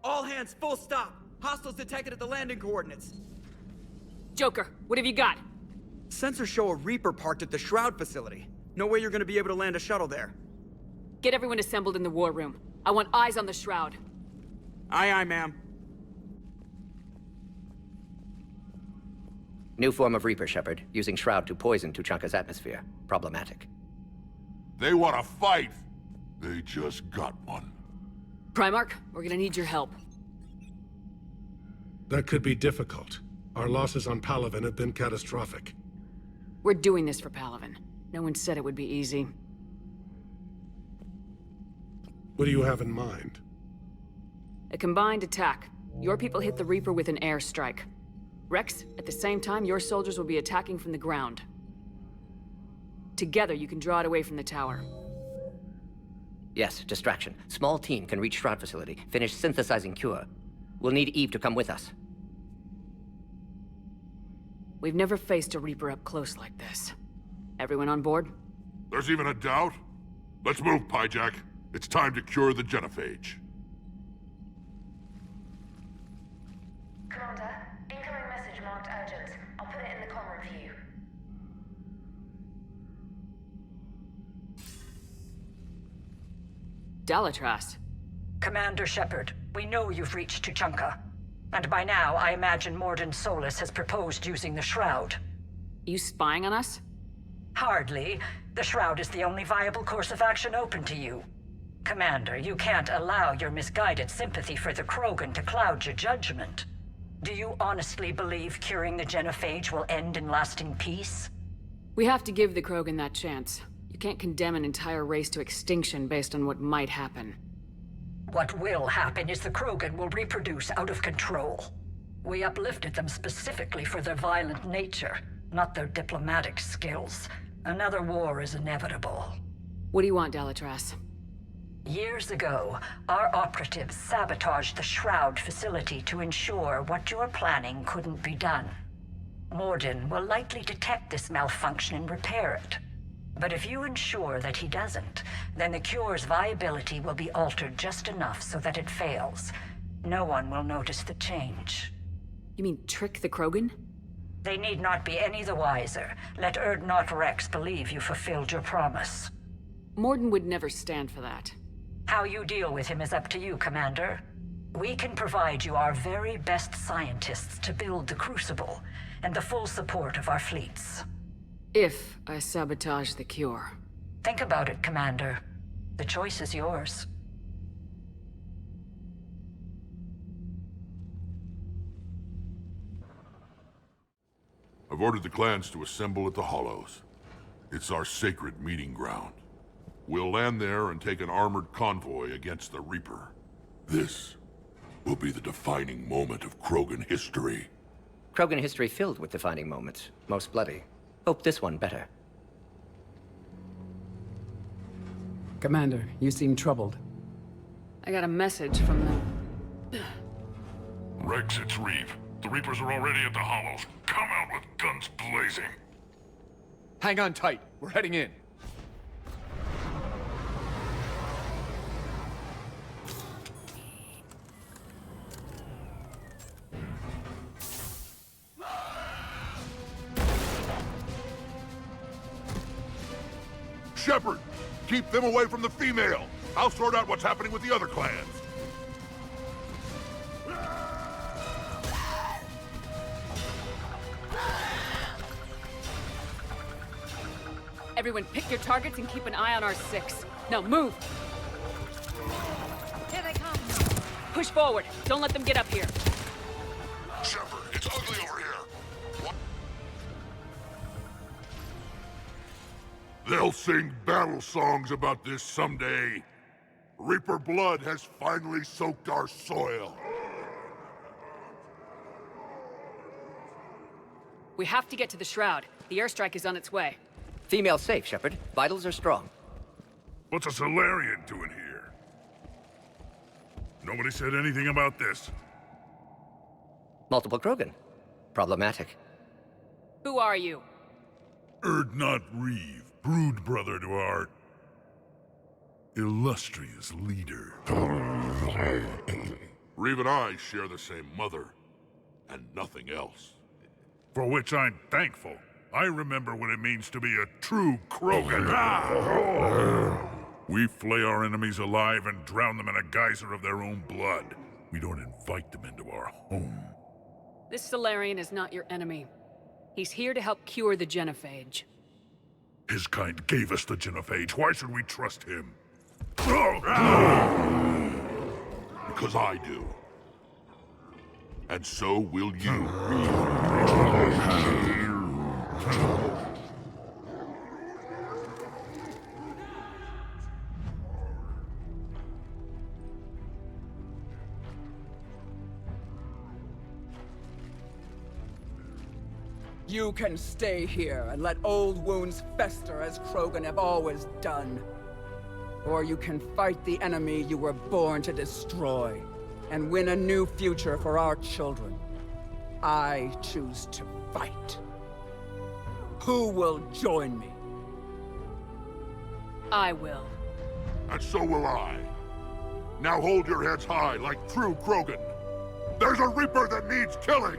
All hands, full stop! Hostiles detected at the landing coordinates. Joker, what have you got? Sensors show a Reaper parked at the Shroud facility. No way you're gonna be able to land a shuttle there. Get everyone assembled in the war room. I want eyes on the Shroud. Aye, ma'am. New form of Reaper, Shepard, using Shroud to poison Tuchanka's atmosphere. Problematic. They want to fight. They just got one. Primarch, we're gonna need your help. That could be difficult. Our losses on Palaven have been catastrophic. We're doing this for Palaven. No one said it would be easy. What do you have in mind? A combined attack. Your people hit the Reaper with an airstrike. Rex, at the same time, your soldiers will be attacking from the ground. Together, you can draw it away from the tower. Yes, distraction. Small team can reach Shroud facility, finish synthesizing Cure. We'll need Eve to come with us. We've never faced a Reaper up close like this. Everyone on board? There's even a doubt? Let's move, Pyjack. It's time to cure the genophage. Commander, incoming message marked urgent. I'll put it in the comm review. Dalatras. Commander Shepard, we know you've reached Tuchanka. And by now, I imagine Mordin Solus has proposed using the Shroud. You spying on us? Hardly. The Shroud is the only viable course of action open to you. Commander, you can't allow your misguided sympathy for the Krogan to cloud your judgment. Do you honestly believe curing the genophage will end in lasting peace? We have to give the Krogan that chance. You can't condemn an entire race to extinction based on what might happen. What will happen is the Krogan will reproduce out of control. We uplifted them specifically for their violent nature, not their diplomatic skills. Another war is inevitable. What do you want, Dalatras? Years ago, our operatives sabotaged the Shroud facility to ensure what you're planning couldn't be done. Mordin will likely detect this malfunction and repair it. But if you ensure that he doesn't, then the cure's viability will be altered just enough so that it fails. No one will notice the change. You mean trick the Krogan? They need not be any the wiser. Let Urdnot Rex believe you fulfilled your promise. Mordin would never stand for that. How you deal with him is up to you, Commander. We can provide you our very best scientists to build the Crucible, and the full support of our fleets. If I sabotage the cure. Think about it, Commander. The choice is yours. I've ordered the clans to assemble at the Hollows. It's our sacred meeting ground. We'll land there and take an armored convoy against the Reaper. This will be the defining moment of Krogan history. Krogan history filled with defining moments, most bloody. Hope this one better. Commander, you seem troubled. I got a message from them. Rex, it's Reeve. The Reapers are already at the Hollows. Come out with guns blazing. Hang on tight. We're heading in. Shepard, keep them away from the female. I'll sort out what's happening with the other clans. Everyone pick your targets and keep an eye on our 6. Now move! Here they come! Push forward. Don't let them get up here. Shepard, it's ugly over here. What? They'll sing battle songs about this someday. Reaper blood has finally soaked our soil. We have to get to the Shroud. The airstrike is on its way. Female safe, Shepard. Vitals are strong. What's a Solarian doing here? Nobody said anything about this. Multiple Krogan. Problematic. Who are you? Urdnot Reeve, brood brother to our illustrious leader. Reeve and I share the same mother, and nothing else. For which I'm thankful. I remember what it means to be a true Krogan. We flay our enemies alive and drown them in a geyser of their own blood. We don't invite them into our home. This Solarian is not your enemy. He's here to help cure the genophage. His kind gave us the genophage. Why should we trust him? Because I do. And so will you. You can stay here and let old wounds fester as Krogan have always done. Or you can fight the enemy you were born to destroy, and win a new future for our children. I choose to fight. Who will join me? I will. And so will I. Now hold your heads high like true Krogan. There's a Reaper that needs killing!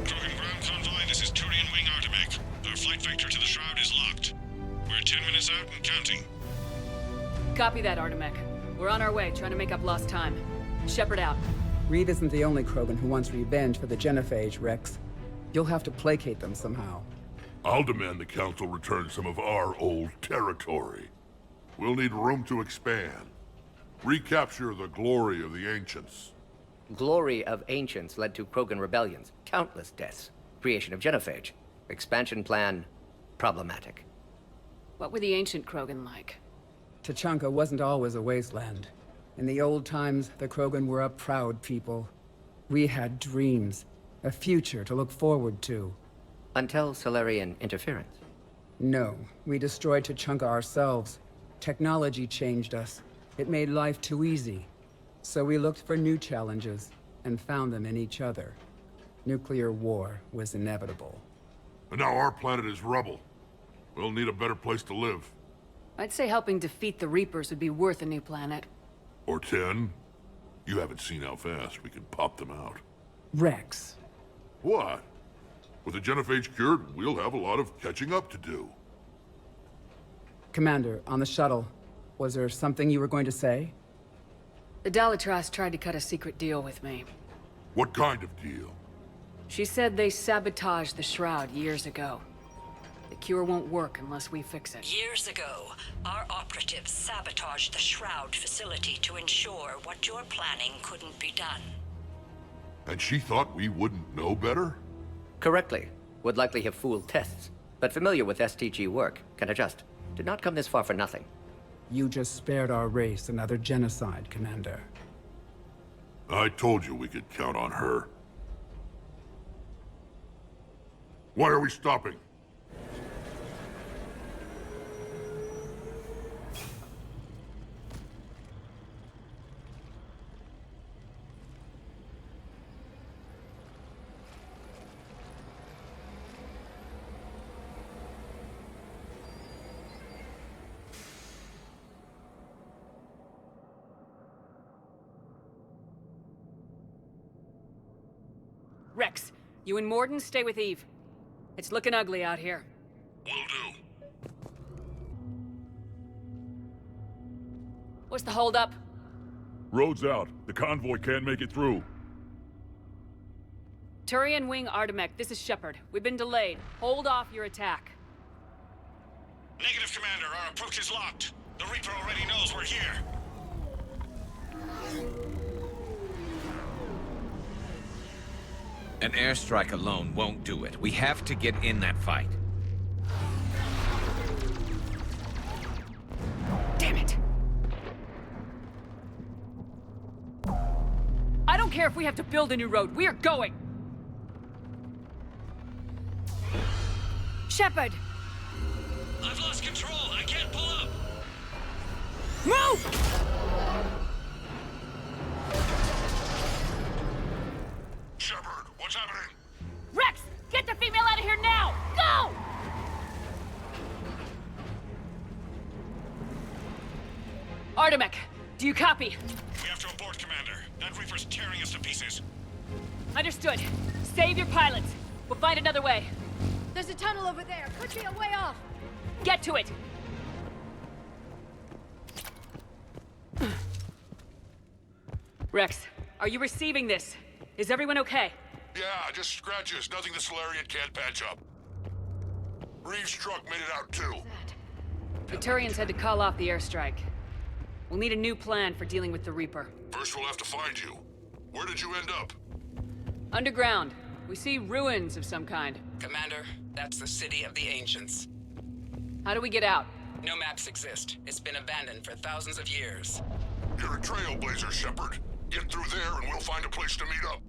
Krogan ground convoy, this is Turian Wing Artemek. Our flight vector to the Shroud is locked. We're 10 minutes out and counting. Copy that, Artemek. We're on our way, trying to make up lost time. Shepard out. Reeve isn't the only Krogan who wants revenge for the genophage, Rex. You'll have to placate them somehow. I'll demand the Council return some of our old territory. We'll need room to expand. Recapture the glory of the Ancients. Glory of Ancients led to Krogan rebellions, countless deaths, creation of genophage. Expansion plan, problematic. What were the ancient Krogan like? Tachanka wasn't always a wasteland. In the old times, the Krogan were a proud people. We had dreams, a future to look forward to. Until Solarian interference. No, we destroyed Tachanka ourselves. Technology changed us. It made life too easy. So we looked for new challenges, and found them in each other. Nuclear war was inevitable. And now our planet is rubble. We'll need a better place to live. I'd say helping defeat the Reapers would be worth a new planet. Or 10. You haven't seen how fast we can pop them out. Rex. What? With the genophage cured, we'll have a lot of catching up to do. Commander, on the shuttle, was there something you were going to say? The Dalitras tried to cut a secret deal with me. What kind of deal? She said they sabotaged the Shroud years ago. The cure won't work unless we fix it. Years ago, our operatives sabotaged the Shroud facility to ensure what you're planning couldn't be done. And she thought we wouldn't know better? Correctly. Would likely have fooled tests. But familiar with STG work, can adjust. Did not come this far for nothing. You just spared our race another genocide, Commander. I told you we could count on her. Why are we stopping? Rex, you and Morden stay with Eve. It's looking ugly out here. Will do. What's the holdup? Road's out. The convoy can't make it through. Turian Wing Artemek, this is Shepard. We've been delayed. Hold off your attack. Negative, Commander. Our approach is locked. The Reaper already knows we're here. An airstrike alone won't do it. We have to get in that fight. Damn it! I don't care if we have to build a new road. We are going! Shepard! I've lost control. I can't pull up. Move! Shepard, what's happening? Rex! Get the female out of here now! Go! Artemek, do you copy? We have to abort, Commander. That Reaper's tearing us to pieces. Understood. Save your pilots. We'll find another way. There's a tunnel over there. Could be a way off. Get to it! Rex, are you receiving this? Is everyone okay? Yeah, just scratches. Nothing the Solarian can't patch up. Reeves' truck made it out too. The Turians had to call off the airstrike. We'll need a new plan for dealing with the Reaper. First we'll have to find you. Where did you end up? Underground. We see ruins of some kind. Commander, that's the City of the Ancients. How do we get out? No maps exist. It's been abandoned for thousands of years. You're a trailblazer, Shepard. Get through there and we'll find a place to meet up.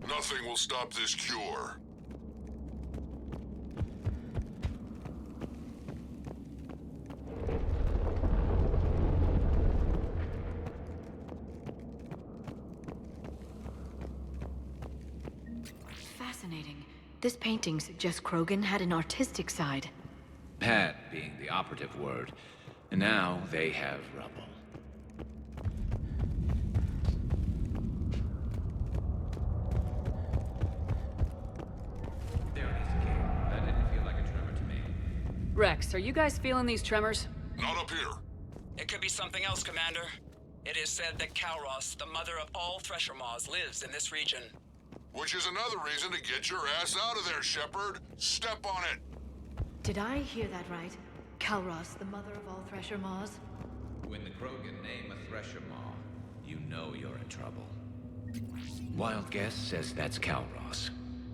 Nothing will stop this cure. Fascinating. This painting suggests Krogan had an artistic side. Had being the operative word. And now they have rubble. There it is again. That didn't feel like a tremor to me. Rex, are you guys feeling these tremors? Not up here. It could be something else, Commander. It is said that Kalros, the mother of all Thresher Maws, lives in this region. Which is another reason to get your ass out of there, Shepard. Step on it. Did I hear that right? Kalros, the mother of all Thresher Maws? When the Krogan name a Thresher Maw, you know you're in trouble. Wild guess says that's Kalros.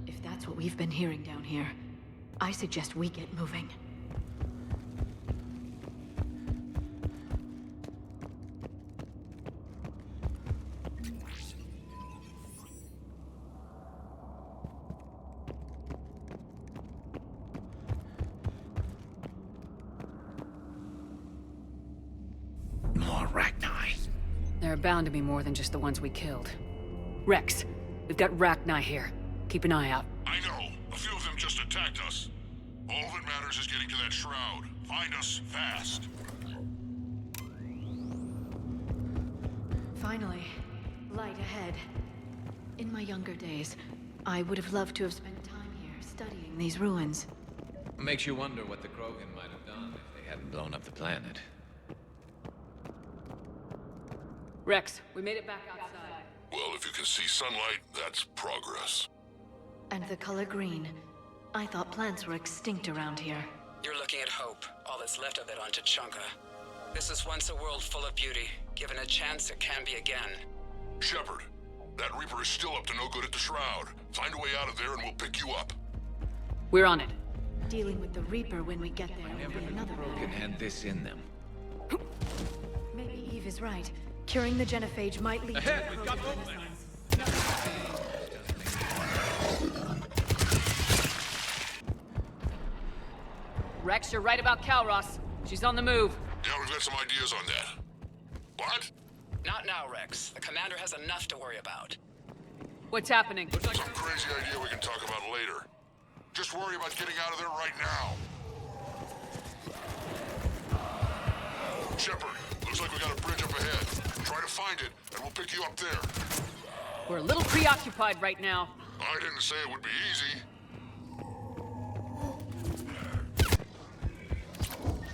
If that's what we've been hearing down here, I suggest we get moving. More Rachni. There are bound to be more than just the ones we killed. Rex, we've got Rachni here. Keep an eye out. I know. A few of them just attacked us. All that matters is getting to that shroud. Find us fast. Finally, light ahead. In my younger days, I would have loved to have spent time here studying these ruins. Makes you wonder what the Krogan might have done if they hadn't blown up the planet. Rex, we made it back outside. Well, if you can see sunlight, that's progress. And the color green. I thought plants were extinct around here. You're looking at hope, all that's left of it on Tuchanka. This is once a world full of beauty. Given a chance, it can be again. Shepard, that Reaper is still up to no good at the Shroud. Find a way out of there and we'll pick you up. We're on it. Dealing with the Reaper when we get there will be another Krogan matter. had this in them. Maybe Eve is right. Curing the genophage might lead to a Krogan renaissance. Rex, you're right about Kalros. She's on the move. Yeah, we've got some ideas on that. What? Not now, Rex. The commander has enough to worry about. What's happening? Some crazy idea we can talk about later. Just worry about getting out of there right now. Shepard, looks like we got a bridge up ahead. Try to find it, and we'll pick you up there. We're a little preoccupied right now. I didn't say it would be easy.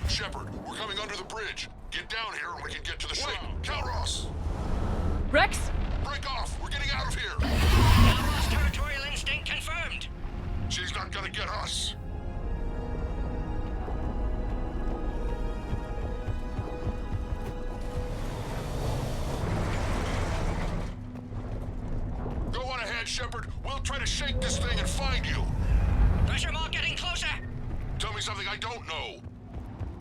Shepard, we're coming under the bridge. Get down here and we can get to the shroud. Kalros! Rex? Break off! We're getting out of here! Kalros territorial instinct confirmed. She's not gonna get us. Go on ahead, Shepard. We'll try to shake this thing and find you. Pressure mark getting closer. Tell me something I don't know.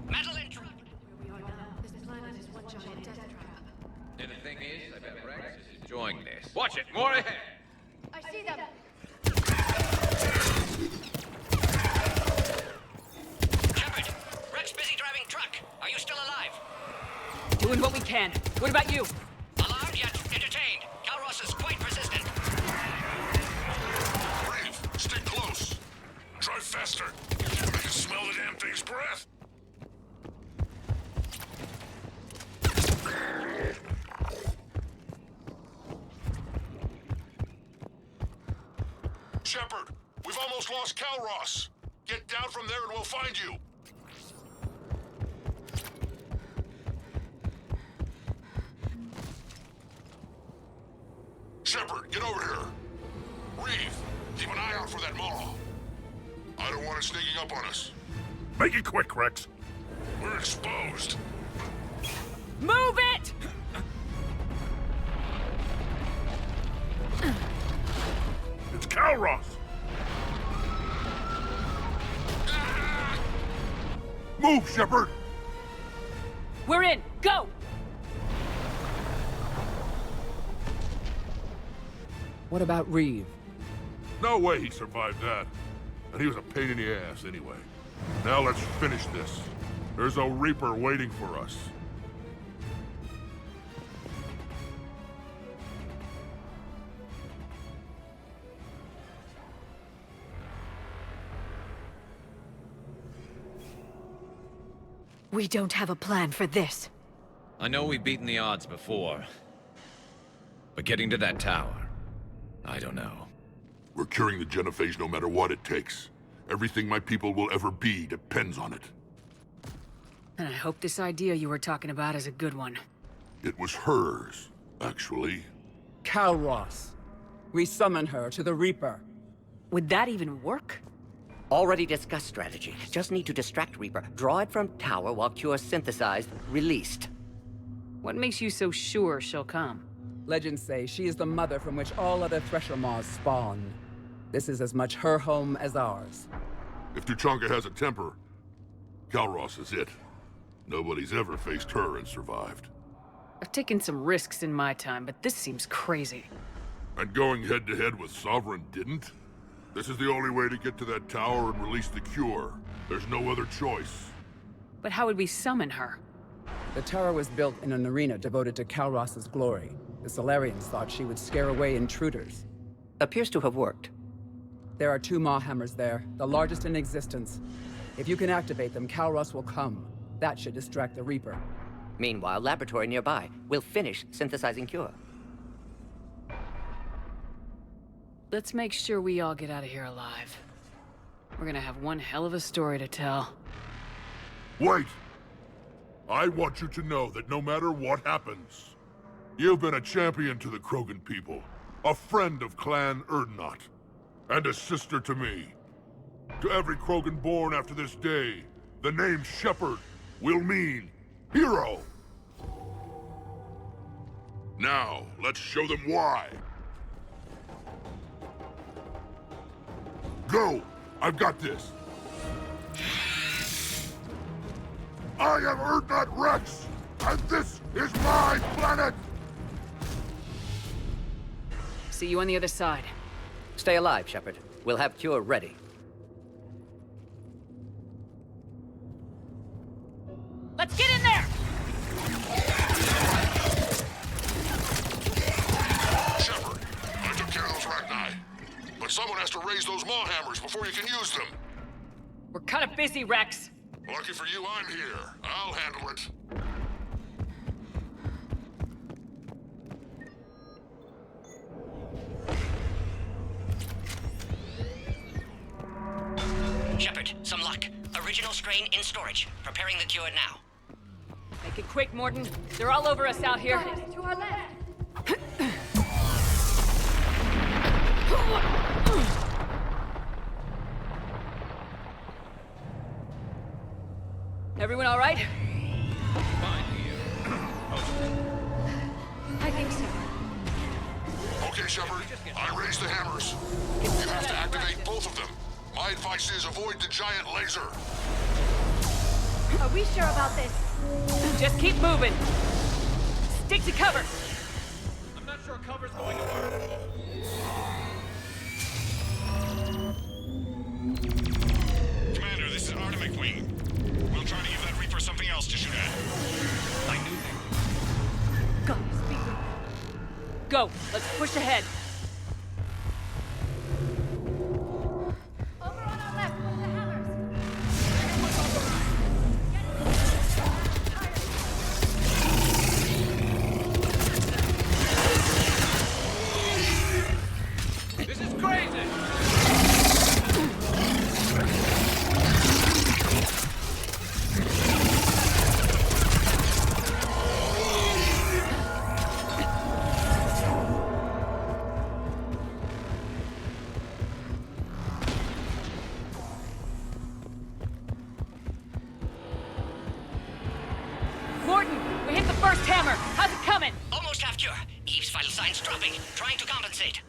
Metal intrusion. Where we are now, this planet is one giant death trap. And the thing is, I bet Rex is enjoying this. Watch it, more ahead! I see them! doing what we can. What about you? Alarmed yet entertained. Calros is quite persistent. Brave, stay close. Drive faster. I can smell the damn thing's breath. Shepard, we've almost lost Calros. Get down from there and we'll find you. Shepard, get over here. Reeve, keep an eye out for that Maw. I don't want it sneaking up on us. Make it quick, Rex. We're exposed. Move it! It's Calros. Move, Shepard! We're in! Go! What about Reeve? No way he survived that. And he was a pain in the ass anyway. Now let's finish this. There's a Reaper waiting for us. We don't have a plan for this. I know we've beaten the odds before. But getting to that tower, I don't know. We're curing the genophage no matter what it takes. Everything my people will ever be depends on it. And I hope this idea you were talking about is a good one. It was hers, actually. Calros. We summon her to the Reaper. Would that even work? Already discussed strategy. Just need to distract Reaper. Draw it from tower while Cure synthesized, released. What makes you so sure she'll come? Legends say she is the mother from which all other Thresher Maws spawn. This is as much her home as ours. If Tuchanka has a temper, Calros is it. Nobody's ever faced her and survived. I've taken some risks in my time, but this seems crazy. And going head-to-head with Sovereign didn't? This is the only way to get to that tower and release the cure. There's no other choice. But how would we summon her? The tower was built in an arena devoted to Calros' glory. The Solarians thought she would scare away intruders. Appears to have worked. There are 2 Maw hammers there, the largest in existence. If you can activate them, Calros will come. That should distract the Reaper. Meanwhile, laboratory nearby. We'll finish synthesizing Cure. Let's make sure we all get out of here alive. We're gonna have one hell of a story to tell. Wait! I want you to know that no matter what happens, you've been a champion to the Krogan people, a friend of Clan Erdnot, and a sister to me. To every Krogan born after this day, the name Shepard will mean hero. Now, let's show them why. Go! I've got this! I am Erdnot Rex, and this is my planet! See you on the other side. Stay alive, Shepard. We'll have Cure ready. Let's get in there! Shepard, I took care of those Rachni. But someone has to raise those Maw hammers before you can use them. We're kind of busy, Rex. Lucky for you, I'm here. I'll handle it. Shepard, some luck. Original strain in storage. Preparing the Cure now. Make it quick, Morton. They're all over us out here. To our left. Everyone all right? Fine here. I think so. Okay, Shepard. I raised the hammers. You have to activate both of them. My advice is avoid the giant laser. Are we sure about this? Just keep moving. Stick to cover. I'm not sure cover's going to work. Commander, this is Artemic Wing. We'll try to give that Reaper something else to shoot at. I knew they would. Go! Let's push ahead! Over on our left with the hammers. This is crazy! Morton, we hit the first hammer! How's it coming? Almost half cure. Eve's vital signs dropping. Trying to compensate.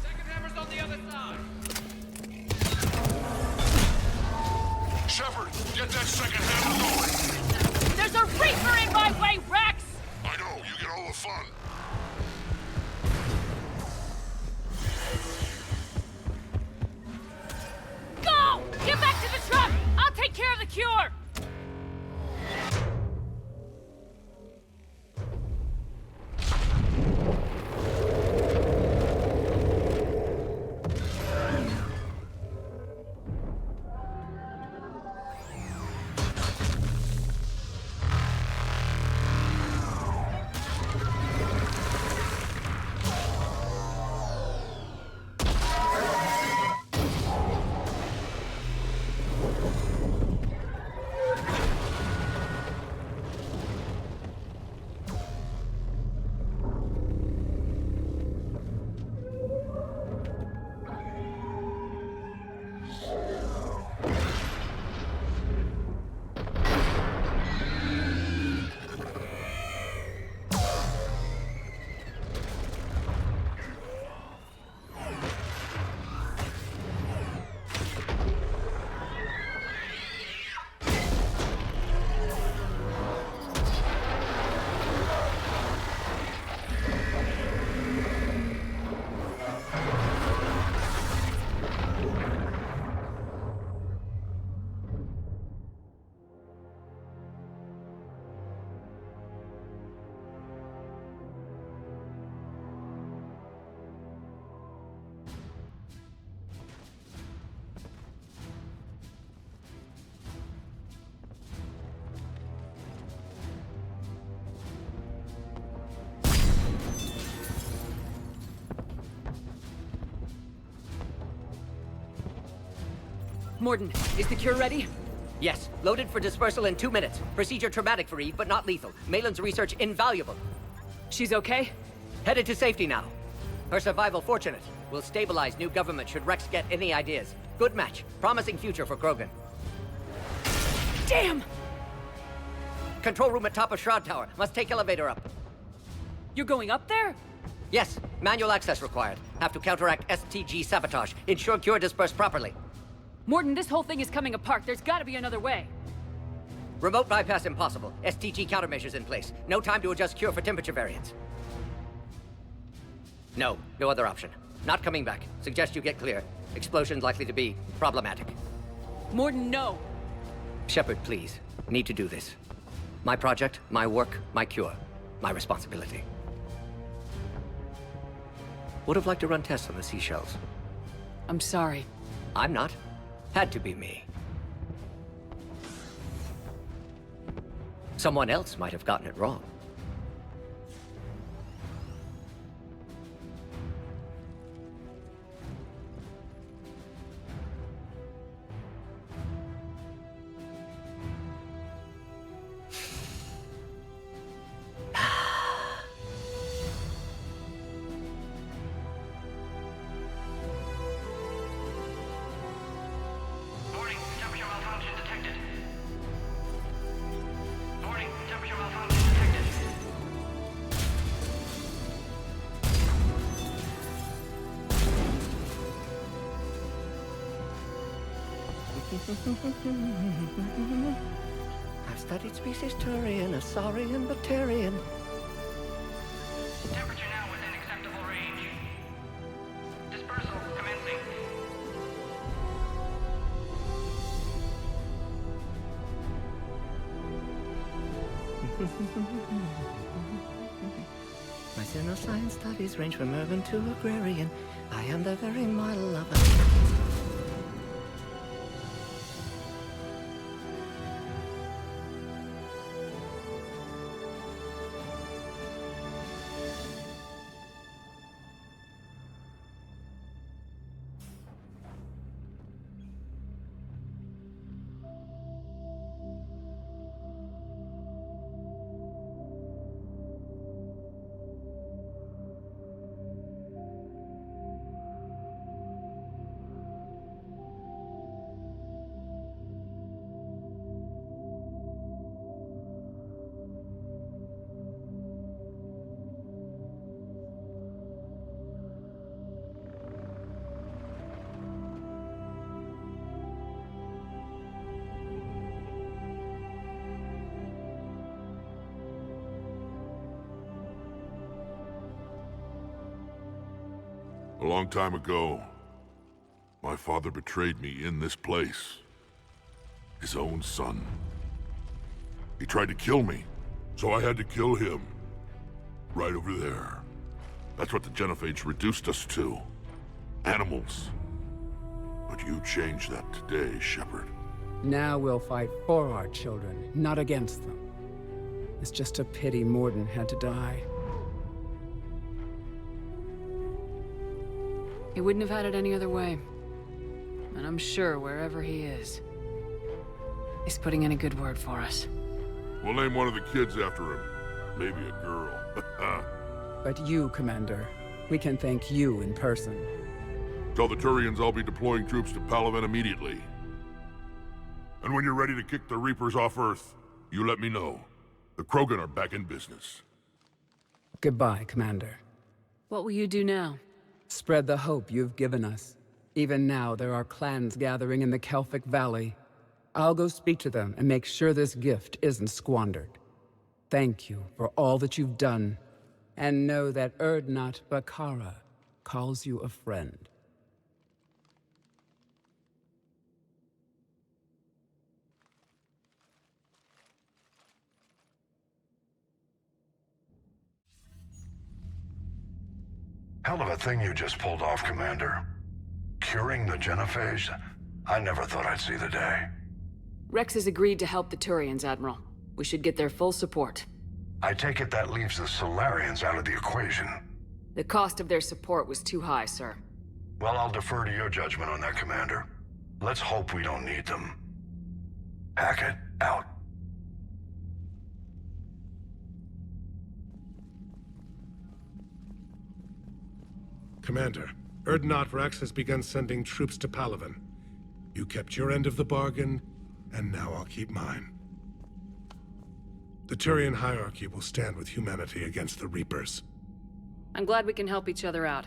Second hammer's on the other side! Shepard, get that second hammer going! There's a Reaper in my way, Rex! I know, you get all the fun. Go! Get back to the truck! I'll take care of the cure! Morton, is the cure ready? Yes, loaded for dispersal in 2 minutes. Procedure traumatic for Eve, but not lethal. Malin's research invaluable. She's okay? Headed to safety now. Her survival fortunate. Will stabilize new government should Rex get any ideas. Good match. Promising future for Krogan. Damn! Control room at top of Shroud Tower. Must take elevator up. You're going up there? Yes, manual access required. Have to counteract STG sabotage. Ensure cure dispersed properly. Morton, this whole thing is coming apart. There's gotta be another way. Remote bypass impossible. STG countermeasures in place. No time to adjust cure for temperature variance. No other option. Not coming back. Suggest you get clear. Explosion's likely to be problematic. Morton, no. Shepard, please. Need to do this. My project, my work, my cure. My responsibility. Would have liked to run tests on the seashells. I'm sorry. I'm not. Had to be me. Someone else might have gotten it wrong. Warning, temperature malfunction detected. Warning, temperature malfunction detected. I've studied species Turian, Asaurian, Batarian. Temperature now within acceptable range. Dispersal commencing. My science studies range from urban to agrarian. I am the very model of a... A long time ago, my father betrayed me in this place. His own son. He tried to kill me, so I had to kill him. Right over there. That's what the Genophage reduced us to. Animals. But you changed that today, Shepard. Now we'll fight for our children, not against them. It's just a pity Morden had to die. He wouldn't have had it any other way. And I'm sure wherever he is, he's putting in a good word for us. We'll name one of the kids after him. Maybe a girl. But you, Commander, we can thank you in person. Tell the Turians I'll be deploying troops to Palaven immediately. And when you're ready to kick the Reapers off Earth, you let me know. The Krogan are back in business. Goodbye, Commander. What will you do now? Spread the hope you've given us. Even now, there are clans gathering in the Kelphic Valley. I'll go speak to them and make sure this gift isn't squandered. Thank you for all that you've done, and know that Urdnot Bakara calls you a friend. Hell of a thing you just pulled off, Commander. Curing the Genophage? I never thought I'd see the day. Rex has agreed to help the Turians, Admiral. We should get their full support. I take it that leaves the Solarians out of the equation. The cost of their support was too high, sir. Well, I'll defer to your judgment on that, Commander. Let's hope we don't need them. Hackett, out. Commander, Urdnot Rex has begun sending troops to Palaven. You kept your end of the bargain, and now I'll keep mine. The Turian hierarchy will stand with humanity against the Reapers. I'm glad we can help each other out.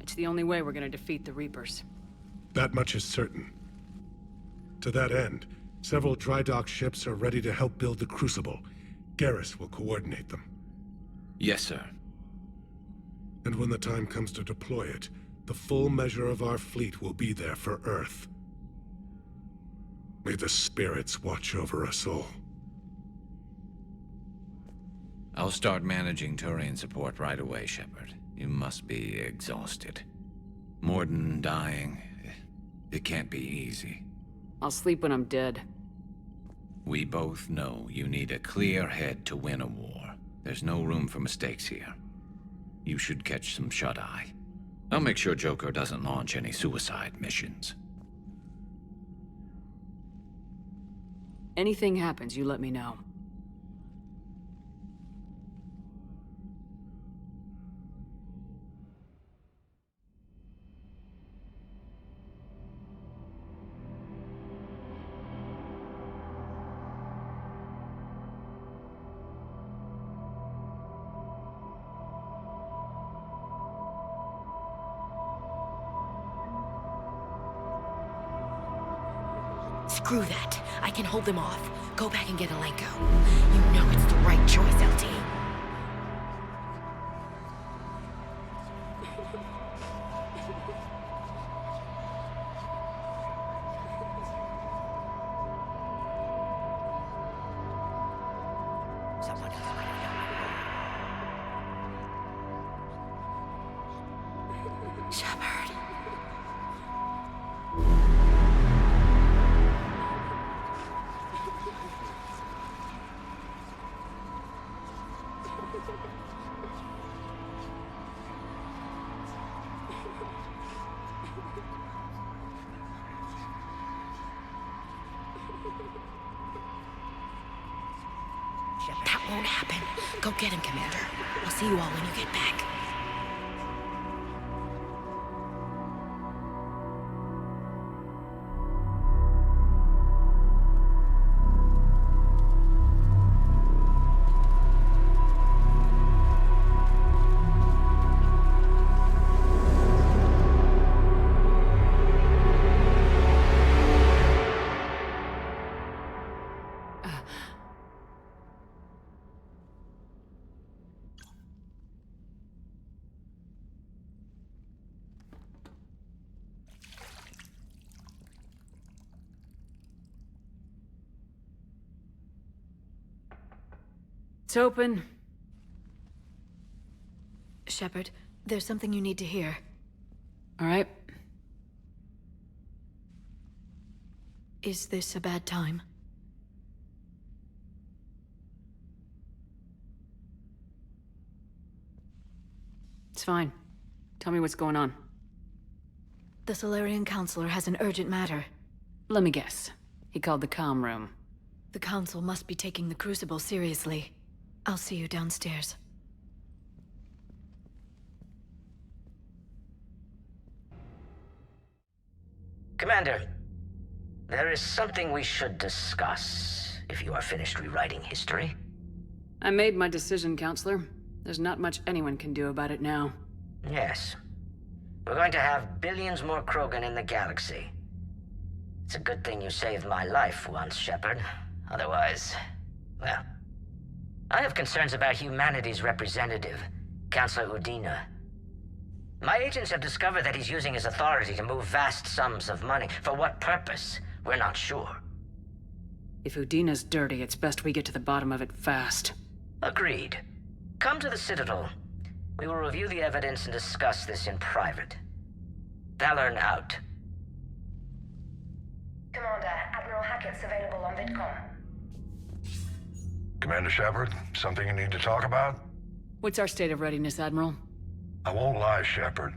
It's the only way we're gonna defeat the Reapers. That much is certain. To that end, several dry dock ships are ready to help build the Crucible. Garrus will coordinate them. Yes, sir. And when the time comes to deploy it, the full measure of our fleet will be there for Earth. May the spirits watch over us all. I'll start managing Turian support right away, Shepard. You must be exhausted. Morden dying, it can't be easy. I'll sleep when I'm dead. We both know you need a clear head to win a war. There's no room for mistakes here. You should catch some shut-eye. I'll make sure Joker doesn't launch any suicide missions. Anything happens, you let me know. Screw that. I can hold them off. Go back and get Alenko. You know it's the right choice, LT. Someone else might have done Shepard. That won't happen. Go get him, Commander. I'll see you all when you get back. It's open. Shepard, there's something you need to hear. All right. Is this a bad time? It's fine. Tell me what's going on. The Solarian Counselor has an urgent matter. Let me guess. He called the comm room. The Council must be taking the Crucible seriously. I'll see you downstairs. Commander, there is something we should discuss, if you are finished rewriting history. I made my decision, Counselor. There's not much anyone can do about it now. Yes. We're going to have billions more Krogan in the galaxy. It's a good thing you saved my life once, Shepard. Otherwise, well... I have concerns about humanity's representative, Councillor Udina. My agents have discovered that he's using his authority to move vast sums of money. For what purpose? We're not sure. If Udina's dirty, it's best we get to the bottom of it fast. Agreed. Come to the Citadel. We will review the evidence and discuss this in private. Valorn out. Commander, Admiral Hackett's available on VidCom. Commander Shepard, something you need to talk about? What's our state of readiness, Admiral? I won't lie, Shepard.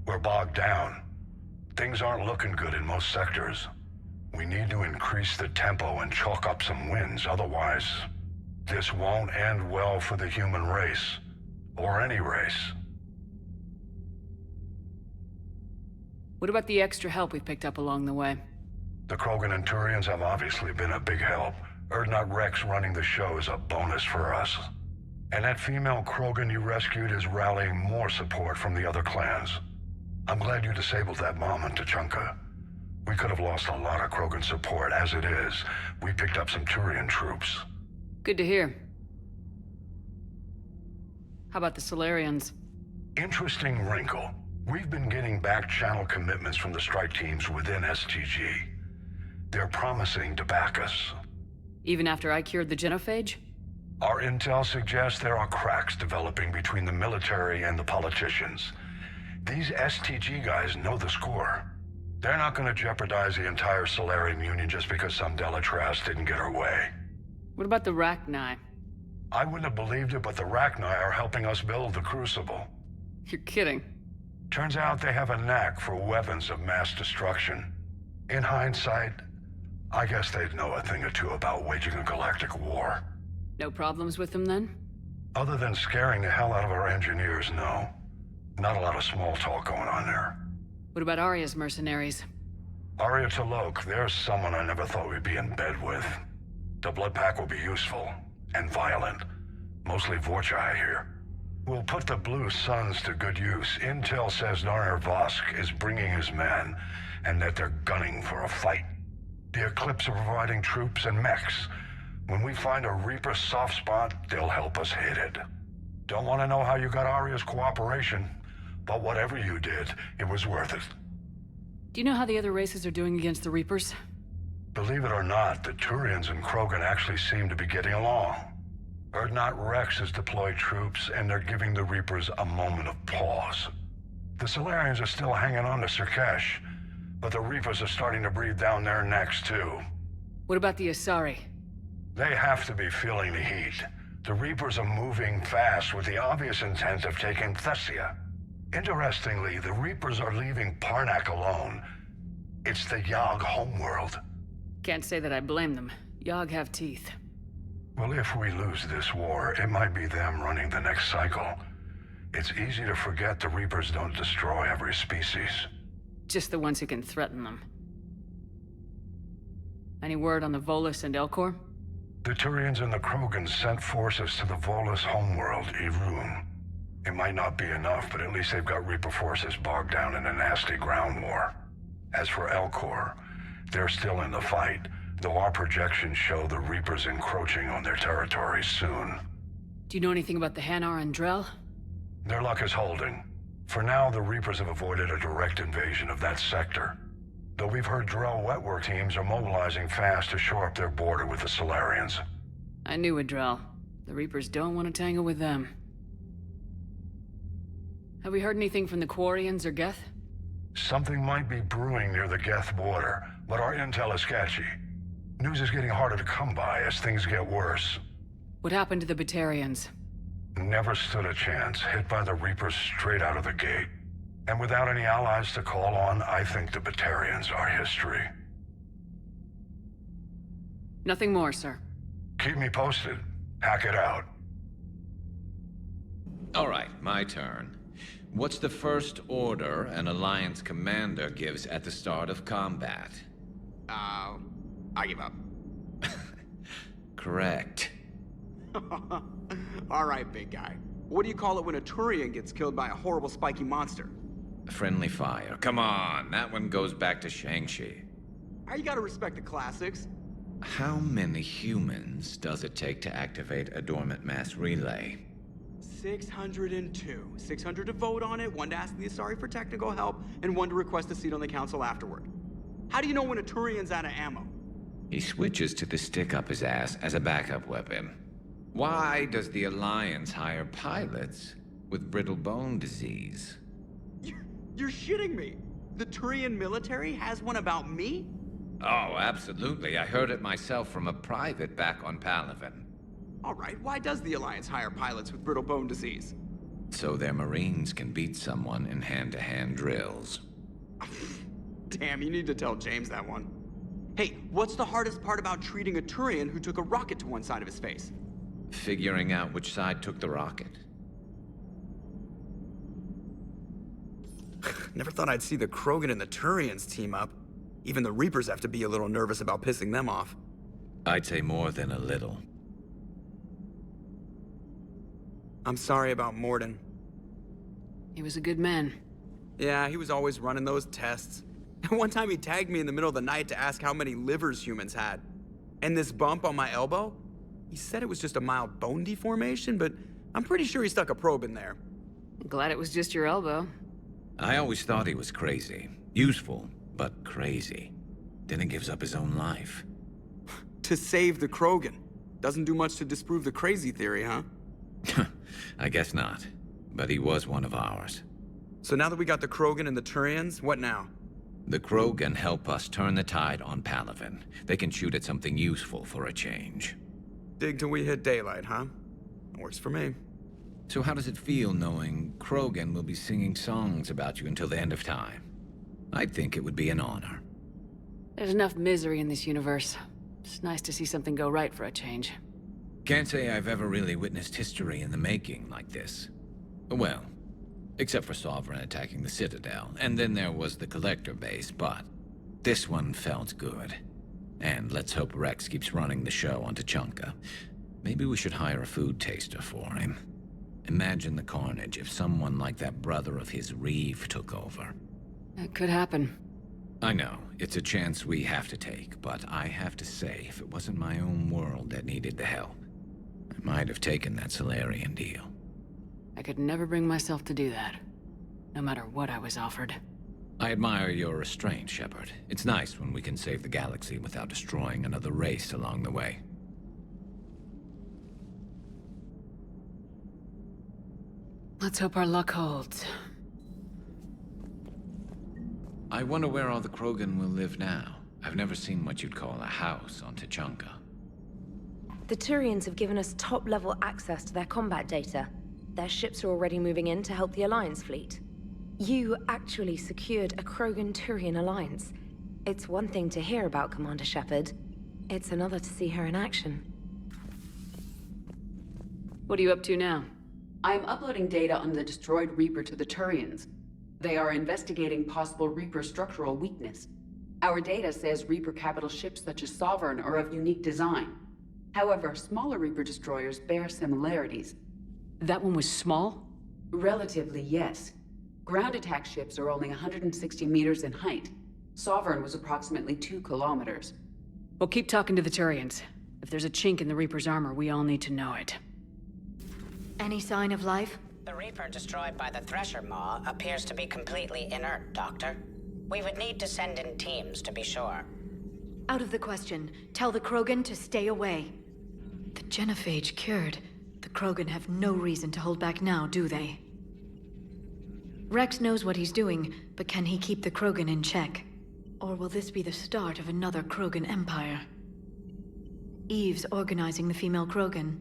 We're bogged down. Things aren't looking good in most sectors. We need to increase the tempo and chalk up some wins, otherwise... this won't end well for the human race. Or any race. What about the extra help we picked up along the way? The Krogan and Turians have obviously been a big help. Urdnot Rex running the show is a bonus for us. And that female Krogan you rescued is rallying more support from the other clans. I'm glad you disabled that bomb on Tuchanka. We could have lost a lot of Krogan support. As it is, we picked up some Turian troops. Good to hear. How about the Solarians? Interesting wrinkle. We've been getting back-channel commitments from the strike teams within STG. They're promising to back us. Even after I cured the genophage? Our intel suggests there are cracks developing between the military and the politicians. These STG guys know the score. They're not going to jeopardize the entire Solarian Union just because some Delatras didn't get her way. What about the Rachni? I wouldn't have believed it, but the Rachni are helping us build the Crucible. You're kidding. Turns out they have a knack for weapons of mass destruction. In hindsight, I guess they'd know a thing or two about waging a galactic war. No problems with them, then? Other than scaring the hell out of our engineers, no. Not a lot of small talk going on there. What about Arya's mercenaries? Arya T'Loak, there's someone I never thought we'd be in bed with. The Blood Pack will be useful. And violent. Mostly Vorcha here. We'll put the Blue Suns to good use. Intel says Narner Vosk is bringing his men, and that they're gunning for a fight. The Eclipse are providing troops and mechs. When we find a Reaper soft spot, they'll help us hit it. Don't want to know how you got Arya's cooperation, but whatever you did, it was worth it. Do you know how the other races are doing against the Reapers? Believe it or not, the Turians and Krogan actually seem to be getting along. Urdnot Rex has deployed troops, and they're giving the Reapers a moment of pause. The Solarians are still hanging on to Sirkesh, but the Reapers are starting to breathe down their necks, too. What about the Asari? They have to be feeling the heat. The Reapers are moving fast with the obvious intent of taking Thessia. Interestingly, the Reapers are leaving Parnak alone. It's the Yogg homeworld. Can't say that I blame them. Yogg have teeth. Well, if we lose this war, it might be them running the next cycle. It's easy to forget the Reapers don't destroy every species. Just the ones who can threaten them. Any word on the Volus and Elcor? The Turians and the Krogans sent forces to the Volus homeworld, Irun. It might not be enough, but at least they've got Reaper forces bogged down in a nasty ground war. As for Elcor, they're still in the fight, though our projections show the Reapers encroaching on their territory soon. Do you know anything about the Hanar and Drell? Their luck is holding. For now, the Reapers have avoided a direct invasion of that sector. Though we've heard Drell wetwork teams are mobilizing fast to shore up their border with the Solarians. I knew a Drell. The Reapers don't want to tangle with them. Have we heard anything from the Quarians or Geth? Something might be brewing near the Geth border, but our intel is sketchy. News is getting harder to come by as things get worse. What happened to the Batarians? Never stood a chance, hit by the Reapers straight out of the gate. And without any allies to call on, I think the Batarians are history. Nothing more, sir. Keep me posted. Hack it out. All right, my turn. What's the first order an Alliance commander gives at the start of combat? I give up. Correct. All right, big guy. What do you call it when a Turian gets killed by a horrible spiky monster? Friendly fire. Come on, that one goes back to Shang-Chi. You gotta respect the classics. How many humans does it take to activate a dormant mass relay? 602. 600 to vote on it, 1 to ask the Asari for technical help, and 1 to request a seat on the council afterward. How do you know when a Turian's out of ammo? He switches to the stick up his ass as a backup weapon. Why does the Alliance hire pilots with brittle bone disease? You're shitting me. The Turian military has one about me? Oh, absolutely. I heard it myself from a private back on Palaven. All right, why does the Alliance hire pilots with brittle bone disease? So their Marines can beat someone in hand-to-hand drills. Damn, you need to tell James that one. Hey, what's the hardest part about treating a Turian who took a rocket to one side of his face? Figuring out which side took the rocket. Never thought I'd see the Krogan and the Turians team up. Even the Reapers have to be a little nervous about pissing them off. I'd say more than a little. I'm sorry about Morden. He was a good man. Yeah, he was always running those tests. One time he tagged me in the middle of the night to ask how many livers humans had. And this bump on my elbow? He said it was just a mild bone deformation, but I'm pretty sure he stuck a probe in there. Glad it was just your elbow. I always thought he was crazy. Useful, but crazy. Then he gives up his own life. To save the Krogan. Doesn't do much to disprove the crazy theory, huh? I guess not. But he was one of ours. So now that we got the Krogan and the Turians, what now? The Krogan help us turn the tide on Palaven. They can shoot at something useful for a change. Dig till we hit daylight, huh? Works for me. So how does it feel knowing Krogan will be singing songs about you until the end of time? I'd think it would be an honor. There's enough misery in this universe. It's nice to see something go right for a change. Can't say I've ever really witnessed history in the making like this. Well, except for Sovereign attacking the Citadel, and then there was the Collector base, but this one felt good. And let's hope Rex keeps running the show on Tuchanka. Maybe we should hire a food taster for him. Imagine the carnage if someone like that brother of his, Reeve, took over. It could happen. I know, it's a chance we have to take, but I have to say, if it wasn't my own world that needed the help, I might have taken that Solarian deal. I could never bring myself to do that, no matter what I was offered. I admire your restraint, Shepard. It's nice when we can save the galaxy without destroying another race along the way. Let's hope our luck holds. I wonder where all the Krogan will live now. I've never seen what you'd call a house on Tuchanka. The Turians have given us top-level access to their combat data. Their ships are already moving in to help the Alliance fleet. You actually secured a Krogan-Turian alliance. It's one thing to hear about, Commander Shepard. It's another to see her in action. What are you up to now? I am uploading data on the destroyed Reaper to the Turians. They are investigating possible Reaper structural weakness. Our data says Reaper capital ships such as Sovereign are of unique design. However, smaller Reaper destroyers bear similarities. That one was small? Relatively, yes. Ground attack ships are only 160 meters in height. Sovereign was approximately 2 kilometers. Well, keep talking to the Turians. If there's a chink in the Reaper's armor, we all need to know it. Any sign of life? The Reaper destroyed by the Thresher Maw appears to be completely inert, Doctor. We would need to send in teams to be sure. Out of the question. Tell the Krogan to stay away. The genophage cured. The Krogan have no reason to hold back now, do they? Rex knows what he's doing, but can he keep the Krogan in check? Or will this be the start of another Krogan empire? Eve's organizing the female Krogan.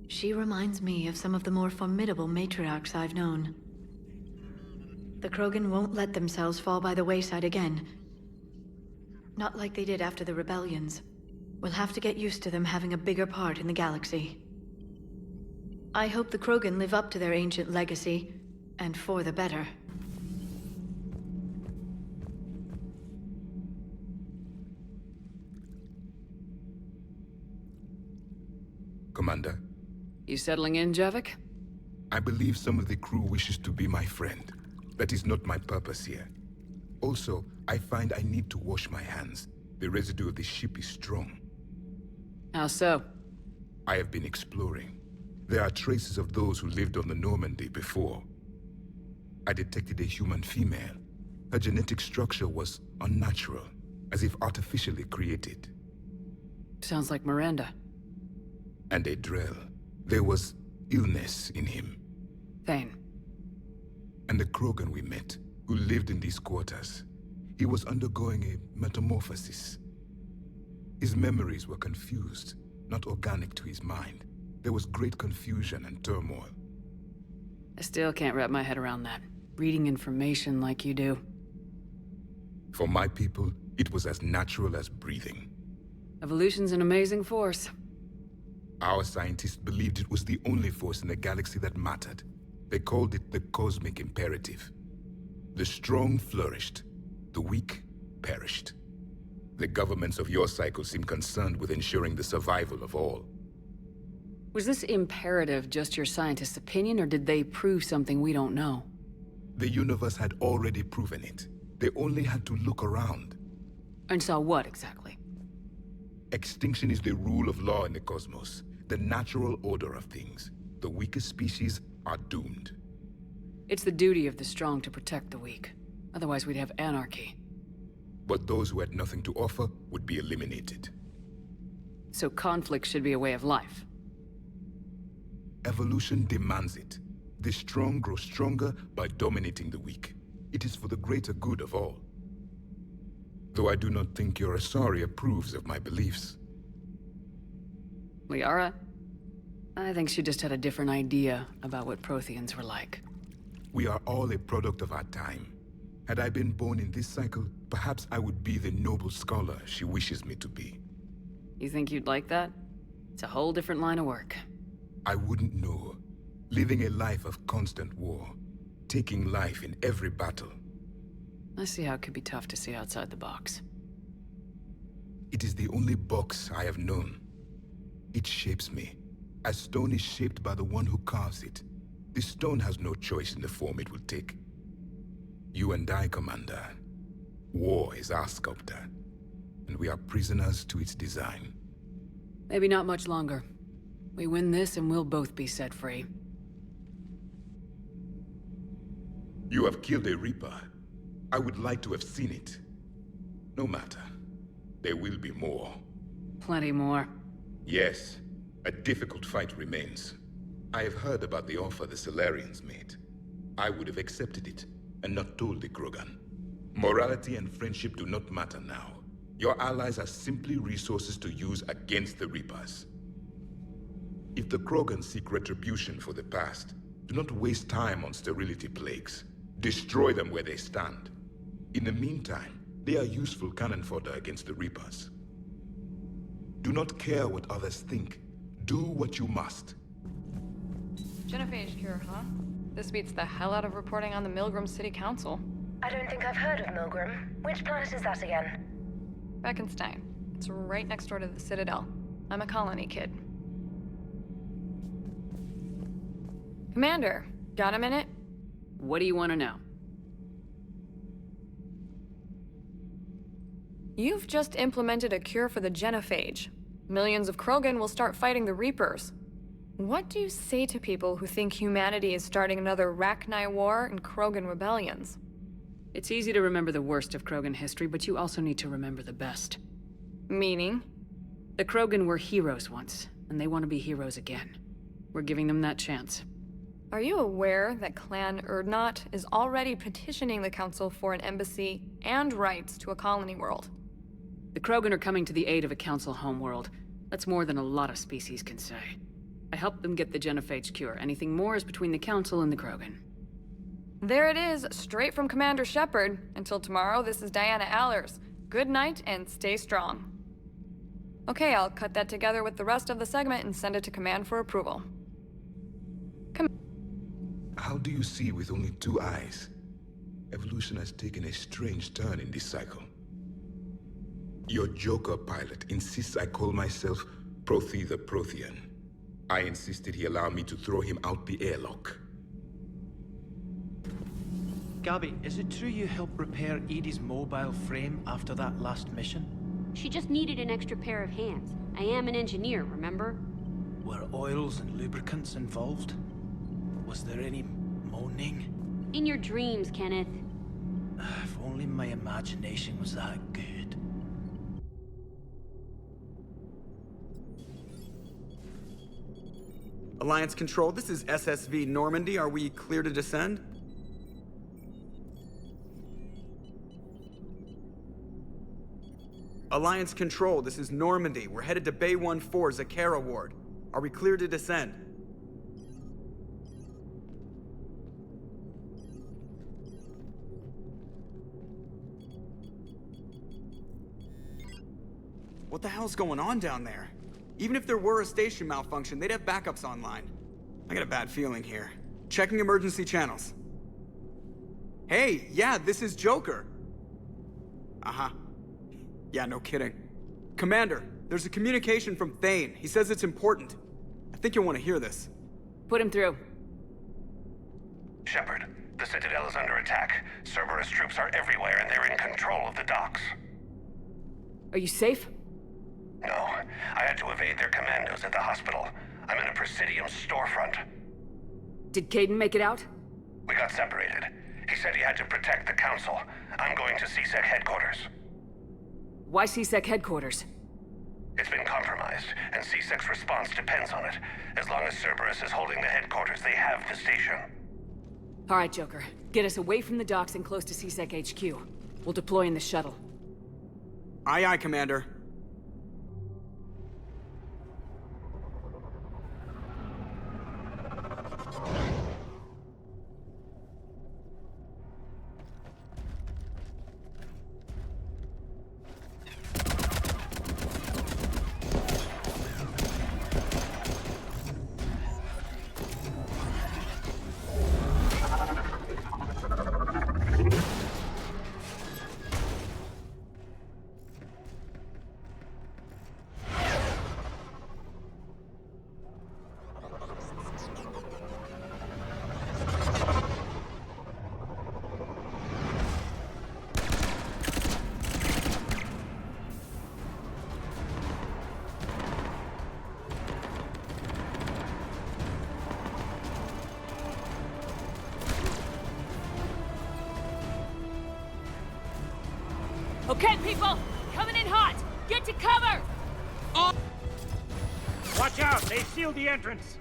She reminds me of some of the more formidable matriarchs I've known. The Krogan won't let themselves fall by the wayside again. Not like they did after the rebellions. We'll have to get used to them having a bigger part in the galaxy. I hope the Krogan live up to their ancient legacy, and for the better. Commander? You settling in, Javik? I believe some of the crew wishes to be my friend. That is not my purpose here. Also, I find I need to wash my hands. The residue of the ship is strong. How so? I have been exploring. There are traces of those who lived on the Normandy before. I detected a human female. Her genetic structure was unnatural, as if artificially created. Sounds like Miranda. And a Drell. There was illness in him. Thane. And the Krogan we met, who lived in these quarters. He was undergoing a metamorphosis. His memories were confused, not organic to his mind. There was great confusion and turmoil. I still can't wrap my head around that. Reading information like you do. For my people, it was as natural as breathing. Evolution's an amazing force. Our scientists believed it was the only force in the galaxy that mattered. They called it the cosmic imperative. The strong flourished, the weak perished. The governments of your cycle seem concerned with ensuring the survival of all. Was this imperative just your scientists' opinion, or did they prove something we don't know? The universe had already proven it. They only had to look around. And saw what, exactly? Extinction is the rule of law in the cosmos, the natural order of things. The weakest species are doomed. It's the duty of the strong to protect the weak. Otherwise we'd have anarchy. But those who had nothing to offer would be eliminated. So conflict should be a way of life. Evolution demands it. The strong grow stronger by dominating the weak. It is for the greater good of all. Though I do not think your Asari approves of my beliefs. Liara? I think she just had a different idea about what Protheans were like. We are all a product of our time. Had I been born in this cycle, perhaps I would be the noble scholar she wishes me to be. You think you'd like that? It's a whole different line of work. I wouldn't know. Living a life of constant war. Taking life in every battle. I see how it could be tough to see outside the box. It is the only box I have known. It shapes me, as stone is shaped by the one who carves it. The stone has no choice in the form it will take. You and I, Commander. War is our sculptor, and we are prisoners to its design. Maybe not much longer. We win this and we'll both be set free. You have killed a Reaper. I would like to have seen it. No matter. There will be more. Plenty more. Yes. A difficult fight remains. I have heard about the offer the Solarians made. I would have accepted it, and not told the Krogan. Morality and friendship do not matter now. Your allies are simply resources to use against the Reapers. If the Krogan seek retribution for the past, do not waste time on sterility plagues. Destroy them where they stand. In the meantime, they are useful cannon fodder against the Reapers. Do not care what others think. Do what you must. Genophage cure, huh? This beats the hell out of reporting on the Milgram City Council. I don't think I've heard of Milgram. Which planet is that again? Beckenstein. It's right next door to the Citadel. I'm a colony kid. Commander, got a minute? What do you want to know? You've just implemented a cure for the genophage. Millions of Krogan will start fighting the Reapers. What do you say to people who think humanity is starting another Rachni War and Krogan rebellions? It's easy to remember the worst of Krogan history, but you also need to remember the best. Meaning? The Krogan were heroes once, and they want to be heroes again. We're giving them that chance. Are you aware that Clan Urdnot is already petitioning the Council for an embassy and rights to a colony world? The Krogan are coming to the aid of a Council homeworld. That's more than a lot of species can say. I helped them get the genophage cure. Anything more is between the Council and the Krogan. There it is, straight from Commander Shepard. Until tomorrow, this is Diana Allers. Good night and stay strong. Okay, I'll cut that together with the rest of the segment and send it to Command for approval. How do you see with only 2 eyes? Evolution has taken a strange turn in this cycle. Your Joker pilot insists I call myself Prothi the Prothean. I insisted he allow me to throw him out the airlock. Gabby, is it true you helped repair Edie's mobile frame after that last mission? She just needed an extra pair of hands. I am an engineer, remember? Were oils and lubricants involved? Was there any moaning? In your dreams, Kenneth. If only my imagination was that good. Alliance Control, this is SSV Normandy. Are we clear to descend? Alliance Control, this is Normandy. We're headed to Bay 1-4, Zakara Ward. Are we clear to descend? What the hell's going on down there? Even if there were a station malfunction, they'd have backups online. I got a bad feeling here. Checking emergency channels. Hey, yeah, this is Joker. Uh-huh. Yeah, no kidding. Commander, there's a communication from Thane. He says it's important. I think you'll want to hear this. Put him through. Shepard, the Citadel is under attack. Cerberus troops are everywhere and they're in control of the docks. Are you safe? No, I had to evade their commandos at the hospital. I'm in a Presidium storefront. Did Caden make it out? We got separated. He said he had to protect the Council. I'm going to CSEC headquarters. Why CSEC headquarters? It's been compromised, and CSEC's response depends on it. As long as Cerberus is holding the headquarters, they have the station. All right, Joker. Get us away from the docks and close to CSEC HQ. We'll deploy in the shuttle. Aye, aye, Commander. Okay, people! Coming in hot! Get to cover! Watch out! They sealed the entrance!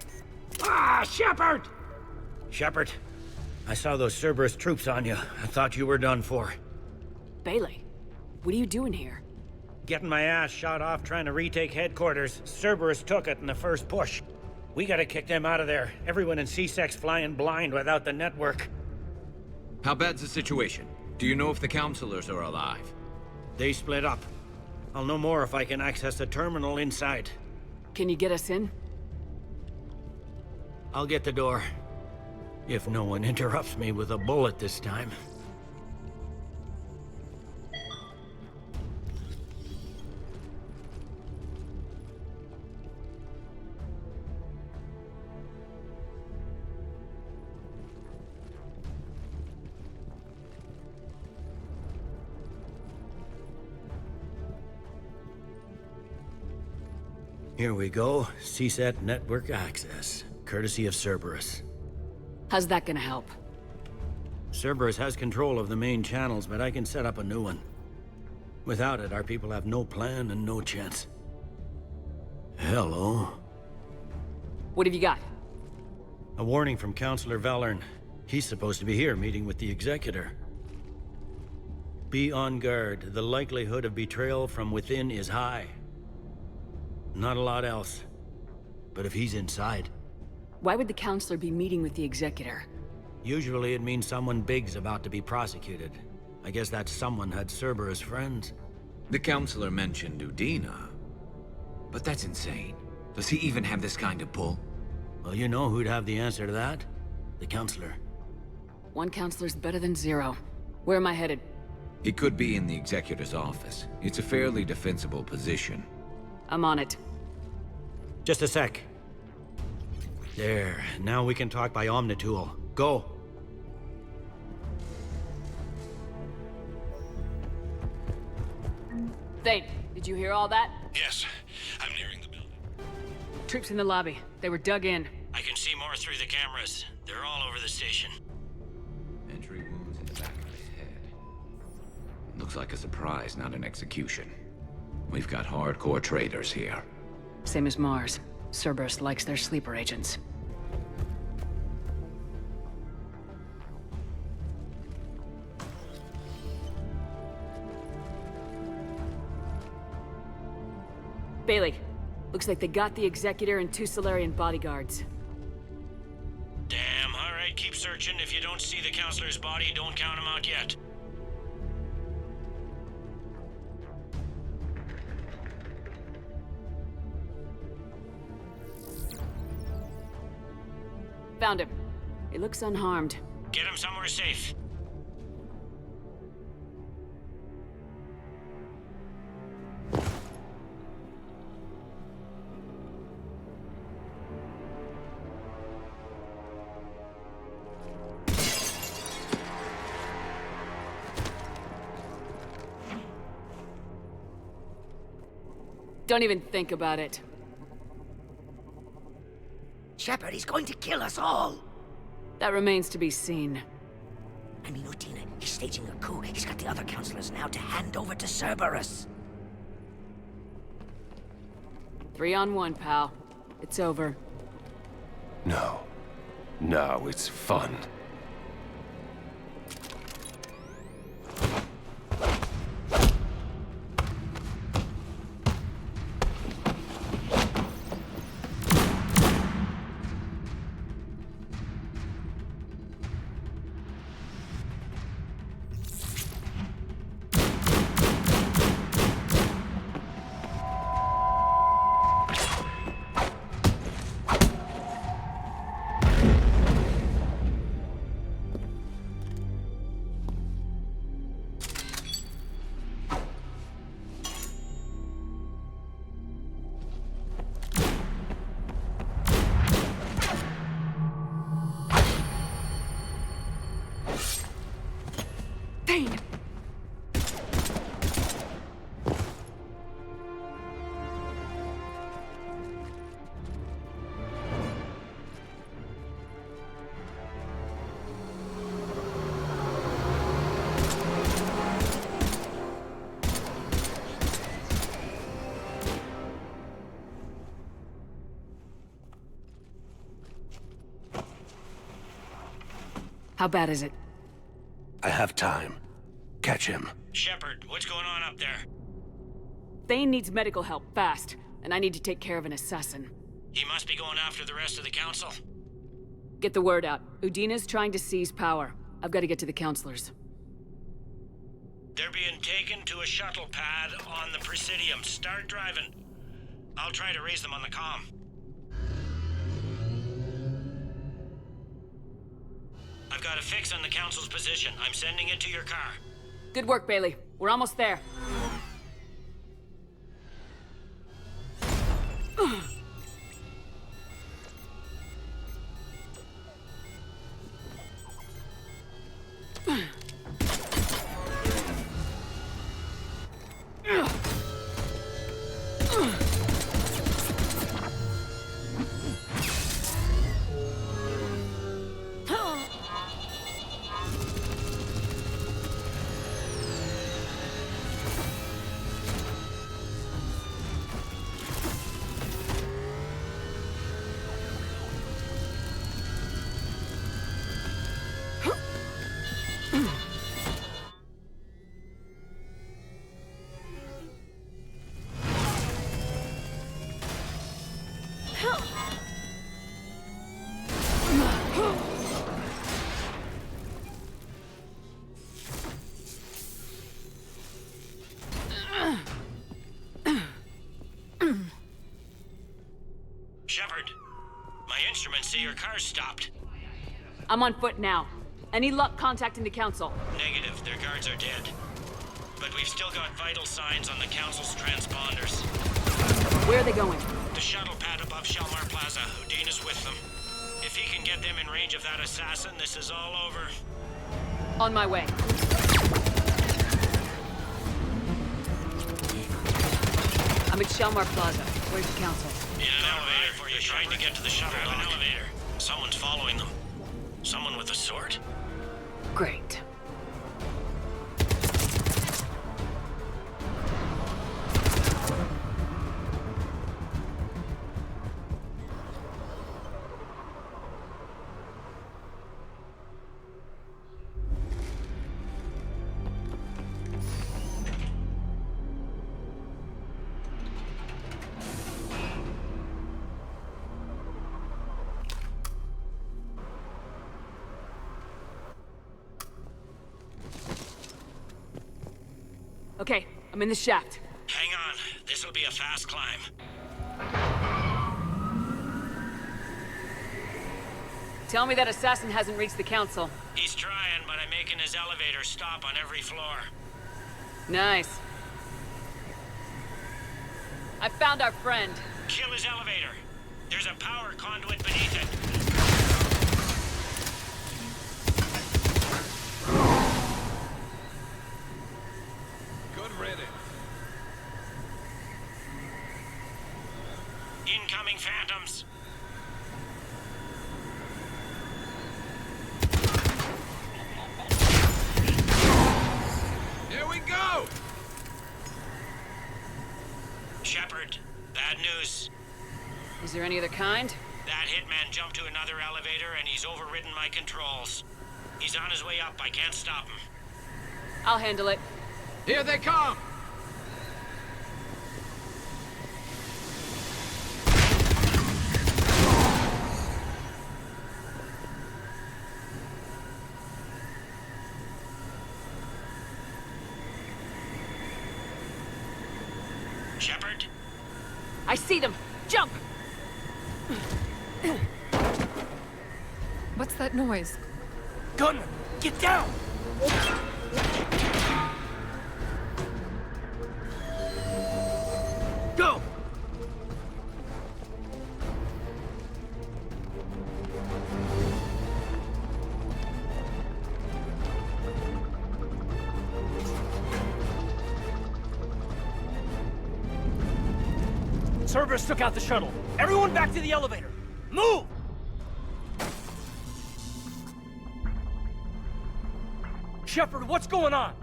Ah, Shepard! Shepard, I saw those Cerberus troops on you. I thought you were done for. Bailey, what are you doing here? Getting my ass shot off trying to retake headquarters. Cerberus took it in the first push. We gotta kick them out of there. Everyone in CSEC's flying blind without the network. How bad's the situation? Do you know if the counselors are alive? They split up. I'll know more if I can access the terminal inside. Can you get us in? I'll get the door. If no one interrupts me with a bullet this time. Here we go. CSAT network access, courtesy of Cerberus. How's that gonna help? Cerberus has control of the main channels, but I can set up a new one. Without it, our people have no plan and no chance. Hello. What have you got? A warning from Counselor Valern. He's supposed to be here meeting with the Executor. Be on guard. The likelihood of betrayal from within is high. Not a lot else. But if he's inside... Why would the Counselor be meeting with the Executor? Usually it means someone big's about to be prosecuted. I guess that someone had Cerberus friends. The Counselor mentioned Udina. But that's insane. Does he even have this kind of pull? Well, you know who'd have the answer to that? The Counselor. One Counselor's better than zero. Where am I headed? He could be in the Executor's office. It's a fairly defensible position. I'm on it. Just a sec. There. Now we can talk by Omnitool. Go. Thane, did you hear all that? Yes, I'm nearing the building. Troops in the lobby. They were dug in. I can see more through the cameras. They're all over the station. Entry wounds in the back of his head. Looks like a surprise, not an execution. We've got hardcore traitors here. Same as Mars. Cerberus likes their sleeper agents. Bailey, looks like they got the Executor and 2 Solarian bodyguards. Damn, alright, keep searching. If you don't see the Counselor's body, don't count him out yet. Found him. He looks unharmed. Get him somewhere safe. Don't even think about it. Shepard, he's going to kill us all! That remains to be seen. I mean, Udina, he's staging a coup. He's got the other counselors now to hand over to Cerberus. 3 on 1, pal. It's over. No. No, it's fun. How bad is it? I have time. Catch him. Shepard, what's going on up there? Thane needs medical help, fast. And I need to take care of an assassin. He must be going after the rest of the Council. Get the word out. Udina's trying to seize power. I've got to get to the Counselors. They're being taken to a shuttle pad on the Presidium. Start driving. I'll try to raise them on the comm. I've got a fix on the Council's position. I'm sending it to your car. Good work, Bailey. We're almost there. Shepard, my instruments say your car's stopped. I'm on foot now. Any luck contacting the Council? Negative, their guards are dead. But we've still got vital signs on the Council's transponders. Where are they going? The shuttle pad above Shalmar Plaza. Houdin is with them. If he can get them in range of that assassin, this is all over. On my way. I'm at Shalmar Plaza. Where's the Council? In an elevator for you. Trying to get to the shuttle dock. An elevator. Someone's following them. Someone with a sword. Great. Okay, I'm in the shaft. Hang on. This'll be a fast climb. Tell me that assassin hasn't reached the Council. He's trying, but I'm making his elevator stop on every floor. Nice. I found our friend. Kill his elevator. There's a power conduit beneath it. Incoming phantoms. Here we go! Shepard, bad news. Is there any other kind? That hitman jumped to another elevator and he's overridden my controls. He's on his way up. I can't stop him. I'll handle it. Here they come! Shepard? I see them! Jump! What's that noise? Gunner, get down! Go! Cerberus took out the shuttle. Everyone back to the elevator. Move! Shepard, what's going on?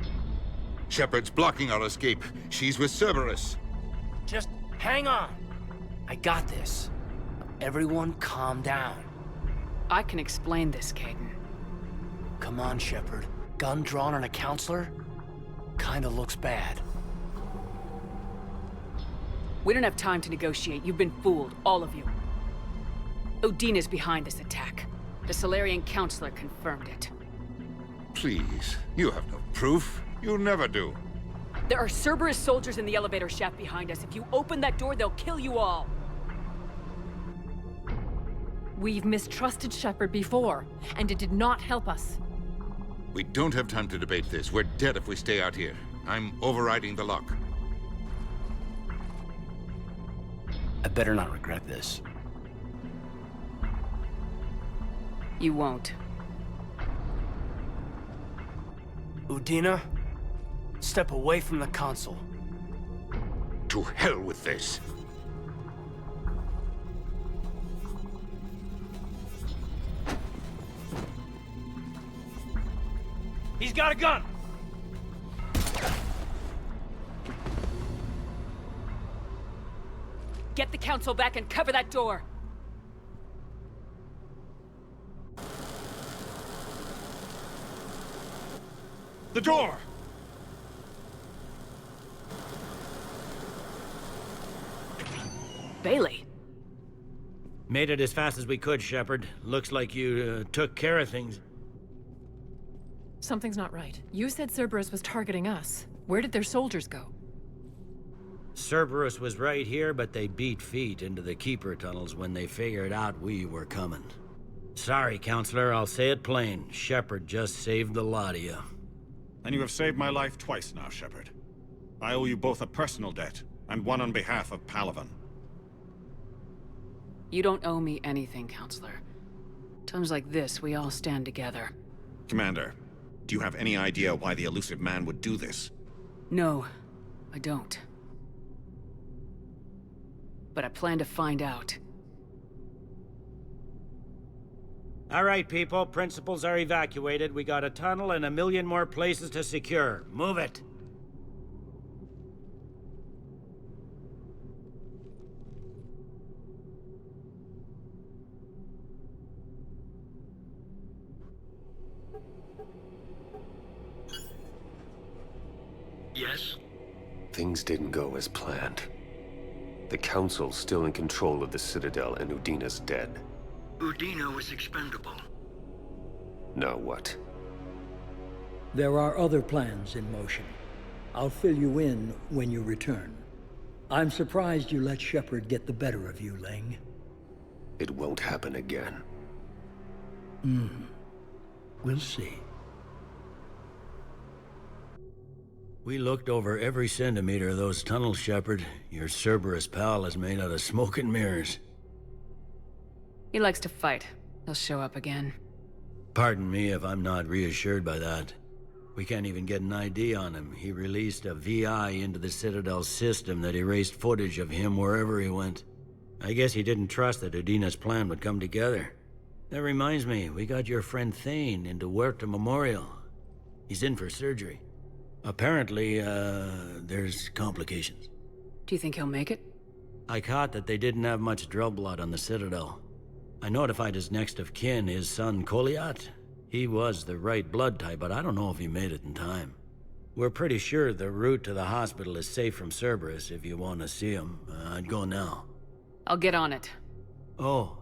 Shepard's blocking our escape. She's with Cerberus. Just hang on. I got this. Everyone calm down. I can explain this, Caden. Come on, Shepard. Gun drawn on a counselor? Kinda looks bad. We don't have time to negotiate. You've been fooled, all of you. Odin is behind this attack. The Solarian Counselor confirmed it. Please, you have no proof. You never do. There are Cerberus soldiers in the elevator shaft behind us. If you open that door, they'll kill you all. We've mistrusted Shepard before, and it did not help us. We don't have time to debate this. We're dead if we stay out here. I'm overriding the lock. I better not regret this. You won't. Udina, step away from the console. To hell with this. He's got a gun! Get the council back and cover that door! The door! Bailey. Made it as fast as we could, Shepard. Looks like you took care of things. Something's not right. You said Cerberus was targeting us. Where did their soldiers go? Cerberus was right here, but they beat feet into the Keeper tunnels when they figured out we were coming. Sorry, Counselor, I'll say it plain. Shepard just saved the lot of you. And you have saved my life twice now, Shepard. I owe you both a personal debt, and one on behalf of Palaven. You don't owe me anything, Counselor. Times like this, we all stand together. Commander, do you have any idea why the elusive man would do this? No, I don't. But I plan to find out. All right, people. Principals are evacuated. We got a tunnel and 1 million more places to secure. Move it. Yes? Things didn't go as planned. The Council's still in control of the Citadel and Udina's dead. Udina was expendable. Now what? There are other plans in motion. I'll fill you in when you return. I'm surprised you let Shepard get the better of you, Ling. It won't happen again. We'll see. We looked over every centimeter of those tunnels, Shepard. Your Cerberus pal is made out of smoke and mirrors. He likes to fight. He'll show up again. Pardon me if I'm not reassured by that. We can't even get an ID on him. He released a VI into the Citadel system that erased footage of him wherever he went. I guess he didn't trust that Udina's plan would come together. That reminds me, we got your friend Thane into Huerta Memorial. He's in for surgery. Apparently, there's complications. Do you think he'll make it? I caught that they didn't have much drill blood on the Citadel. I notified his next of kin, his son Koliat. He was the right blood type, but I don't know if he made it in time. We're pretty sure the route to the hospital is safe from Cerberus. If you want to see him, I'd go now. I'll get on it. Oh,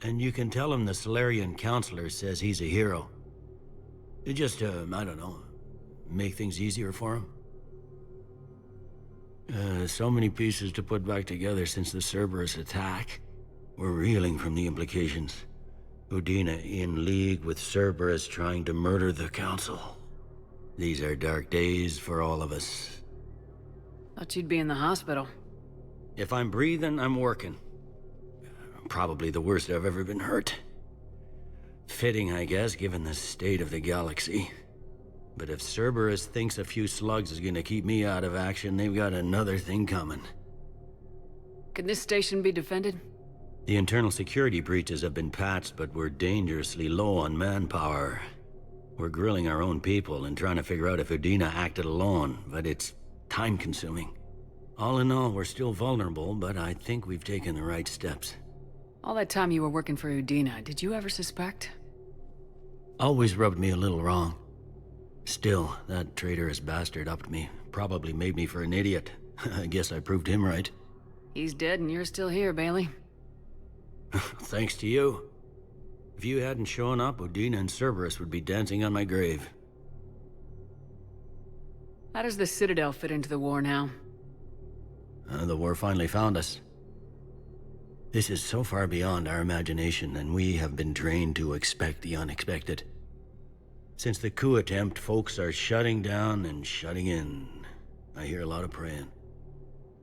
and you can tell him the Solarian Counselor says he's a hero. It just, I don't know, make things easier for him. So many pieces to put back together since the Cerberus attack. We're reeling from the implications. Udina in league with Cerberus trying to murder the Council. These are dark days for all of us. Thought you'd be in the hospital. If I'm breathing, I'm working. Probably the worst I've ever been hurt. Fitting, I guess, given the state of the galaxy. But if Cerberus thinks a few slugs is gonna keep me out of action, they've got another thing coming. Can this station be defended? The internal security breaches have been patched, but we're dangerously low on manpower. We're grilling our own people and trying to figure out if Udina acted alone, but it's time-consuming. All in all, we're still vulnerable, but I think we've taken the right steps. All that time you were working for Udina, did you ever suspect? Always rubbed me a little wrong. Still, that traitorous bastard upped me. Probably made me for an idiot. I guess I proved him right. He's dead and you're still here, Bailey. Thanks to you. If you hadn't shown up, Udina and Cerberus would be dancing on my grave. How does the Citadel fit into the war now? The war finally found us. This is so far beyond our imagination, and we have been trained to expect the unexpected. Since the coup attempt, folks are shutting down and shutting in. I hear a lot of praying.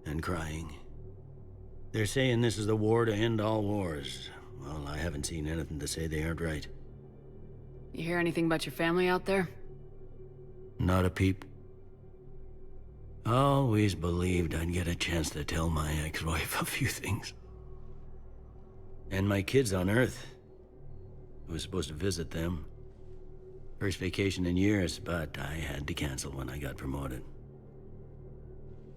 And crying. They're saying this is the war to end all wars. Well, I haven't seen anything to say they aren't right. You hear anything about your family out there? Not a peep. Always believed I'd get a chance to tell my ex-wife a few things. And my kids on Earth. I was supposed to visit them. First vacation in years, but I had to cancel when I got promoted.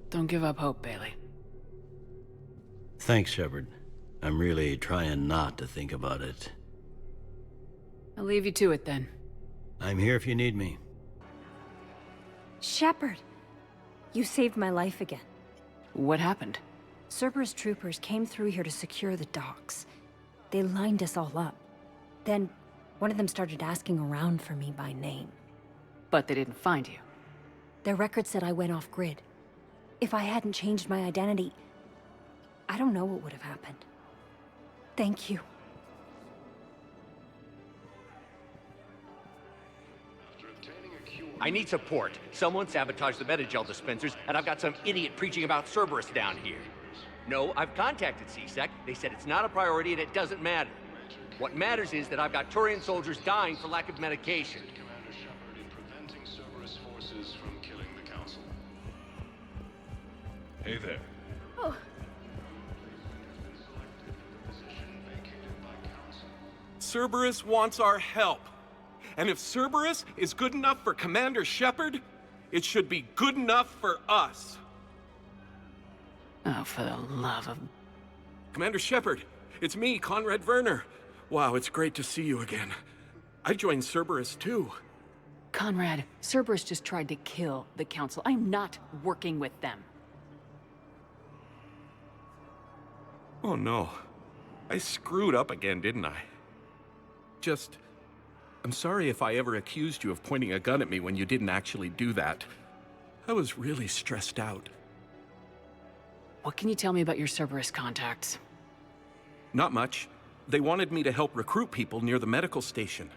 Don't give up hope, Bailey. Thanks, Shepard. I'm really trying not to think about it. I'll leave you to it then. I'm here if you need me. Shepard! You saved my life again. What happened? Cerberus troopers came through here to secure the docks. They lined us all up. Then, one of them started asking around for me by name. But they didn't find you. Their record said I went off-grid. If I hadn't changed my identity, I don't know what would have happened. Thank you. I need support. Someone sabotaged the Metagel dispensers, and I've got some idiot preaching about Cerberus down here. No, I've contacted CSEC. They said it's not a priority and it doesn't matter. What matters is that I've got Turian soldiers dying for lack of medication. Commander Shepard in preventing Cerberus forces from killing the Council. Hey there. Oh. Cerberus wants our help. And if Cerberus is good enough for Commander Shepard, it should be good enough for us. Oh, for the love of... Commander Shepard, it's me, Conrad Werner. Wow, it's great to see you again. I joined Cerberus too. Conrad, Cerberus just tried to kill the Council. I'm not working with them. Oh no. I screwed up again, didn't I? I'm sorry if I ever accused you of pointing a gun at me when you didn't actually do that. I was really stressed out. What can you tell me about your Cerberus contacts? Not much. They wanted me to help recruit people near the medical station.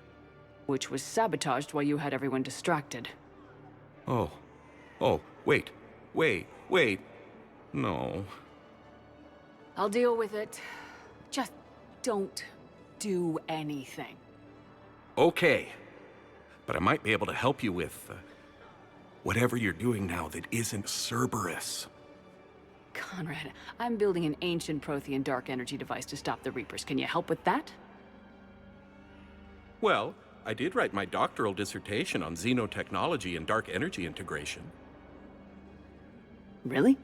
Which was sabotaged while you had everyone distracted. Oh, wait. No. I'll deal with it. Just don't do anything. Okay. But I might be able to help you with whatever you're doing now that isn't Cerberus. Conrad, I'm building an ancient Prothean dark energy device to stop the Reapers. Can you help with that? Well, I did write my doctoral dissertation on xenotechnology and dark energy integration. Really?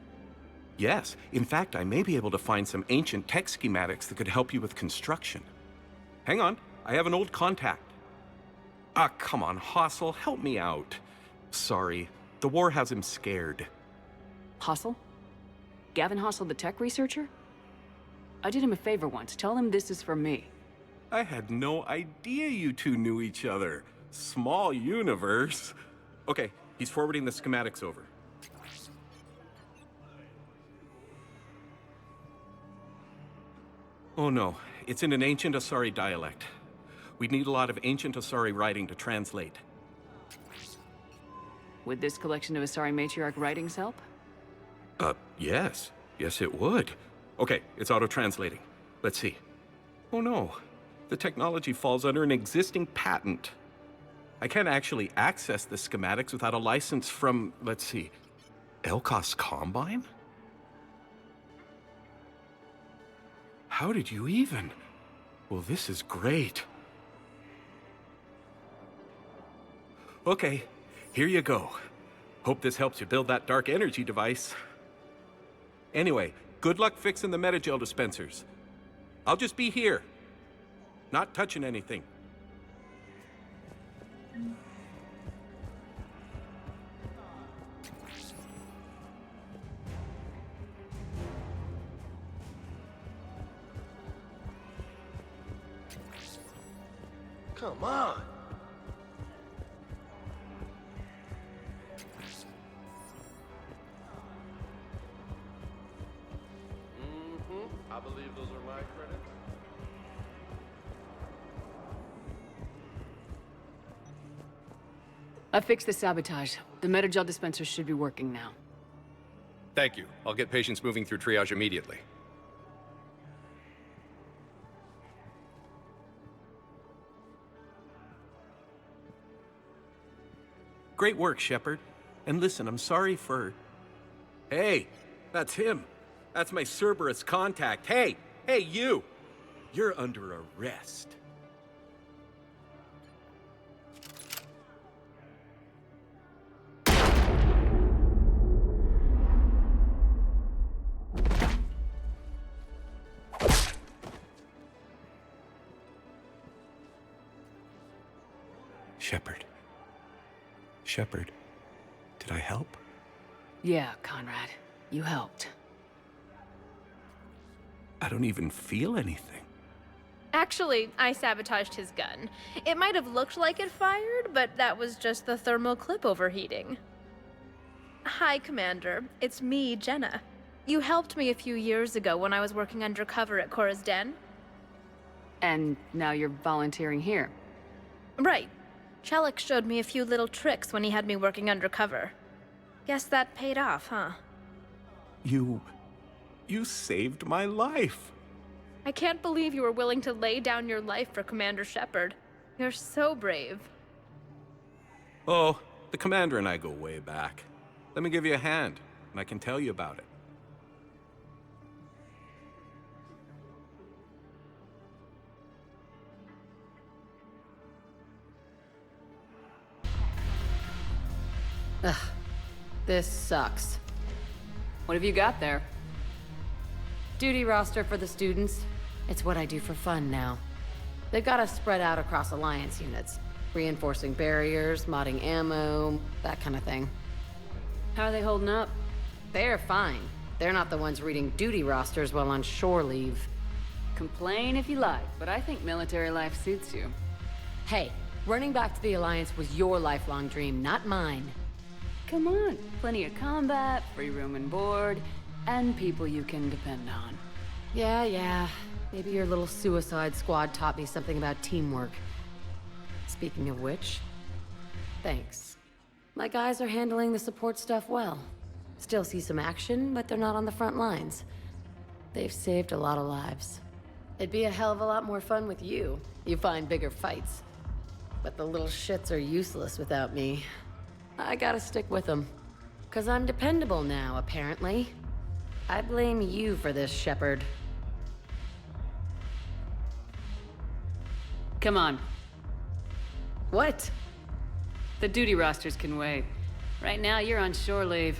Yes. In fact, I may be able to find some ancient tech schematics that could help you with construction. Hang on, I have an old contact. Ah, come on, Hossel, help me out. Sorry, the war has him scared. Hossel? Gavin Hossel, the tech researcher? I did him a favor once. Tell him this is for me. I had no idea you two knew each other. Small universe. Okay, he's forwarding the schematics over. Oh no, it's in an ancient Asari dialect. We'd need a lot of ancient Asari writing to translate. Would this collection of Asari matriarch writings help? Yes. Yes, it would. Okay, it's auto-translating. Let's see. Oh no, the technology falls under an existing patent. I can't actually access the schematics without a license from, let's see, Elkos Combine? How did you even? Well, this is great. Okay, here you go. Hope this helps you build that dark energy device. Anyway, good luck fixing the Metagel dispensers. I'll just be here. Not touching anything. Come on. I believe those are my credits. I fixed the sabotage. The Metagel dispenser should be working now. Thank you. I'll get patients moving through triage immediately. Great work, Shepard. And listen, I'm sorry for... Hey, that's him. That's my Cerberus contact. Hey, you! You're under arrest. Shepard, did I help? Yeah, Conrad. You helped. I don't even feel anything. Actually, I sabotaged his gun. It might have looked like it fired, but that was just the thermal clip overheating. Hi, Commander. It's me, Jenna. You helped me a few years ago when I was working undercover at Cora's Den. And now you're volunteering here. Right. Chelik showed me a few little tricks when he had me working undercover. Guess that paid off, huh? You saved my life. I can't believe you were willing to lay down your life for Commander Shepard. You're so brave. Oh, the Commander and I go way back. Let me give you a hand, and I can tell you about it. Ugh. This sucks. What have you got there? Duty roster for the students. It's what I do for fun now. They've got us spread out across Alliance units. Reinforcing barriers, modding ammo, that kind of thing. How are they holding up? They're fine. They're not the ones reading duty rosters while on shore leave. Complain if you like, but I think military life suits you. Hey, running back to the Alliance was your lifelong dream, not mine. Come on, plenty of combat, free room and board, and people you can depend on. Yeah. Maybe your little suicide squad taught me something about teamwork. Speaking of which, thanks. My guys are handling the support stuff well. Still see some action, but they're not on the front lines. They've saved a lot of lives. It'd be a hell of a lot more fun with you. You find bigger fights. But the little shits are useless without me. I gotta stick with them. 'Cause I'm dependable now, apparently. I blame you for this, Shepard. Come on. What? The duty rosters can wait. Right now, you're on shore leave.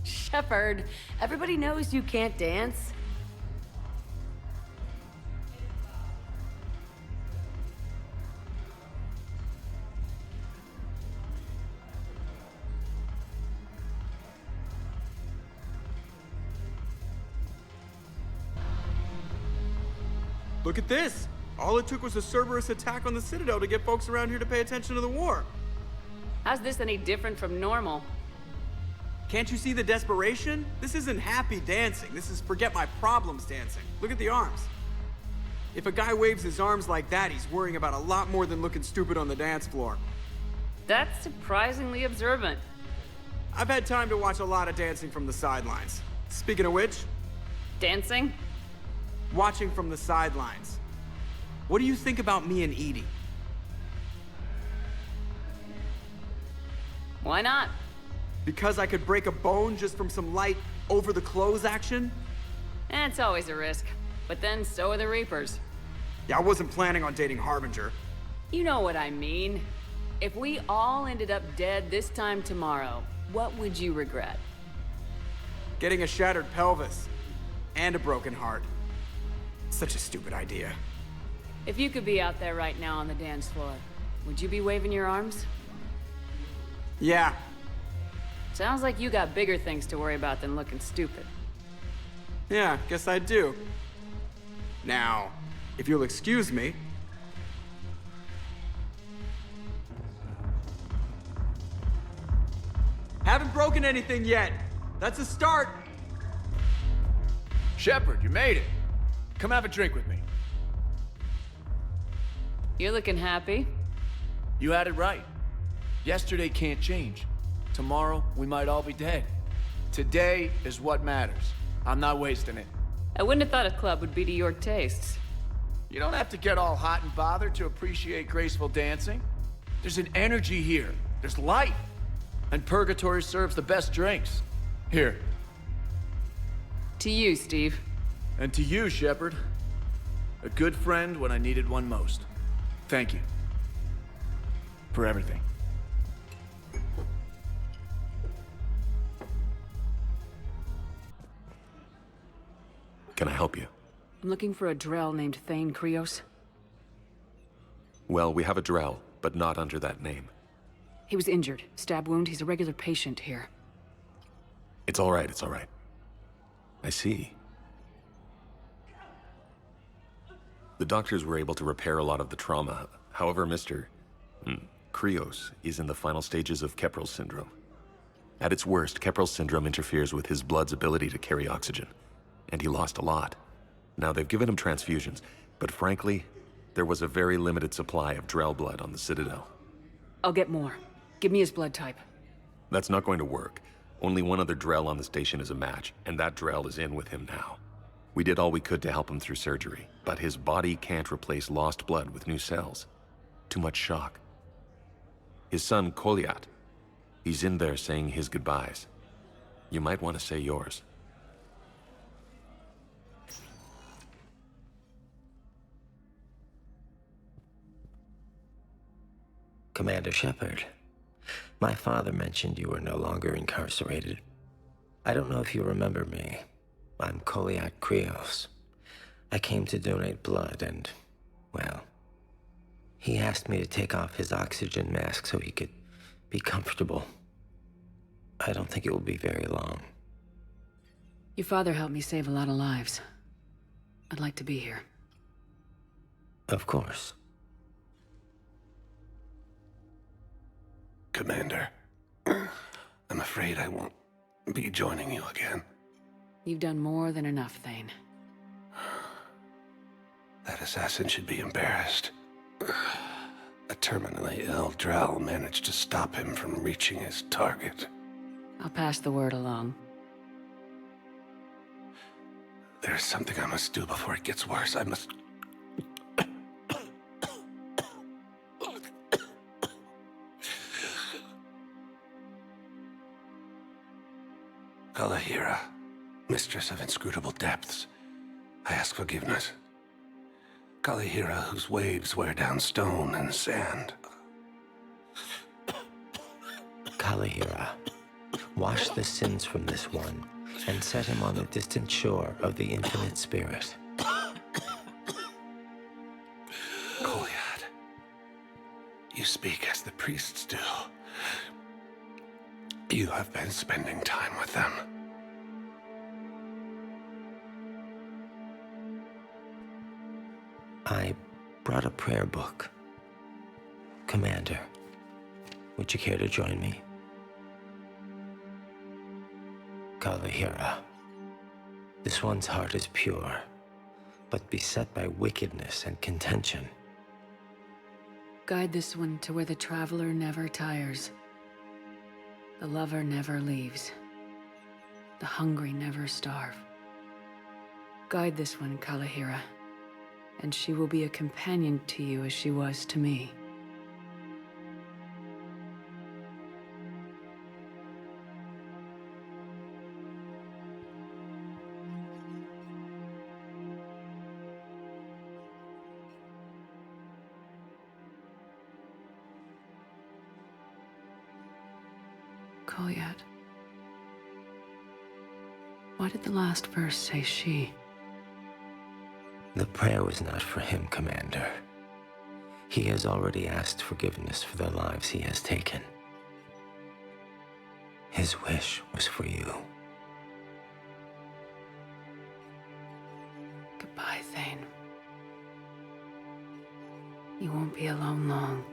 Shepard, everybody knows you can't dance. Look at this! All it took was a Cerberus attack on the Citadel to get folks around here to pay attention to the war. How's this any different from normal? Can't you see the desperation? This isn't happy dancing. This is forget my problems dancing. Look at the arms. If a guy waves his arms like that, he's worrying about a lot more than looking stupid on the dance floor. That's surprisingly observant. I've had time to watch a lot of dancing from the sidelines. Speaking of which... Dancing? Watching from the sidelines. What do you think about me and Edie? Why not? Because I could break a bone just from some light over-the-clothes action? It's always a risk. But then so are the Reapers. Yeah, I wasn't planning on dating Harbinger. You know what I mean. If we all ended up dead this time tomorrow, what would you regret? Getting a shattered pelvis. And a broken heart. Such a stupid idea. If you could be out there right now on the dance floor, would you be waving your arms? Yeah. Sounds like you got bigger things to worry about than looking stupid. Yeah, guess I do. Now, if you'll excuse me... haven't broken anything yet. That's a start. Shepard, you made it. Come have a drink with me. You're looking happy. You had it right. Yesterday can't change. Tomorrow, we might all be dead. Today is what matters. I'm not wasting it. I wouldn't have thought a club would be to your tastes. You don't have to get all hot and bothered to appreciate graceful dancing. There's an energy here. There's light. And Purgatory serves the best drinks. Here. To you, Steve. And to you, Shepard. A good friend when I needed one most. Thank you. For everything. Can I help you? I'm looking for a Drell named Thane Krios. Well, we have a Drell, but not under that name. He was injured. Stab wound. He's a regular patient here. It's all right, it's all right. I see. The doctors were able to repair a lot of the trauma. However, Mr. Krios is in the final stages of Keprel's syndrome. At its worst, Keprel's syndrome interferes with his blood's ability to carry oxygen, and he lost a lot. Now, they've given him transfusions, but frankly, there was a very limited supply of Drell blood on the Citadel. I'll get more. Give me his blood type. That's not going to work. Only one other Drell on the station is a match, and that Drell is in with him now. We did all we could to help him through surgery, but his body can't replace lost blood with new cells. Too much shock. His son, Kolyat, he's in there saying his goodbyes. You might want to say yours. Commander Shepard, my father mentioned you were no longer incarcerated. I don't know if you remember me. I'm Kolyat Krios. I came to donate blood and, well, he asked me to take off his oxygen mask so he could be comfortable. I don't think it will be very long. Your father helped me save a lot of lives. I'd like to be here. Of course. Commander, I'm afraid I won't be joining you again. You've done more than enough, Thane. That assassin should be embarrassed. A terminally ill Drell managed to stop him from reaching his target. I'll pass the word along. There's something I must do before it gets worse. I must... Liara, mistress of inscrutable depths, I ask forgiveness. Liara, whose waves wear down stone and sand. Liara, wash the sins from this one and set him on the distant shore of the infinite spirit. Kolyat, you speak as the priests do. You have been spending time with them. I brought a prayer book. Commander, would you care to join me? Liara, this one's heart is pure, but beset by wickedness and contention. Guide this one to where the traveler never tires. The lover never leaves. The hungry never starve. Guide this one, Kalahira, and she will be a companion to you as she was to me. Kolyat. Why did the last verse say she? The prayer was not for him, Commander. He has already asked forgiveness for the lives he has taken. His wish was for you. Goodbye, Thane. You won't be alone long.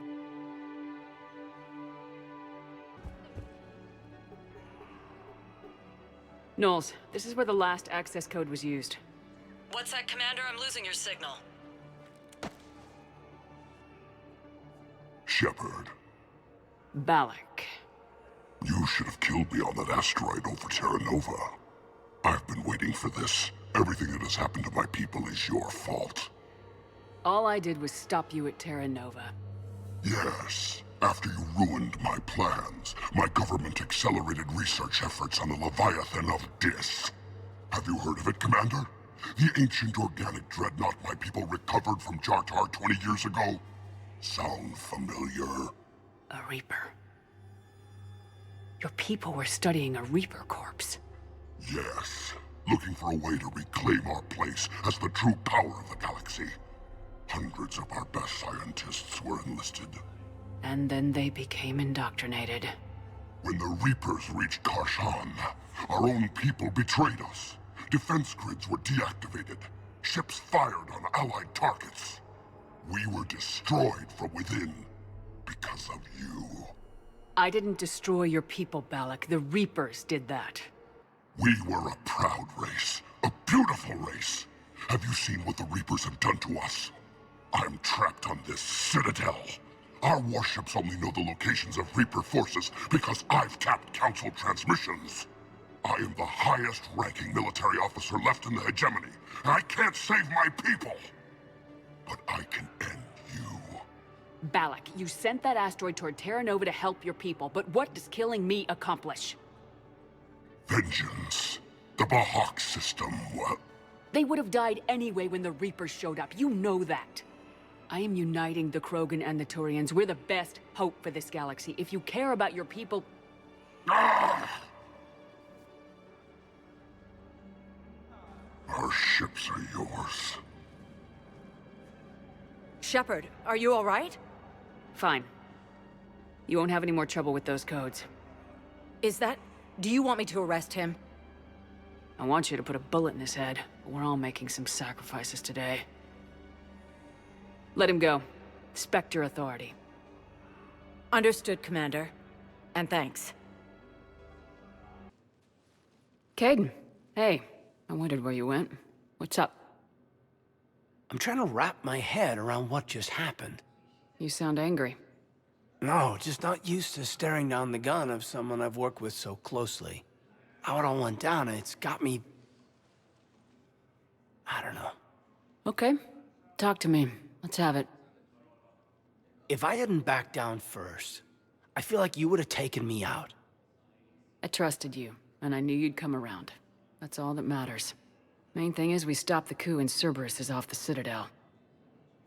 Knowles, this is where the last access code was used. What's that, Commander? I'm losing your signal. Shepard. Balak. You should have killed me on that asteroid over Terra Nova. I've been waiting for this. Everything that has happened to my people is your fault. All I did was stop you at Terra Nova. Yes. After you ruined my plans, my government accelerated research efforts on the Leviathan of Dis. Have you heard of it, Commander? The ancient organic dreadnought my people recovered from Jartar 20 years ago? Sound familiar? A Reaper. Your people were studying a Reaper corpse. Yes. Looking for a way to reclaim our place as the true power of the galaxy. Hundreds of our best scientists were enlisted. And then they became indoctrinated. When the Reapers reached Karshan, our own people betrayed us. Defense grids were deactivated. Ships fired on Allied targets. We were destroyed from within because of you. I didn't destroy your people, Balak. The Reapers did that. We were a proud race. A beautiful race. Have you seen what the Reapers have done to us? I'm trapped on this citadel. Our warships only know the locations of Reaper forces because I've tapped Council transmissions. I am the highest-ranking military officer left in the hegemony. I can't save my people. But I can end you. Balak, you sent that asteroid toward Terra Nova to help your people, but what does killing me accomplish? Vengeance. The Bahak system, They would have died anyway when the Reapers showed up. You know that. I am uniting the Krogan and the Turians. We're the best hope for this galaxy. If you care about your people... Our ships are yours. Shepard, are you all right? Fine. You won't have any more trouble with those codes. Is that... Do you want me to arrest him? I want you to put a bullet in his head, but we're all making some sacrifices today. Let him go. Spectre authority. Understood, Commander. And thanks. Caden, hey. I wondered where you went. What's up? I'm trying to wrap my head around what just happened. You sound angry. No, just not used to staring down the gun of someone I've worked with so closely. How it all went down, it's got me... I don't know. Okay. Talk to me. Let's have it. If I hadn't backed down first, I feel like you would have taken me out. I trusted you, and I knew you'd come around. That's all that matters. Main thing is we stopped the coup and Cerberus is off the Citadel.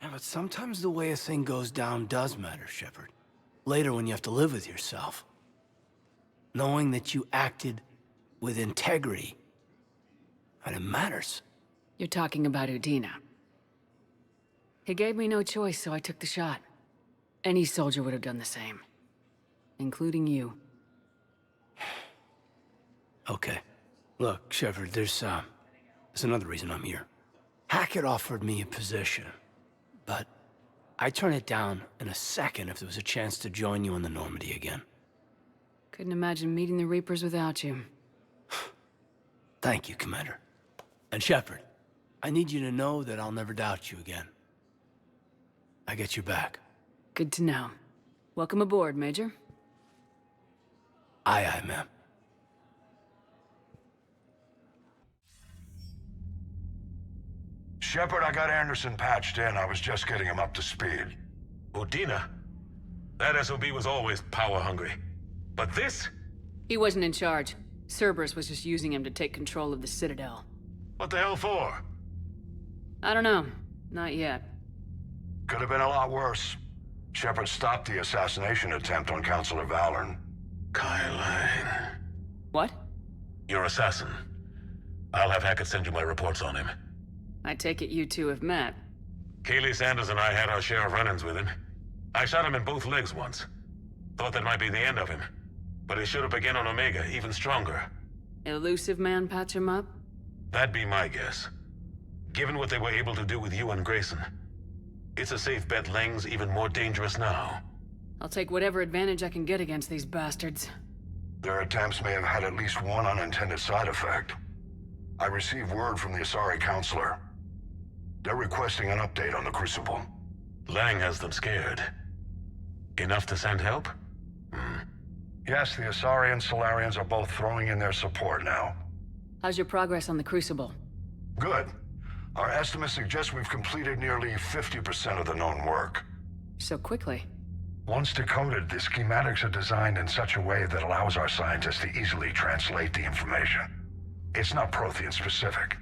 Yeah, but sometimes the way a thing goes down does matter, Shepard. Later when you have to live with yourself. Knowing that you acted with integrity, and it matters. You're talking about Udina. He gave me no choice, so I took the shot. Any soldier would have done the same. Including you. Okay. Look, Shepard, there's another reason I'm here. Hackett offered me a position, but I'd turn it down in a second if there was a chance to join you in the Normandy again. Couldn't imagine meeting the Reapers without you. Thank you, Commander. And Shepard, I need you to know that I'll never doubt you again. I get your back. Good to know. Welcome aboard, Major. Aye, aye, ma'am. Shepard, I got Anderson patched in. I was just getting him up to speed. Udina? That SOB was always power-hungry. But this? He wasn't in charge. Cerberus was just using him to take control of the Citadel. What the hell for? I don't know. Not yet. Could have been a lot worse. Shepard stopped the assassination attempt on Councilor Valorn. Kyline. What? Your assassin. I'll have Hackett send you my reports on him. I take it you two have met. Kaylee Sanders and I had our share of run-ins with him. I shot him in both legs once. Thought that might be the end of him. But he should have begun on Omega, even stronger. Elusive man patch him up? That'd be my guess. Given what they were able to do with you and Grayson. It's a safe bet Lang's even more dangerous now. I'll take whatever advantage I can get against these bastards. Their attempts may have had at least one unintended side effect. I received word from the Asari Counselor. They're requesting an update on the Crucible. Lang has them scared. Enough to send help? Yes, the Asari and Solarians are both throwing in their support now. How's your progress on the Crucible? Good. Our estimates suggest we've completed nearly 50% of the known work. So quickly. Once decoded, the schematics are designed in such a way that allows our scientists to easily translate the information. It's not Prothean specific.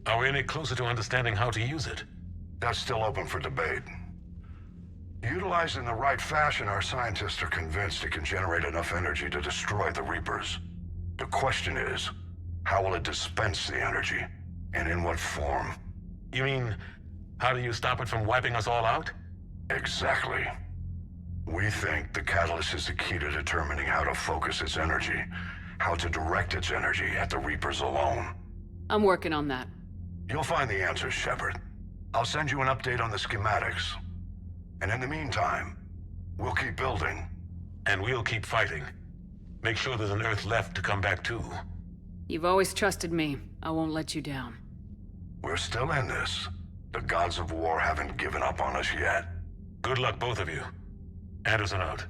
Are we any closer to understanding how to use it? That's still open for debate. Utilized in the right fashion, our scientists are convinced it can generate enough energy to destroy the Reapers. The question is, how will it dispense the energy? And in what form? You mean, how do you stop it from wiping us all out? Exactly. We think the catalyst is the key to determining how to focus its energy, how to direct its energy at the Reapers alone. I'm working on that. You'll find the answers, Shepard. I'll send you an update on the schematics. And in the meantime, we'll keep building. And we'll keep fighting. Make sure there's an Earth left to come back to. You've always trusted me. I won't let you down. We're still in this. The gods of war haven't given up on us yet. Good luck, both of you. Anderson out.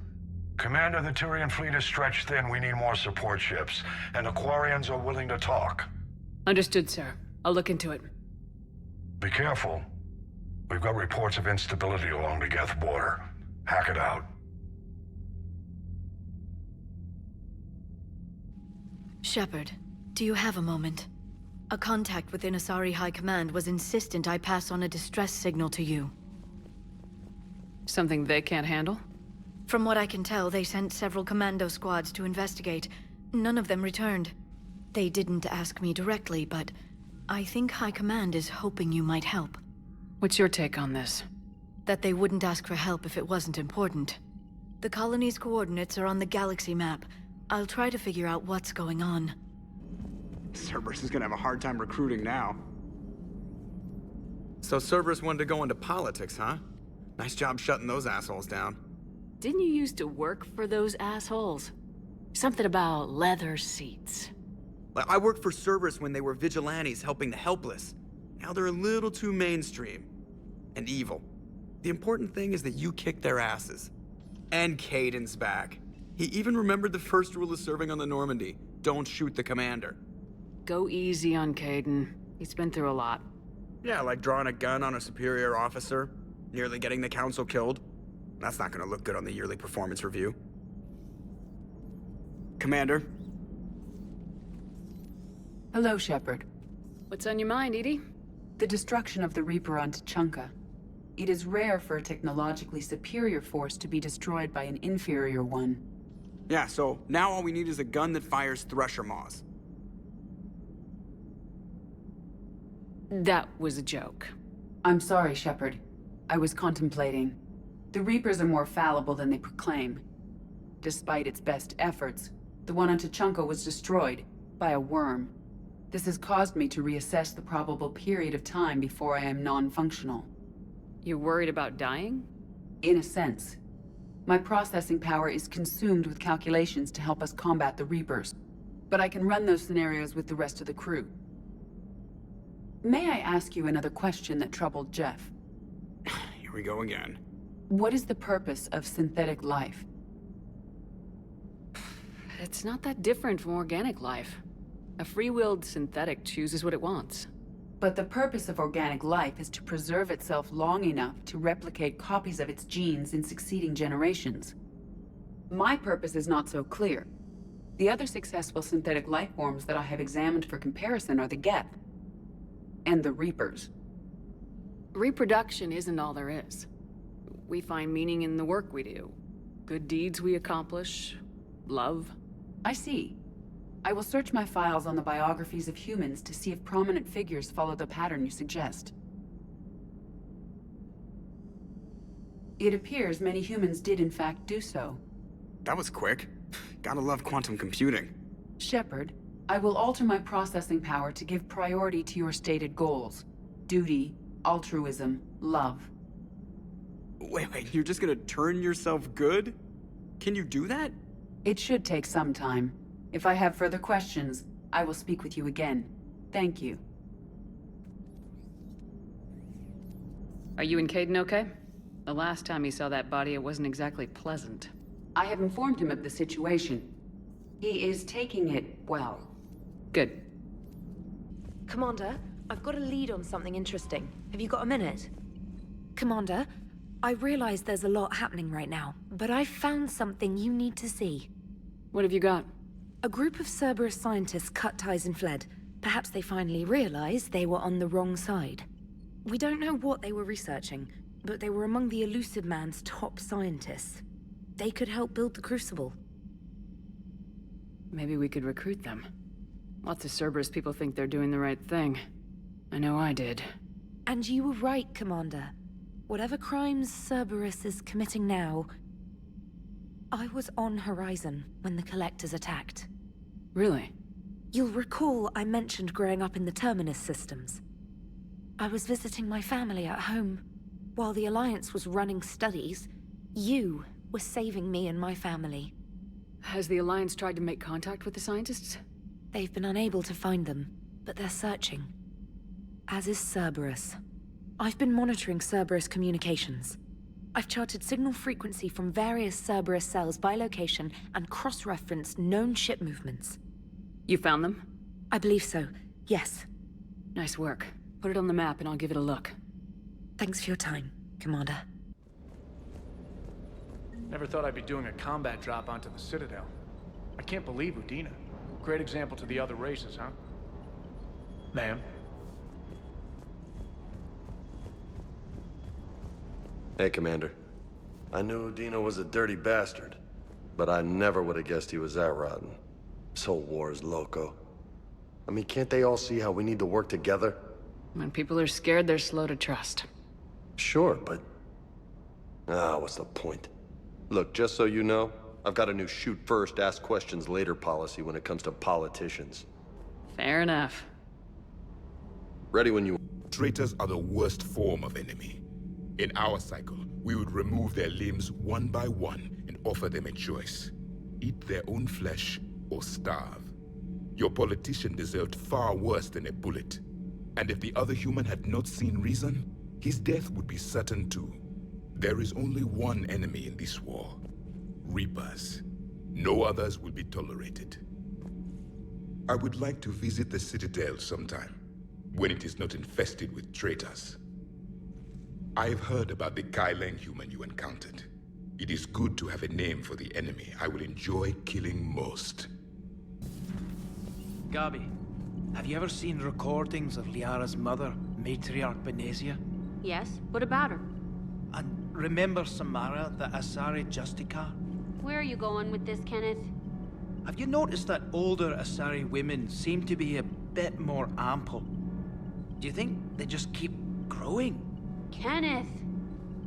Commander, the Turian fleet is stretched thin. We need more support ships. And the Quarians are willing to talk. Understood, sir. I'll look into it. Be careful. We've got reports of instability along the Geth border. Hack it out. Shepard, do you have a moment? A contact within Asari High Command was insistent I pass on a distress signal to you. Something they can't handle? From what I can tell, they sent several commando squads to investigate. None of them returned. They didn't ask me directly, but I think High Command is hoping you might help. What's your take on this? That they wouldn't ask for help if it wasn't important. The colony's coordinates are on the galaxy map. I'll try to figure out what's going on. Cerberus is gonna have a hard time recruiting now. So Cerberus wanted to go into politics, huh? Nice job shutting those assholes down. Didn't you used to work for those assholes? Something about leather seats. I worked for Cerberus when they were vigilantes helping the helpless. Now they're a little too mainstream. And evil. The important thing is that you kicked their asses. And Caden's back. He even remembered the first rule of serving on the Normandy. Don't shoot the commander. Go easy on Caden. He's been through a lot. Yeah, like drawing a gun on a superior officer, nearly getting the council killed. That's not gonna look good on the yearly performance review. Commander? Hello, Shepard. What's on your mind, Edie? The destruction of the Reaper on Tuchanka. It is rare for a technologically superior force to be destroyed by an inferior one. Yeah, so now all we need is a gun that fires Thresher Maws. That was a joke. I'm sorry, Shepard. I was contemplating. The Reapers are more fallible than they proclaim. Despite its best efforts, the one on Tuchanka was destroyed by a worm. This has caused me to reassess the probable period of time before I am non-functional. You're worried about dying? In a sense. My processing power is consumed with calculations to help us combat the Reapers. But I can run those scenarios with the rest of the crew. May I ask you another question that troubled Jeff? Here we go again. What is the purpose of synthetic life? It's not that different from organic life. A free-willed synthetic chooses what it wants. But the purpose of organic life is to preserve itself long enough to replicate copies of its genes in succeeding generations. My purpose is not so clear. The other successful synthetic life forms that I have examined for comparison are the Geth and the Reapers. Reproduction isn't all there is. We find meaning in the work we do. Good deeds we accomplish. Love. I see. I will search my files on the biographies of humans to see if prominent figures follow the pattern you suggest. It appears many humans did in fact do so. That was quick. Gotta love quantum computing. Shepard, I will alter my processing power to give priority to your stated goals. Duty, altruism, love. Wait, you're just gonna turn yourself good? Can you do that? It should take some time. If I have further questions, I will speak with you again. Thank you. Are you and Caden okay? The last time he saw that body, it wasn't exactly pleasant. I have informed him of the situation. He is taking it well. Good. Commander, I've got a lead on something interesting. Have you got a minute? Commander, I realize there's a lot happening right now, but I've found something you need to see. What have you got? A group of Cerberus scientists cut ties and fled. Perhaps they finally realized they were on the wrong side. We don't know what they were researching, but they were among the Elusive Man's top scientists. They could help build the Crucible. Maybe we could recruit them. Lots of Cerberus people think they're doing the right thing. I know I did. And you were right, Commander. Whatever crimes Cerberus is committing now, I was on Horizon when the Collectors attacked. Really? You'll recall I mentioned growing up in the Terminus systems. I was visiting my family at home. While the Alliance was running studies, you were saving me and my family. Has the Alliance tried to make contact with the scientists? They've been unable to find them, but they're searching. As is Cerberus. I've been monitoring Cerberus communications. I've charted signal frequency from various Cerberus cells by location and cross-referenced known ship movements. You found them? I believe so, yes. Nice work. Put it on the map and I'll give it a look. Thanks for your time, Commander. Never thought I'd be doing a combat drop onto the Citadel. I can't believe Udina. Great example to the other races, huh? Ma'am? Hey, Commander. I knew Udina was a dirty bastard, but I never would have guessed he was that rotten. This whole war is loco. I mean, can't they all see how we need to work together? When people are scared, they're slow to trust. Sure, but... what's the point? Look, just so you know, I've got a new shoot first, ask questions later policy when it comes to politicians. Fair enough. Ready when you... Traitors are the worst form of enemy. In our cycle, we would remove their limbs one by one and offer them a choice. Eat their own flesh or starve. Your politician deserved far worse than a bullet. And if the other human had not seen reason, his death would be certain too. There is only one enemy in this war. Reapers. No others will be tolerated. I would like to visit the Citadel sometime, when it is not infested with traitors. I've heard about the Kyleng human you encountered. It is good to have a name for the enemy I will enjoy killing most. Gabi, have you ever seen recordings of Liara's mother, Matriarch Benezia? Yes, what about her? And remember Samara, the Asari Justicar? Where are you going with this, Kenneth? Have you noticed that older Asari women seem to be a bit more ample? Do you think they just keep growing? Kenneth!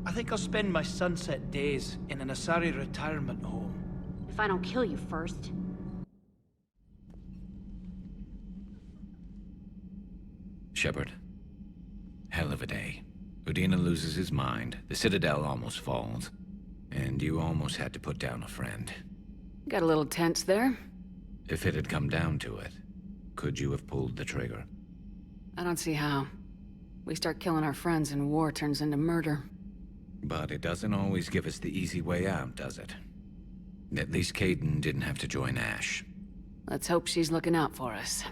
I think I'll spend my sunset days in an Asari retirement home. If I don't kill you first. Shepard. Hell of a day. Udina loses his mind, the Citadel almost falls, and you almost had to put down a friend. Got a little tense there. If it had come down to it, could you have pulled the trigger? I don't see how. We start killing our friends and war turns into murder. But it doesn't always give us the easy way out, does it? At least Caden didn't have to join Ash. Let's hope she's looking out for us.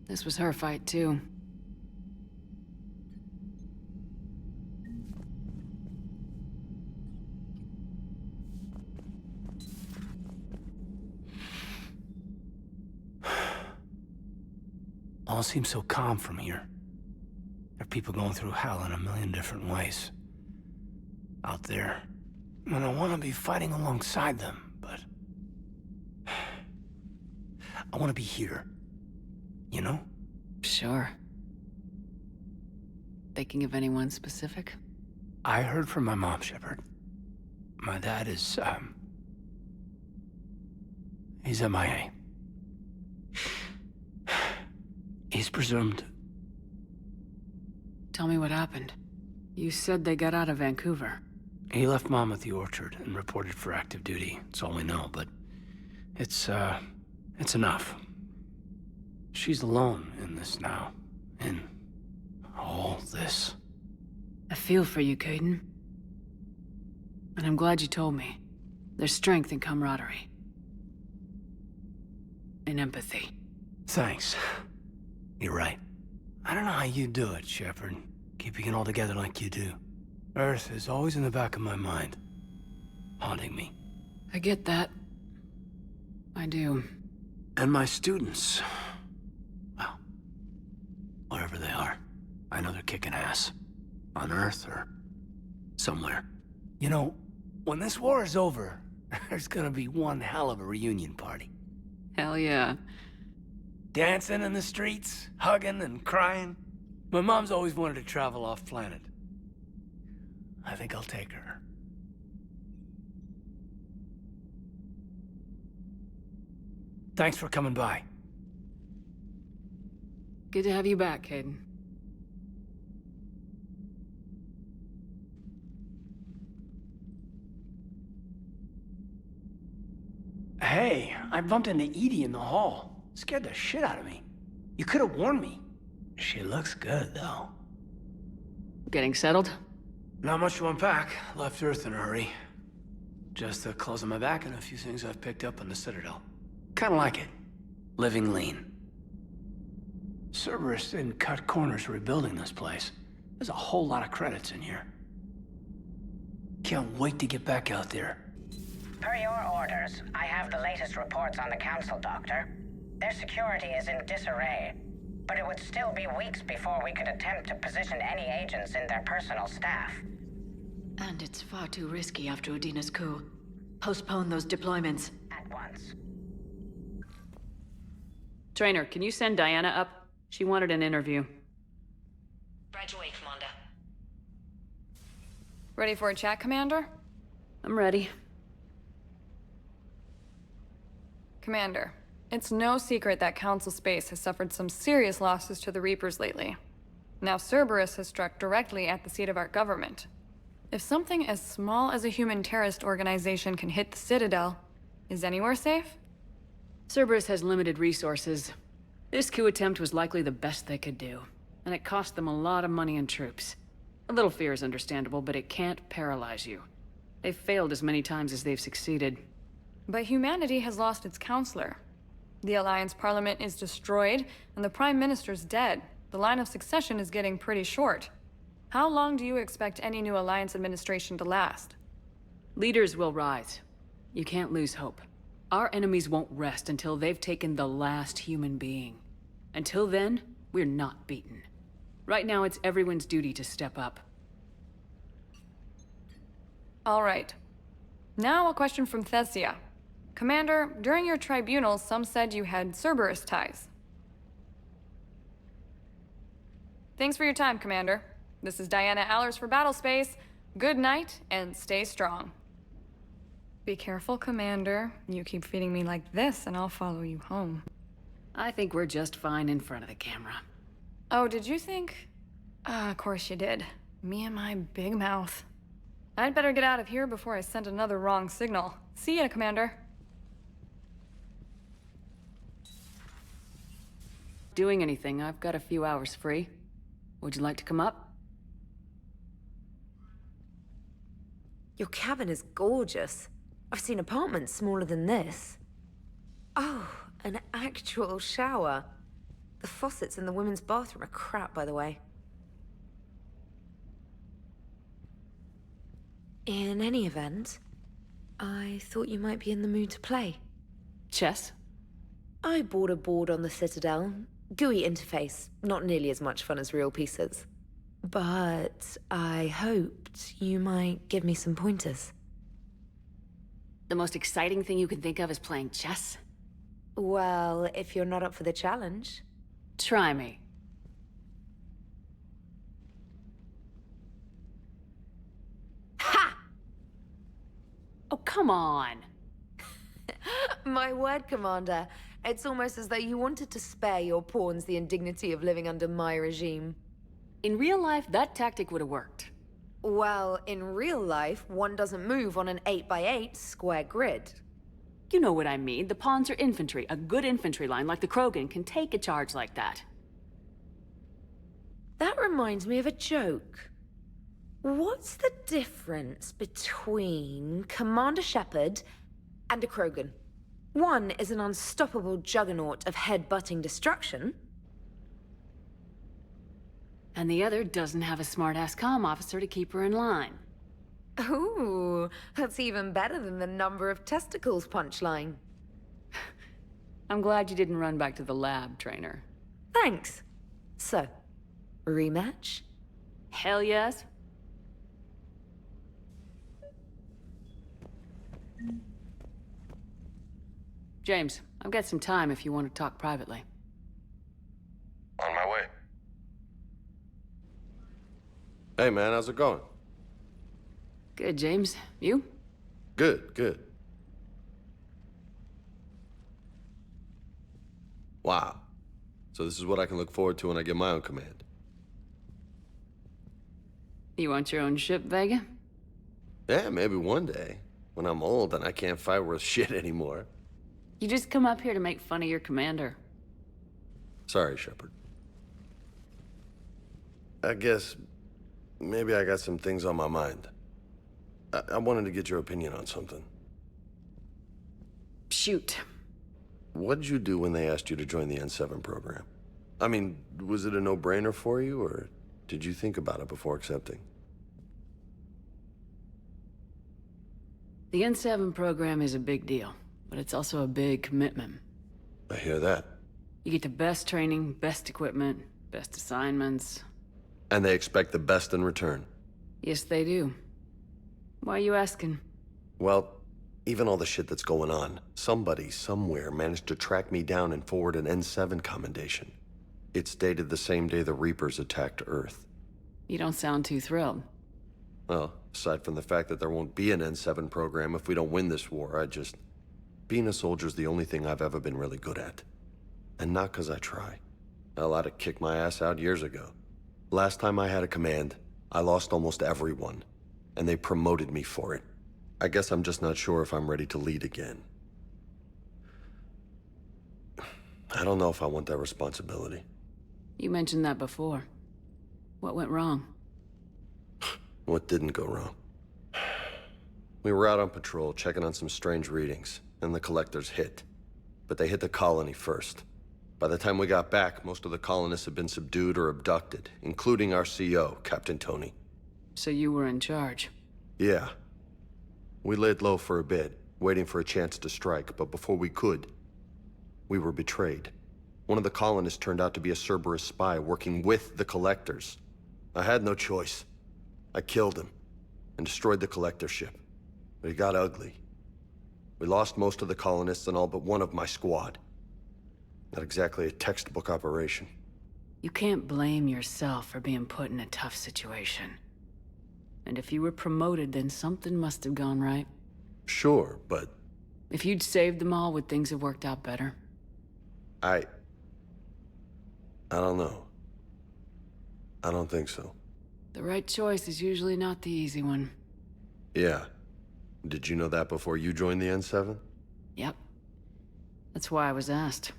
This was her fight, too. All seems so calm from here. There are people going through hell in a million different ways. Out there. And I want to be fighting alongside them, but... I want to be here. You know? Sure. Thinking of anyone specific? I heard from my mom, Shepard. My dad is, he's MIA. He's presumed. Tell me what happened. You said they got out of Vancouver. He left Mom at the orchard and reported for active duty. That's all we know, but It's enough. She's alone in this now. In all this. I feel for you, Caden. And I'm glad you told me. There's strength in camaraderie. In empathy. Thanks. You're right. I don't know how you do it, Shepard. Keeping it all together like you do. Earth is always in the back of my mind. Haunting me. I get that. I do. And my students. Well, wherever they are. I know they're kicking ass. On Earth or somewhere. You know, when this war is over, there's gonna be one hell of a reunion party. Hell yeah. Dancing in the streets, hugging and crying. My mom's always wanted to travel off-planet. I think I'll take her. Thanks for coming by. Good to have you back, Caden. Hey, I bumped into Edie in the hall. Scared the shit out of me. You could have warned me. She looks good, though. Getting settled? Not much to unpack. Left Earth in a hurry. Just the clothes on my back and a few things I've picked up on the Citadel. Kinda like it. Living lean. Cerberus didn't cut corners rebuilding this place. There's a whole lot of credits in here. Can't wait to get back out there. Per your orders, I have the latest reports on the Council, Doctor. Their security is in disarray, but it would still be weeks before we could attempt to position any agents in their personal staff. And it's far too risky after Udina's coup. Postpone those deployments. At once. Trainer, can you send Diana up? She wanted an interview. Right away, Commander. Ready for a chat, Commander? I'm ready. Commander, it's no secret that Council Space has suffered some serious losses to the Reapers lately. Now Cerberus has struck directly at the seat of our government. If something as small as a human terrorist organization can hit the Citadel, is anywhere safe? Cerberus has limited resources. This coup attempt was likely the best they could do, and it cost them a lot of money and troops. A little fear is understandable, but it can't paralyze you. They've failed as many times as they've succeeded. But humanity has lost its counselor. The Alliance Parliament is destroyed, and the Prime Minister's dead. The line of succession is getting pretty short. How long do you expect any new Alliance administration to last? Leaders will rise. You can't lose hope. Our enemies won't rest until they've taken the last human being. Until then, we're not beaten. Right now, it's everyone's duty to step up. All right. Now a question from Thessia. Commander, during your tribunal, some said you had Cerberus ties. Thanks for your time, Commander. This is Diana Allers for Battlespace. Good night, and stay strong. Be careful, Commander. You keep feeding me like this, and I'll follow you home. I think we're just fine in front of the camera. Oh, did you think? Of course you did. Me and my big mouth. I'd better get out of here before I send another wrong signal. See ya, Commander. Doing anything, I've got a few hours free. Would you like to come up? Your cabin is gorgeous. I've seen apartments smaller than this. Oh, an actual shower. The faucets in the women's bathroom are crap, by the way. In any event, I thought you might be in the mood to play. Chess? I bought a board on the Citadel. GUI interface, not nearly as much fun as real pieces. But I hoped you might give me some pointers. The most exciting thing you can think of is playing chess? Well, if you're not up for the challenge. Try me. Ha! Oh, come on. My word, Commander. It's almost as though you wanted to spare your pawns the indignity of living under my regime. In real life, that tactic would have worked. Well, in real life, one doesn't move on an 8x8 square grid. You know what I mean. The pawns are infantry. A good infantry line like the Krogan can take a charge like that. That reminds me of a joke. What's the difference between Commander Shepard and a Krogan? One is an unstoppable juggernaut of head-butting destruction. And the other doesn't have a smart-ass comm officer to keep her in line. Ooh, that's even better than the number of testicles punchline. I'm glad you didn't run back to the lab, trainer. Thanks. So, rematch? Hell yes. James, I've got some time if you want to talk privately. On my way. Hey, man, how's it going? Good, James. You? Good, good. Wow. So this is what I can look forward to when I get my own command. You want your own ship, Vega? Yeah, maybe one day. When I'm old and I can't fight worth shit anymore. You just come up here to make fun of your commander. Sorry, Shepard. I guess maybe I got some things on my mind. I wanted to get your opinion on something. Shoot. What did you do when they asked you to join the N7 program? I mean, was it a no-brainer for you, or did you think about it before accepting? The N7 program is a big deal, but it's also a big commitment. I hear that. You get the best training, best equipment, best assignments. And they expect the best in return. Yes, they do. Why are you asking? Well, even all the shit that's going on, somebody somewhere managed to track me down and forward an N7 commendation. It's dated the same day the Reapers attacked Earth. You don't sound too thrilled. Well, aside from the fact that there won't be an N7 program if we don't win this war, being a soldier's the only thing I've ever been really good at. And not 'cause I try. Hell, I'd have kicked my ass out years ago. Last time I had a command, I lost almost everyone, and they promoted me for it. I guess I'm just not sure if I'm ready to lead again. I don't know if I want that responsibility. You mentioned that before. What went wrong? What didn't go wrong? We were out on patrol, checking on some strange readings, and the collectors hit. But they hit the colony first. By the time we got back, most of the colonists had been subdued or abducted, including our CO, Captain Tony. So you were in charge? Yeah. We laid low for a bit, waiting for a chance to strike, but before we could, we were betrayed. One of the colonists turned out to be a Cerberus spy working with the collectors. I had no choice. I killed him and destroyed the collector ship. But it got ugly. We lost most of the colonists and all but one of my squad. Not exactly a textbook operation. You can't blame yourself for being put in a tough situation. And if you were promoted, then something must have gone right. Sure, but... If you'd saved them all, would things have worked out better? I don't know. I don't think so. The right choice is usually not the easy one. Yeah. Did you know that before you joined the N7? Yep. That's why I was asked.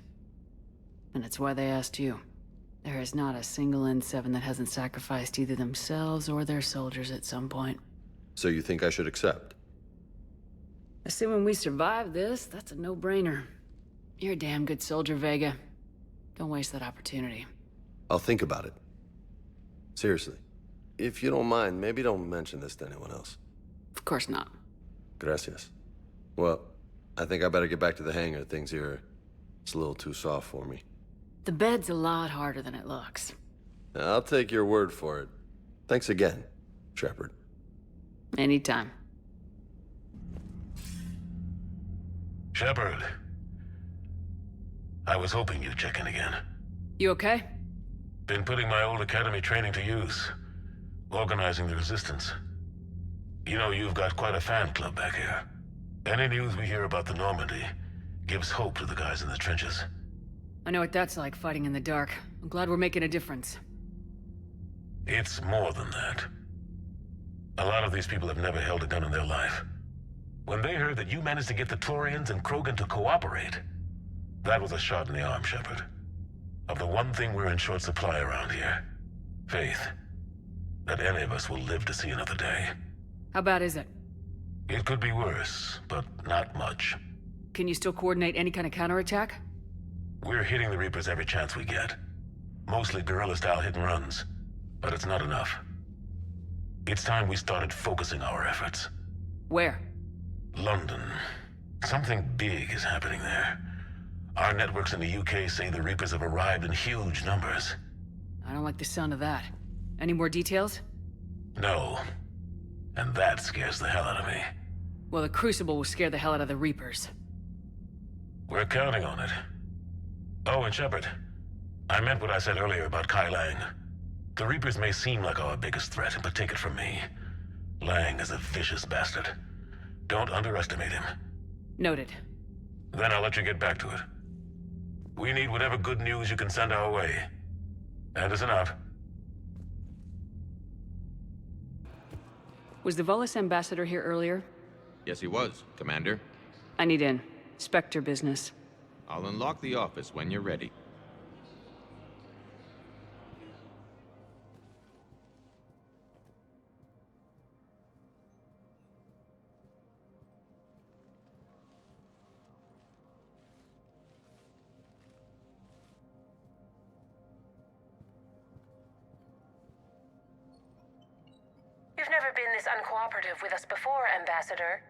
And it's why they asked you. There is not a single N7 that hasn't sacrificed either themselves or their soldiers at some point. So you think I should accept? Assuming we survive this, that's a no-brainer. You're a damn good soldier, Vega. Don't waste that opportunity. I'll think about it. Seriously. If you don't mind, maybe don't mention this to anyone else. Of course not. Gracias. Well, I think I better get back to the hangar. Things here, it's a little too soft for me. The bed's a lot harder than it looks. I'll take your word for it. Thanks again, Shepard. Anytime. Shepard. I was hoping you'd check in again. You okay? Been putting my old academy training to use. Organizing the resistance. You know, you've got quite a fan club back here. Any news we hear about the Normandy gives hope to the guys in the trenches. I know what that's like, fighting in the dark. I'm glad we're making a difference. It's more than that. A lot of these people have never held a gun in their life. When they heard that you managed to get the Turians and Krogan to cooperate, that was a shot in the arm, Shepard. Of the one thing we're in short supply around here, faith. That any of us will live to see another day. How bad is it? It could be worse, but not much. Can you still coordinate any kind of counterattack? We're hitting the Reapers every chance we get. Mostly guerrilla-style hit-and-runs, but it's not enough. It's time we started focusing our efforts. Where? London. Something big is happening there. Our networks in the UK say the Reapers have arrived in huge numbers. I don't like the sound of that. Any more details? No. And that scares the hell out of me. Well, the Crucible will scare the hell out of the Reapers. We're counting on it. Oh, and Shepard, I meant what I said earlier about Kai Lang. The Reapers may seem like our biggest threat, but take it from me. Lang is a vicious bastard. Don't underestimate him. Noted. Then I'll let you get back to it. We need whatever good news you can send our way. And it's enough. Was the Volus ambassador here earlier? Yes, he was, Commander. I need in. Spectre business. I'll unlock the office when you're ready. You've never been this uncooperative with us before, Ambassador.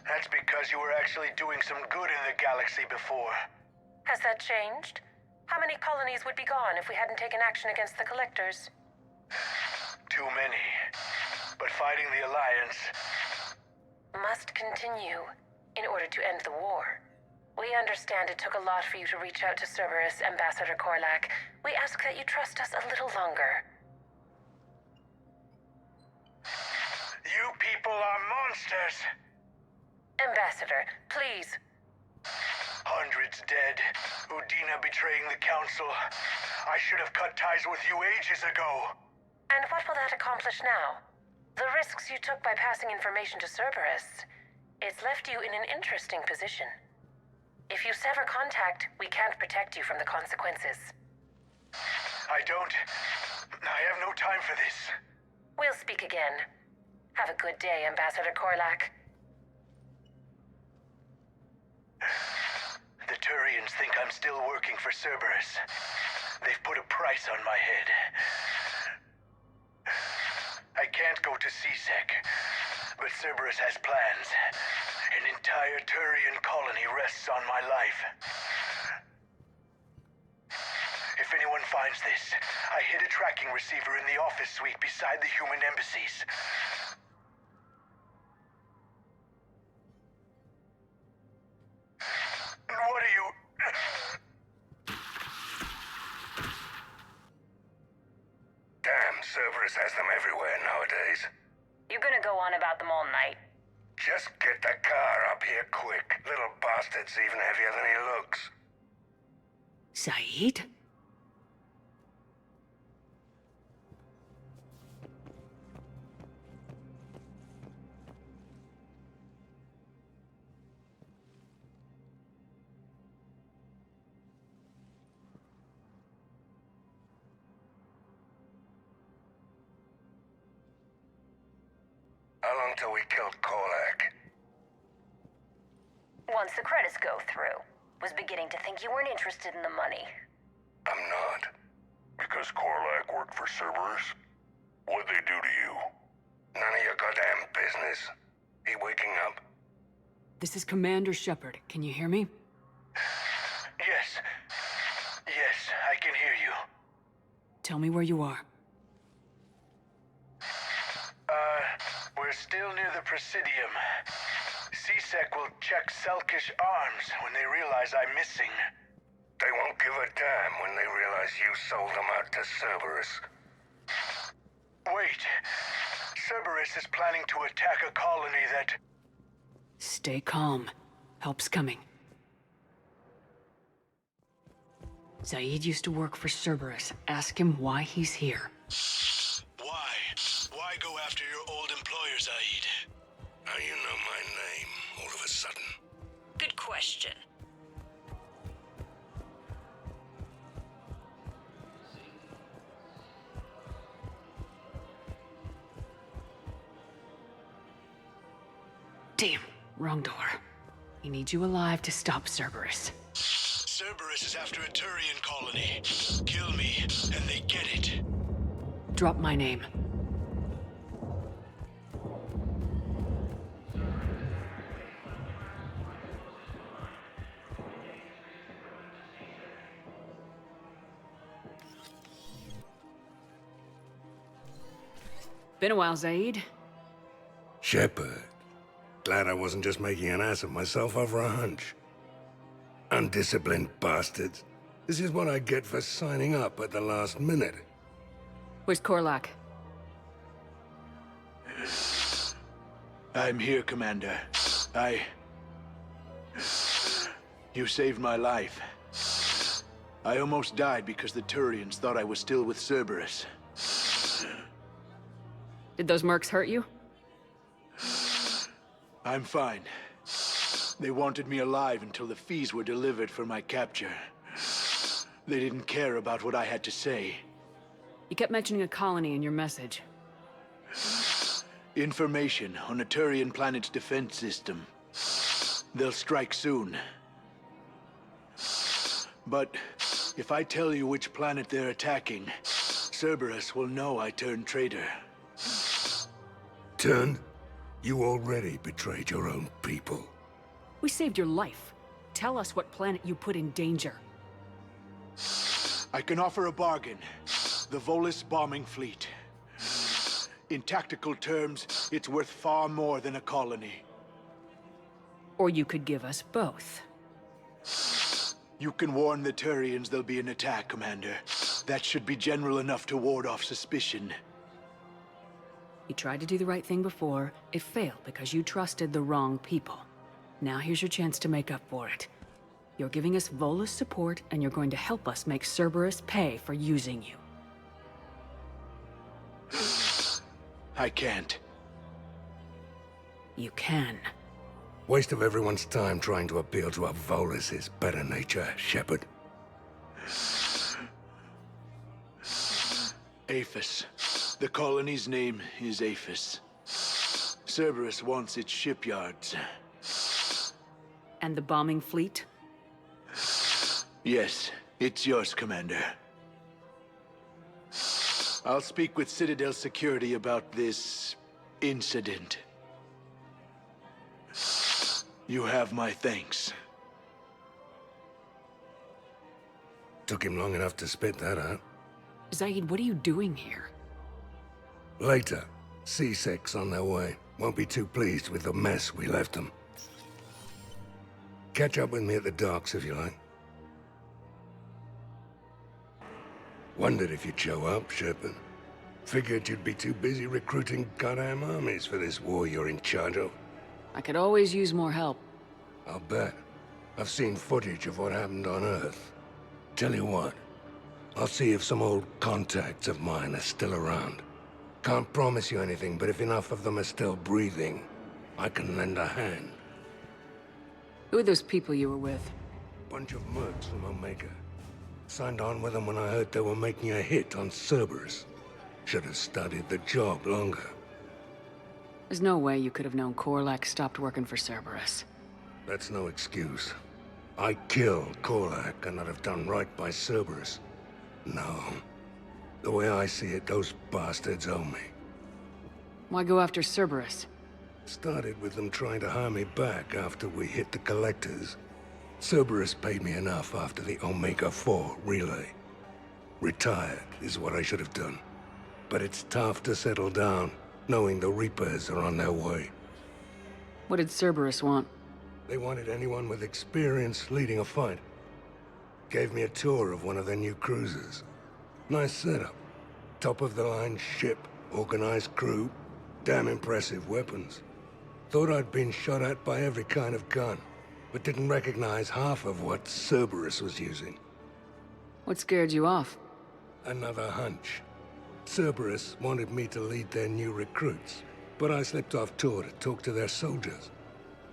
That's because you were actually doing some good in the galaxy before. Has that changed? How many colonies would be gone if we hadn't taken action against the Collectors? Too many. But fighting the Alliance must continue in order to end the war. We understand it took a lot for you to reach out to Cerberus, Ambassador Korlak. We ask that you trust us a little longer. You people are monsters! Ambassador, please. Hundreds dead. Udina betraying the Council. I should have cut ties with you ages ago. And what will that accomplish now? The risks you took by passing information to Cerberus, it's left you in an interesting position. If you sever contact, we can't protect you from the consequences. I have no time for this. We'll speak again. Have a good day, Ambassador Korlak. The Turians think I'm still working for Cerberus. They've put a price on my head. I can't go to CSEC, but Cerberus has plans. An entire Turian colony rests on my life. If anyone finds this, I hid a tracking receiver in the office suite beside the human embassies. What are you... Damn, Cerberus has them everywhere nowadays. You gonna go on about them all night? Just get the car up here quick. Little bastard's even heavier than he looks. Saeed? How long till we killed Korlak? Once the credits go through. Was beginning to think you weren't interested in the money. I'm not. Because Korlak worked for Cerberus? What'd they do to you? None of your goddamn business. He waking up? This is Commander Shepard. Can you hear me? Yes. Yes, I can hear you. Tell me where you are. We're still near the Presidium. CSEC will check Selkish arms when they realize I'm missing. They won't give a damn when they realize you sold them out to Cerberus. Wait. Cerberus is planning to attack a colony that... Stay calm. Help's coming. Saeed used to work for Cerberus. Ask him why he's here. Why? Why go after your old employer, Saeed? Now you know my name. sudden? Good question. Damn, wrong door. He needs you alive to stop Cerberus. Cerberus is after a Turian colony. Kill me, and they get it. Drop my name. Been a while, Zaid. Shepard. Glad I wasn't just making an ass of myself over a hunch. Undisciplined bastards. This is what I get for signing up at the last minute. Where's Korlak? I'm here, Commander. You saved my life. I almost died because the Turians thought I was still with Cerberus. Did those mercs hurt you? I'm fine. They wanted me alive until the fees were delivered for my capture. They didn't care about what I had to say. You kept mentioning a colony in your message. Information on a Turian planet's defense system. They'll strike soon. But if I tell you which planet they're attacking, Cerberus will know I turned traitor. Turned? You already betrayed your own people. We saved your life. Tell us what planet you put in danger. I can offer a bargain. The Volus bombing fleet. In tactical terms, it's worth far more than a colony. Or you could give us both. You can warn the Turians there'll be an attack, Commander. That should be general enough to ward off suspicion. You tried to do the right thing before. It failed because you trusted the wrong people. Now here's your chance to make up for it. You're giving us Volus support, and you're going to help us make Cerberus pay for using you. I can't. You can. Waste of everyone's time trying to appeal to a Volus's better nature, Shepard. Aphis. The colony's name is Aphis. Cerberus wants its shipyards. And the bombing fleet? Yes, it's yours, Commander. I'll speak with Citadel Security about this incident. You have my thanks. Took him long enough to spit that out. Zaid, what are you doing here? Later, C-Sec's on their way. Won't be too pleased with the mess we left them. Catch up with me at the docks if you like. Wondered if you'd show up, Shepard. Figured you'd be too busy recruiting goddamn armies for this war you're in charge of. I could always use more help. I'll bet. I've seen footage of what happened on Earth. Tell you what, I'll see if some old contacts of mine are still around. Can't promise you anything, but if enough of them are still breathing, I can lend a hand. Who are those people you were with? Bunch of mercs from Omega. Signed on with them when I heard they were making a hit on Cerberus. Should have studied the job longer. There's no way you could have known Korlak stopped working for Cerberus. That's no excuse. I killed Korlak and I'd have done right by Cerberus. No. The way I see it, those bastards owe me. Why go after Cerberus? Started with them trying to hire me back after we hit the collectors. Cerberus paid me enough after the Omega-4 relay. Retired is what I should have done. But it's tough to settle down, knowing the Reapers are on their way. What did Cerberus want? They wanted anyone with experience leading a fight. Gave me a tour of one of their new cruisers. Nice setup. Top-of-the-line ship, organized crew, damn impressive weapons. Thought I'd been shot at by every kind of gun, but didn't recognize half of what Cerberus was using. What scared you off? Another hunch. Cerberus wanted me to lead their new recruits, but I slipped off tour to talk to their soldiers.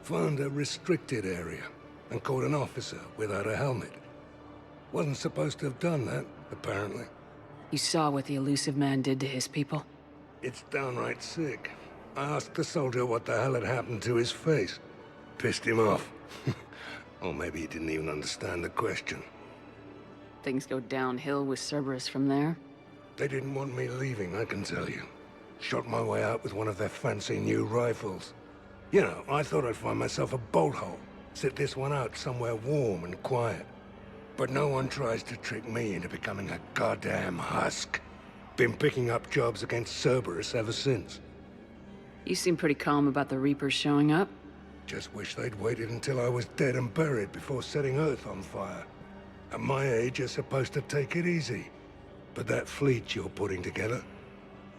Found a restricted area and caught an officer without a helmet. Wasn't supposed to have done that, apparently. You saw what the elusive man did to his people? It's downright sick. I asked the soldier what the hell had happened to his face. Pissed him off. Or maybe he didn't even understand the question. Things go downhill with Cerberus from there? They didn't want me leaving, I can tell you. Shot my way out with one of their fancy new rifles. You know, I thought I'd find myself a bolt hole. Sit this one out somewhere warm and quiet. But no one tries to trick me into becoming a goddamn husk. Been picking up jobs against Cerberus ever since. You seem pretty calm about the Reapers showing up. Just wish they'd waited until I was dead and buried before setting Earth on fire. At my age, you're supposed to take it easy. But that fleet you're putting together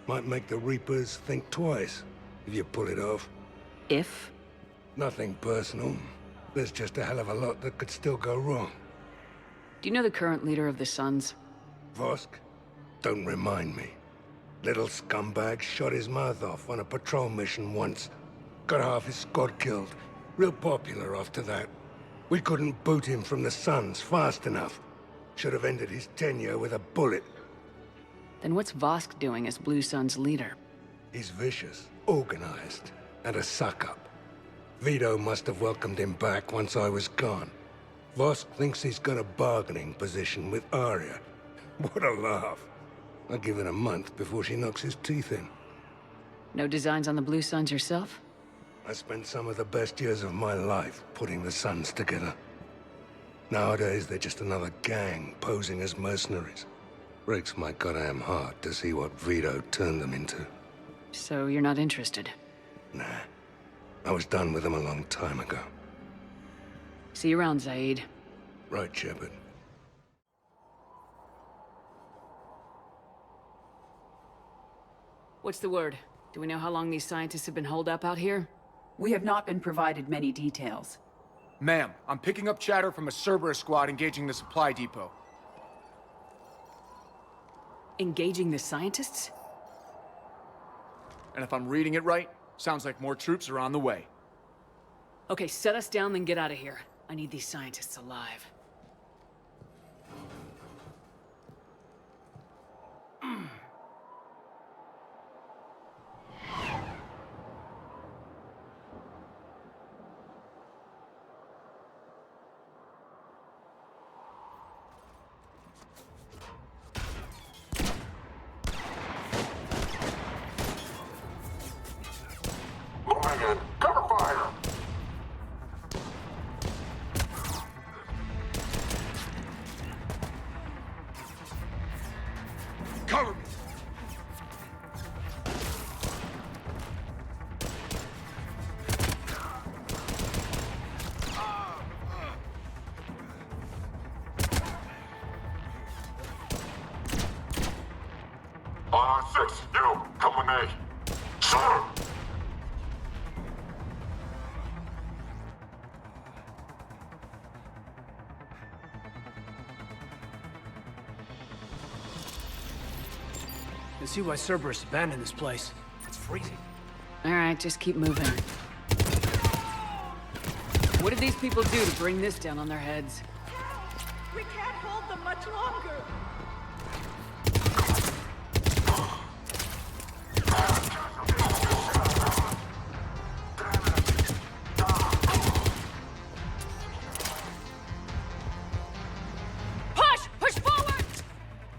might make the Reapers think twice if you pull it off. If? Nothing personal. There's just a hell of a lot that could still go wrong. Do you know the current leader of the Suns? Vosk? Don't remind me. Little scumbag shot his mouth off on a patrol mission once. Got half his squad killed. Real popular after that. We couldn't boot him from the Suns fast enough. Should have ended his tenure with a bullet. Then what's Vosk doing as Blue Sun's leader? He's vicious, organized, and a suck-up. Vito must have welcomed him back once I was gone. Vosk thinks he's got a bargaining position with Arya. What a laugh. I'll give it a month before she knocks his teeth in. No designs on the Blue Suns yourself? I spent some of the best years of my life putting the Suns together. Nowadays, they're just another gang posing as mercenaries. Breaks my goddamn heart to see what Vito turned them into. So you're not interested? Nah. I was done with them a long time ago. See you around, Zaid. Right, Shepard. What's the word? Do we know how long these scientists have been holed up out here? We have not been provided many details. Ma'am, I'm picking up chatter from a Cerberus squad engaging the supply depot. Engaging the scientists? And if I'm reading it right, sounds like more troops are on the way. Okay, set us down, then get out of here. I need these scientists alive. Moving in. Cover fire! Cover me! Six, you, come with me. Sir! You see why Cerberus abandoned this place. It's freezing. All right, just keep moving. What did these people do to bring this down on their heads? We can't hold them much longer. Push! Push forward!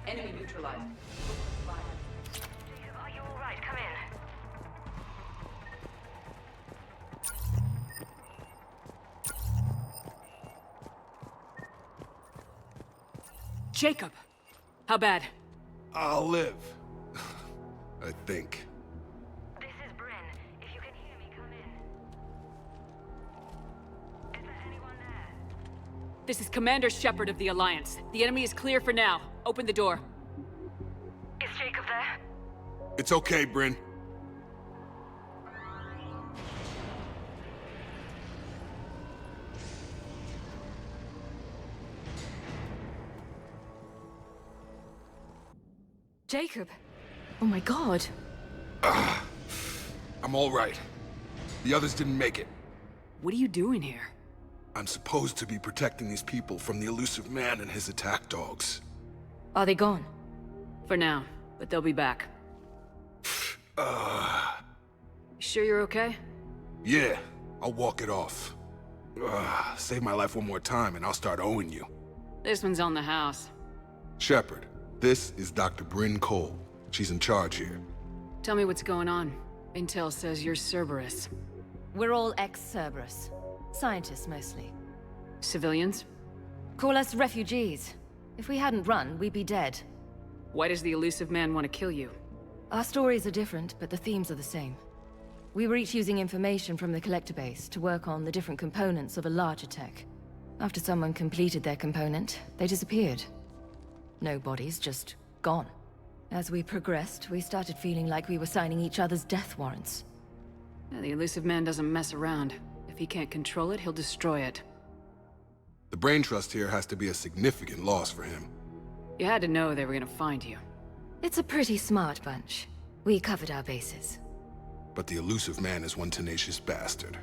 Enemy neutralized. Are you all right? Come in. Jacob! How bad? I'll live. I think. This is Bryn. If you can hear me, come in. Is there anyone there? This is Commander Shepard of the Alliance. The enemy is clear for now. Open the door. Is Jacob there? It's okay, Bryn. Jacob. Oh my god. I'm all right. The others didn't make it. What are you doing here? I'm supposed to be protecting these people from the elusive man and his attack dogs. Are they gone? For now, but they'll be back. You sure you're okay? Yeah, I'll walk it off. Save my life one more time and I'll start owing you. This one's on the house. Shepard, this is Dr. Bryn Cole. She's in charge here. Tell me what's going on. Intel says you're Cerberus. We're all ex-Cerberus. Scientists, mostly. Civilians? Call us refugees. If we hadn't run, we'd be dead. Why does the elusive man want to kill you? Our stories are different, but the themes are the same. We were each using information from the collector base to work on the different components of a larger tech. After someone completed their component, they disappeared. No bodies, just gone. As we progressed, we started feeling like we were signing each other's death warrants. Yeah, the elusive man doesn't mess around. If he can't control it, he'll destroy it. The brain trust here has to be a significant loss for him. You had to know they were gonna find you. It's a pretty smart bunch. We covered our bases. But the elusive man is one tenacious bastard.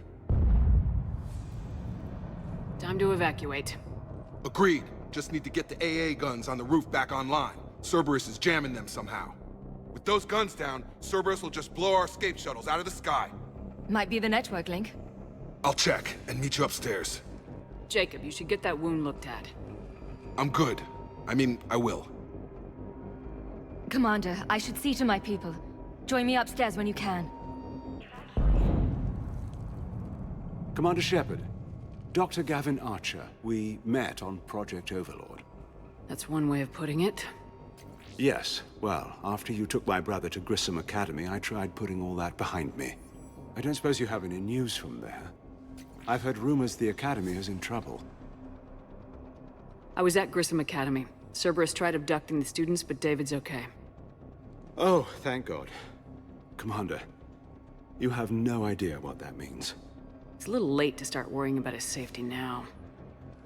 Time to evacuate. Agreed. Just need to get the AA guns on the roof back online. Cerberus is jamming them somehow. With those guns down, Cerberus will just blow our escape shuttles out of the sky. Might be the network link. I'll check and meet you upstairs. Jacob, you should get that wound looked at. I'm good. I mean, I will. Commander, I should see to my people. Join me upstairs when you can. Commander Shepard, Dr. Gavin Archer, we met on Project Overlord. That's one way of putting it. Yes, well, after you took my brother to Grissom Academy, I tried putting all that behind me. I don't suppose you have any news from there. I've heard rumors the Academy is in trouble. I was at Grissom Academy. Cerberus tried abducting the students, but David's okay. Oh, thank God. Commander, you have no idea what that means. It's a little late to start worrying about his safety now.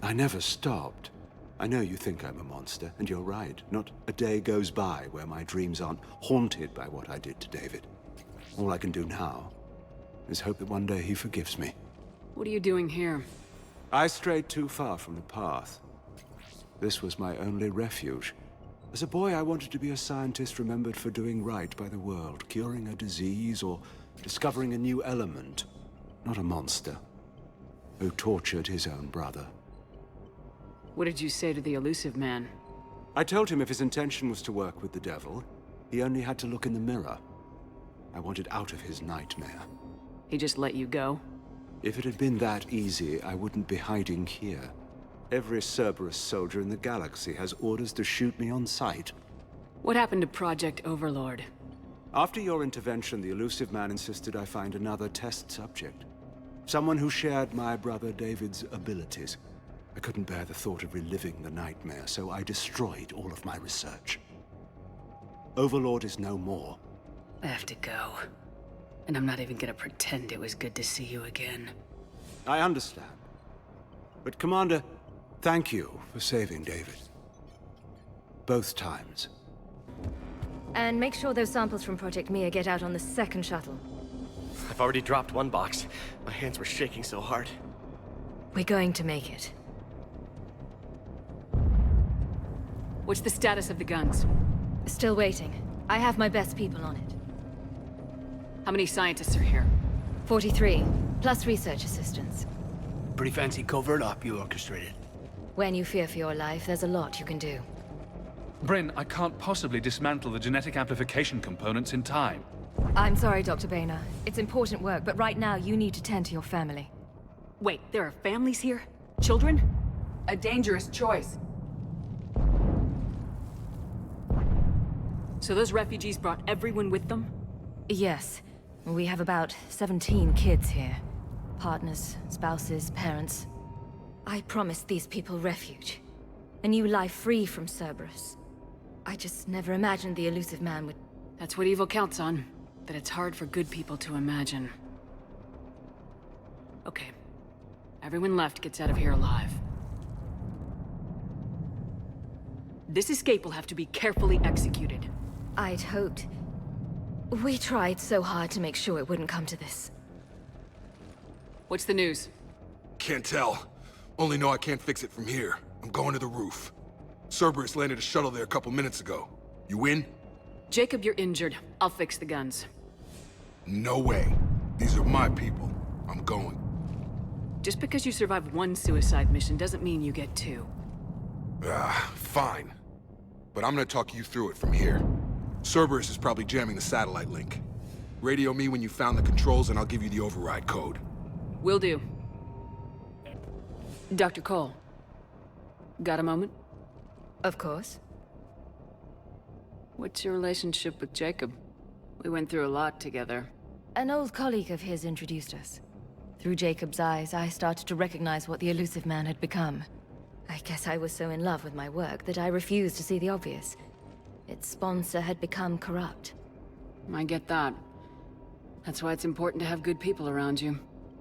I never stopped. I know you think I'm a monster, and you're right. Not a day goes by where my dreams aren't haunted by what I did to David. All I can do now is hope that one day he forgives me. What are you doing here? I strayed too far from the path. This was my only refuge. As a boy, I wanted to be a scientist remembered for doing right by the world, curing a disease or discovering a new element. Not a monster who tortured his own brother. What did you say to the elusive man? I told him if his intention was to work with the devil, he only had to look in the mirror. I wanted out of his nightmare. He just let you go? If it had been that easy, I wouldn't be hiding here. Every Cerberus soldier in the galaxy has orders to shoot me on sight. What happened to Project Overlord? After your intervention, the elusive man insisted I find another test subject. Someone who shared my brother David's abilities. I couldn't bear the thought of reliving the nightmare, so I destroyed all of my research. Overlord is no more. I have to go. And I'm not even gonna pretend it was good to see you again. I understand. But Commander, thank you for saving David. Both times. And make sure those samples from Project Mia get out on the second shuttle. I've already dropped one box. My hands were shaking so hard. We're going to make it. What's the status of the guns? Still waiting. I have my best people on it. How many scientists are here? 43, plus research assistants. Pretty fancy covert op you orchestrated. When you fear for your life, there's a lot you can do. Bryn, I can't possibly dismantle the genetic amplification components in time. I'm sorry, Dr. Boehner. It's important work, but right now you need to tend to your family. Wait, there are families here? Children? A dangerous choice. So those refugees brought everyone with them? Yes. We have about 17 kids here. Partners, spouses, parents. I promised these people refuge. A new life free from Cerberus. I just never imagined the elusive man would... That's what evil counts on. That it's hard for good people to imagine. Okay. Everyone left gets out of here alive. This escape will have to be carefully executed. I'd hoped. We tried so hard to make sure it wouldn't come to this. What's the news? can't tell. Only know I can't fix it from here. I'm going to the roof. Cerberus landed a shuttle there a couple minutes ago. You in? Jacob, you're injured. I'll fix the guns. No way. These are my people. I'm going. Just because you survived one suicide mission doesn't mean you get two. Fine. But I'm gonna talk you through it from here. Cerberus is probably jamming the satellite link. Radio me when you found the controls and I'll give you the override code. Will do. Dr. Cole. Got a moment? Of course. What's your relationship with Jacob? We went through a lot together. An old colleague of his introduced us. Through Jacob's eyes, I started to recognize what the elusive man had become. I guess I was so in love with my work that I refused to see the obvious. Its sponsor had become corrupt. I get that. That's why it's important to have good people around you.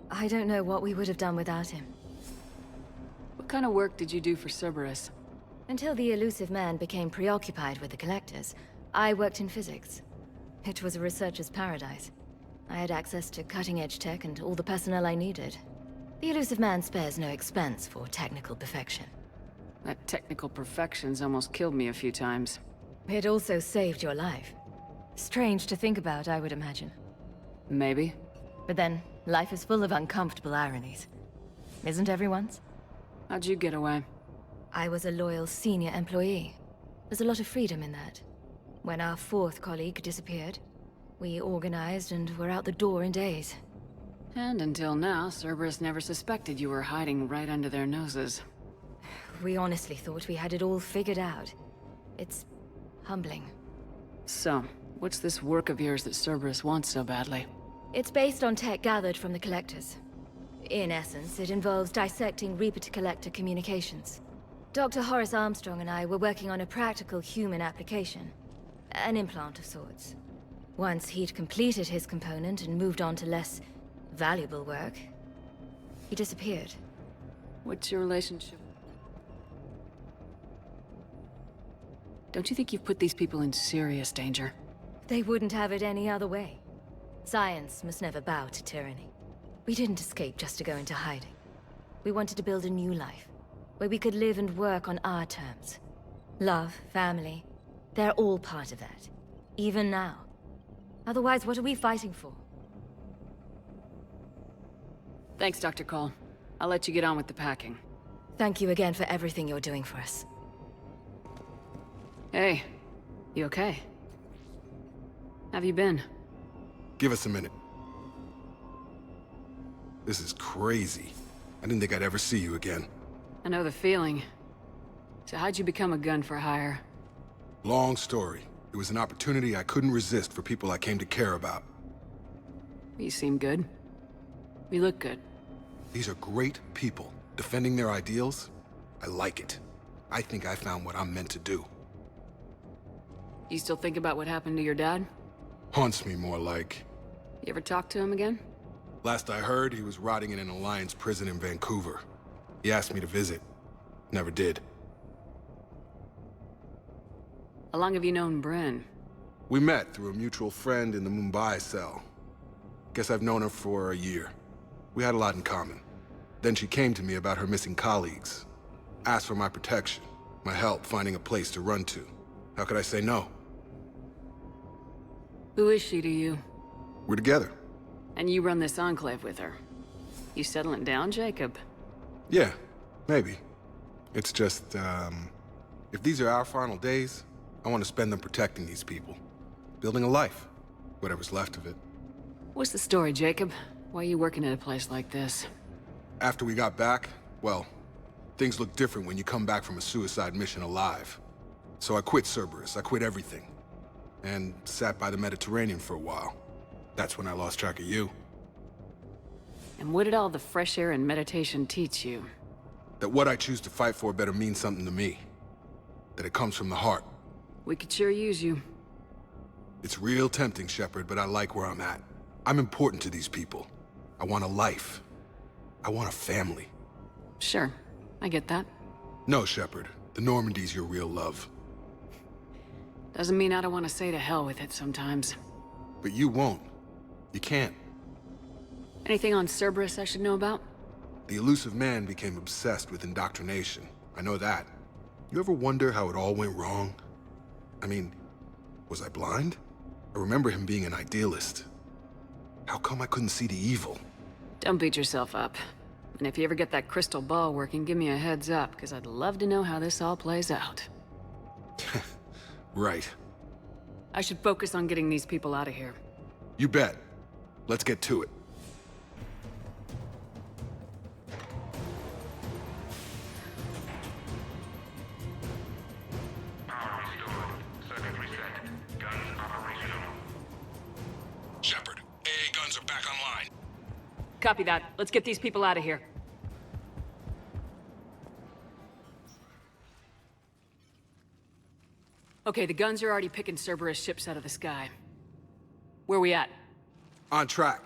I don't know what we would have done without him. What kind of work did you do for Cerberus? Until the elusive man became preoccupied with the Collectors, I worked in physics. It was a researcher's paradise. I had access to cutting-edge tech and all the personnel I needed. The elusive man spares no expense for technical perfection. That technical perfection's almost killed me a few times. It also saved your life. Strange to think about, I would imagine. Maybe. But then, life is full of uncomfortable ironies. Isn't everyone's? How'd you get away? I was a loyal senior employee. There's a lot of freedom in that. When our fourth colleague disappeared, we organized and were out the door in days. And until now, Cerberus never suspected you were hiding right under their noses. We honestly thought we had it all figured out. It's humbling. So, what's this work of yours that Cerberus wants so badly? It's based on tech gathered from the Collectors. In essence, it involves dissecting Reaper-to-Collector communications. Dr. Horace Armstrong and I were working on a practical human application. An implant of sorts. Once he'd completed his component and moved on to less valuable work, he disappeared. What's your relationship? Don't you think you've put these people in serious danger? They wouldn't have it any other way. Science must never bow to tyranny. We didn't escape just to go into hiding. We wanted to build a new life, where we could live and work on our terms. Love, family, they're all part of that. Even now. Otherwise, what are we fighting for? Thanks, Dr. Cole. I'll let you get on with the packing. Thank you again for everything you're doing for us. Hey, you okay? Have you been? Give us a minute. This is crazy. I didn't think I'd ever see you again. I know the feeling. So how'd you become a gun for hire? Long story. It was an opportunity I couldn't resist for people I came to care about. You seem good. You look good. These are great people. Defending their ideals, I like it. I think I found what I'm meant to do. You still think about what happened to your dad? Haunts me more like. You ever talk to him again? Last I heard, he was rotting in an Alliance prison in Vancouver. He asked me to visit. Never did. How long have you known Bryn? We met through a mutual friend in the Mumbai cell. Guess I've known her for a year. We had a lot in common. Then she came to me about her missing colleagues. Asked for my protection, my help finding a place to run to. How could I say no? Who is she to you? We're together. And you run this enclave with her. You settling down, Jacob? Yeah, maybe. It's just, if these are our final days, I want to spend them protecting these people. Building a life. Whatever's left of it. What's the story, Jacob? Why are you working at a place like this? After we got back, well, things look different when you come back from a suicide mission alive. So I quit Cerberus, I quit everything. And sat by the Mediterranean for a while. That's when I lost track of you. And what did all the fresh air and meditation teach you? That what I choose to fight for better mean something to me. That it comes from the heart. We could sure use you. It's real tempting, Shepard, but I like where I'm at. I'm important to these people. I want a life. I want a family. Sure, I get that. No, Shepard. The Normandy's your real love. Doesn't mean I don't want to say to hell with it sometimes. But you won't. You can't. Anything on Cerberus I should know about? The elusive man became obsessed with indoctrination. I know that. You ever wonder how it all went wrong? I mean, was I blind? I remember him being an idealist. How come I couldn't see the evil? Don't beat yourself up. And if you ever get that crystal ball working, give me a heads up, because I'd love to know how this all plays out. Right. I should focus on getting these people out of here. You bet. Let's get to it. Shepard, AA guns are back online. Copy that. Let's get these people out of here. Okay, the guns are already picking Cerberus ships out of the sky. Where we at? On track.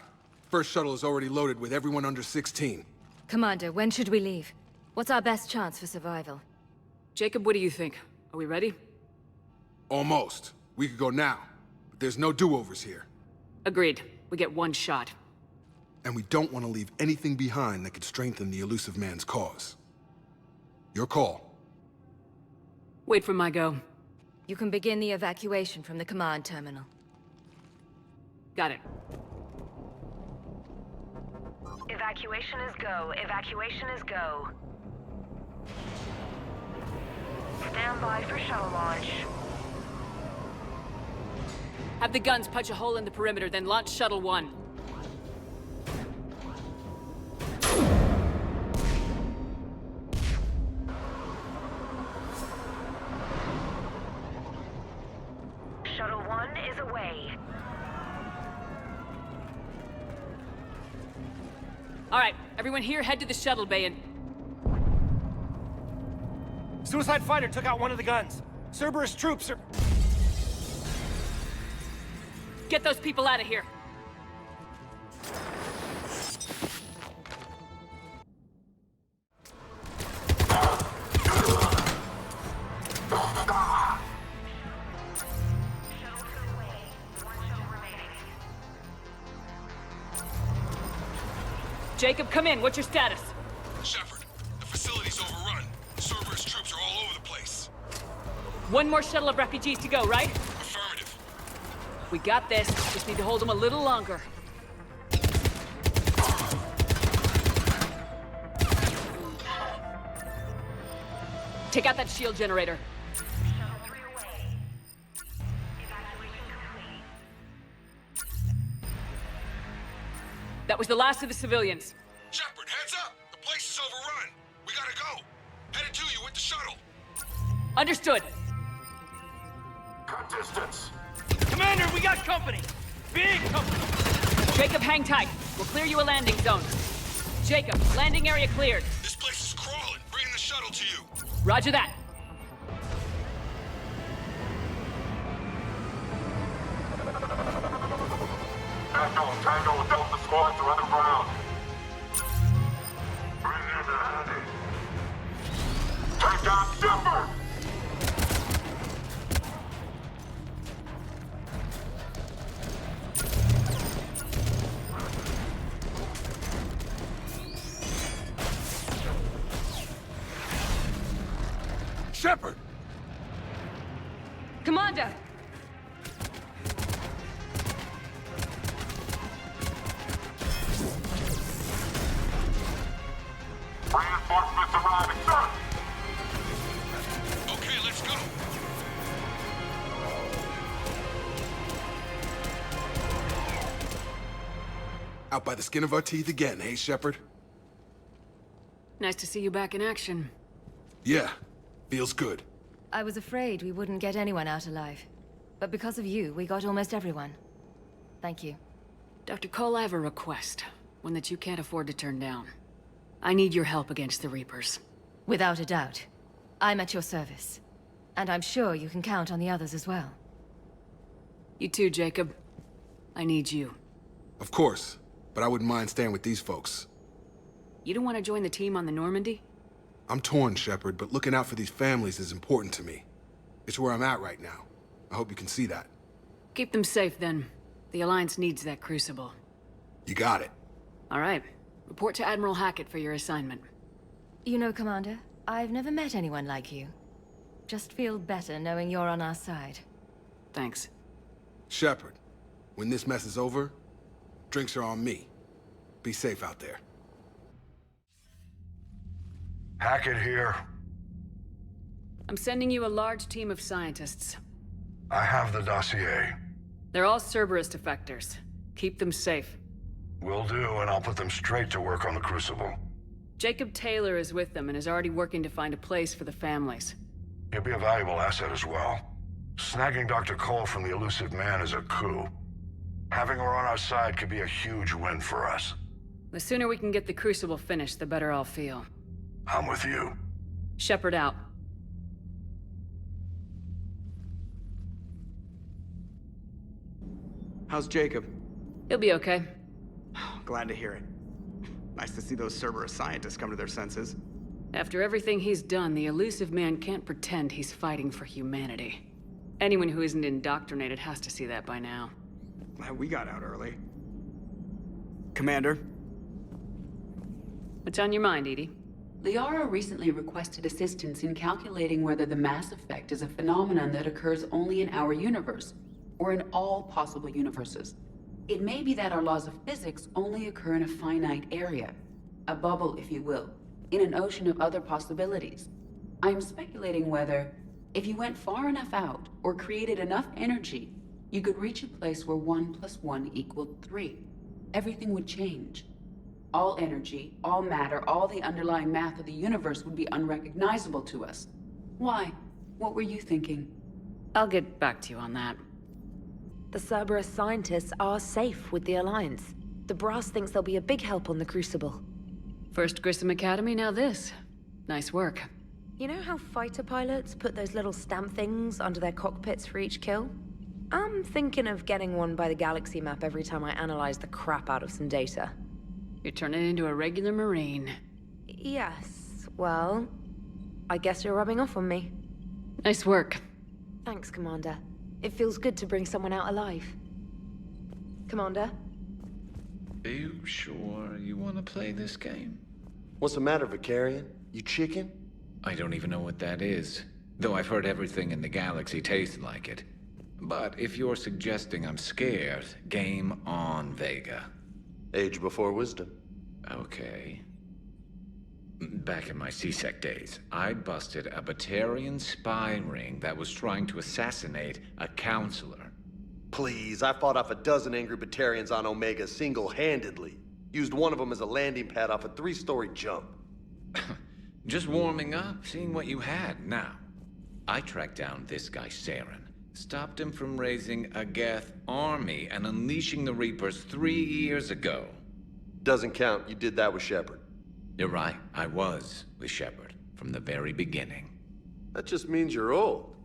First shuttle is already loaded with everyone under 16. Commander, when should we leave? What's our best chance for survival? Jacob, what do you think? Are we ready? Almost. We could go now, but there's no do-overs here. Agreed. We get one shot. And we don't want to leave anything behind that could strengthen the elusive man's cause. Your call. Wait for my go. You can begin the evacuation from the command terminal. Got it. Evacuation is go. Evacuation is go. Stand by for shuttle launch. Have the guns punch a hole in the perimeter, then launch Shuttle 1. Shuttle 1 is away. All right, everyone here, head to the shuttle bay and... Suicide fighter took out one of the guns. Cerberus troops are... Get those people out of here. Jacob, come in. What's your status? Shepard, the facility's overrun. Cerberus troops are all over the place. One more shuttle of refugees to go, right? Affirmative. We got this. Just need to hold them a little longer. Take out that shield generator. That was the last of the civilians. Shepard, heads up! The place is overrun. We gotta go. Headed to you with the shuttle. Understood. Cut distance. Commander, we got company! Big company! Jacob, hang tight. We'll clear you a landing zone. Jacob, landing area cleared. This place is crawling. Bringing the shuttle to you. Roger that. Tango, Delta squads are underground. Bring in the handy. Take down Shepard! Shepard! Commander! Reinforcements arriving, sir! Okay, let's go. Out by the skin of our teeth again, hey, Shepard? Nice to see you back in action. Yeah, feels good. I was afraid we wouldn't get anyone out alive. But because of you, we got almost everyone. Thank you. Dr. Cole, I have a request. One that you can't afford to turn down. I need your help against the Reapers. Without a doubt. I'm at your service. And I'm sure you can count on the others as well. You too, Jacob. I need you. Of course, but I wouldn't mind staying with these folks. You don't want to join the team on the Normandy? I'm torn, Shepard, but looking out for these families is important to me. It's where I'm at right now. I hope you can see that. Keep them safe, then. The Alliance needs that crucible. You got it. All right. Report to Admiral Hackett for your assignment. You know, Commander, I've never met anyone like you. Just feel better knowing you're on our side. Thanks. Shepard, when this mess is over, drinks are on me. Be safe out there. Hackett here. I'm sending you a large team of scientists. I have the dossier. They're all Cerberus defectors. Keep them safe. Will do, and I'll put them straight to work on the Crucible. Jacob Taylor is with them and is already working to find a place for the families. He'll be a valuable asset as well. Snagging Dr. Cole from the elusive man is a coup. Having her on our side could be a huge win for us. The sooner we can get the Crucible finished, the better I'll feel. I'm with you. Shepard out. How's Jacob? He'll be okay. Glad to hear it. Nice to see those Cerberus scientists come to their senses. After everything he's done, the elusive man can't pretend he's fighting for humanity. Anyone who isn't indoctrinated has to see that by now. Glad we got out early. Commander? What's on your mind, Edie? Liara recently requested assistance in calculating whether the mass effect is a phenomenon that occurs only in our universe, or in all possible universes. It may be that our laws of physics only occur in a finite area, a bubble, if you will, in an ocean of other possibilities. I'm speculating whether, if you went far enough out, or created enough energy, you could reach a place where 1 + 1 = 3. Everything would change. All energy, all matter, all the underlying math of the universe would be unrecognizable to us. Why? What were you thinking? I'll get back to you on that. The Cerberus scientists are safe with the Alliance. The Brass thinks they'll be a big help on the Crucible. First Grissom Academy, now this. Nice work. You know how fighter pilots put those little stamp things under their cockpits for each kill? I'm thinking of getting one by the galaxy map every time I analyze the crap out of some data. You're turning into a regular Marine. Yes, well, I guess you're rubbing off on me. Nice work. Thanks, Commander. It feels good to bring someone out alive. Commander? Are you sure you want to play this game? What's the matter, Vicarian? You chicken? I don't even know what that is, though I've heard everything in the galaxy tastes like it. But if you're suggesting I'm scared, game on, Vega. Age before wisdom. Okay. Back in my CSEC days, I busted a Batarian spy ring that was trying to assassinate a counselor. Please, I fought off a dozen angry Batarians on Omega single-handedly. Used one of them as a landing pad off a 3-story jump. Just warming up, seeing what you had. Now, I tracked down this guy, Saren. Stopped him from raising a Geth army and unleashing the Reapers 3 years ago. Doesn't count. You did that with Shepard. You're right. I was with Shepard from the very beginning. That just means you're old.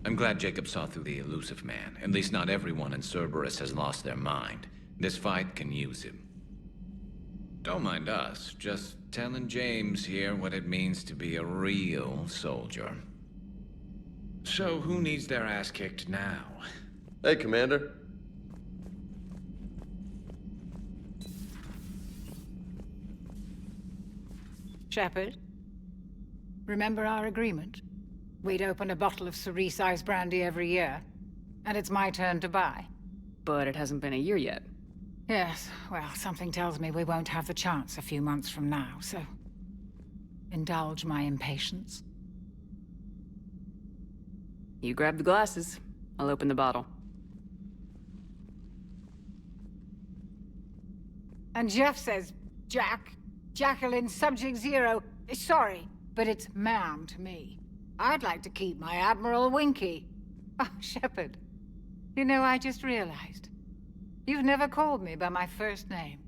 I'm glad Jacob saw through the elusive man. At least not everyone in Cerberus has lost their mind. This fight can use him. Don't mind us, just telling James here what it means to be a real soldier. So who needs their ass kicked now? Hey, Commander. Shepard, remember our agreement? We'd open a bottle of cerise brandy every year, and it's my turn to buy. But it hasn't been a year yet. Yes, well, something tells me we won't have the chance a few months from now, so indulge my impatience. You grab the glasses. I'll open the bottle. And Jeff says, Jacqueline, Subject Zero. Sorry, but it's ma'am to me. I'd like to keep my Admiral Winky. Oh, Shepard. You know, I just realized. You've never called me by my first name.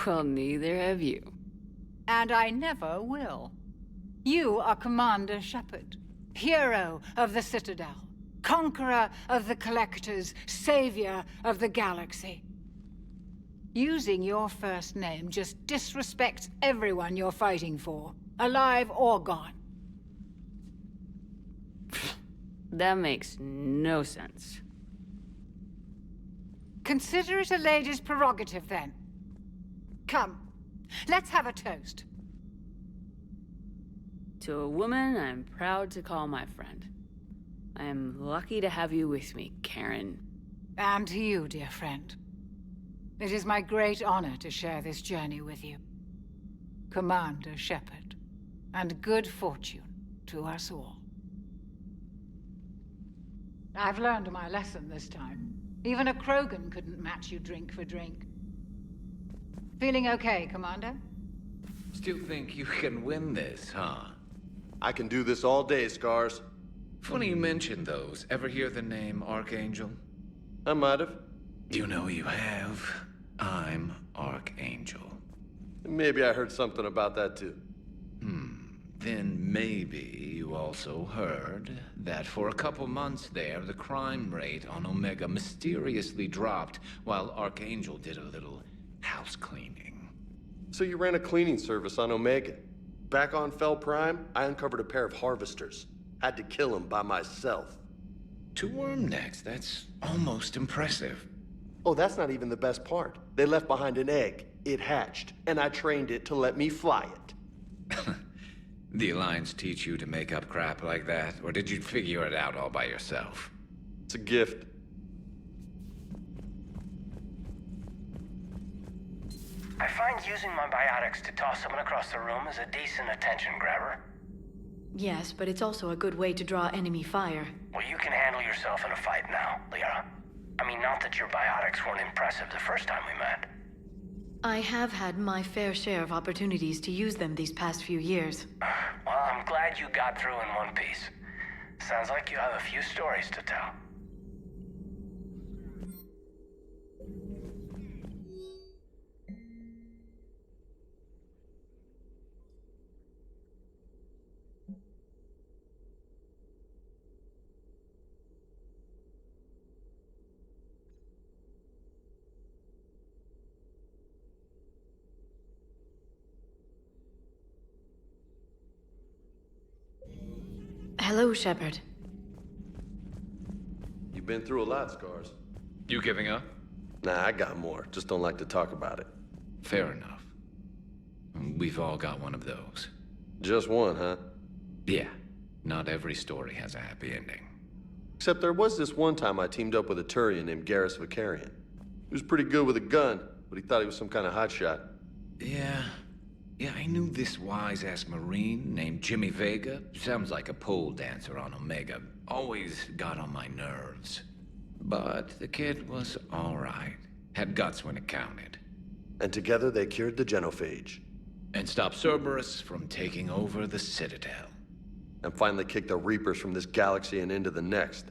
Well, neither have you. And I never will. You are Commander Shepard, hero of the Citadel, conqueror of the Collectors, savior of the galaxy. Using your first name just disrespects everyone you're fighting for, alive or gone. That makes no sense. Consider it a lady's prerogative, then. Come, let's have a toast. To a woman I'm proud to call my friend. I am lucky to have you with me, Karen. And to you, dear friend. It is my great honor to share this journey with you. Commander Shepard. And good fortune to us all. I've learned my lesson this time. Even a Krogan couldn't match you drink for drink. Feeling okay, Commander? Still think you can win this, huh? I can do this all day, Scars. Funny you mention those. Ever hear the name Archangel? I might have. You know you have. I'm Archangel. Maybe I heard something about that too. Then maybe you also heard that for a couple months there, the crime rate on Omega mysteriously dropped while Archangel did a little house cleaning. So you ran a cleaning service on Omega. Back on Fel Prime, I uncovered a pair of harvesters. Had to kill them by myself. 2 worm necks, that's almost impressive. Oh, that's not even the best part. They left behind an egg. It hatched, and I trained it to let me fly it. The Alliance teach you to make up crap like that, or did you figure it out all by yourself? It's a gift. I find using my biotics to toss someone across the room is a decent attention grabber. Yes, but it's also a good way to draw enemy fire. Well, you can handle yourself in a fight now, Liara. I mean, not that your biotics weren't impressive the first time we met. I have had my fair share of opportunities to use them these past few years. Well, I'm glad you got through in one piece. Sounds like you have a few stories to tell. Hello, Shepard. You've been through a lot, Scars. You giving up? Nah, I got more. Just don't like to talk about it. Fair enough. We've all got one of those. Just one, huh? Yeah. Not every story has a happy ending. Except there was this one time I teamed up with a Turian named Garrus Vicarian. He was pretty good with a gun, but he thought he was some kind of hotshot. Yeah, I knew this wise-ass Marine named Jimmy Vega. Sounds like a pole dancer on Omega. Always got on my nerves. But the kid was all right. Had guts when it counted. And together they cured the genophage. And stopped Cerberus from taking over the Citadel. And finally kicked the Reapers from this galaxy and into the next.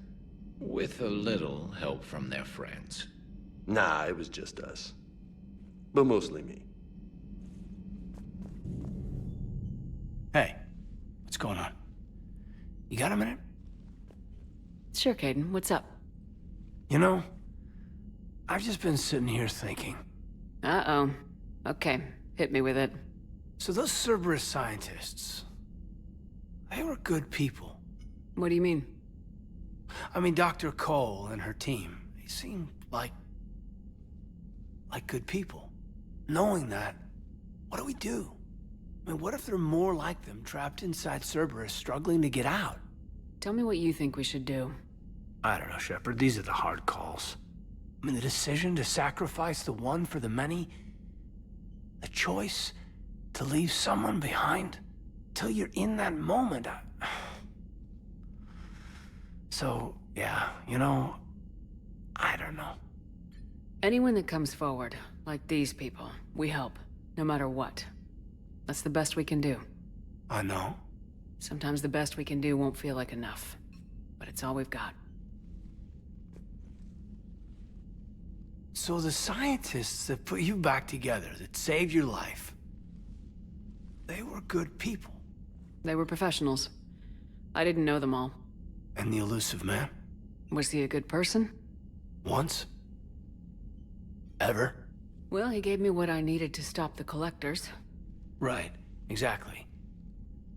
With a little help from their friends. Nah, it was just us. But mostly me. Hey, what's going on? You got a minute? Sure, Caden. What's up? You know, I've just been sitting here thinking. Uh-oh. Okay, hit me with it. So those Cerberus scientists, they were good people. What do you mean? I mean, Dr. Cole and her team, they seemed like good people. Knowing that, what do we do? I mean, what if there are more like them trapped inside Cerberus struggling to get out? Tell me what you think we should do. I don't know, Shepard. These are the hard calls. I mean, the decision to sacrifice the one for the many. The choice to leave someone behind. Till you're in that moment. So, yeah, you know, I don't know. Anyone that comes forward, like these people, we help, no matter what. That's the best we can do. I know. Sometimes the best we can do won't feel like enough, but it's all we've got. So the scientists that put you back together, that saved your life, they were good people. They were professionals. I didn't know them all. And the elusive man? Was he a good person? Once? Ever? Well, he gave me what I needed to stop the collectors. Right, exactly.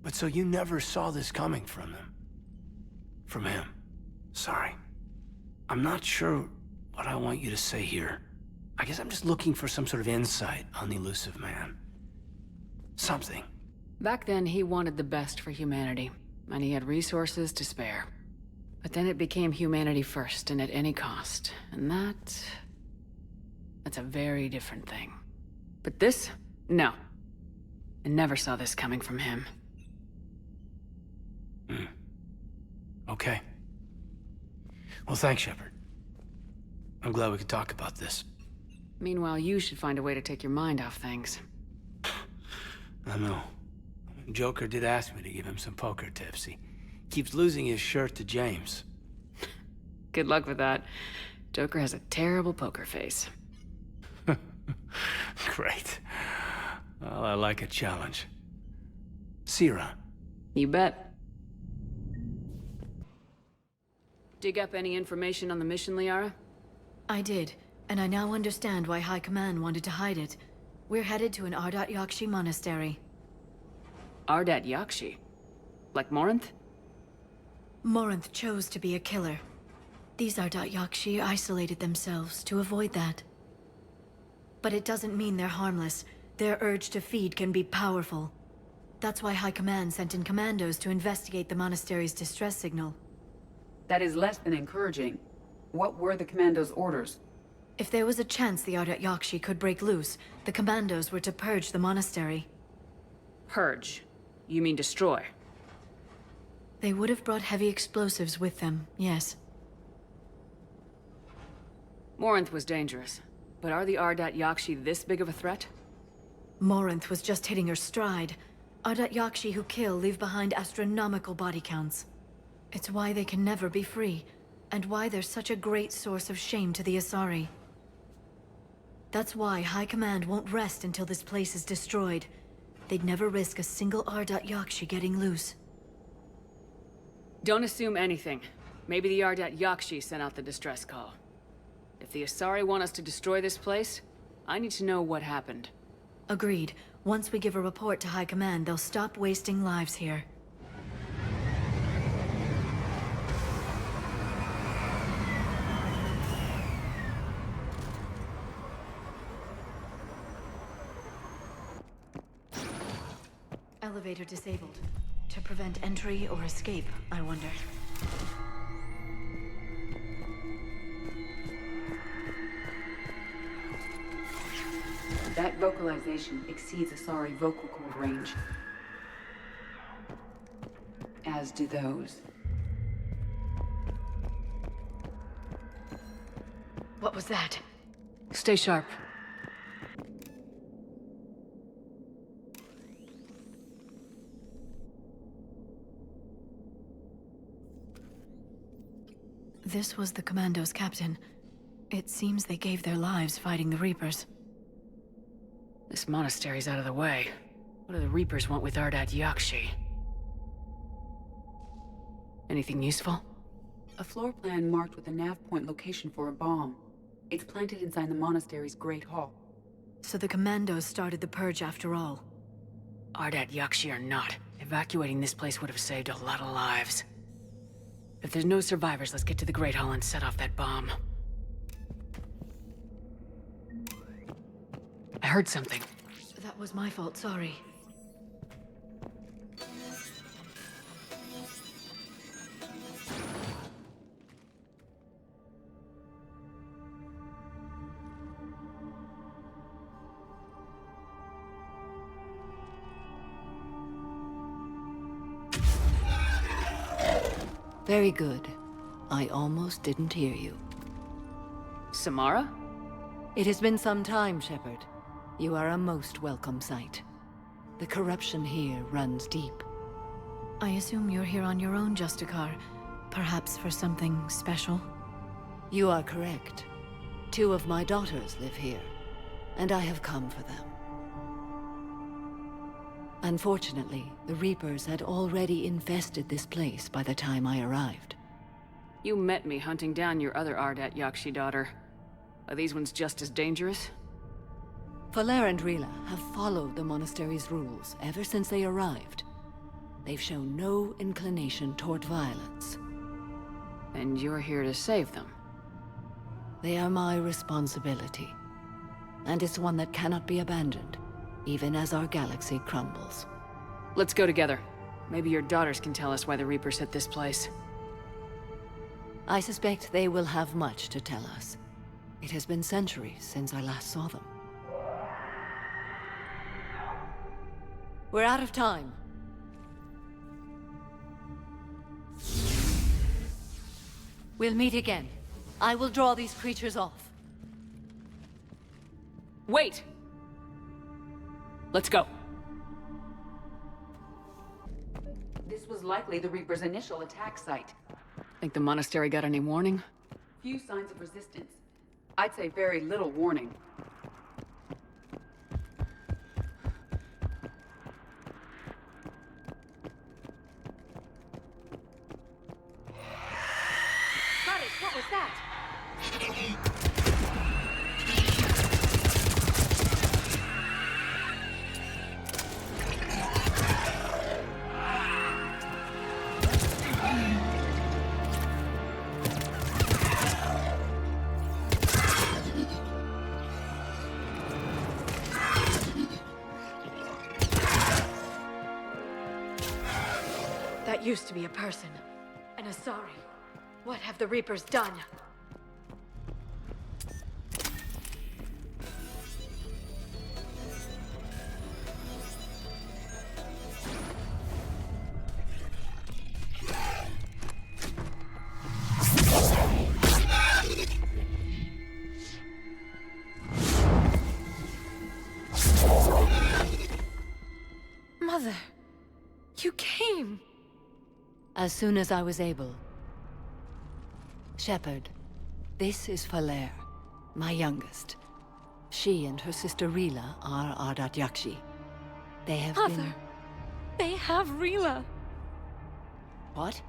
But so you never saw this coming from them? From him? Sorry. I'm not sure what I want you to say here. I guess I'm just looking for some sort of insight on the elusive man. Something. Back then, he wanted the best for humanity, and he had resources to spare. But then it became humanity first, and at any cost. And that's a very different thing. But this? No. I never saw this coming from him. Okay. Well, thanks, Shepard. I'm glad we could talk about this. Meanwhile, you should find a way to take your mind off things. I know. Joker did ask me to give him some poker tips. He keeps losing his shirt to James. Good luck with that. Joker has a terrible poker face. Great. Well, I like a challenge. See you around. You bet. Dig up any information on the mission, Liara? I did, and I now understand why High Command wanted to hide it. We're headed to an Ardat Yakshi monastery. Ardat Yakshi? Like Morinth? Morinth chose to be a killer. These Ardat Yakshi isolated themselves to avoid that. But it doesn't mean they're harmless. Their urge to feed can be powerful. That's why High Command sent in commandos to investigate the monastery's distress signal. That is less than encouraging. What were the commandos' orders? If there was a chance the Ardat Yakshi could break loose, the commandos were to purge the monastery. Purge? You mean destroy? They would have brought heavy explosives with them, yes. Morinth was dangerous, but are the Ardat Yakshi this big of a threat? Morinth was just hitting her stride. Ardat Yakshi who kill leave behind astronomical body counts. It's why they can never be free, and why they're such a great source of shame to the Asari. That's why High Command won't rest until this place is destroyed. They'd never risk a single Ardat Yakshi getting loose. Don't assume anything. Maybe the Ardat Yakshi sent out the distress call. If the Asari want us to destroy this place, I need to know what happened. Agreed. Once we give a report to High Command, they'll stop wasting lives here. Elevator disabled. To prevent entry or escape, I wonder. That vocalization exceeds Asari vocal cord range. As do those. What was that? Stay sharp. This was the Commando's captain. It seems they gave their lives fighting the Reapers. This monastery's out of the way. What do the Reapers want with Ardat Yakshi? Anything useful? A floor plan marked with a nav point location for a bomb. It's planted inside the monastery's Great Hall. So the Commandos started the purge after all. Ardat Yakshi or not, evacuating this place would have saved a lot of lives. If there's no survivors, let's get to the Great Hall and set off that bomb. I heard something. That was my fault, sorry. Very good. I almost didn't hear you. Samara? It has been some time, Shepard. You are a most welcome sight. The corruption here runs deep. I assume you're here on your own, Justicar. Perhaps for something special? You are correct. 2 of my daughters live here, and I have come for them. Unfortunately, the Reapers had already infested this place by the time I arrived. You met me hunting down your other Ardat Yakshi daughter. Are these ones just as dangerous? Falere and Rila have followed the monastery's rules ever since they arrived. They've shown no inclination toward violence. And you're here to save them? They are my responsibility. And it's one that cannot be abandoned, even as our galaxy crumbles. Let's go together. Maybe your daughters can tell us why the Reapers hit this place. I suspect they will have much to tell us. It has been centuries since I last saw them. We're out of time. We'll meet again. I will draw these creatures off. Wait! Let's go. This was likely the Reaper's initial attack site. Think the monastery got any warning? Few signs of resistance. I'd say very little warning. What was that? That used to be a person. An Asari. What have the Reapers done? Mother, you came. As soon as I was able. Shepard, this is Falere, my youngest. She and her sister Rila are Ardat Yakshi. They have Mother, they have Rila. What?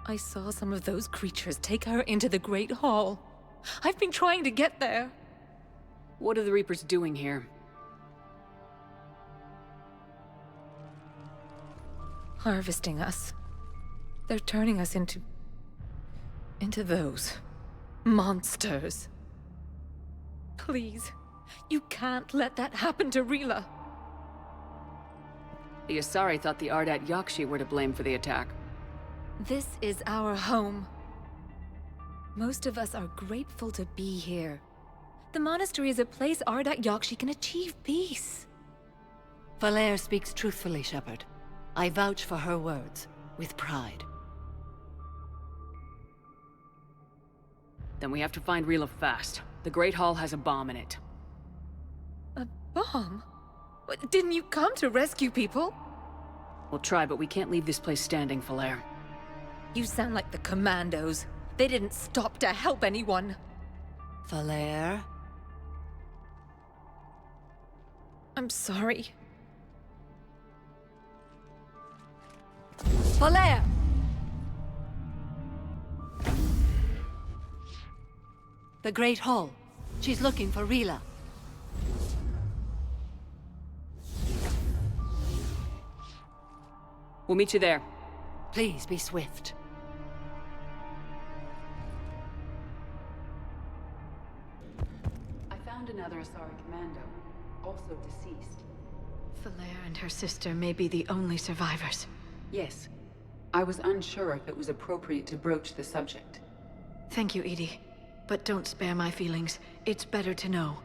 I saw some of those creatures take her into the Great Hall. I've been trying to get there. What are the Reapers doing here? Harvesting us. They're turning us into those monsters. Please, you can't let that happen to Rila. The Asari thought the Ardat Yakshi were to blame for the attack. This is our home. Most of us are grateful to be here. The monastery is a place Ardat Yakshi can achieve peace. Falere speaks truthfully, Shepard. I vouch for her words, with pride. Then we have to find Rila fast. The Great Hall has a bomb in it. A bomb? Didn't you come to rescue people? We'll try, but we can't leave this place standing, Falere. You sound like the Commandos. They didn't stop to help anyone. Falere? I'm sorry. Falere! The Great Hall. She's looking for Rila. We'll meet you there. Please be swift. I found another Asari commando, also deceased. Falere and her sister may be the only survivors. Yes. I was unsure if it was appropriate to broach the subject. Thank you, Edie. But don't spare my feelings. It's better to know.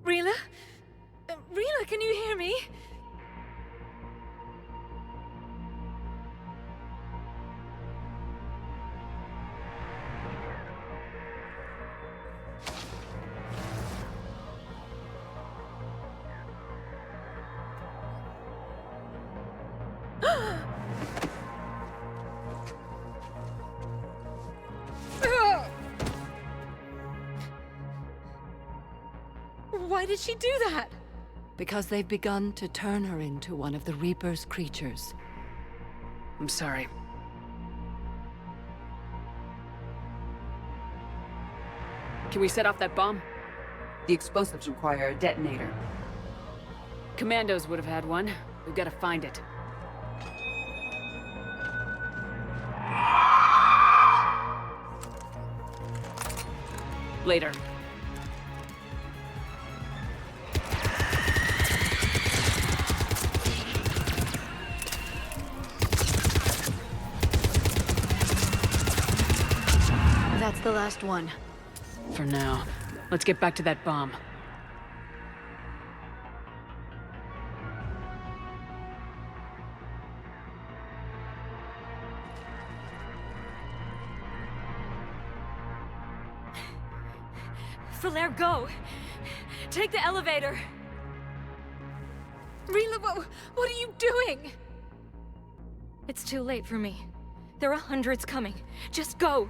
Rila? Rila, can you hear me? Why did she do that? Because they've begun to turn her into one of the Reaper's creatures. I'm sorry. Can we set off that bomb? The explosives require a detonator. Commandos would have had one. We've got to find it. Later. That's the last one. For now. Let's get back to that bomb. Falaire, go! Take the elevator! Rila, what are you doing? It's too late for me. There are hundreds coming. Just go!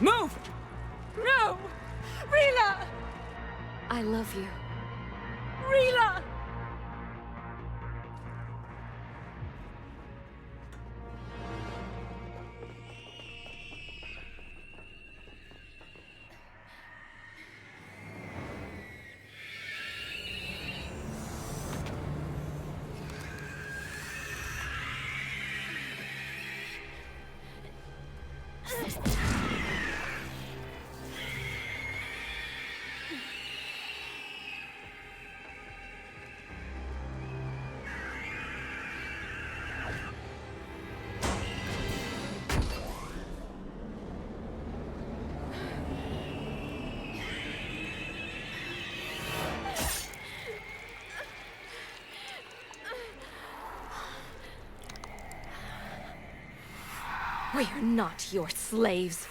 Move! No! Rila! I love you. Rila! We are not your slaves.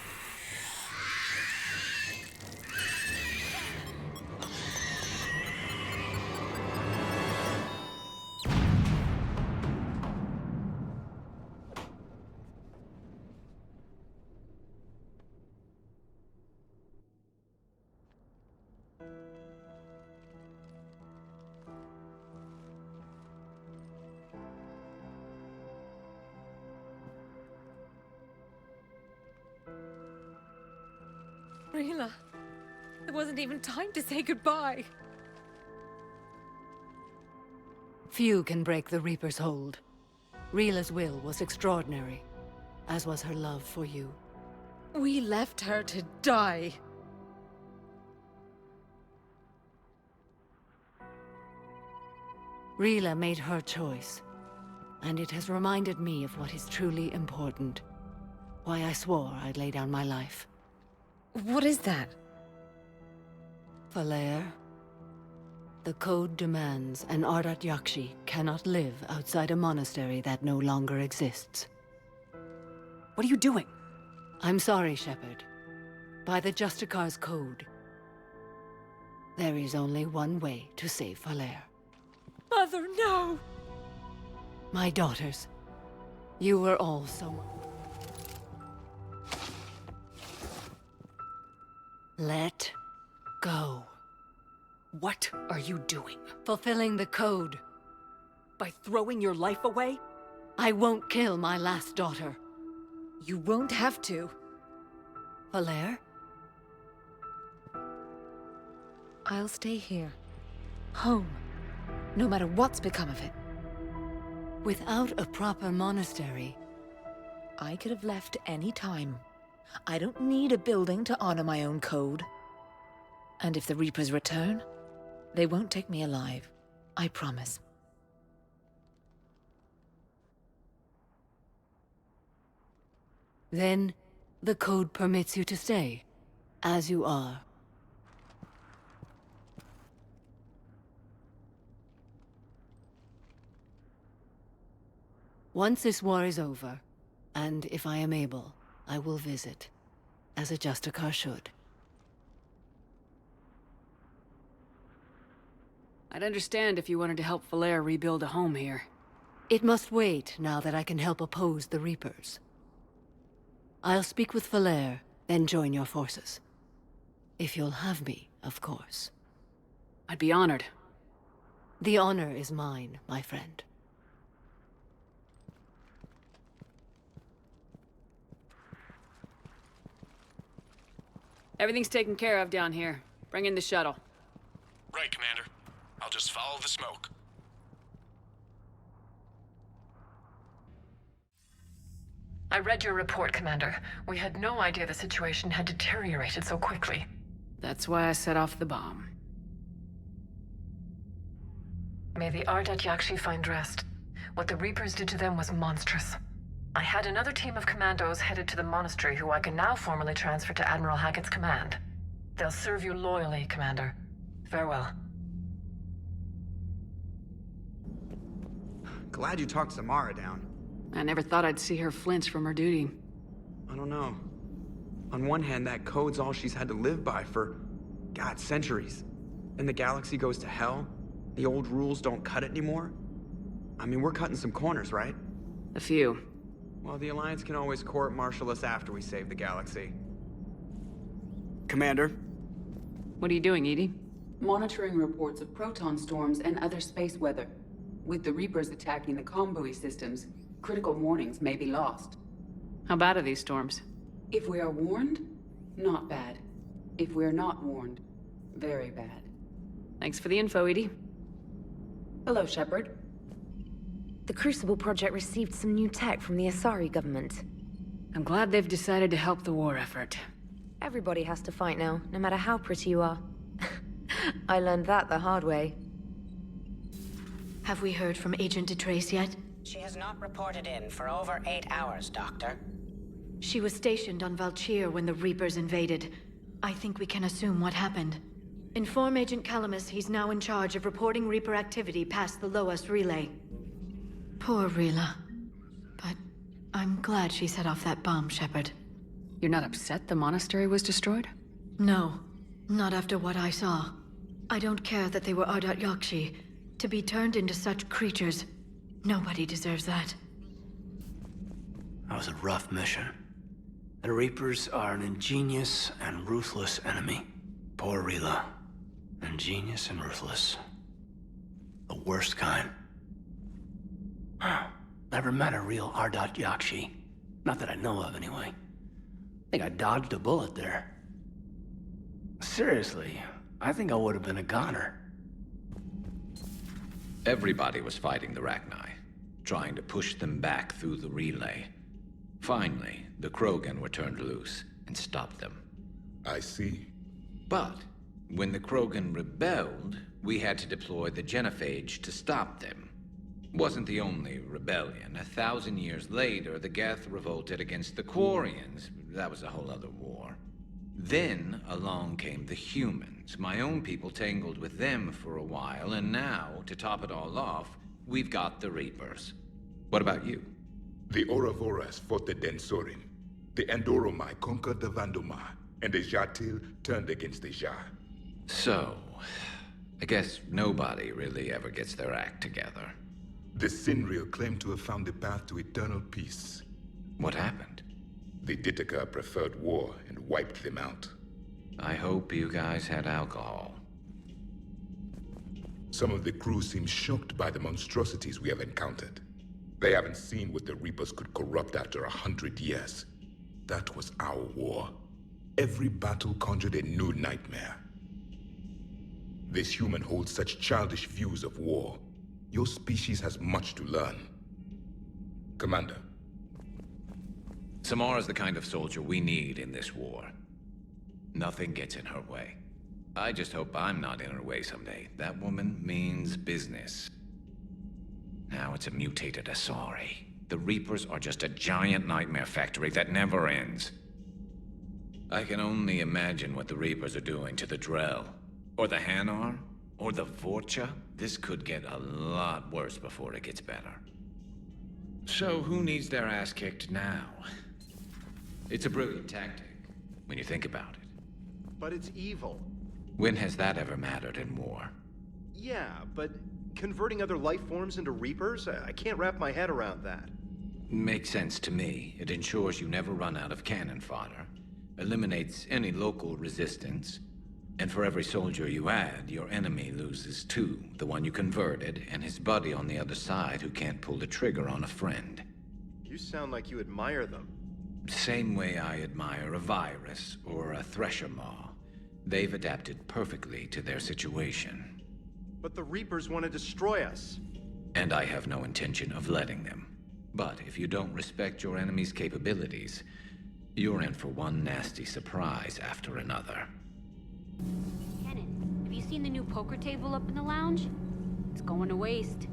Rila, there wasn't even time to say goodbye. Few can break the Reaper's hold. Rila's will was extraordinary, as was her love for you. We left her to die. Rila made her choice, and it has reminded me of what is truly important. Why I swore I'd lay down my life. What is that? Falaire, the code demands an Ardat Yakshi cannot live outside a monastery that no longer exists. What are you doing? I'm sorry, Shepard. By the Justicar's code, there is only one way to save Falaire. Mother, no! My daughters, you were all so... Let go. What are you doing? Fulfilling the code. By throwing your life away? I won't kill my last daughter. You won't have to. Falaire? I'll stay here. Home. No matter what's become of it. Without a proper monastery... I could have left any time. I don't need a building to honor my own code. And if the Reapers return, they won't take me alive. I promise. Then, the code permits you to stay, as you are. Once this war is over, and if I am able, I will visit, as a Justicar should. I'd understand if you wanted to help Falaire rebuild a home here. It must wait now that I can help oppose the Reapers. I'll speak with Falair, then join your forces. If you'll have me, of course. I'd be honored. The honor is mine, my friend. Everything's taken care of down here. Bring in the shuttle. Right, Commander. I'll just follow the smoke. I read your report, Commander. We had no idea the situation had deteriorated so quickly. That's why I set off the bomb. May the Ardat Yakshi find rest. What the Reapers did to them was monstrous. I had another team of commandos headed to the monastery who I can now formally transfer to Admiral Hackett's command. They'll serve you loyally, Commander. Farewell. Glad you talked Samara down. I never thought I'd see her flinch from her duty. I don't know. On one hand, that code's all she's had to live by for, God, centuries. And the galaxy goes to hell. The old rules don't cut it anymore. I mean, we're cutting some corners, right? A few. Well, the Alliance can always court-martial us after we save the galaxy. Commander? What are you doing, Edie? Monitoring reports of proton storms and other space weather. With the Reapers attacking the comm buoy systems, critical warnings may be lost. How bad are these storms? If we are warned, not bad. If we're not warned, very bad. Thanks for the info, Edie. Hello, Shepard. The Crucible Project received some new tech from the Asari government. I'm glad they've decided to help the war effort. Everybody has to fight now, no matter how pretty you are. I learned that the hard way. Have we heard from Agent DeTrace yet? She has not reported in for over 8 hours, Doctor. She was stationed on Valchir when the Reapers invaded. I think we can assume what happened. Inform Agent Calamus he's now in charge of reporting Reaper activity past the Loas relay. Poor Rila. But I'm glad she set off that bomb, Shepard. You're not upset the monastery was destroyed? No, not after what I saw. I don't care that they were Ardat Yakshi. To be turned into such creatures, nobody deserves that. That was a rough mission. The Reapers are an ingenious and ruthless enemy. Poor Rila. Ingenious and ruthless. The worst kind. Never met a real Ardat Yakshi. Not that I know of, anyway. I think I dodged a bullet there. Seriously, I think I would have been a goner. Everybody was fighting the Rachni, trying to push them back through the relay. Finally, the Krogan were turned loose and stopped them. I see. But when the Krogan rebelled, we had to deploy the Genophage to stop them. Wasn't the only rebellion. 1,000 years later, the Geth revolted against the Quarians. That was a whole other war. Then along came the humans. My own people tangled with them for a while, and now, to top it all off, we've got the Reapers. What about you? The Ouroboros fought the Densorim. The Andoromai conquered the Vandomai, and the Jatil turned against the Ja. So, I guess nobody really ever gets their act together. The Sinriel claimed to have found the path to eternal peace. What happened? The Ditaka preferred war and wiped them out. I hope you guys had alcohol. Some of the crew seem shocked by the monstrosities we have encountered. They haven't seen what the Reapers could corrupt after 100 years. That was our war. Every battle conjured a new nightmare. This human holds such childish views of war. Your species has much to learn. Commander. Samara's the kind of soldier we need in this war. Nothing gets in her way. I just hope I'm not in her way someday. That woman means business. Now it's a mutated Asari. The Reapers are just a giant nightmare factory that never ends. I can only imagine what the Reapers are doing to the Drell. Or the Hanar. Or the Vorcha. This could get a lot worse before it gets better. So who needs their ass kicked now? It's a brilliant tactic, when you think about it. But it's evil. When has that ever mattered in war? Yeah, but Converting other life forms into Reapers? I can't wrap my head around that. Makes sense to me. It ensures you never run out of cannon fodder, eliminates any local resistance, and for every soldier you add, your enemy loses two, the one you converted, and his buddy on the other side who can't pull the trigger on a friend. You sound like you admire them. Same way I admire a virus or a thresher maw. They've adapted perfectly to their situation. But the Reapers want to destroy us. And I have no intention of letting them. But if you don't respect your enemy's capabilities, you're in for one nasty surprise after another. Kenan, have you seen the new poker table up in the lounge? It's going to waste.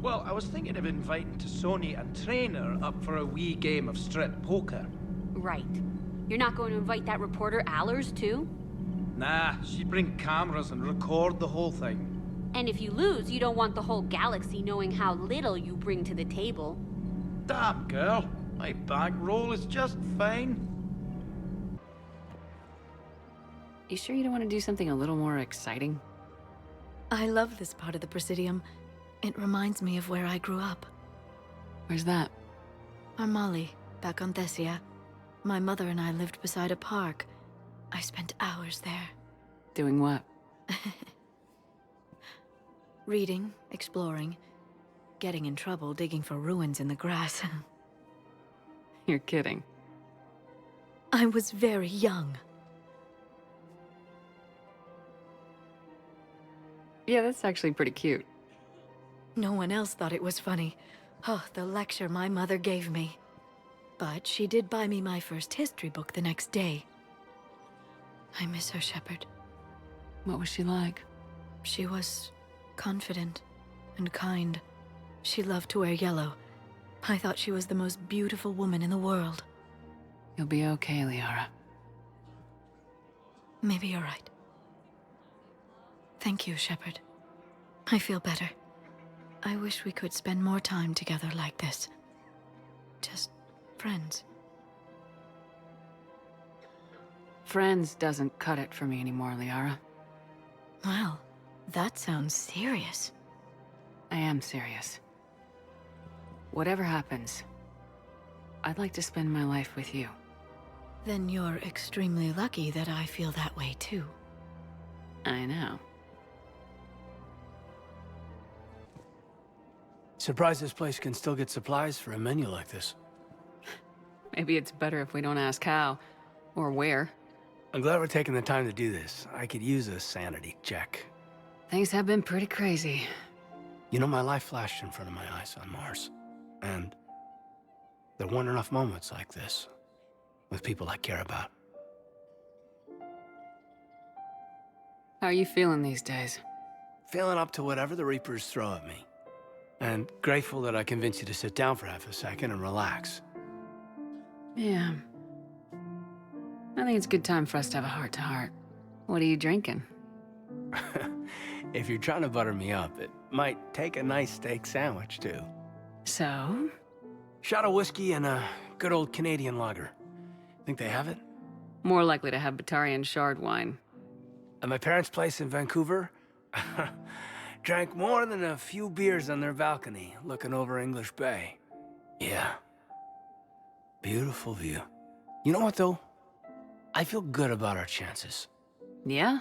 Well, I was thinking of inviting Sony and Trainer up for a wee game of strip poker. Right. You're not going to invite that reporter Allers, too? Nah, she'd bring cameras and record the whole thing. And if you lose, you don't want the whole galaxy knowing how little you bring to the table. Damn, girl. My bankroll is just fine. You sure you don't want to do something a little more exciting? I love this part of the Presidium. It reminds me of where I grew up. Where's that? Armali, back on Thessia. My mother and I lived beside a park. I spent hours there. Doing what? Reading, exploring, getting in trouble digging for ruins in the grass. You're kidding. I was very young. Yeah, that's actually pretty cute. No one else thought it was funny. Oh, the lecture my mother gave me. But she did buy me my first history book the next day. I miss her, Shepard. What was she like? She was confident and kind. She loved to wear yellow. I thought she was the most beautiful woman in the world. You'll be okay, Liara. Maybe you're right. Thank you, Shepard. I feel better. I wish we could spend more time together like this. Just friends. Friends doesn't cut it for me anymore, Liara. Well, that sounds serious. I am serious. Whatever happens, I'd like to spend my life with you. Then you're extremely lucky that I feel that way too. I know. Surprised this place can still get supplies for a menu like this. Maybe it's better if we don't ask how, or where. I'm glad we're taking the time to do this. I could use a sanity check. Things have been pretty crazy. You know, my life flashed in front of my eyes on Mars. And there weren't enough moments like this with people I care about. How are you feeling these days? Feeling up to whatever the Reapers throw at me. And grateful that I convinced you to sit down for half a second and relax. Yeah. I think it's a good time for us to have a heart-to-heart. What are you drinking? If you're trying to butter me up, it might take a nice steak sandwich, too. So? Shot of whiskey and a good old Canadian lager. Think they have it? More likely to have Batarian shard wine. At my parents' place in Vancouver, drank more than a few beers on their balcony, looking over English Bay. Yeah. Beautiful view. You know what, though? I feel good about our chances. Yeah?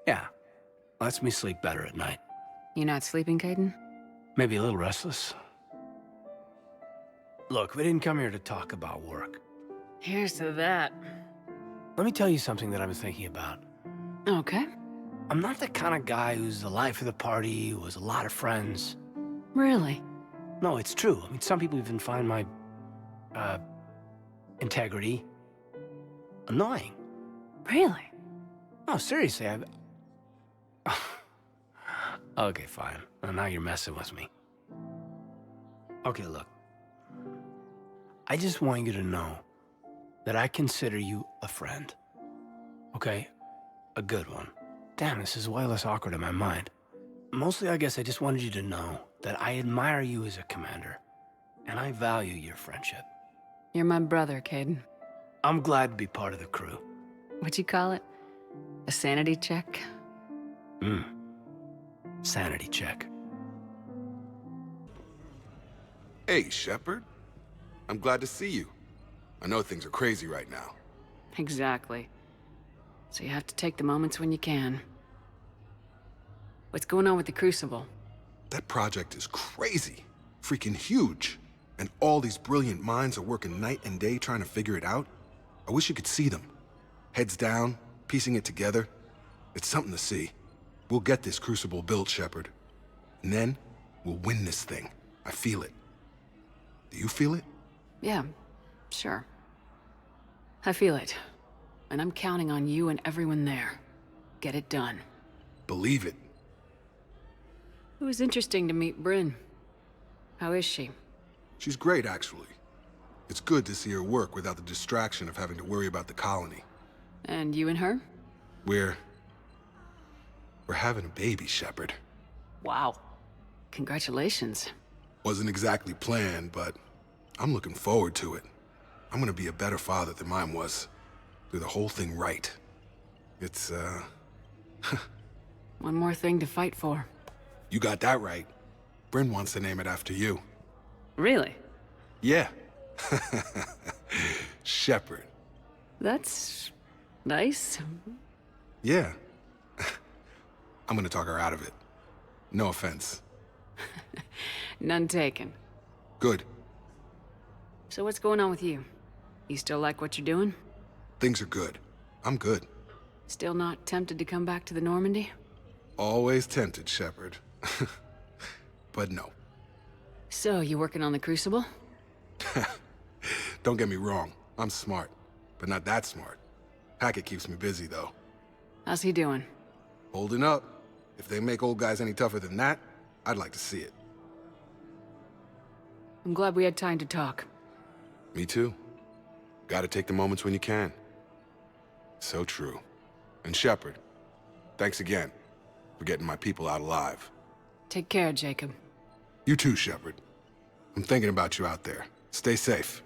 Yeah. Lets me sleep better at night. You not sleeping, Caden? Maybe a little restless. Look, we didn't come here to talk about work. Here's to that. Let me tell you something that I've been thinking about. Okay. I'm not the kind of guy who's the life of the party, who has a lot of friends. Really? No, it's true. I mean, some people even find my, integrity annoying. Really? No, seriously, Okay, fine. Well, now you're messing with me. Okay, look. I just want you to know that I consider you a friend. Okay? A good one. Damn, this is way less awkward in my mind. Mostly, I guess I just wanted you to know that I admire you as a commander, and I value your friendship. You're my brother, Caden. I'm glad to be part of the crew. What'd you call it? A sanity check? Sanity check. Hey, Shepard. I'm glad to see you. I know things are crazy right now. Exactly. So you have to take the moments when you can. What's going on with the Crucible? That project is crazy. Freaking huge. And all these brilliant minds are working night and day trying to figure it out. I wish you could see them. Heads down, piecing it together. It's something to see. We'll get this Crucible built, Shepard. And then, we'll win this thing. I feel it. Do you feel it? Yeah, sure. I feel it. And I'm counting on you and everyone there. Get it done. Believe it. It was interesting to meet Bryn. How is she? She's great, actually. It's good to see her work without the distraction of having to worry about the colony. And you and her? We're having a baby, Shepard. Wow. Congratulations. Wasn't exactly planned, but I'm looking forward to it. I'm gonna be a better father than mine was. Do the whole thing right. It's, One more thing to fight for. You got that right. Bryn wants to name it after you. Really? Yeah. Shepard. That's... nice. Yeah. I'm gonna talk her out of it. No offense. None taken. Good. So what's going on with you? You still like what you're doing? Things are good. I'm good. Still not tempted to come back to the Normandy? Always tempted, Shepard. But no. So, you working on the Crucible? Don't get me wrong. I'm smart. But not that smart. Hackett keeps me busy, though. How's he doing? Holding up. If they make old guys any tougher than that, I'd like to see it. I'm glad we had time to talk. Me too. Gotta take the moments when you can. So true. And Shepard, thanks again for getting my people out alive. Take care, Jacob. You too, Shepard. I'm thinking about you out there. Stay safe.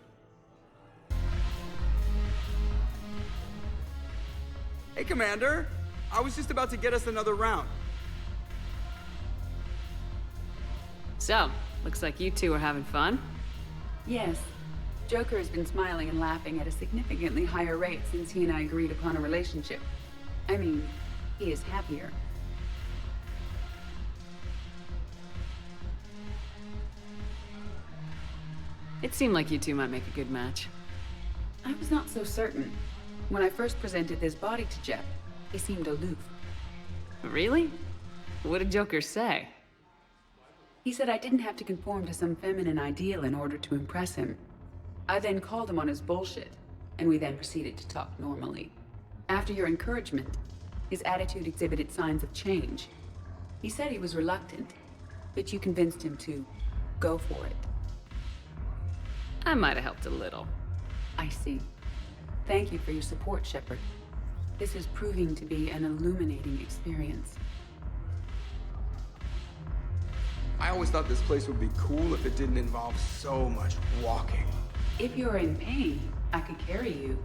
Hey, Commander. I was just about to get us another round. So, looks like you two are having fun. Yes. Joker has been smiling and laughing at a significantly higher rate since he and I agreed upon a relationship. I mean, he is happier. It seemed like you two might make a good match. I was not so certain. When I first presented this body to Jeff, he seemed aloof. Really? What did Joker say? He said I didn't have to conform to some feminine ideal in order to impress him. I then called him on his bullshit, and we then proceeded to talk normally. After your encouragement, his attitude exhibited signs of change. He said he was reluctant, but you convinced him to go for it. I might have helped a little. I see. Thank you for your support, Shepard. This is proving to be an illuminating experience. I always thought this place would be cool if it didn't involve so much walking. If you're in pain, I could carry you.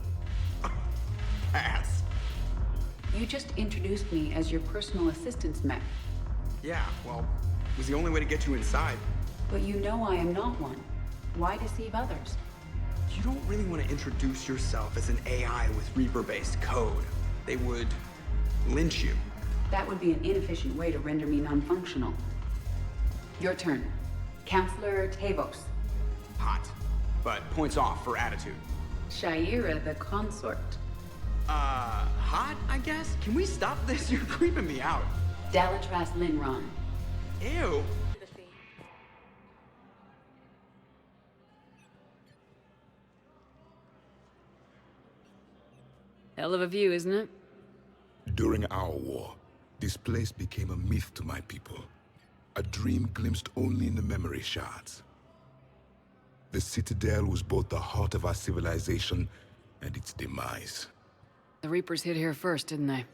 Pass. You just introduced me as your personal assistance mech. Yeah, well, it was the only way to get you inside. But you know I am not one. Why deceive others? You don't really want to introduce yourself as an AI with Reaper-based code. They would lynch you. That would be an inefficient way to render me non-functional. Your turn. Counselor Tavos. Hot, but points off for attitude. Liara the consort. Hot, I guess? Can we stop this? You're creeping me out. Dalatras Linron. Ew. Hell of a view, isn't it? During our war, this place became a myth to my people. A dream glimpsed only in the memory shards. The Citadel was both the heart of our civilization and its demise. The Reapers hit here first, didn't they?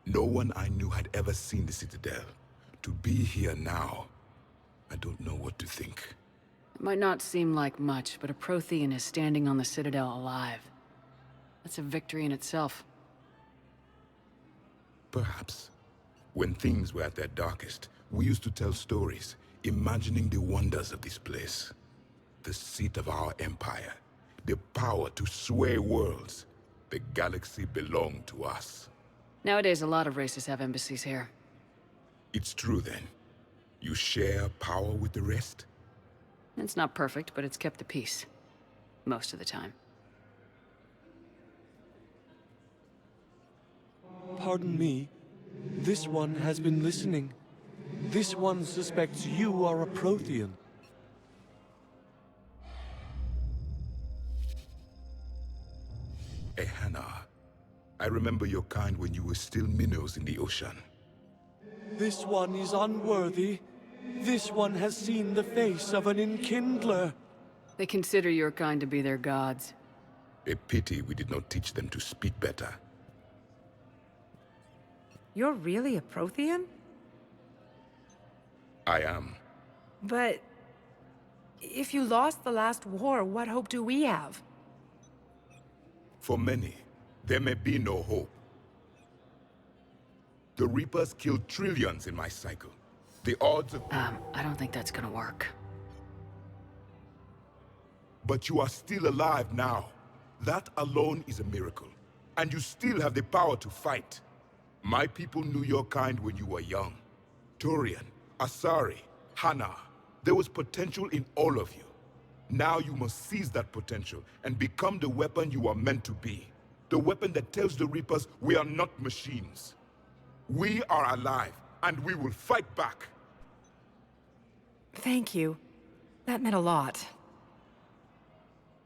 No one I knew had ever seen the Citadel. To be here now, I don't know what to think. It might not seem like much, but a Prothean is standing on the Citadel alive. That's a victory in itself. Perhaps. When things were at their darkest, we used to tell stories, imagining the wonders of this place. The seat of our empire. The power to sway worlds. The galaxy belonged to us. Nowadays, a lot of races have embassies here. It's true then. You share power with the rest? It's not perfect, but it's kept the peace. Most of the time. Pardon me. This one has been listening. This one suspects you are a Prothean. Hannah, I remember your kind when you were still minnows in the ocean. This one is unworthy. This one has seen the face of an enkindler. They consider your kind to be their gods. A pity we did not teach them to speak better. You're really a Prothean? I am. But... if you lost the last war, what hope do we have? For many, there may be no hope. The Reapers killed trillions in my cycle. The odds of... I don't think that's gonna work. But you are still alive now. That alone is a miracle. And you still have the power to fight. My people knew your kind when you were young. Turian, Asari, Hana. There was potential in all of you. Now you must seize that potential and become the weapon you are meant to be. The weapon that tells the Reapers we are not machines. We are alive, and we will fight back. Thank you. That meant a lot.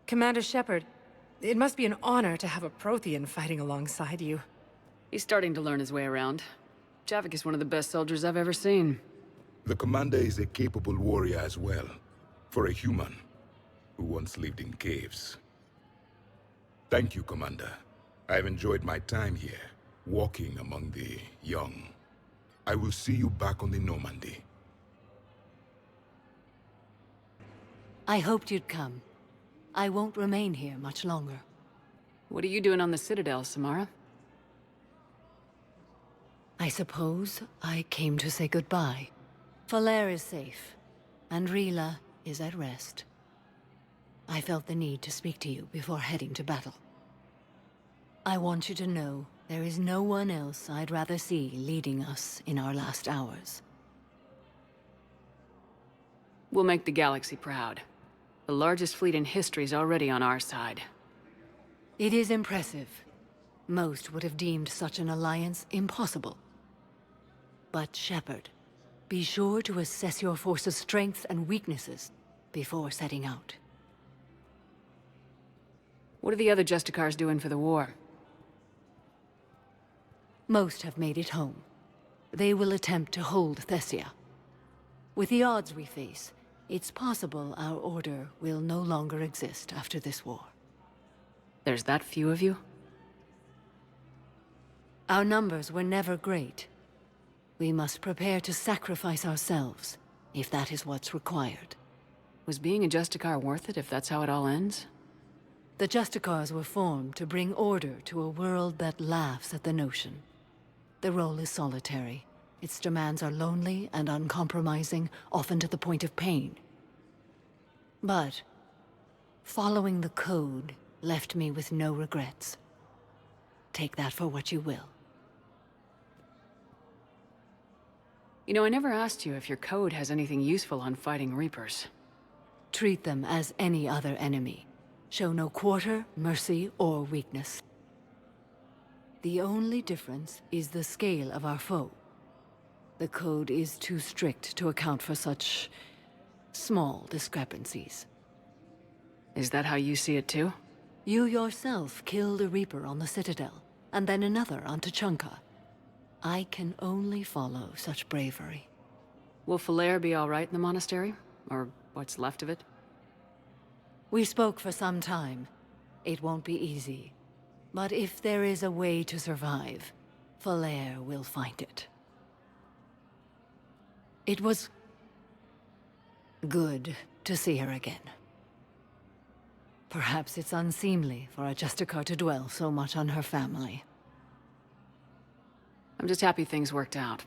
Commander Shepard, it must be an honor to have a Prothean fighting alongside you. He's starting to learn his way around. Javik is one of the best soldiers I've ever seen. The commander is a capable warrior as well. For a human who once lived in caves. Thank you, Commander. I've enjoyed my time here, walking among the young. I will see you back on the Normandy. I hoped you'd come. I won't remain here much longer. What are you doing on the Citadel, Samara? I suppose I came to say goodbye. Falere is safe, and Rila is at rest. I felt the need to speak to you before heading to battle. I want you to know there is no one else I'd rather see leading us in our last hours. We'll make the galaxy proud. The largest fleet in history is already on our side. It is impressive. Most would have deemed such an alliance impossible. But Shepard, be sure to assess your force's strengths and weaknesses before setting out. What are the other Justicars doing for the war? Most have made it home. They will attempt to hold Thessia. With the odds we face, it's possible our order will no longer exist after this war. There's that few of you? Our numbers were never great. We must prepare to sacrifice ourselves, if that is what's required. Was being a Justicar worth it if that's how it all ends? The Justicars were formed to bring order to a world that laughs at the notion. The role is solitary. Its demands are lonely and uncompromising, often to the point of pain. But following the code left me with no regrets. Take that for what you will. You know, I never asked you if your code has anything useful on fighting Reapers. Treat them as any other enemy. Show no quarter, mercy, or weakness. The only difference is the scale of our foe. The code is too strict to account for such small discrepancies. Is that how you see it too? You yourself killed a Reaper on the Citadel, and then another on Tuchanka. I can only follow such bravery. Will Falere be all right in the monastery? Or what's left of it? We spoke for some time. It won't be easy. But if there is a way to survive, Falere will find it. It was good to see her again. Perhaps it's unseemly for a Justicar to dwell so much on her family. I'm just happy things worked out.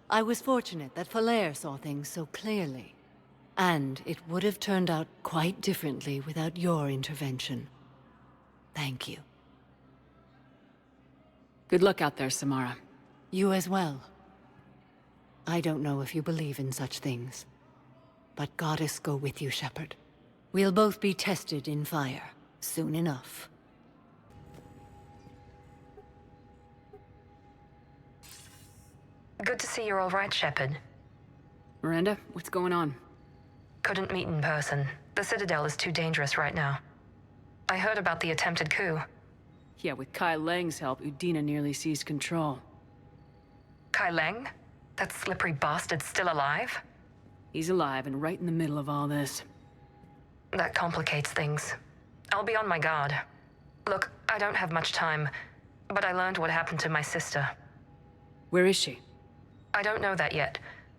I was fortunate that Falere saw things so clearly. And it would have turned out quite differently without your intervention. Thank you. Good luck out there, Samara. You as well. I don't know if you believe in such things, but Goddess go with you, Shepard. We'll both be tested in fire, soon enough. Good to see you're all right, Shepard. Miranda, what's going on? Couldn't meet in person. The Citadel is too dangerous right now. I heard about the attempted coup. Yeah, with Kai Lang's help, Udina nearly seized control. Kai Lang? That slippery bastard's still alive? He's alive and right in the middle of all this. That complicates things. I'll be on my guard. Look, I don't have much time, but I learned what happened to my sister. Where is she? I don't know that yet,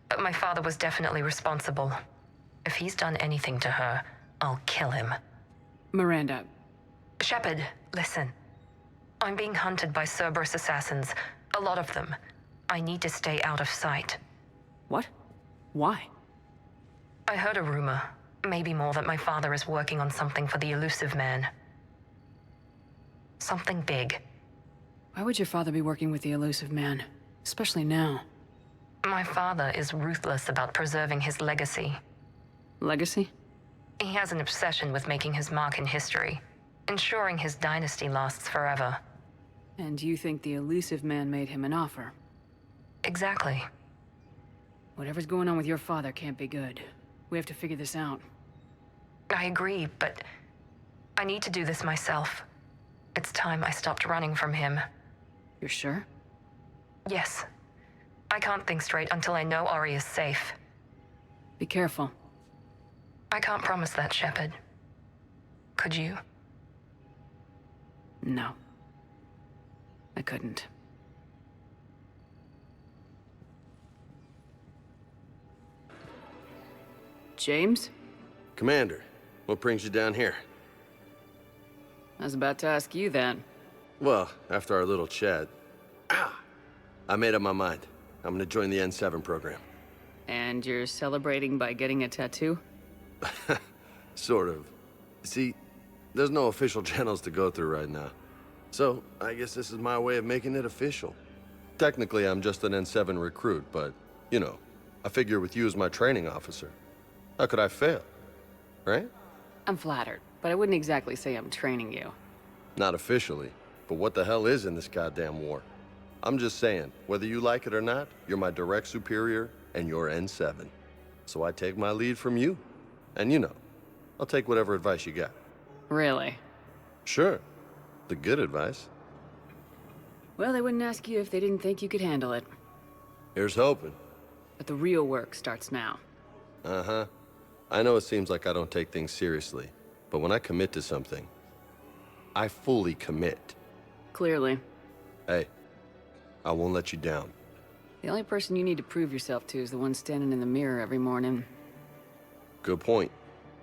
but my father was definitely responsible. If he's done anything to her, I'll kill him. Miranda. Shepard, listen. I'm being hunted by Cerberus assassins. A lot of them. I need to stay out of sight. What? Why? I heard a rumor, maybe more, that my father is working on something for the Elusive Man. Something big. Why would your father be working with the Elusive Man? Especially now. My father is ruthless about preserving his legacy. Legacy? He has an obsession with making his mark in history, ensuring his dynasty lasts forever. And you think the Elusive Man made him an offer? Exactly. Whatever's going on with your father can't be good. We have to figure this out. I agree, but I need to do this myself. It's time I stopped running from him. You're sure? Yes. I can't think straight until I know Ori is safe. Be careful. I can't promise that, Shepard. Could you? No. I couldn't. James? Commander, what brings you down here? I was about to ask you that. Well, after our little chat, I made up my mind. I'm gonna join the N7 program. And you're celebrating by getting a tattoo? Sort of. See, there's no official channels to go through right now. So, I guess this is my way of making it official. Technically, I'm just an N7 recruit, but, you know, I figure with you as my training officer, how could I fail? Right? I'm flattered, but I wouldn't exactly say I'm training you. Not officially, but what the hell is in this goddamn war? I'm just saying, whether you like it or not, you're my direct superior, and you're N7. So I take my lead from you. And you know, I'll take whatever advice you got. Really? Sure. The good advice. Well, they wouldn't ask you if they didn't think you could handle it. Here's hoping. But the real work starts now. Uh-huh. I know it seems like I don't take things seriously, but when I commit to something, I fully commit. Clearly. Hey, I won't let you down. The only person you need to prove yourself to is the one standing in the mirror every morning. Good point.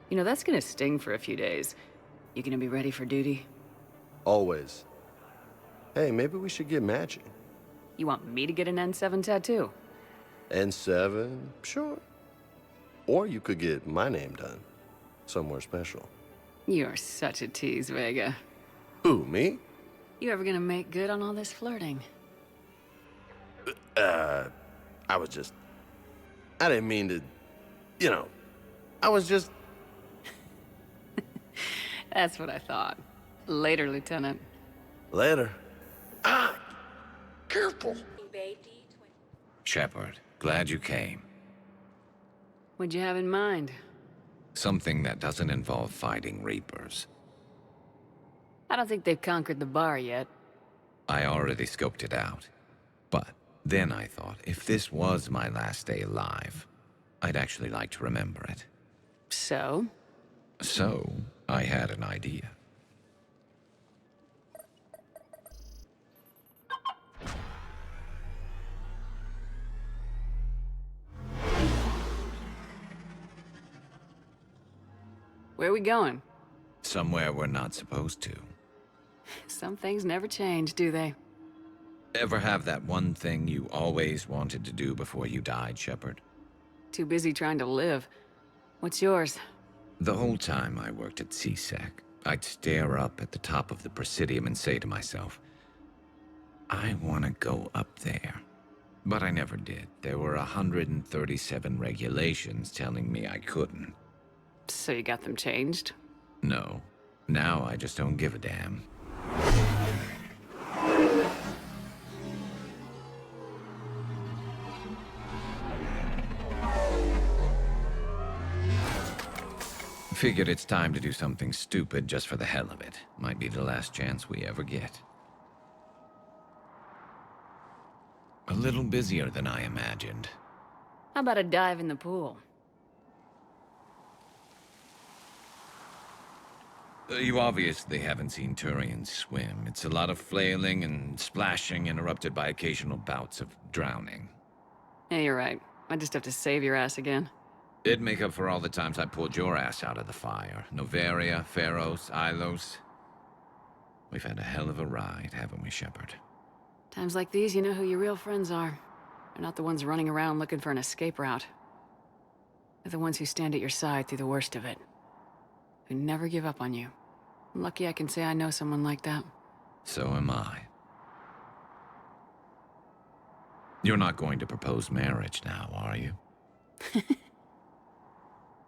You know, that's gonna sting for a few days. You gonna be ready for duty? Always. Hey, maybe we should get matching. You want me to get an N7 tattoo? N7? Sure. Or you could get my name done. Somewhere special. You're such a tease, Vega. Who, me? You ever gonna make good on all this flirting? I was just... I didn't mean to... You know, I was just... That's what I thought. Later, Lieutenant. Later. Careful. Shepard, glad you came. What'd you have in mind? Something that doesn't involve fighting Reapers. I don't think they've conquered the bar yet. I already scoped it out. But then I thought, if this was my last day alive, I'd actually like to remember it. So? So, I had an idea. Where are we going? Somewhere we're not supposed to. Some things never change, do they? Ever have that one thing you always wanted to do before you died, Shepard? Too busy trying to live. What's yours? The whole time I worked at CSEC, I'd stare up at the top of the Presidium and say to myself, I want to go up there. But I never did. There were 137 regulations telling me I couldn't. So you got them changed? No. Now I just don't give a damn. Figured it's time to do something stupid just for the hell of it. Might be the last chance we ever get. A little busier than I imagined. How about a dive in the pool? You obviously haven't seen Turians swim. It's a lot of flailing and splashing interrupted by occasional bouts of drowning. Yeah, you're right. I just have to save your ass again. It'd make up for all the times I pulled your ass out of the fire. Noveria, Pharos, Ilos. We've had a hell of a ride, haven't we, Shepard? Times like these, you know who your real friends are. They're not the ones running around looking for an escape route. They're the ones who stand at your side through the worst of it. Who never give up on you. I'm lucky I can say I know someone like that. So am I. You're not going to propose marriage now, are you?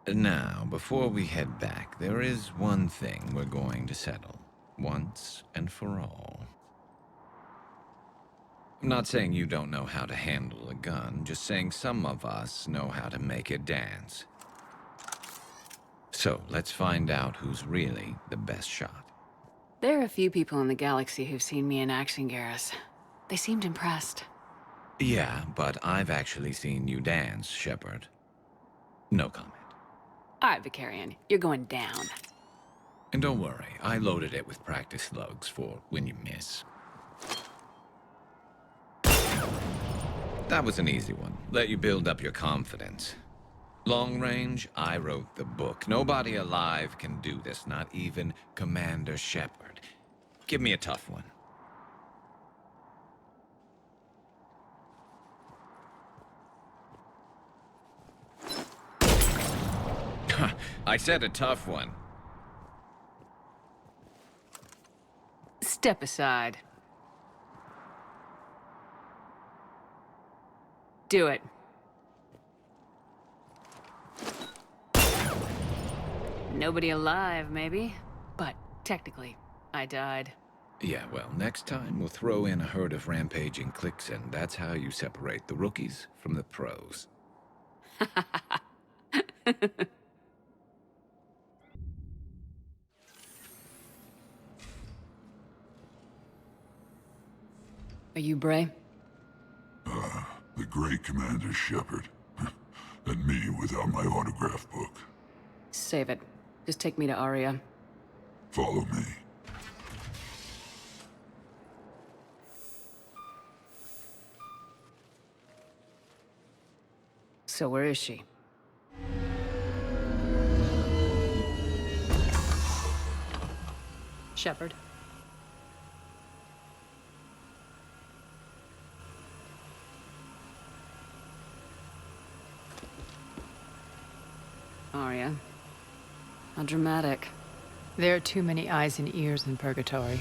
Now, before we head back, there is one thing we're going to settle. Once and for all. I'm not saying you don't know how to handle a gun, just saying some of us know how to make it dance. So, let's find out who's really the best shot. There are a few people in the galaxy who've seen me in action, Garrus. They seemed impressed. Yeah, but I've actually seen you dance, Shepard. No comment. All right, Vicarian, you're going down. And don't worry, I loaded it with practice slugs for when you miss. That was an easy one. Let you build up your confidence. Long range, I wrote the book. Nobody alive can do this, not even Commander Shepard. Give me a tough one. I said a tough one. Step aside. Do it. Nobody alive, maybe. But technically, I died. Yeah, well, next time we'll throw in a herd of rampaging cliques, and that's how you separate the rookies from the pros. Are you Bray? The great Commander Shepard. And me without my autograph book. Save it. Just take me to Aria. Follow me. So where is she? Shepard. Aria. How dramatic. There are too many eyes and ears in Purgatory.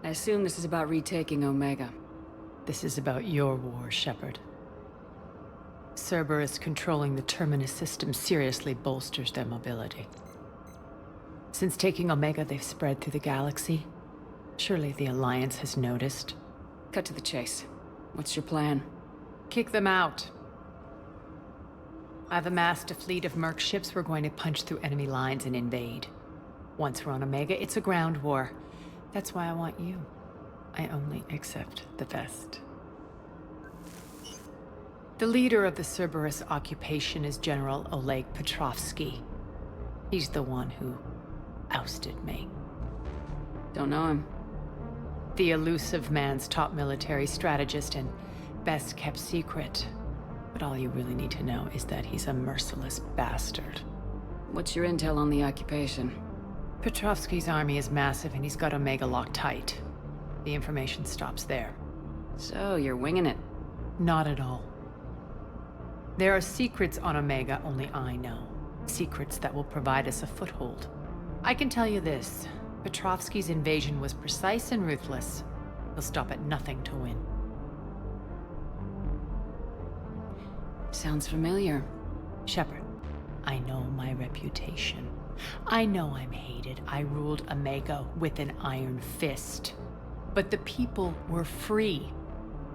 I assume this is about retaking Omega. This is about your war, Shepard. Cerberus controlling the Terminus system seriously bolsters their mobility. Since taking Omega, they've spread through the galaxy. Surely the Alliance has noticed. Cut to the chase. What's your plan? Kick them out. I've amassed a fleet of merc ships. We're going to punch through enemy lines and invade. Once we're on Omega, it's a ground war. That's why I want you. I only accept the best. The leader of the Cerberus occupation is General Oleg Petrovsky. He's the one who ousted me. Don't know him. The elusive man's top military strategist and best kept secret. But all you really need to know is that he's a merciless bastard. What's your intel on the occupation? Petrovsky's army is massive and he's got Omega locked tight. The information stops there. So, you're winging it? Not at all. There are secrets on Omega only I know. Secrets that will provide us a foothold. I can tell you this. Petrovsky's invasion was precise and ruthless. He'll stop at nothing to win. Sounds familiar. Shepard, I know my reputation. I know I'm hated. I ruled Omega with an iron fist. But the people were free.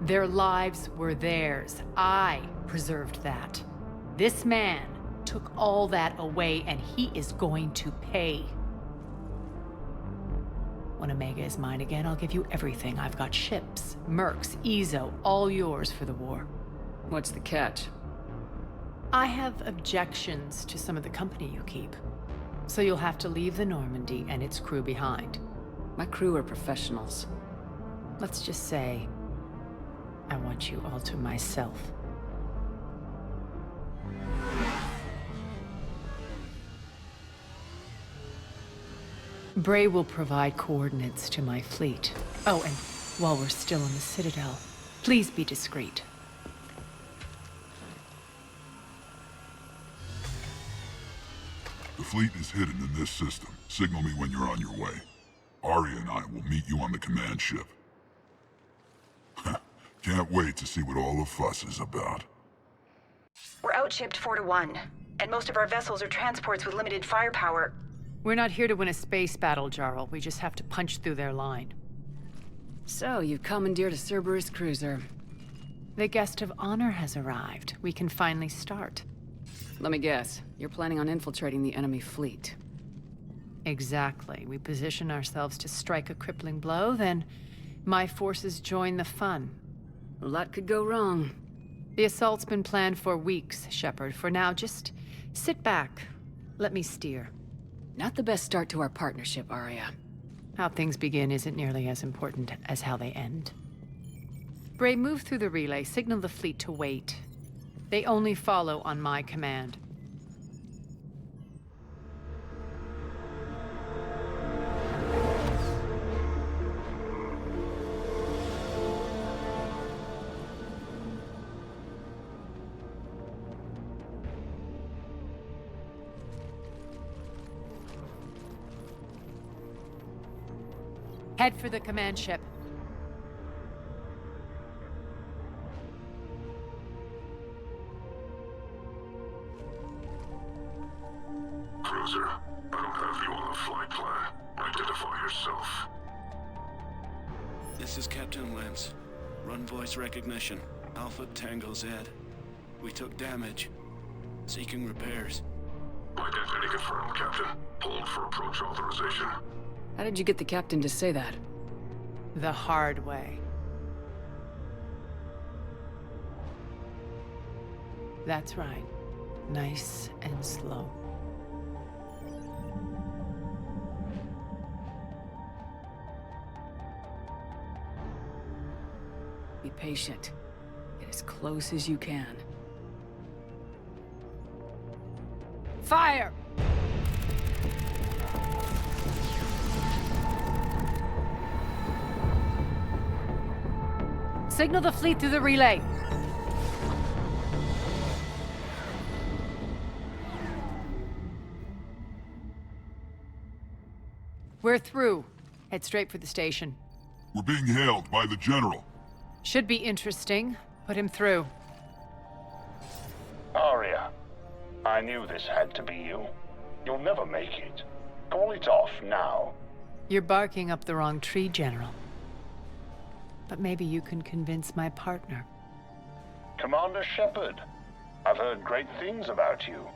Their lives were theirs. I preserved that. This man took all that away, and he is going to pay. When Omega is mine again, I'll give you everything. I've got ships, mercs, Ezo, all yours for the war. What's the catch? I have objections to some of the company you keep. So you'll have to leave the Normandy and its crew behind. My crew are professionals. Let's just say, I want you all to myself. Bray will provide coordinates to my fleet. Oh, and while we're still in the Citadel, please be discreet. The fleet is hidden in this system. Signal me when you're on your way. Arya and I will meet you on the command ship. Can't wait to see what all the fuss is about. We're outshipped 4-1, and most of our vessels are transports with limited firepower. We're not here to win a space battle, Jarl. We just have to punch through their line. So, you've commandeered a Cerberus cruiser. The guest of honor has arrived. We can finally start. Let me guess. You're planning on infiltrating the enemy fleet. Exactly. We position ourselves to strike a crippling blow, then my forces join the fun. A lot could go wrong. The assault's been planned for weeks, Shepard. For now, just sit back. Let me steer. Not the best start to our partnership, Arya. How things begin isn't nearly as important as how they end. Bray, move through the relay. Signal the fleet to wait. They only follow on my command. Head for the command ship. Cruiser, I don't have you on the flight plan. Identify yourself. This is Captain Lance. Run voice recognition. Alpha Tango Z. We took damage. Seeking repairs. Identity confirmed, Captain. Hold for approach authorization. How did you get the captain to say that? The hard way. That's right. Nice and slow. Be patient. Get as close as you can. Fire! Signal the fleet through the relay. We're through. Head straight for the station. We're being hailed by the General. Should be interesting. Put him through. Arya, I knew this had to be you. You'll never make it. Call it off now. You're barking up the wrong tree, General. But maybe you can convince my partner. Commander Shepard, I've heard great things about you.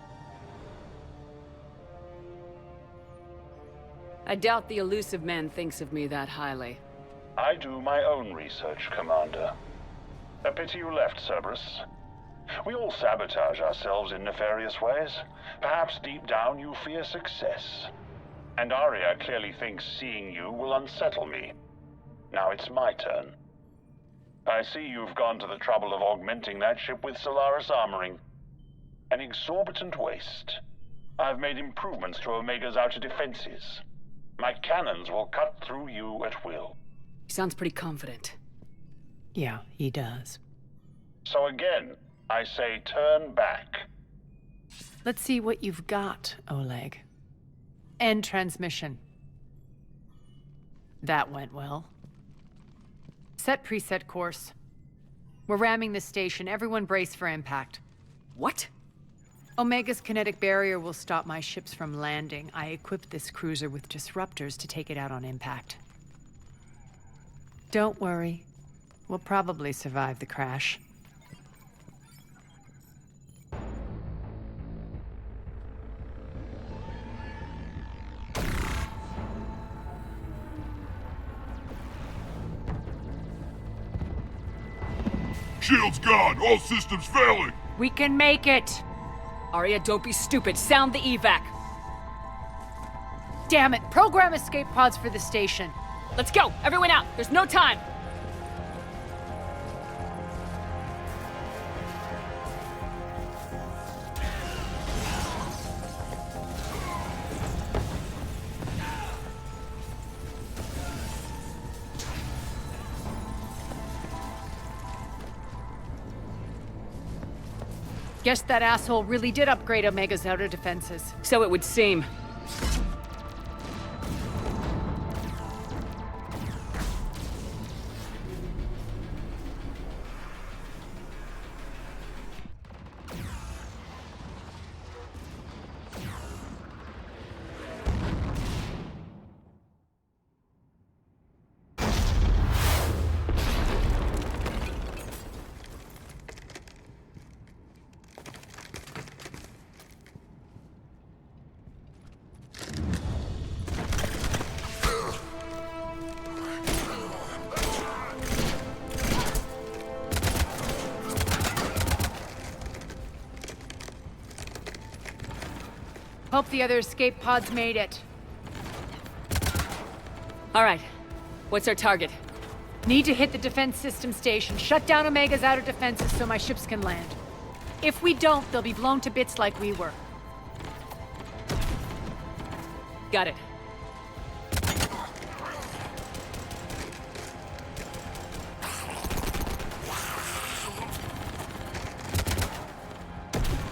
I doubt the elusive man thinks of me that highly. I do my own research, Commander. A pity you left, Cerberus. We all sabotage ourselves in nefarious ways. Perhaps deep down you fear success. And Arya clearly thinks seeing you will unsettle me. Now it's my turn. I see you've gone to the trouble of augmenting that ship with Solaris armoring. An exorbitant waste. I've made improvements to Omega's outer defenses. My cannons will cut through you at will. He sounds pretty confident. Yeah, he does. So again, I say turn back. Let's see what you've got, Oleg. End transmission. That went well. Set preset course. We're ramming the station. Everyone brace for impact. What? Omega's kinetic barrier will stop my ships from landing. I equipped this cruiser with disruptors to take it out on impact. Don't worry. We'll probably survive the crash. Shield's gone! All systems failing! We can make it! Arya, don't be stupid. Sound the evac. Damn it! Program escape pods for the station. Let's go! Everyone out! There's no time! Guess that asshole really did upgrade Omega's outer defenses. So it would seem. Hope the other escape pods made it. All right. What's our target? Need to hit the defense system station. Shut down Omega's outer defenses so my ships can land. If we don't, they'll be blown to bits like we were. Got it.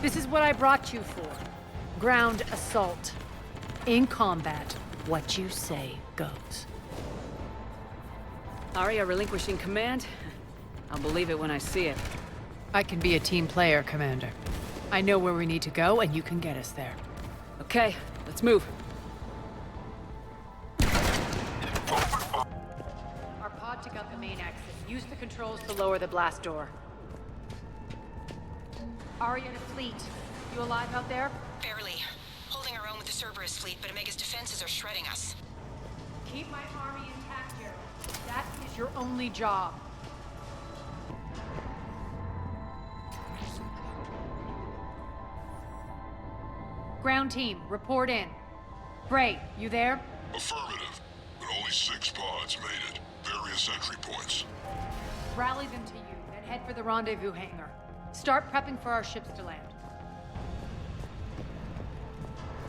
This is what I brought you for. Ground assault. In combat, what you say goes. Arya relinquishing command? I'll believe it when I see it. I can be a team player, Commander. I know where we need to go, and you can get us there. Okay, let's move. Our pod took out the main exit. Use the controls to lower the blast door. Arya to fleet. You alive out there? Barely. Holding our own with the Cerberus fleet, but Omega's defenses are shredding us. Keep my army intact here. That is your only job. Ground team, report in. Bray, you there? Affirmative, but only 6 pods made it. Various entry points. Rally them to you, then head for the rendezvous hangar. Start prepping for our ships to land.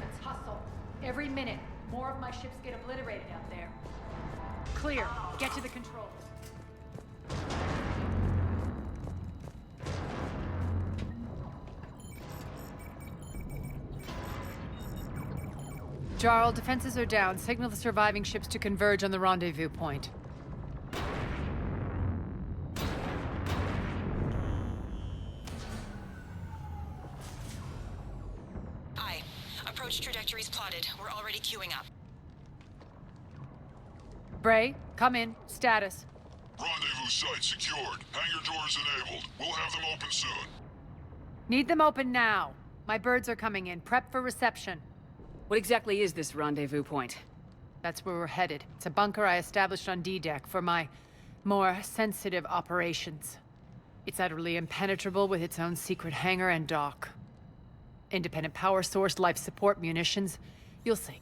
Let's hustle. Every minute, more of my ships get obliterated out there. Clear. Get to the controls. Jarl, defenses are down. Signal the surviving ships to converge on the rendezvous point. Aye. Approach trajectories plotted. We're already queuing up. Bray, come in. Status. Rendezvous site secured. Hangar doors enabled. We'll have them open soon. Need them open now. My birds are coming in. Prep for reception. What exactly is this rendezvous point? That's where we're headed. It's a bunker I established on D-Deck for my more sensitive operations. It's utterly impenetrable with its own secret hangar and dock. Independent power source, life support, munitions. You'll see.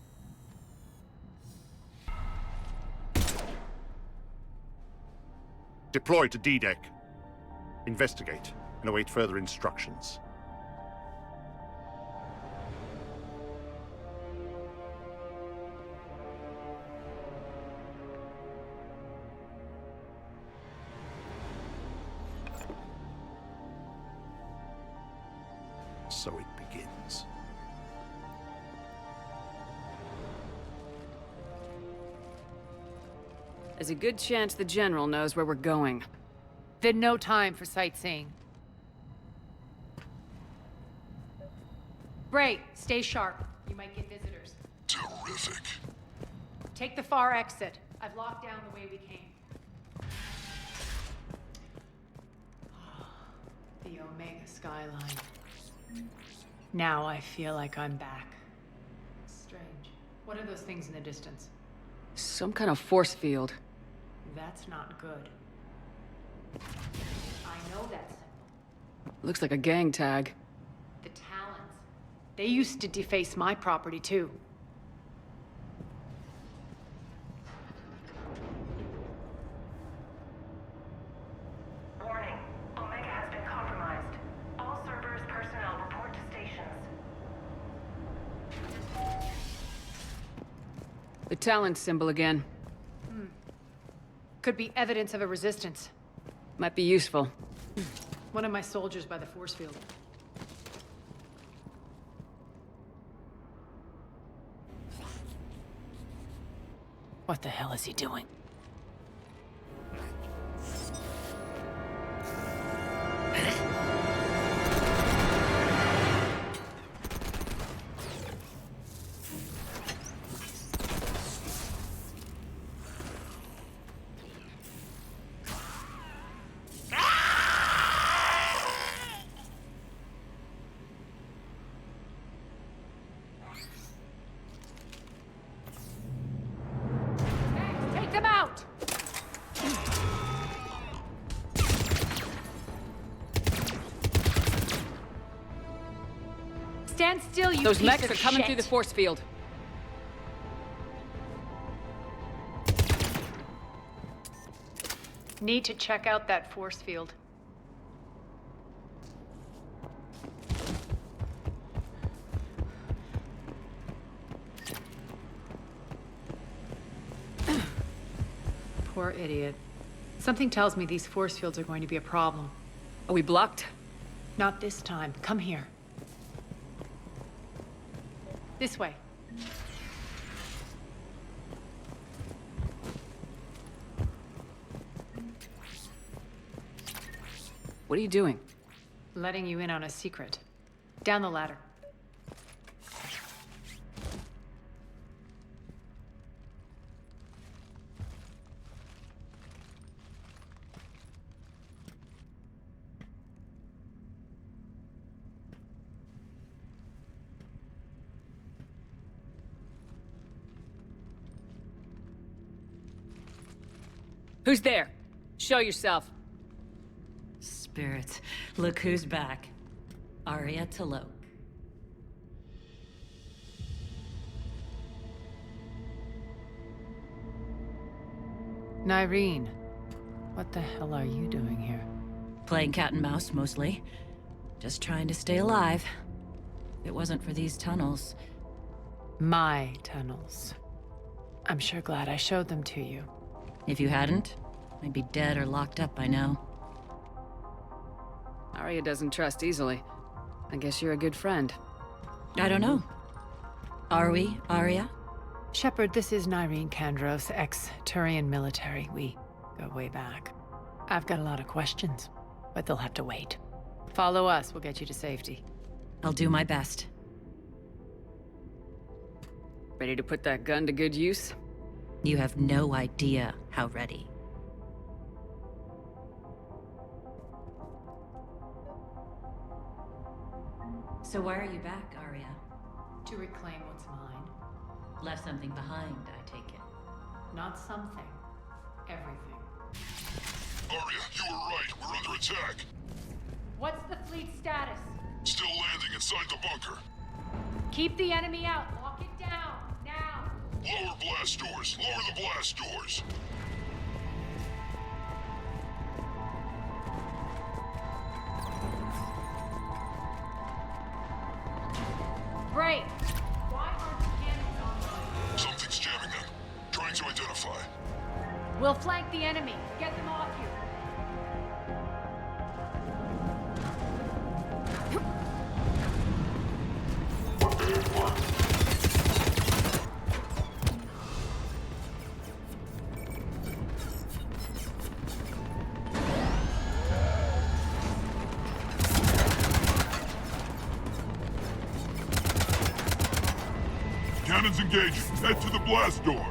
Deploy to D-Deck. Investigate and await further instructions. so it begins. There's a good chance the General knows where we're going. Then no time for sightseeing. Bray, stay sharp. You might get visitors. Terrific. Take the far exit. I've locked down the way we came. The Omega skyline. Now I feel like I'm back. Strange. What are those things in the distance? Some kind of force field. That's not good. I know that symbol. Looks like a gang tag. The Talons. They used to deface my property too. Warning. Omega has been compromised. All Cerberus personnel report to stations. The Talon symbol again. Could be evidence of a resistance. Might be useful. One of my soldiers by the force field. What the hell is he doing? Take them out! Stand still, you Those piece mechs of are coming shit. through the force field. Need to check out that force field. Poor idiot. Something tells me these force fields are going to be a problem. Are we blocked? Not this time. Come here. This way. What are you doing? Letting you in on a secret. Down the ladder. Who's there? Show yourself. Spirits, look who's back. Arya Talok. Nyreen, what the hell are you doing here? Playing cat and mouse, mostly. Just trying to stay alive. If it wasn't for these tunnels. My tunnels. I'm sure glad I showed them to you. If you hadn't, I'd be dead or locked up by now. Arya doesn't trust easily. I guess you're a good friend. I don't know. Are we, Arya? Shepard, this is Nyreen Kandros, ex-Turian military. We go way back. I've got a lot of questions, but they'll have to wait. Follow us, we'll get you to safety. I'll do my best. Ready to put that gun to good use? You have no idea how ready. So why are you back, Arya? To reclaim what's mine. Left something behind, I take it. Not something. Everything. Arya, you were right. We're under attack. What's the fleet status? Still landing inside the bunker. Keep the enemy out. Lock it down. Now. Lower blast doors. Lower the blast doors. Break. Why aren't the cannons online? Something's jamming them. Trying to identify. We'll flank the enemy. Get them off you. Cannons engaged. Head to the blast door.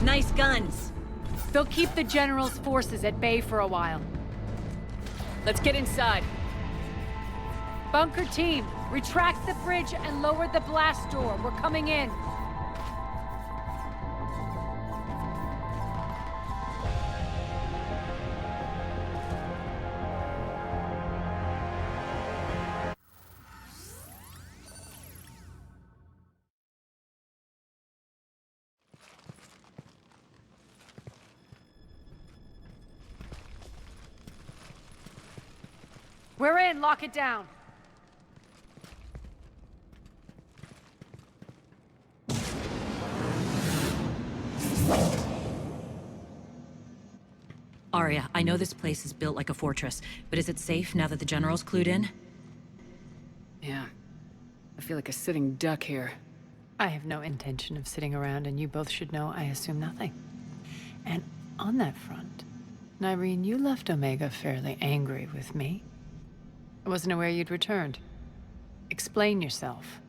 Nice guns. They'll keep the General's forces at bay for a while. Let's get inside. Bunker team, retract the bridge and lower the blast door. We're coming in. We're in. Lock it down. Arya, I know this place is built like a fortress, but is it safe now that the General's clued in? Yeah. I feel like a sitting duck here. I have no intention of sitting around, and you both should know I assume nothing. And on that front, Nyreen, you left Omega fairly angry with me. I wasn't aware you'd returned. Explain yourself.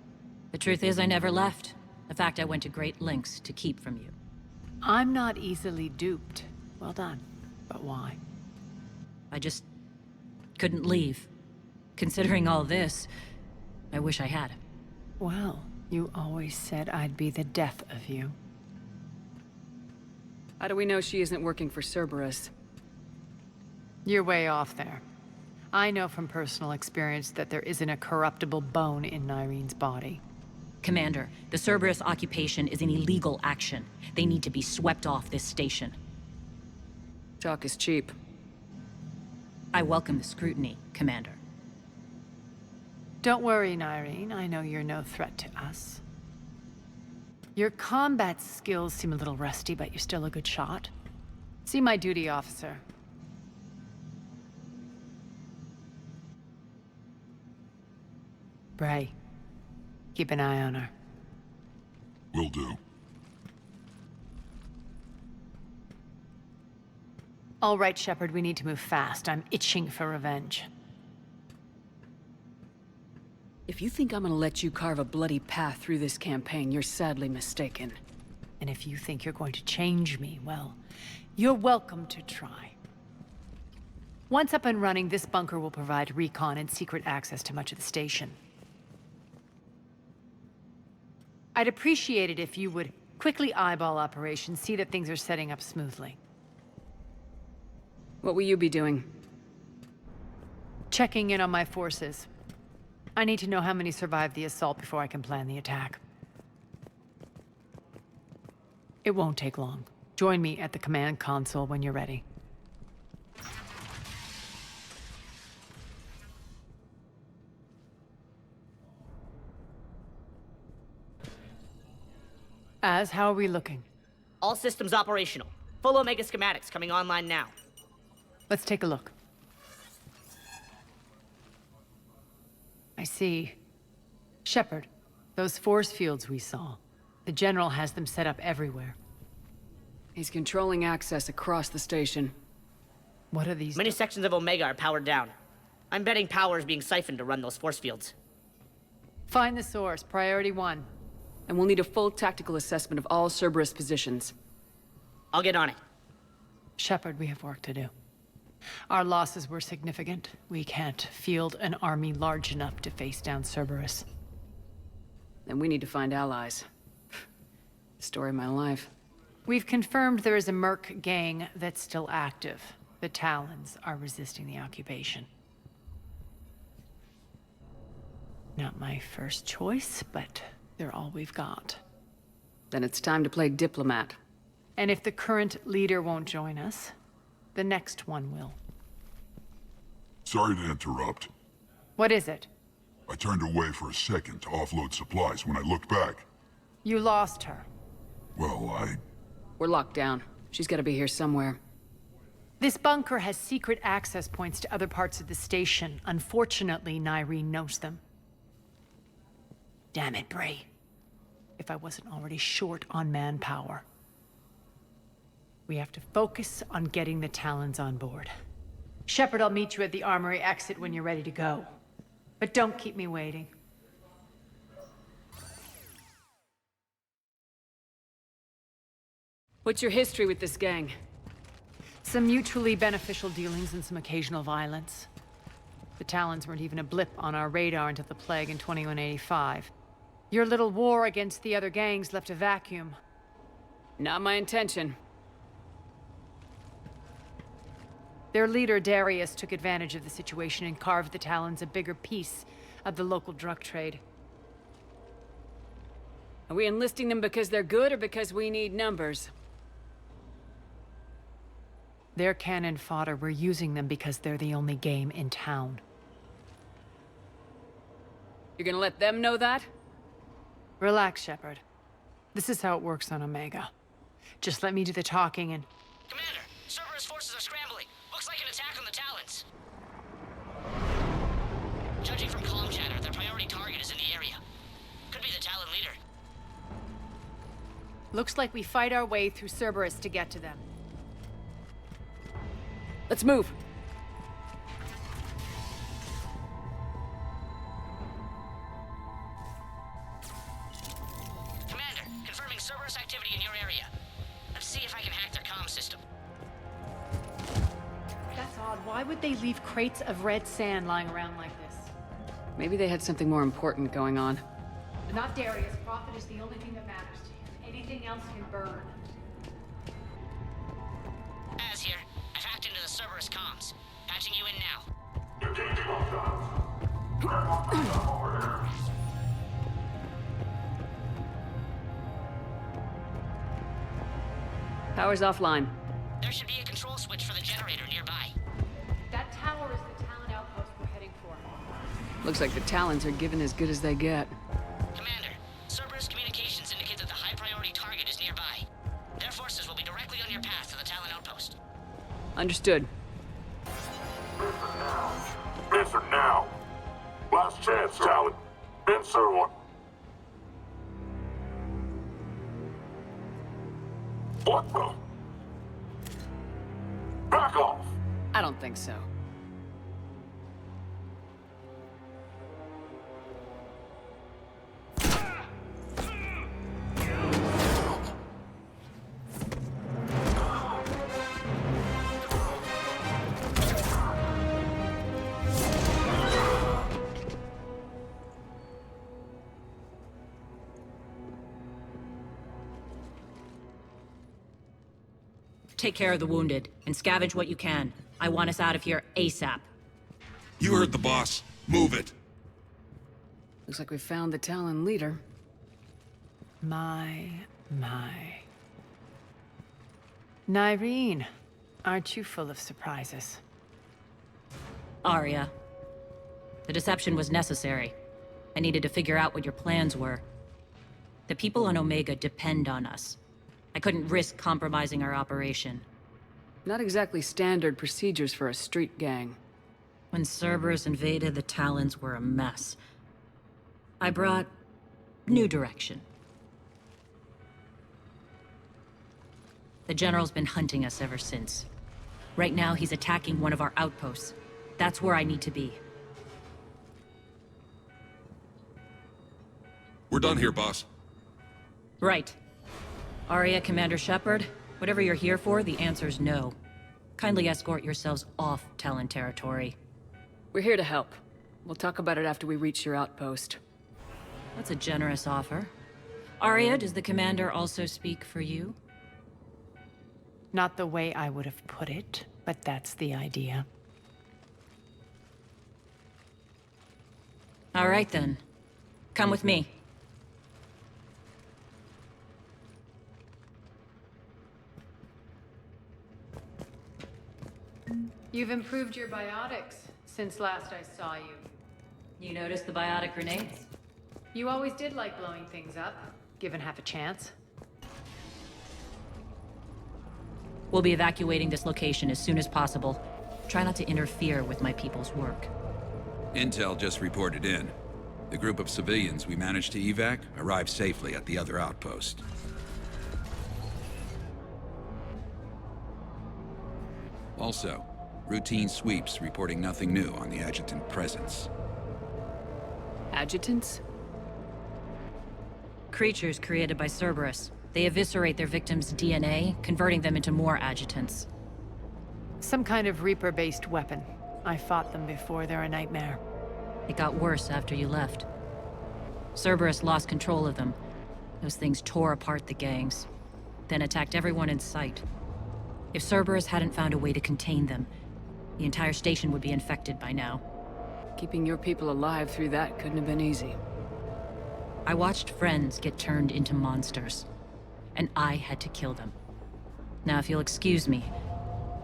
The truth is, I never left. In fact, I went to great lengths to keep from you. I'm not easily duped. Well done. But why? I just couldn't leave. Considering all this, I wish I had. Well, you always said I'd be the death of you. How do we know she isn't working for Cerberus? You're way off there. I know from personal experience that there isn't a corruptible bone in Nyreen's body. Commander, the Cerberus occupation is an illegal action. They need to be swept off this station. Talk is cheap. I welcome the scrutiny, Commander. Don't worry, Nyreen. I know you're no threat to us. Your combat skills seem a little rusty, but you're still a good shot. See my duty officer. Bray, keep an eye on her. Will do. All right, Shepard, we need to move fast. I'm itching for revenge. If you think I'm gonna let you carve a bloody path through this campaign, you're sadly mistaken. And if you think you're going to change me, well, you're welcome to try. Once up and running, this bunker will provide recon and secret access to much of the station. I'd appreciate it if you would quickly eyeball operations, see that things are setting up smoothly. What will you be doing? Checking in on my forces. I need to know how many survived the assault before I can plan the attack. It won't take long. Join me at the command console when you're ready. How are we looking? All systems operational. Full Omega schematics coming online now. Let's take a look. I see. Shepard, those force fields we saw. The General has them set up everywhere. He's controlling access across the station. What are these? Many sections of Omega are powered down. I'm betting power is being siphoned to run those force fields. Find the source, priority 1. And we'll need a full tactical assessment of all Cerberus positions. I'll get on it. Shepard, we have work to do. Our losses were significant. We can't field an army large enough to face down Cerberus. Then we need to find allies. Story of my life. We've confirmed there is a Merc gang that's still active. The Talons are resisting the occupation. Not my first choice, but they're all we've got. Then it's time to play diplomat. And if the current leader won't join us, the next one will. Sorry to interrupt. What is it? I turned away for a second to offload supplies. When I looked back, You lost her. well, We're locked down. She's gotta be here somewhere. This bunker has secret access points to other parts of the station. Unfortunately, Nyreen knows them. Damn it, Bray. If I wasn't already short on manpower. We have to focus on getting the Talons on board. Shepard, I'll meet you at the armory exit when you're ready to go. But don't keep me waiting. What's your history with this gang? Some mutually beneficial dealings and some occasional violence. The Talons weren't even a blip on our radar until the plague in 2185. Your little war against the other gangs left a vacuum. Not my intention. Their leader, Darius, took advantage of the situation and carved the Talons a bigger piece of the local drug trade. Are we enlisting them because they're good or because we need numbers? They're cannon fodder. We're using them because they're the only game in town. You're gonna let them know that? Relax, Shepard. This is how it works on Omega. Just let me do the talking and... Commander, Cerberus forces are scrambling. Looks like an attack on the Talons. Judging from comm chatter, their priority target is in the area. Could be the Talon leader. Looks like we fight our way through Cerberus to get to them. Let's move. Commander, confirming Cerberus activity in your area. Let's see if I can hack their comm system. That's odd. Why would they leave crates of red sand lying around like this? Maybe they had something more important going on. Not Darius. Profit is the only thing that matters to him. Anything else can burn. Az here. I've hacked into the Cerberus comms. Patching you in now. engaging hostiles. Power's offline. There should be a control switch for the generator nearby. That tower is the Talon outpost we're heading for. Looks like the Talons are given as good as they get. Commander, Cerberus communications indicate that the high-priority target is nearby. Their forces will be directly on your path to the Talon outpost. Understood. Answer now. Last chance, Talon. Answer one. What the? Back off! I don't think so. Take care of the wounded, and scavenge what you can. I want us out of here ASAP. You heard the boss. Move it. Looks like we found the Talon leader. My. Nyreen, aren't you full of surprises? Arya. The deception was necessary. I needed to figure out what your plans were. The people on Omega depend on us. I couldn't risk compromising our operation. Not exactly standard procedures for a street gang. When Cerberus invaded, the Talons were a mess. I brought new direction. The General's been hunting us ever since. Right now, he's attacking one of our outposts. That's where I need to be. We're done here, boss. Right. Arya, Commander Shepard, whatever you're here for, the answer's no. Kindly escort yourselves off Talon territory. We're here to help. We'll talk about it after we reach your outpost. That's a generous offer. Arya, does the Commander also speak for you? Not the way I would have put it, but that's the idea. All right then. Come with me. You've improved your biotics since last I saw you. You noticed the biotic grenades? You always did like blowing things up, given half a chance. We'll be evacuating this location as soon as possible. Try not to interfere with my people's work. Intel just reported in. The group of civilians we managed to evac arrived safely at the other outpost. Also, routine sweeps reporting nothing new on the adjutant presence. Adjutants? Creatures created by Cerberus. They eviscerate their victims' DNA, converting them into more adjutants. Some kind of Reaper-based weapon. I fought them before, they're a nightmare. It got worse after you left. Cerberus lost control of them. Those things tore apart the gangs, then attacked everyone in sight. If Cerberus hadn't found a way to contain them, the entire station would be infected by now. Keeping your people alive through that couldn't have been easy. I watched friends get turned into monsters, and I had to kill them. Now, if you'll excuse me,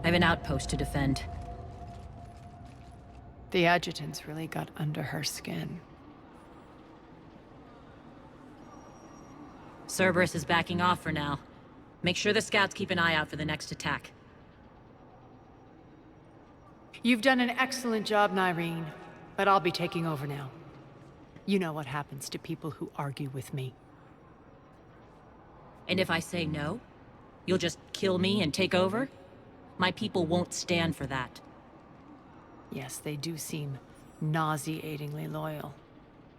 I have an outpost to defend. The adjutants really got under her skin. Cerberus is backing off for now. Make sure the scouts keep an eye out for the next attack. You've done an excellent job, Nyreen, but I'll be taking over now. You know what happens to people who argue with me. And if I say no, you'll just kill me and take over? My people won't stand for that. Yes, they do seem nauseatingly loyal.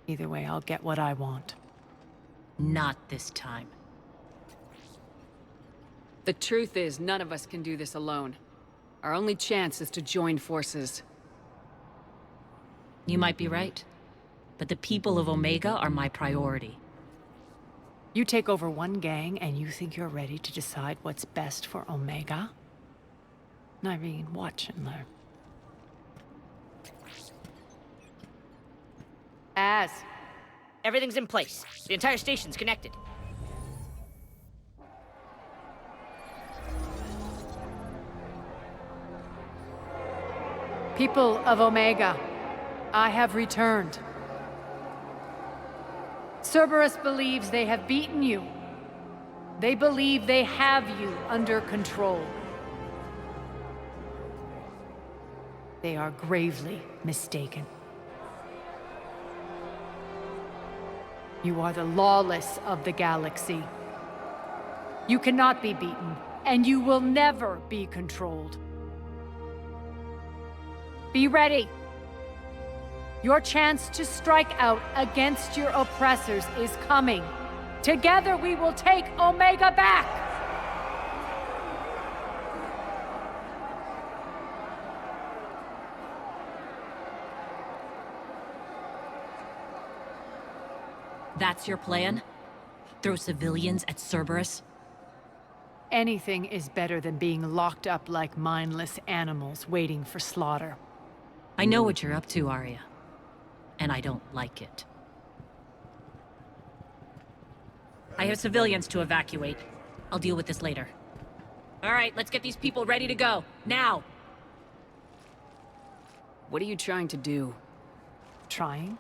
Either way, I'll get what I want. Not this time. The truth is, none of us can do this alone. Our only chance is to join forces. You might be right, but the people of Omega are my priority. You take over one gang and you think you're ready to decide what's best for Omega? Nyreen, watch and learn. Everything's in place. The entire station's connected. People of Omega, I have returned. Cerberus believes they have beaten you. They believe they have you under control. They are gravely mistaken. You are the lawless of the galaxy. You cannot be beaten, and you will never be controlled. Be ready. Your chance to strike out against your oppressors is coming. Together we will take Omega back! That's your plan? Throw civilians at Cerberus? Anything is better than being locked up like mindless animals waiting for slaughter. I know what you're up to, Arya. And I don't like it. I have civilians to evacuate. I'll deal with this later. All right, let's get these people ready to go. Now! What are you trying to do? Trying?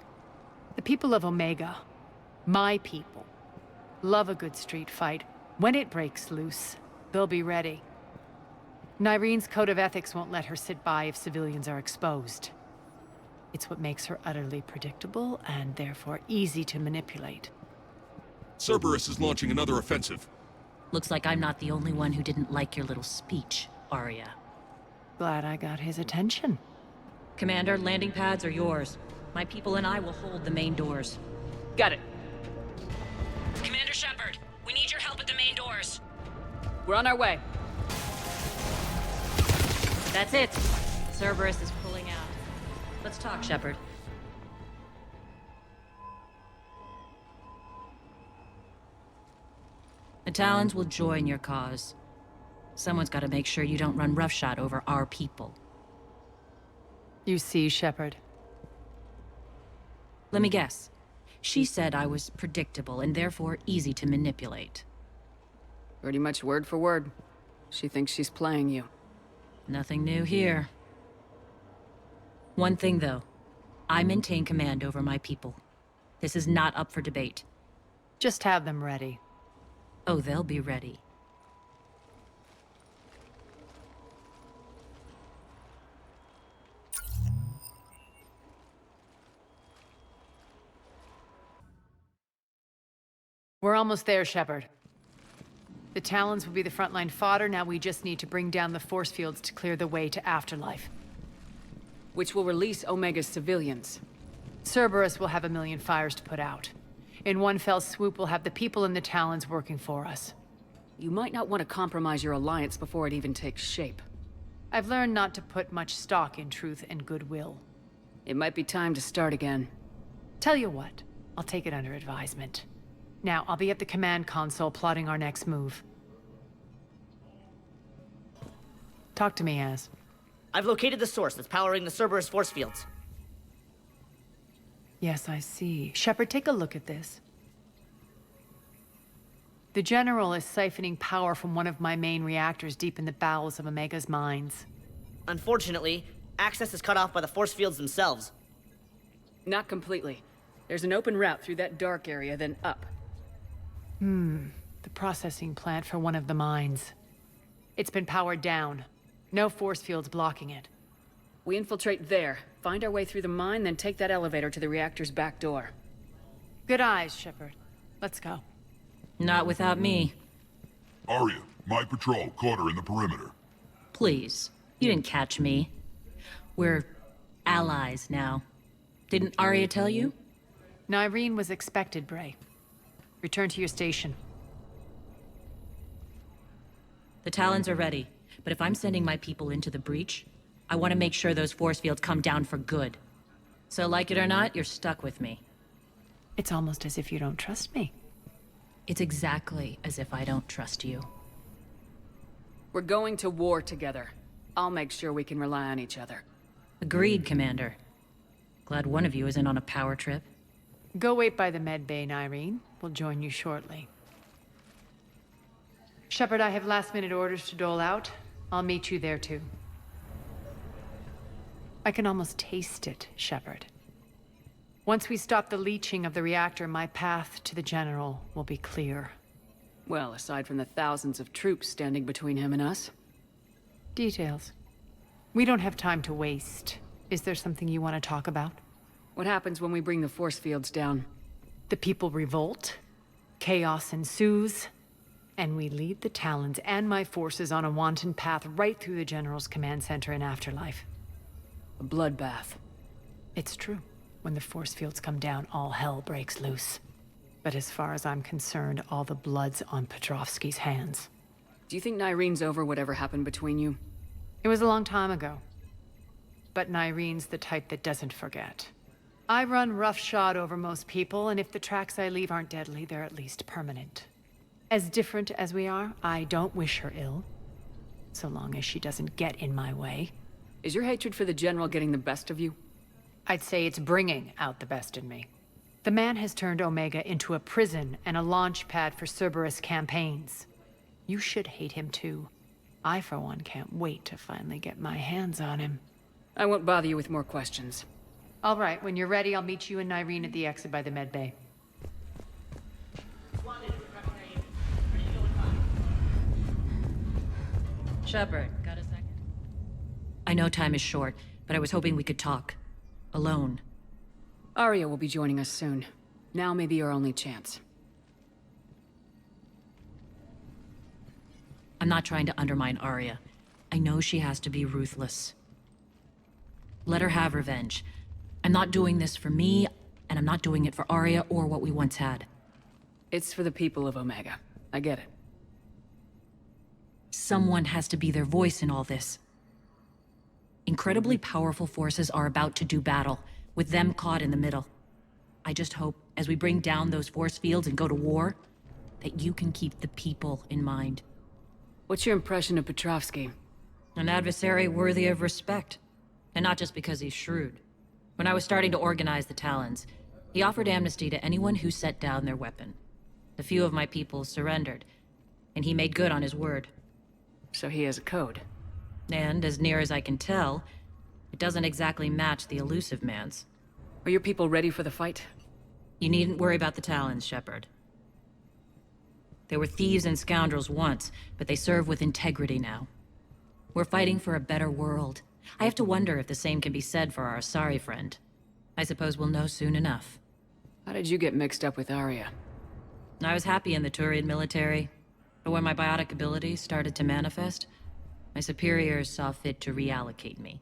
The people of Omega, my people, love a good street fight. When it breaks loose, they'll be ready. Nyreen's code of ethics won't let her sit by if civilians are exposed. It's what makes her utterly predictable and therefore easy to manipulate. Cerberus is launching another offensive. Looks like I'm not the only one who didn't like your little speech, Arya. Glad I got his attention. Commander, landing pads are yours. My people and I will hold the main doors. Got it. Commander Shepard, we need your help at the main doors. We're on our way. That's it. Cerberus is pulling out. Let's talk, Shepard. The Talons will join your cause. Someone's got to make sure you don't run roughshod over our people. You see, Shepard. Let me guess. She said I was predictable and therefore easy to manipulate. Pretty much word for word. She thinks she's playing you. Nothing new here. One thing, though. I maintain command over my people. This is not up for debate. Just have them ready. Oh, they'll be ready. We're almost there, Shepard. The Talons will be the frontline fodder, now we just need to bring down the force fields to clear the way to Afterlife. Which will release Omega's civilians. Cerberus will have a million fires to put out. In one fell swoop, we'll have the people in the Talons working for us. You might not want to compromise your alliance before it even takes shape. I've learned not to put much stock in truth and goodwill. It might be time to start again. Tell you what, I'll take it under advisement. Now, I'll be at the command console plotting our next move. Talk to me, Az. I've located the source that's powering the Cerberus force fields. Yes, I see. Shepard, take a look at this. The General is siphoning power from one of my main reactors deep in the bowels of Omega's mines. Unfortunately, access is cut off by the force fields themselves. Not completely. There's an open route through that dark area, then up. The processing plant for one of the mines. It's been powered down. No force fields blocking it. We infiltrate there, find our way through the mine, then take that elevator to the reactor's back door. Good eyes, Shepard. Let's go. Not without me. Arya, my patrol caught her in the perimeter. Please. You didn't catch me. We're allies now. Didn't Arya tell you? Nyreen was expected, Bray. Return to your station. The Talons are ready, but if I'm sending my people into the breach, I want to make sure those force fields come down for good. So like it or not, you're stuck with me. It's almost as if you don't trust me. It's exactly as if I don't trust you. We're going to war together. I'll make sure we can rely on each other. Agreed, Commander. Glad one of you isn't on a power trip. Go wait by the med bay, Nyreen. We'll join you shortly. Shepard, I have last-minute orders to dole out. I'll meet you there, too. I can almost taste it, Shepard. Once we stop the leaching of the reactor, my path to the General will be clear. Well, aside from the thousands of troops standing between him and us. Details. We don't have time to waste. Is there something you want to talk about? What happens when we bring the force fields down? The people revolt, chaos ensues, and we lead the Talons and my forces on a wanton path right through the General's command center in Afterlife. A bloodbath. It's true. When the force fields come down, all hell breaks loose. But as far as I'm concerned, all the blood's on Petrovsky's hands. Do you think Nyreen's over whatever happened between you? It was a long time ago. But Nyreen's the type that doesn't forget. I run roughshod over most people, and if the tracks I leave aren't deadly, they're at least permanent. As different as we are, I don't wish her ill. So long as she doesn't get in my way. Is your hatred for the General getting the best of you? I'd say it's bringing out the best in me. The man has turned Omega into a prison and a launch pad for Cerberus campaigns. You should hate him too. I, for one, can't wait to finally get my hands on him. I won't bother you with more questions. All right, when you're ready, I'll meet you and Nyreen at the exit by the med bay. Shepard, got a second? I know time is short, but I was hoping we could talk. Alone. Arya will be joining us soon. Now may be your only chance. I'm not trying to undermine Arya. I know she has to be ruthless. Let her have revenge. I'm not doing this for me, and I'm not doing it for Arya or what we once had. It's for the people of Omega. I get it. Someone has to be their voice in all this. Incredibly powerful forces are about to do battle, with them caught in the middle. I just hope, as we bring down those force fields and go to war, that you can keep the people in mind. What's your impression of Petrovsky? An adversary worthy of respect. And not just because he's shrewd. When I was starting to organize the Talons, He offered amnesty to anyone who set down their weapon. A few of my people surrendered, and he made good on his word. So he has a code. And, as near as I can tell, it doesn't exactly match the elusive man's. Are your people ready for the fight? You needn't worry about the Talons, Shepard. They were thieves and scoundrels once, but they serve with integrity now. We're fighting for a better world. I have to wonder if the same can be said for our Asari friend. I suppose we'll know soon enough. How did you get mixed up with Arya? I was happy in the Turian military, but when my biotic abilities started to manifest, my superiors saw fit to reallocate me.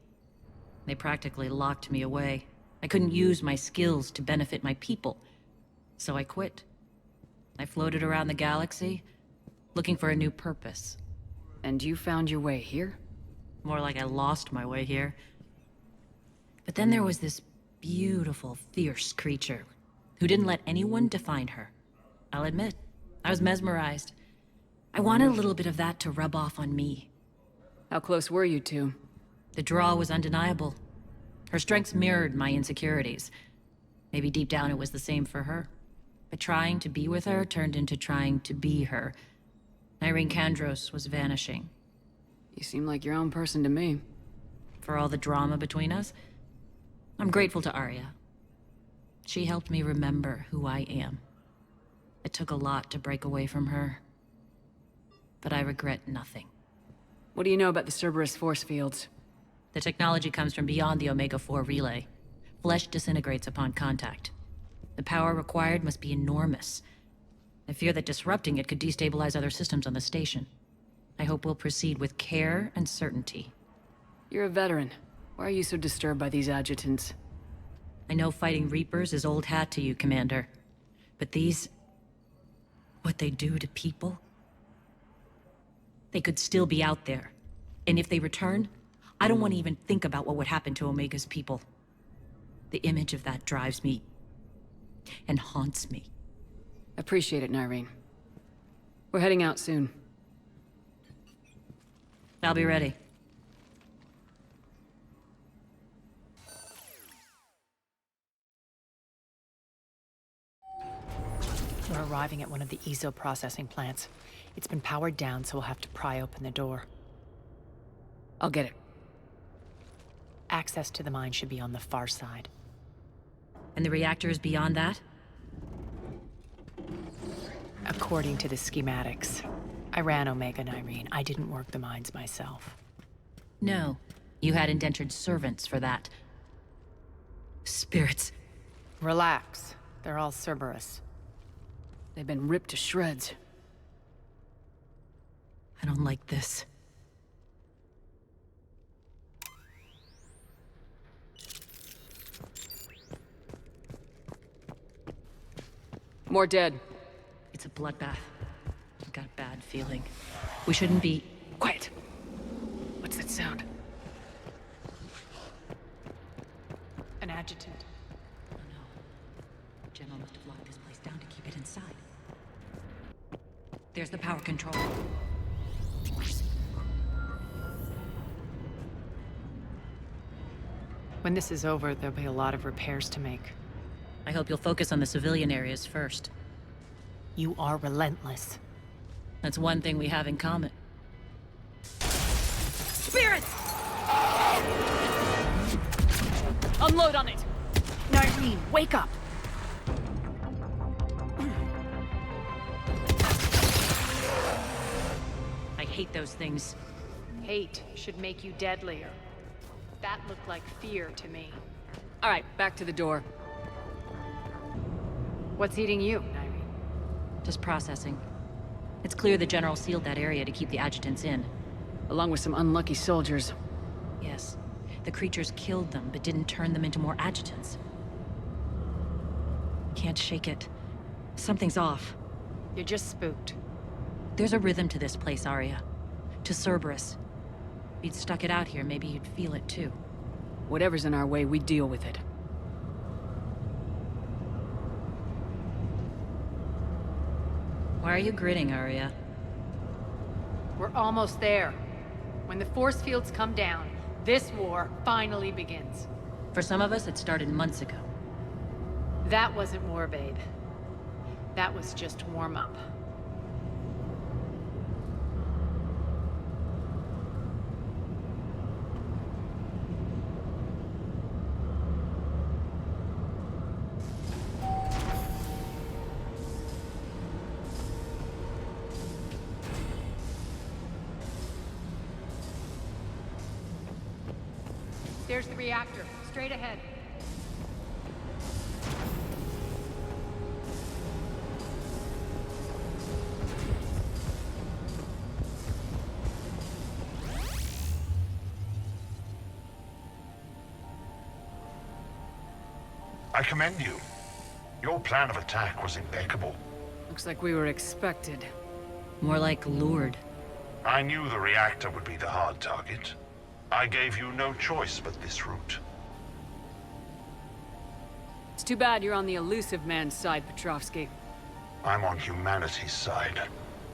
They practically locked me away. I couldn't use my skills to benefit my people, so I quit. I floated around the galaxy, looking for a new purpose. And you found your way here? More like I lost my way here. But then there was this beautiful, fierce creature who didn't let anyone define her. I'll admit, I was mesmerized. I wanted a little bit of that to rub off on me. How close were you two? The draw was undeniable. Her strengths mirrored my insecurities. Maybe deep down it was the same for her. But trying to be with her turned into trying to be her. Irene Kandros was vanishing. You seem like your own person to me. For all the drama between us, I'm grateful to Arya. She helped me remember who I am. It took a lot to break away from her, but I regret nothing. What do you know about the Cerberus force fields? The technology comes from beyond the Omega-4 relay. Flesh disintegrates upon contact. The power required must be enormous. I fear that disrupting it could destabilize other systems on the station. I hope we'll proceed with care and certainty. You're a veteran. Why are you so disturbed by these adjutants? I know fighting Reapers is old hat to you, Commander. But these... what they do to people? They could still be out there. And if they return, I don't want to even think about what would happen to Omega's people. The image of that drives me... and haunts me. Appreciate it, Nyreen. We're heading out soon. I'll be ready. We're arriving at one of the ESO processing plants. It's been powered down, so we'll have to pry open the door. I'll get it. Access to the mine should be on the far side. And the reactor is beyond that? According to the schematics. I ran Omega, Nyreen. I didn't work the mines myself. No. You had indentured servants for that. Spirits. Relax. They're all Cerberus. They've been ripped to shreds. I don't like this. More dead. It's a bloodbath. I've got a bad feeling. We shouldn't be... Quiet! What's that sound? An adjutant. Oh no. General must have locked this place down to keep it inside. There's the power control. When this is over, there'll be a lot of repairs to make. I hope you'll focus on the civilian areas first. You are relentless. That's one thing we have in common. Spirits! Unload on it! Nyreen, wake up! I hate those things. Hate should make you deadlier. That looked like fear to me. All right, back to the door. What's eating you, Nyreen? Just processing. It's clear the General sealed that area to keep the adjutants in. Along with some unlucky soldiers. Yes. The creatures killed them, but didn't turn them into more adjutants. Can't shake it. Something's off. You're just spooked. There's a rhythm to this place, Arya. To Cerberus. If you'd stuck it out here, maybe you'd feel it too. Whatever's in our way, we deal with it. Why are you grinning, Arya? We're almost there. When the force fields come down, this war finally begins. For some of us, it started months ago. That wasn't war, babe. That was just warm-up. There's the reactor. Straight ahead. I commend you. Your plan of attack was impeccable. Looks like we were expected. More like lured. I knew the reactor would be the hard target. I gave you no choice but this route. It's too bad you're on the elusive man's side, Petrovsky. I'm on humanity's side.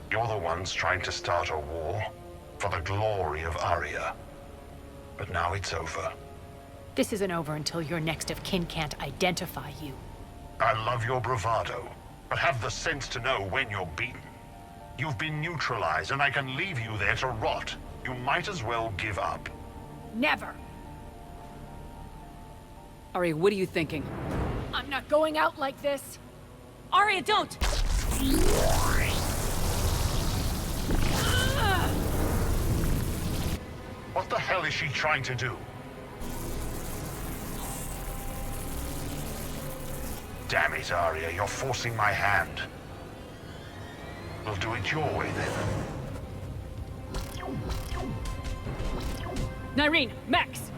You're the ones trying to start a war for the glory of Aria. But now it's over. This isn't over until your next of kin can't identify you. I love your bravado, but have the sense to know when you're beaten. You've been neutralized, and I can leave you there to rot. You might as well give up. Never! Ari, what are you thinking? I'm not going out like this! Arya, don't! What the hell is she trying to do? Damn it, Arya, you're forcing my hand. We'll do it your way, then. Nyreen, Max!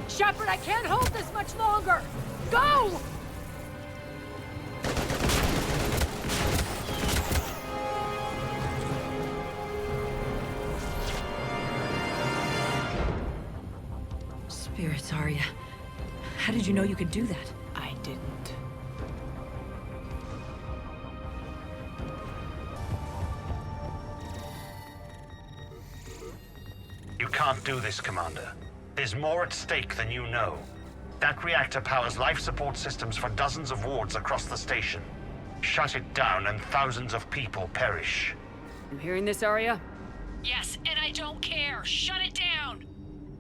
Shepard, I can't hold this much longer! Go! Spirits, Arya. How did you know you could do that? I didn't. You can't do this, Commander. There's more at stake than you know. That reactor powers life support systems for dozens of wards across the station. Shut it down and thousands of people perish. You hearing this, Arya? Yes, and I don't care. Shut it down!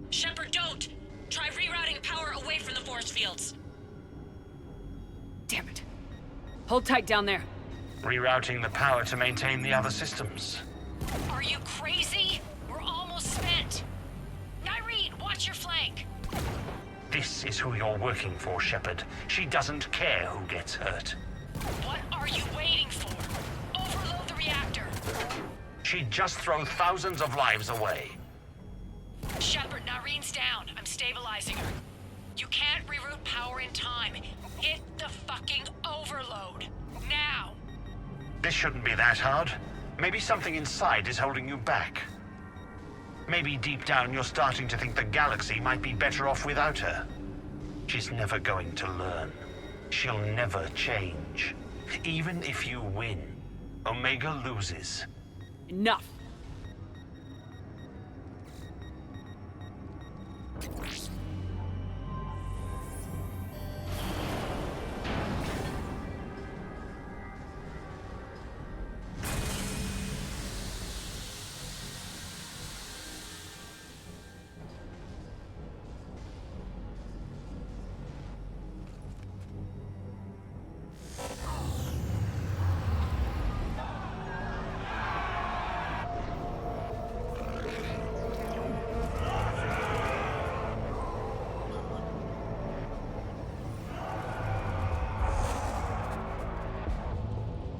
Shepard, don't! Try rerouting power away from the force fields. Damn it. Hold tight down there. Rerouting the power to maintain the other systems. Are you crazy? We're almost spent. Nyreen, watch your flank. This is who you're working for, Shepard. She doesn't care who gets hurt. What are you waiting for? Overload the reactor. She'd just throw thousands of lives away. Shepard, Nyreen's down. I'm stabilizing her. You can't reroute power in time. Hit the fucking overload. Now! This shouldn't be that hard. Maybe something inside is holding you back. Maybe deep down you're starting to think the galaxy might be better off without her. She's never going to learn. She'll never change. Even if you win, Omega loses. Enough!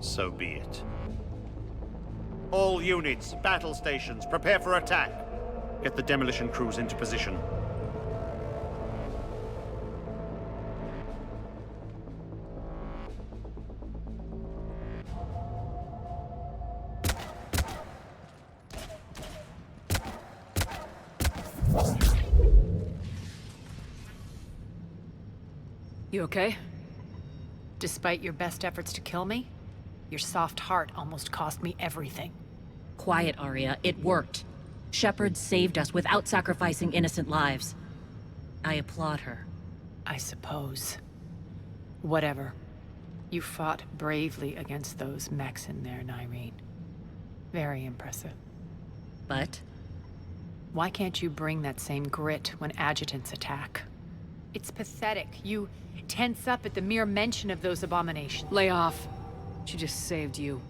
So be it. All units, battle stations, prepare for attack. Get the demolition crews into position. You okay? Despite your best efforts to kill me, your soft heart almost cost me everything. Quiet, Arya. It worked. Shepard saved us without sacrificing innocent lives. I applaud her. I suppose. Whatever. You fought bravely against those mechs in there, Nyreen. Very impressive. But? Why can't you bring that same grit when adjutants attack? It's pathetic. You tense up at the mere mention of those abominations. Lay off. She just saved you.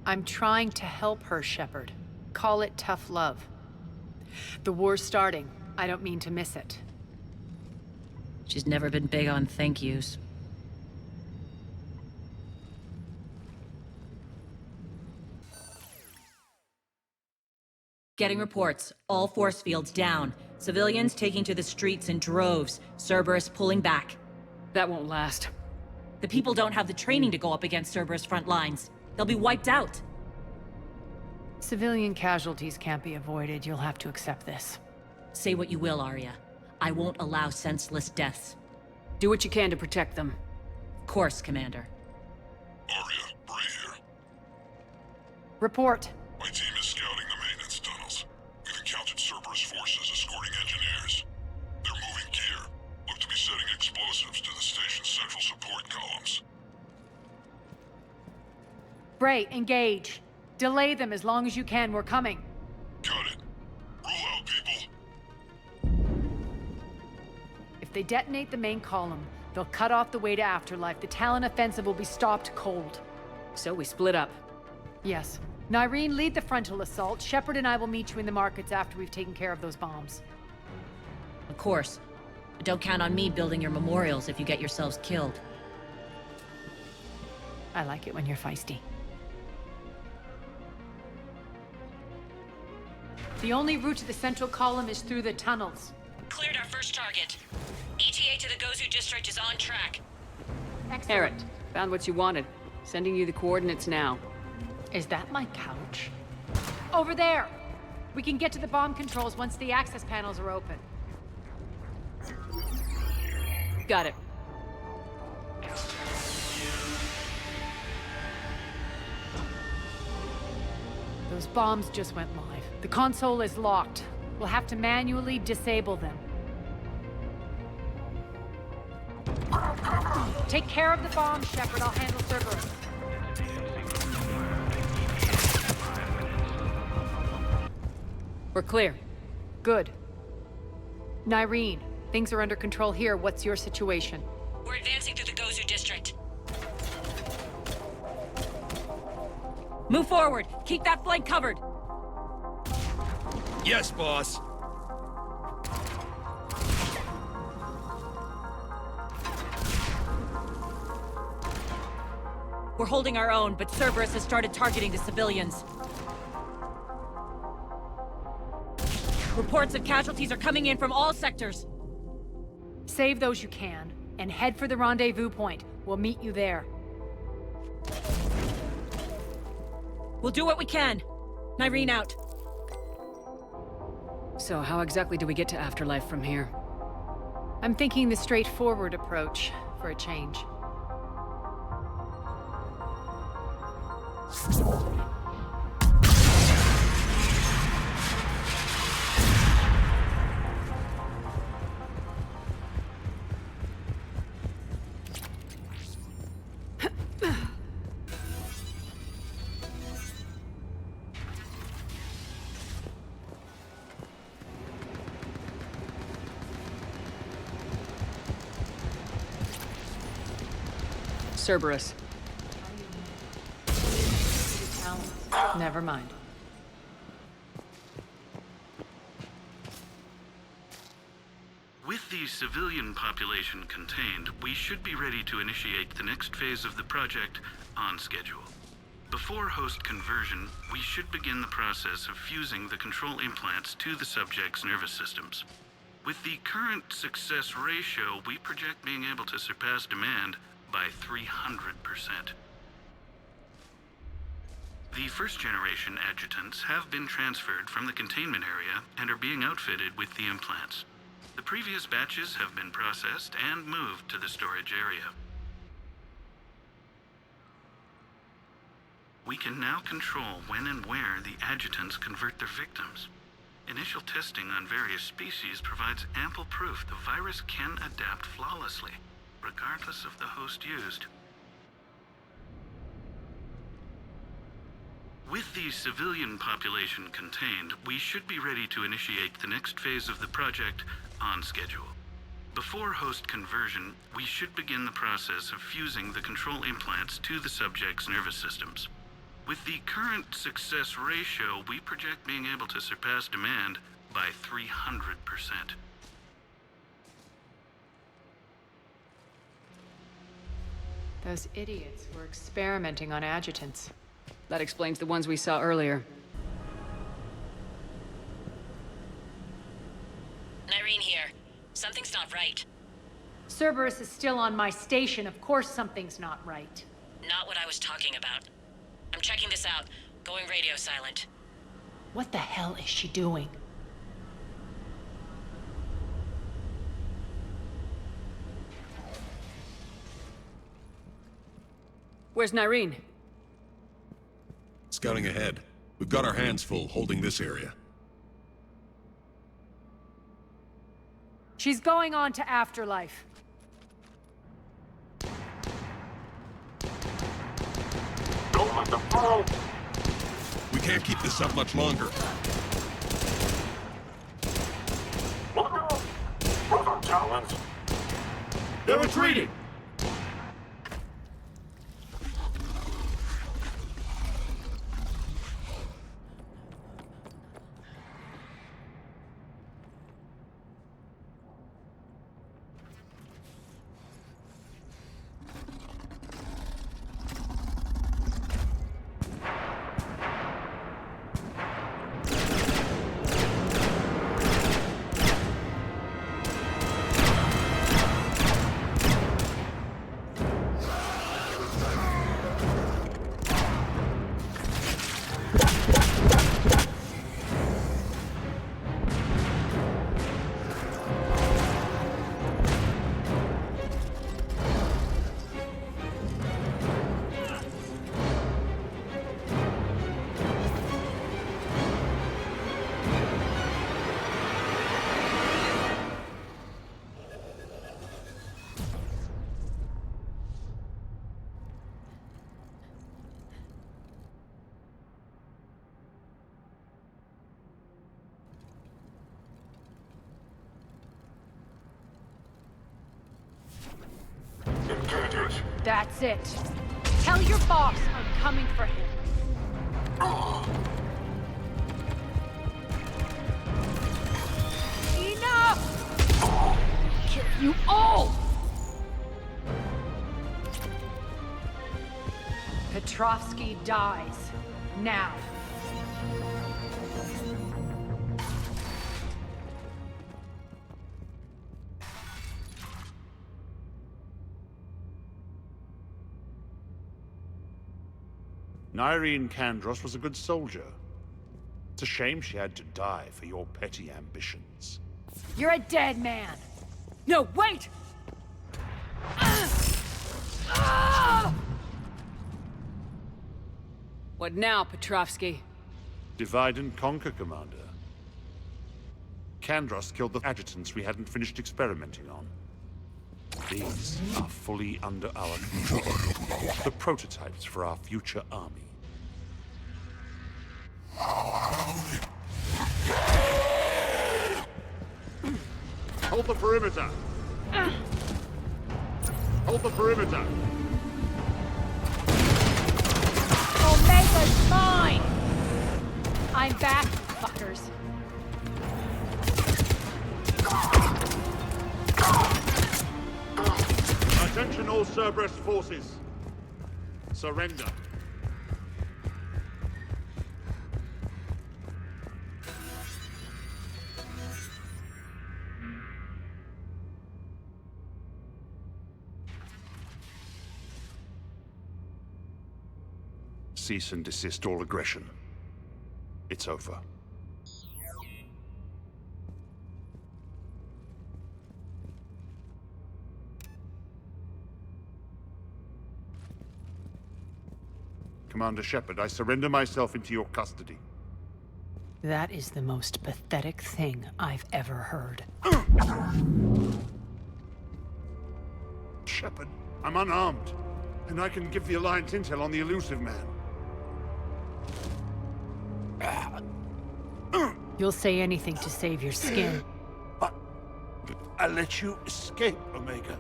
I'm trying to help her, Shepard. Call it tough love. The war's starting. I don't mean to miss it. She's never been big on thank yous. Getting reports. All force fields down. Civilians taking to the streets in droves. Cerberus pulling back. That won't last. The people don't have the training to go up against Cerberus front lines. They'll be wiped out. Civilian casualties can't be avoided. You'll have to accept this. Say what you will, Arya. I won't allow senseless deaths. Do what you can to protect them. Of course, Commander. Arya, Bray here. Report. My team is scouting the maintenance tunnels. We've encountered Cerberus forces escorting engineers. They're moving gear. Look to be setting explosives to the station's central support columns. Bray, engage. Delay them as long as you can. We're coming. Got it. Rule out, people. If they detonate the main column, they'll cut off the way to Afterlife. The Talon offensive will be stopped cold. So we split up. Yes. Nyreen, lead the frontal assault. Shepard and I will meet you in the markets after we've taken care of those bombs. Of course. But don't count on me building your memorials if you get yourselves killed. I like it when you're feisty. The only route to the central column is through the tunnels. Cleared our first target. ETA to the Gozu district is on track. Excellent. Found what you wanted. Sending you the coordinates now. Is that my couch? Over there! We can get to the bomb controls once the access panels are open. Got it. Those bombs just went live. The console is locked. We'll have to manually disable them. Take care of the bombs, Shepard. I'll handle Cerberus. We're clear. Good. Nyreen, things are under control here. What's your situation? We're advancing through the Gozu district. Move forward! Keep that flank covered! Yes, boss. We're holding our own, but Cerberus has started targeting the civilians. Reports of casualties are coming in from all sectors. Save those you can, and head for the rendezvous point. We'll meet you there. We'll do what we can. Nyreen out. So how exactly do we get to Afterlife from here? I'm thinking the straightforward approach, for a change. Cerberus. Never mind. With the civilian population contained, we should be ready to initiate the next phase of the project on schedule. Before host conversion, we should begin the process of fusing the control implants to the subject's nervous systems. With the current success ratio, we project being able to surpass demand by 300%. The first-generation adjutants have been transferred from the containment area and are being outfitted with the implants. The previous batches have been processed and moved to the storage area. We can now control when and where the adjutants convert their victims. Initial testing on various species provides ample proof the virus can adapt flawlessly, regardless of the host used. With the civilian population contained, we should be ready to initiate the next phase of the project on schedule. Before host conversion, we should begin the process of fusing the control implants to the subject's nervous systems. With the current success ratio, we project being able to surpass demand by 300%. Those idiots were experimenting on adjutants. That explains the ones we saw earlier. Irene here. Something's not right. Cerberus is still on my station. Of course something's not right. Not what I was talking about. I'm checking this out. Going radio silent. What the hell is she doing? Where's Nyreen? Scouting ahead. We've got our hands full holding this area. She's going on to Afterlife. Don't let them fall! We can't keep this up much longer. Look out! Brother Talons! They're retreating! That's it. Tell your boss I'm coming for him. Enough! I'll kill you all! Petrovsky dies. Now. Nyreen Kandros was a good soldier. It's a shame she had to die for your petty ambitions. You're a dead man. No, wait! What now, Petrovsky? Divide and conquer, Commander. Kandros killed the adjutants we hadn't finished experimenting on. These are fully under our control. The prototypes for our future army. Hold the perimeter! Hold the perimeter! Omega's mine! I'm back, fuckers. Attention all Cerberus forces. Surrender. Cease and desist all aggression. It's over. Commander Shepard, I surrender myself into your custody. That is the most pathetic thing I've ever heard. Shepard, I'm unarmed, and I can give the Alliance intel on the elusive man. You'll say anything to save your skin. I let you escape, Omega.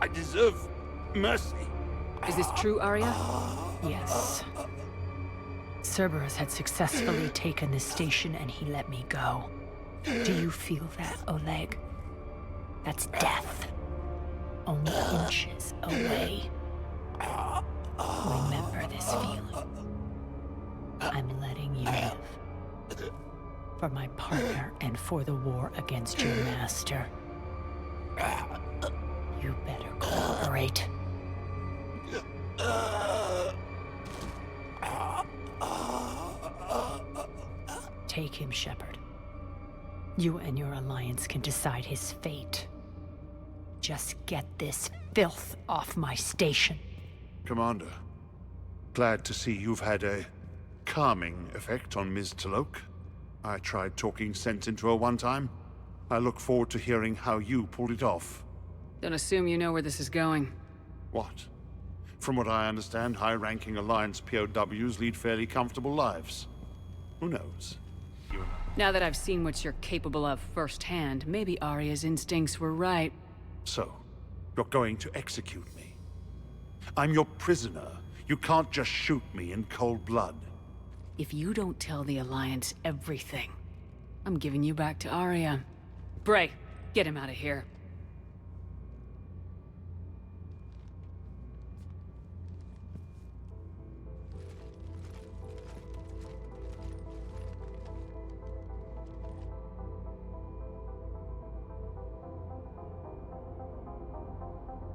I deserve mercy. Is this true, Arya? Yes. Cerberus had successfully taken this station and he let me go. Do you feel that, Oleg? That's death. Only inches away. Remember this feeling. I'm letting you live. For my partner and for the war against your master. You better cooperate. Take him, Shepard. You and your alliance can decide his fate. Just get this filth off my station. Commander, glad to see you've had a calming effect on Ms. Talok. I tried talking sense into her one time. I look forward to hearing how you pulled it off. Don't assume you know where this is going. What? From what I understand, high-ranking Alliance POWs lead fairly comfortable lives. Who knows? Now that I've seen what you're capable of firsthand, maybe Arya's instincts were right. So, you're going to execute me. I'm your prisoner. You can't just shoot me in cold blood. If you don't tell the Alliance everything, I'm giving you back to Arya. Bray, get him out of here.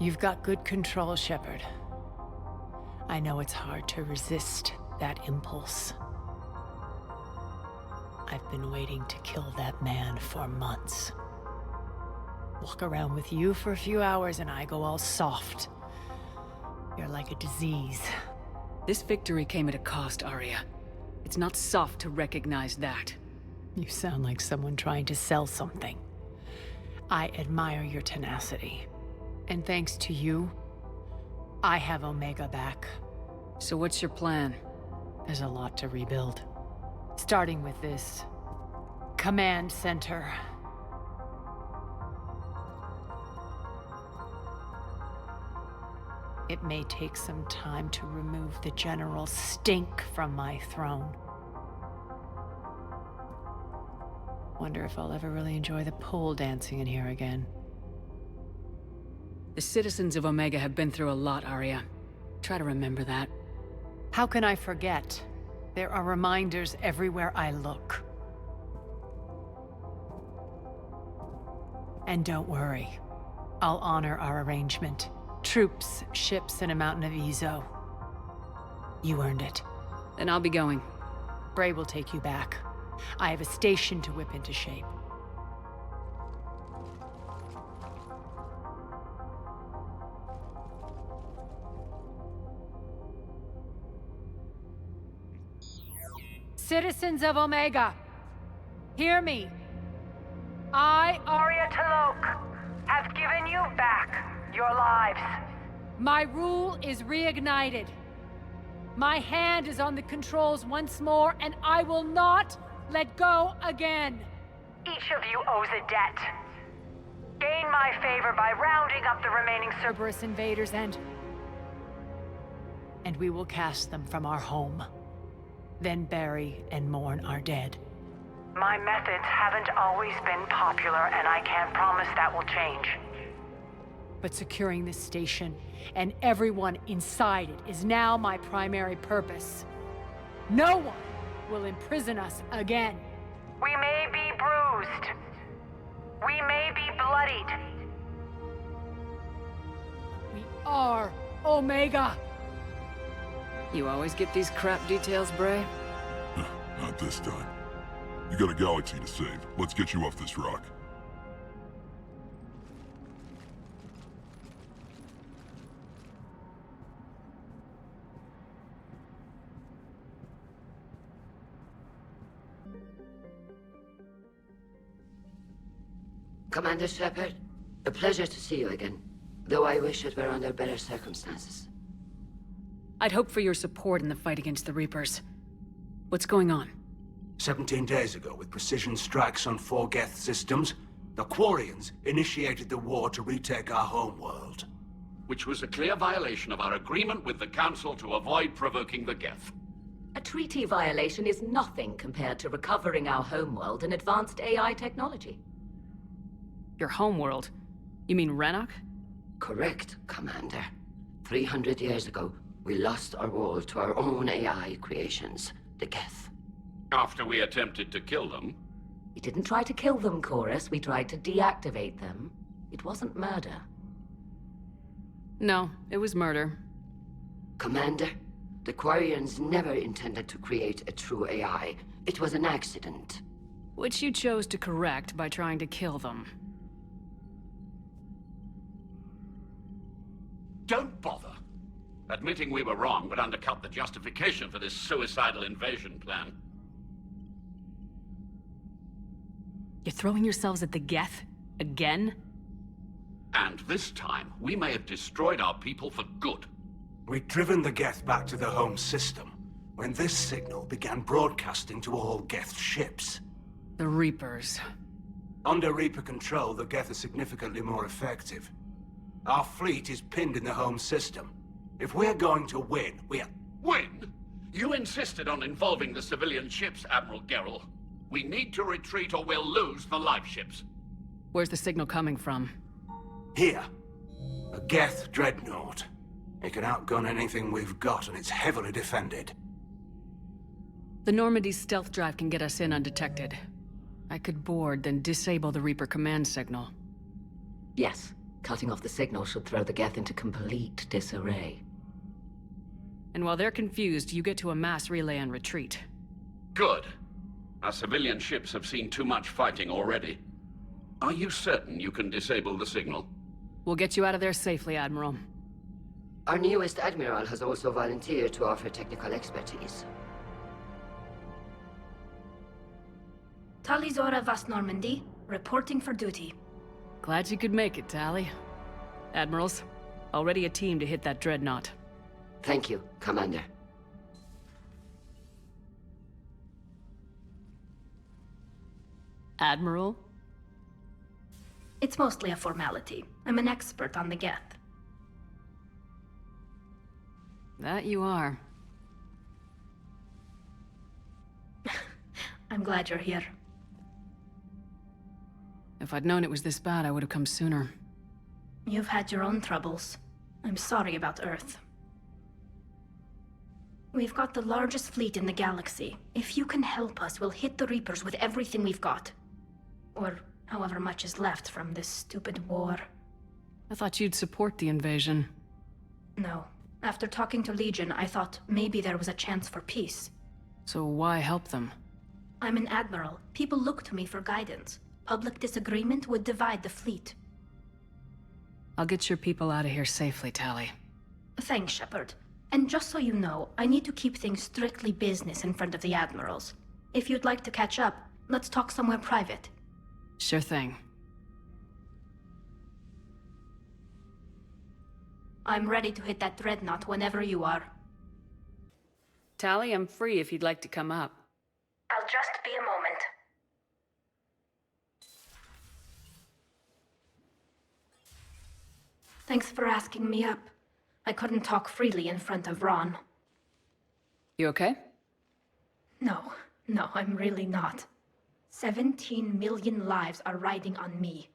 You've got good control, Shepard. I know it's hard to resist that impulse. I've been waiting to kill that man for months. Walk around with you for a few hours and I go all soft. You're like a disease. This victory came at a cost, Arya. It's not soft to recognize that. You sound like someone trying to sell something. I admire your tenacity. And thanks to you, I have Omega back. So what's your plan? There's a lot to rebuild. Starting with this command center. It may take some time to remove the general stink from my throne. Wonder if I'll ever really enjoy the pole dancing in here again. The citizens of Omega have been through a lot, Arya. Try to remember that. How can I forget? There are reminders everywhere I look. And don't worry. I'll honor our arrangement. Troops, ships, and a mountain of Ezo. You earned it. Then I'll be going. Bray will take you back. I have a station to whip into shape. Citizens of Omega, hear me. I, Arya Talok, have given you back your lives. My rule is reignited. My hand is on the controls once more, and I will not let go again. Each of you owes a debt. Gain my favor by rounding up the remaining Cerberus invaders and we will cast them from our home. Then bury and mourn our dead. My methods haven't always been popular, and I can't promise that will change. But securing this station and everyone inside it is now my primary purpose. No one will imprison us again. We may be bruised. We may be bloodied. We are Omega. You always get these crap details, Bray? Not this time. You got a galaxy to save. Let's get you off this rock. Commander Shepard, a pleasure to see you again. Though I wish it were under better circumstances. I'd hoped for your support in the fight against the Reapers. What's going on? 17 days ago, with precision strikes on 4 Geth systems, the Quarians initiated the war to retake our homeworld. Which was a clear violation of our agreement with the Council to avoid provoking the Geth. A treaty violation is nothing compared to recovering our homeworld and advanced AI technology. Your homeworld? You mean Renok? Correct, Commander. 300 years ago, we lost our world to our own AI creations, the Geth. After we attempted to kill them? We didn't try to kill them, Chorus. We tried to deactivate them. It wasn't murder. No, it was murder. Commander, the Quarians never intended to create a true AI. It was an accident. Which you chose to correct by trying to kill them. Don't bother. Admitting we were wrong would undercut the justification for this suicidal invasion plan. You're throwing yourselves at the Geth? Again? And this time, we may have destroyed our people for good. We'd driven the Geth back to the home system, when this signal began broadcasting to all Geth ships. The Reapers. Under Reaper control, the Geth are significantly more effective. Our fleet is pinned in the home system. If we're going to win, Win? You insisted on involving the civilian ships, Admiral Gerrel. We need to retreat or we'll lose the live ships. Where's the signal coming from? Here. A Geth dreadnought. It can outgun anything we've got, and it's heavily defended. The Normandy's stealth drive can get us in undetected. I could board, then disable the Reaper command signal. Yes. Cutting off the signal should throw the Geth into complete disarray. And while they're confused, you get to a mass relay and retreat. Good. Our civilian ships have seen too much fighting already. Are you certain you can disable the signal? We'll get you out of there safely, Admiral. Our newest Admiral has also volunteered to offer technical expertise. Talizora Vast Normandy, reporting for duty. Glad you could make it, Tally. Admirals, already a team to hit that dreadnought. Thank you, Commander. Admiral? It's mostly a formality. I'm an expert on the Geth. That you are. I'm glad you're here. If I'd known it was this bad, I would have come sooner. You've had your own troubles. I'm sorry about Earth. We've got the largest fleet in the galaxy. If you can help us, we'll hit the Reapers with everything we've got. Or however much is left from this stupid war. I thought you'd support the invasion. No. After talking to Legion, I thought maybe there was a chance for peace. So why help them? I'm an admiral. People look to me for guidance. Public disagreement would divide the fleet. I'll get your people out of here safely, Tally. Thanks, Shepard. And just so you know, I need to keep things strictly business in front of the admirals. If you'd like to catch up, let's talk somewhere private. Sure thing. I'm ready to hit that dreadnought whenever you are. Tally, I'm free if you'd like to come up. I'll just be a moment. Thanks for asking me up. I couldn't talk freely in front of Ron. You okay? No, I'm really not. 17 million lives are riding on me.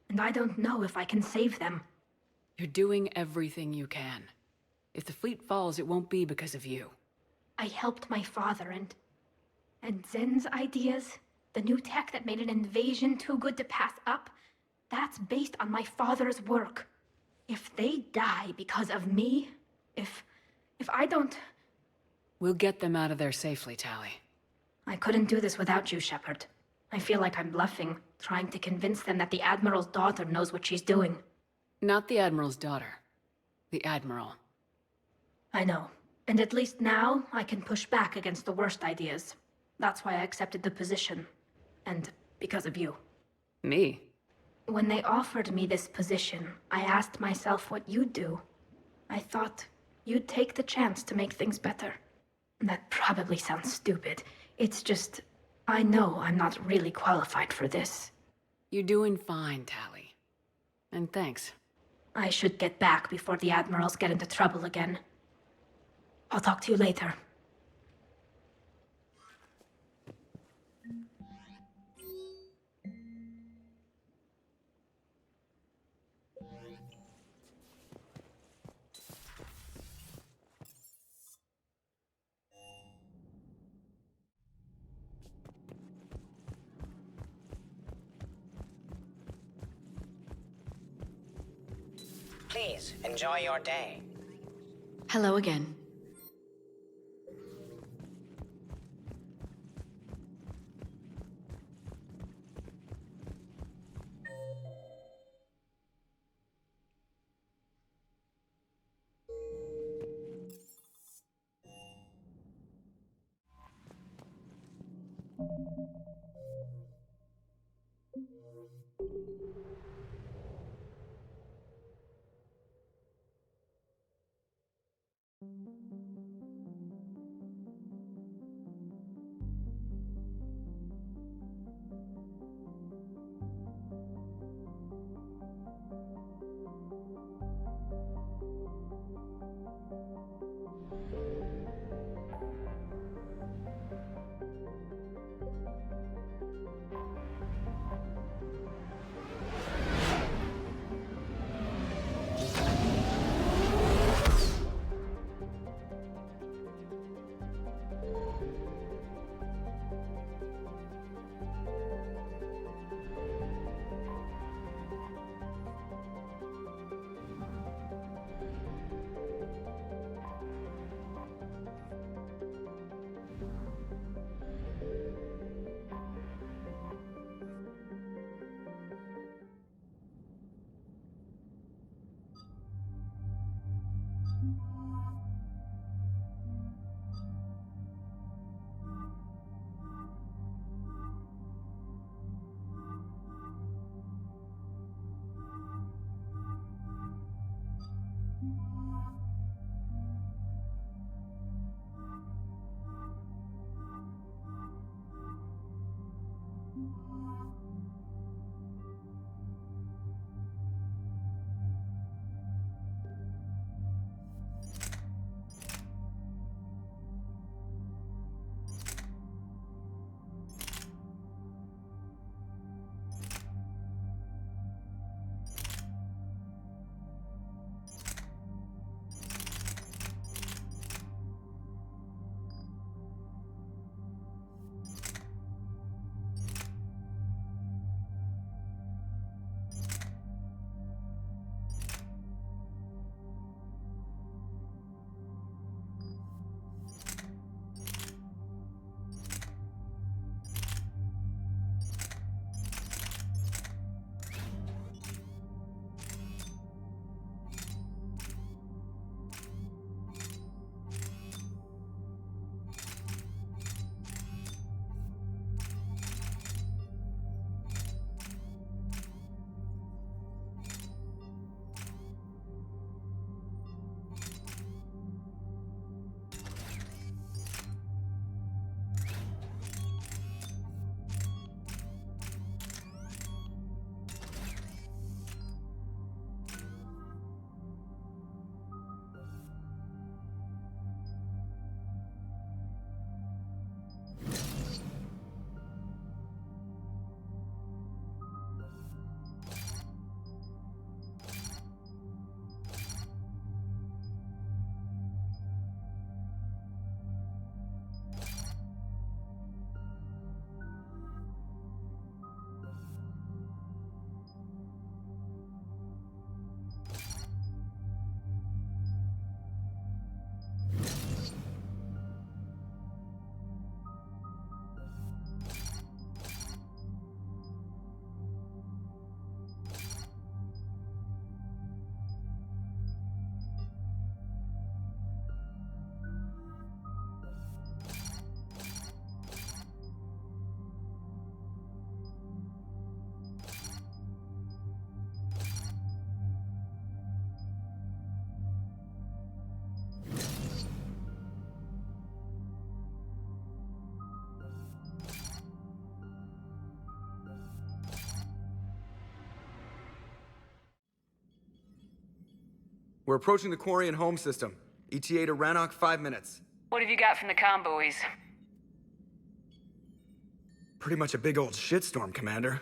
And I don't know if I can save them. You're doing everything you can. If the fleet falls, it won't be because of you. I helped my father and Zen's ideas, the new tech that made an invasion too good to pass up, that's based on my father's work. If they die because of me, if I don't... We'll get them out of there safely, Tally. I couldn't do this without you, Shepard. I feel like I'm bluffing, trying to convince them that the Admiral's daughter knows what she's doing. Not the Admiral's daughter. The Admiral. I know. And at least now, I can push back against the worst ideas. That's why I accepted the position. And because of you. Me? When they offered me this position, I asked myself what you'd do. I thought you'd take the chance to make things better. That probably sounds stupid. It's just, I know I'm not really qualified for this. You're doing fine, Tally. And thanks. I should get back before the Admirals get into trouble again. I'll talk to you later. Please, enjoy your day. Hello again. We're approaching the quarry and home system. ETA to Rannoch, 5 minutes. What have you got from the comm buoys? Pretty much a big old shitstorm, Commander.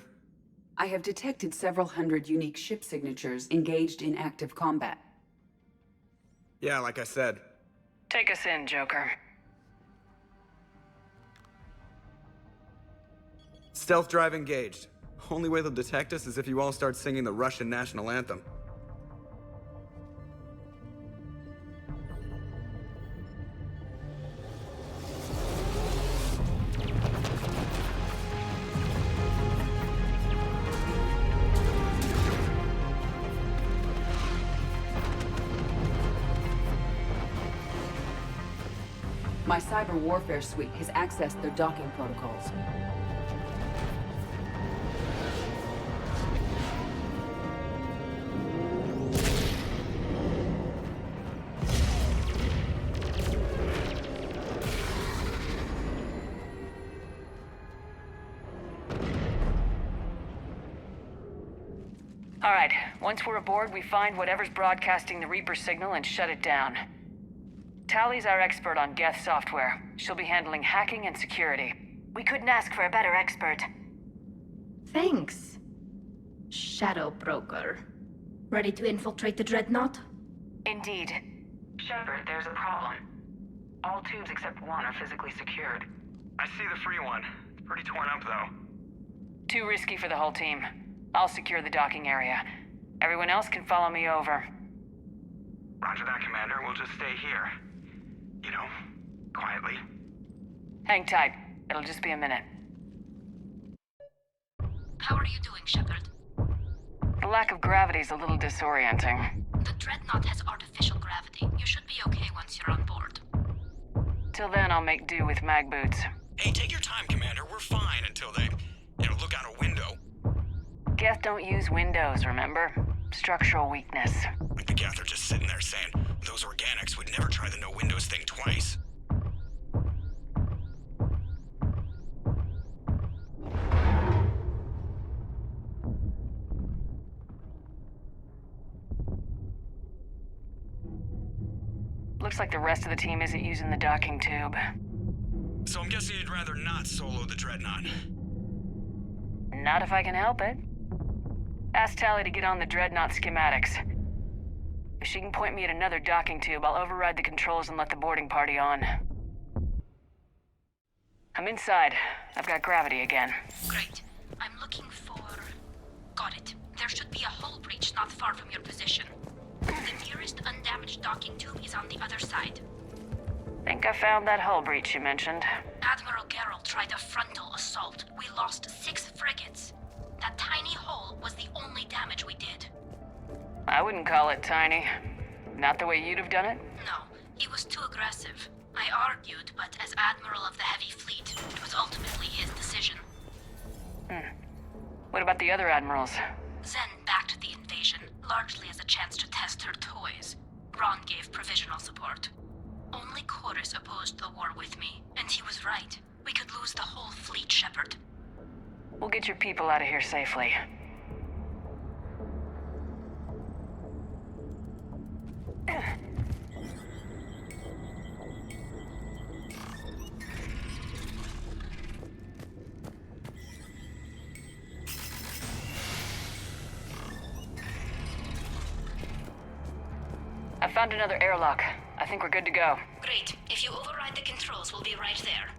I have detected several hundred unique ship signatures engaged in active combat. Yeah, like I said. Take us in, Joker. Stealth drive engaged. Only way they'll detect us is if you all start singing the Russian national anthem. My cyber warfare suite has accessed their docking protocols. All right, once we're aboard, we find whatever's broadcasting the Reaper signal and shut it down. Tally's our expert on Geth software. She'll be handling hacking and security. We couldn't ask for a better expert. Thanks, Shadow Broker. Ready to infiltrate the Dreadnought? Indeed. Shepard, there's a problem. All tubes except one are physically secured. I see the free one. It's pretty torn up, though. Too risky for the whole team. I'll secure the docking area. Everyone else can follow me over. Roger that, Commander. We'll just stay here. You know, quietly. Hang tight. It'll just be a minute. How are you doing, Shepard? The lack of gravity's a little disorienting. The Dreadnought has artificial gravity. You should be okay once you're on board. Till then, I'll make do with mag boots. Hey, take your time, Commander. We're fine until they, look out a window. Geth don't use windows, remember? Structural weakness. Like the Geth are just sitting there saying, those organics would never try the no windows thing twice. Looks like the rest of the team isn't using the docking tube. So I'm guessing you'd rather not solo the Dreadnought. Not if I can help it. Ask Tally to get on the Dreadnought schematics. If she can point me at another docking tube, I'll override the controls and let the boarding party on. I'm inside. I've got gravity again. Great. I'm looking for... Got it. There should be a hull breach not far from your position. The nearest undamaged docking tube is on the other side. Think I found that hull breach you mentioned. Admiral Geralt tried a frontal assault. We lost 6 frigates. That tiny hole was the only damage we did. I wouldn't call it tiny. Not the way you'd have done it? No, he was too aggressive. I argued, but as Admiral of the Heavy Fleet, it was ultimately his decision. What about the other admirals? Zen backed the invasion, largely as a chance to test her toys. Ron gave provisional support. Only Chorus opposed the war with me, and he was right. We could lose the whole fleet, Shepard. We'll get your people out of here safely. I found another airlock. I think we're good to go. Great. If you override the controls, we'll be right there.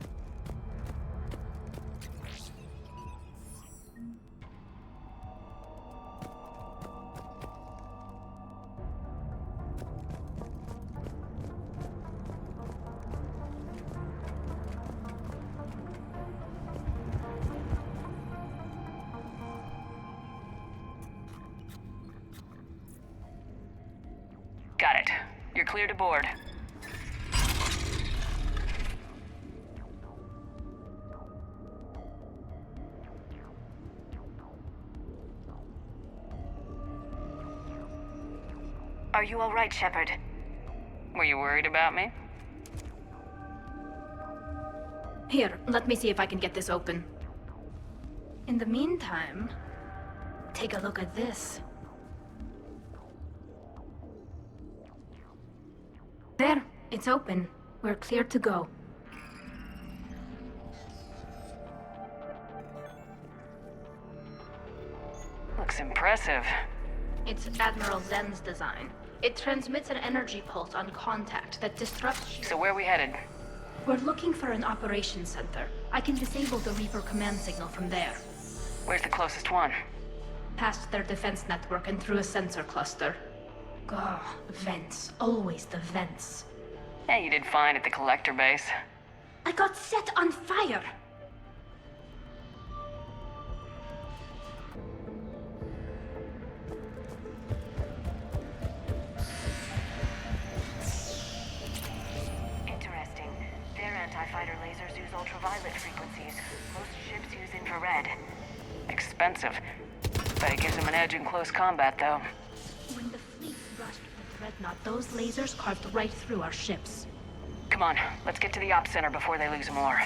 Got it. You're clear to board. Are you all right, Shepard? Were you worried about me? Here, let me see if I can get this open. In the meantime, take a look at this. It's open. We're clear to go. Looks impressive. It's Admiral Zen's design. It transmits an energy pulse on contact that disrupts... So where are we headed? We're looking for an operations center. I can disable the Reaper command signal from there. Where's the closest one? Past their defense network and through a sensor cluster. Oh, vents. Always the vents. Yeah, you did fine at the collector base. I got set on fire! Interesting. Their anti-fighter lasers use ultraviolet frequencies. Most ships use infrared. Expensive. Bet it gives them an edge in close combat, though. When the fleet rushed the Dreadnought, those lasers carved right through our ships. Come on, let's get to the op center before they lose more.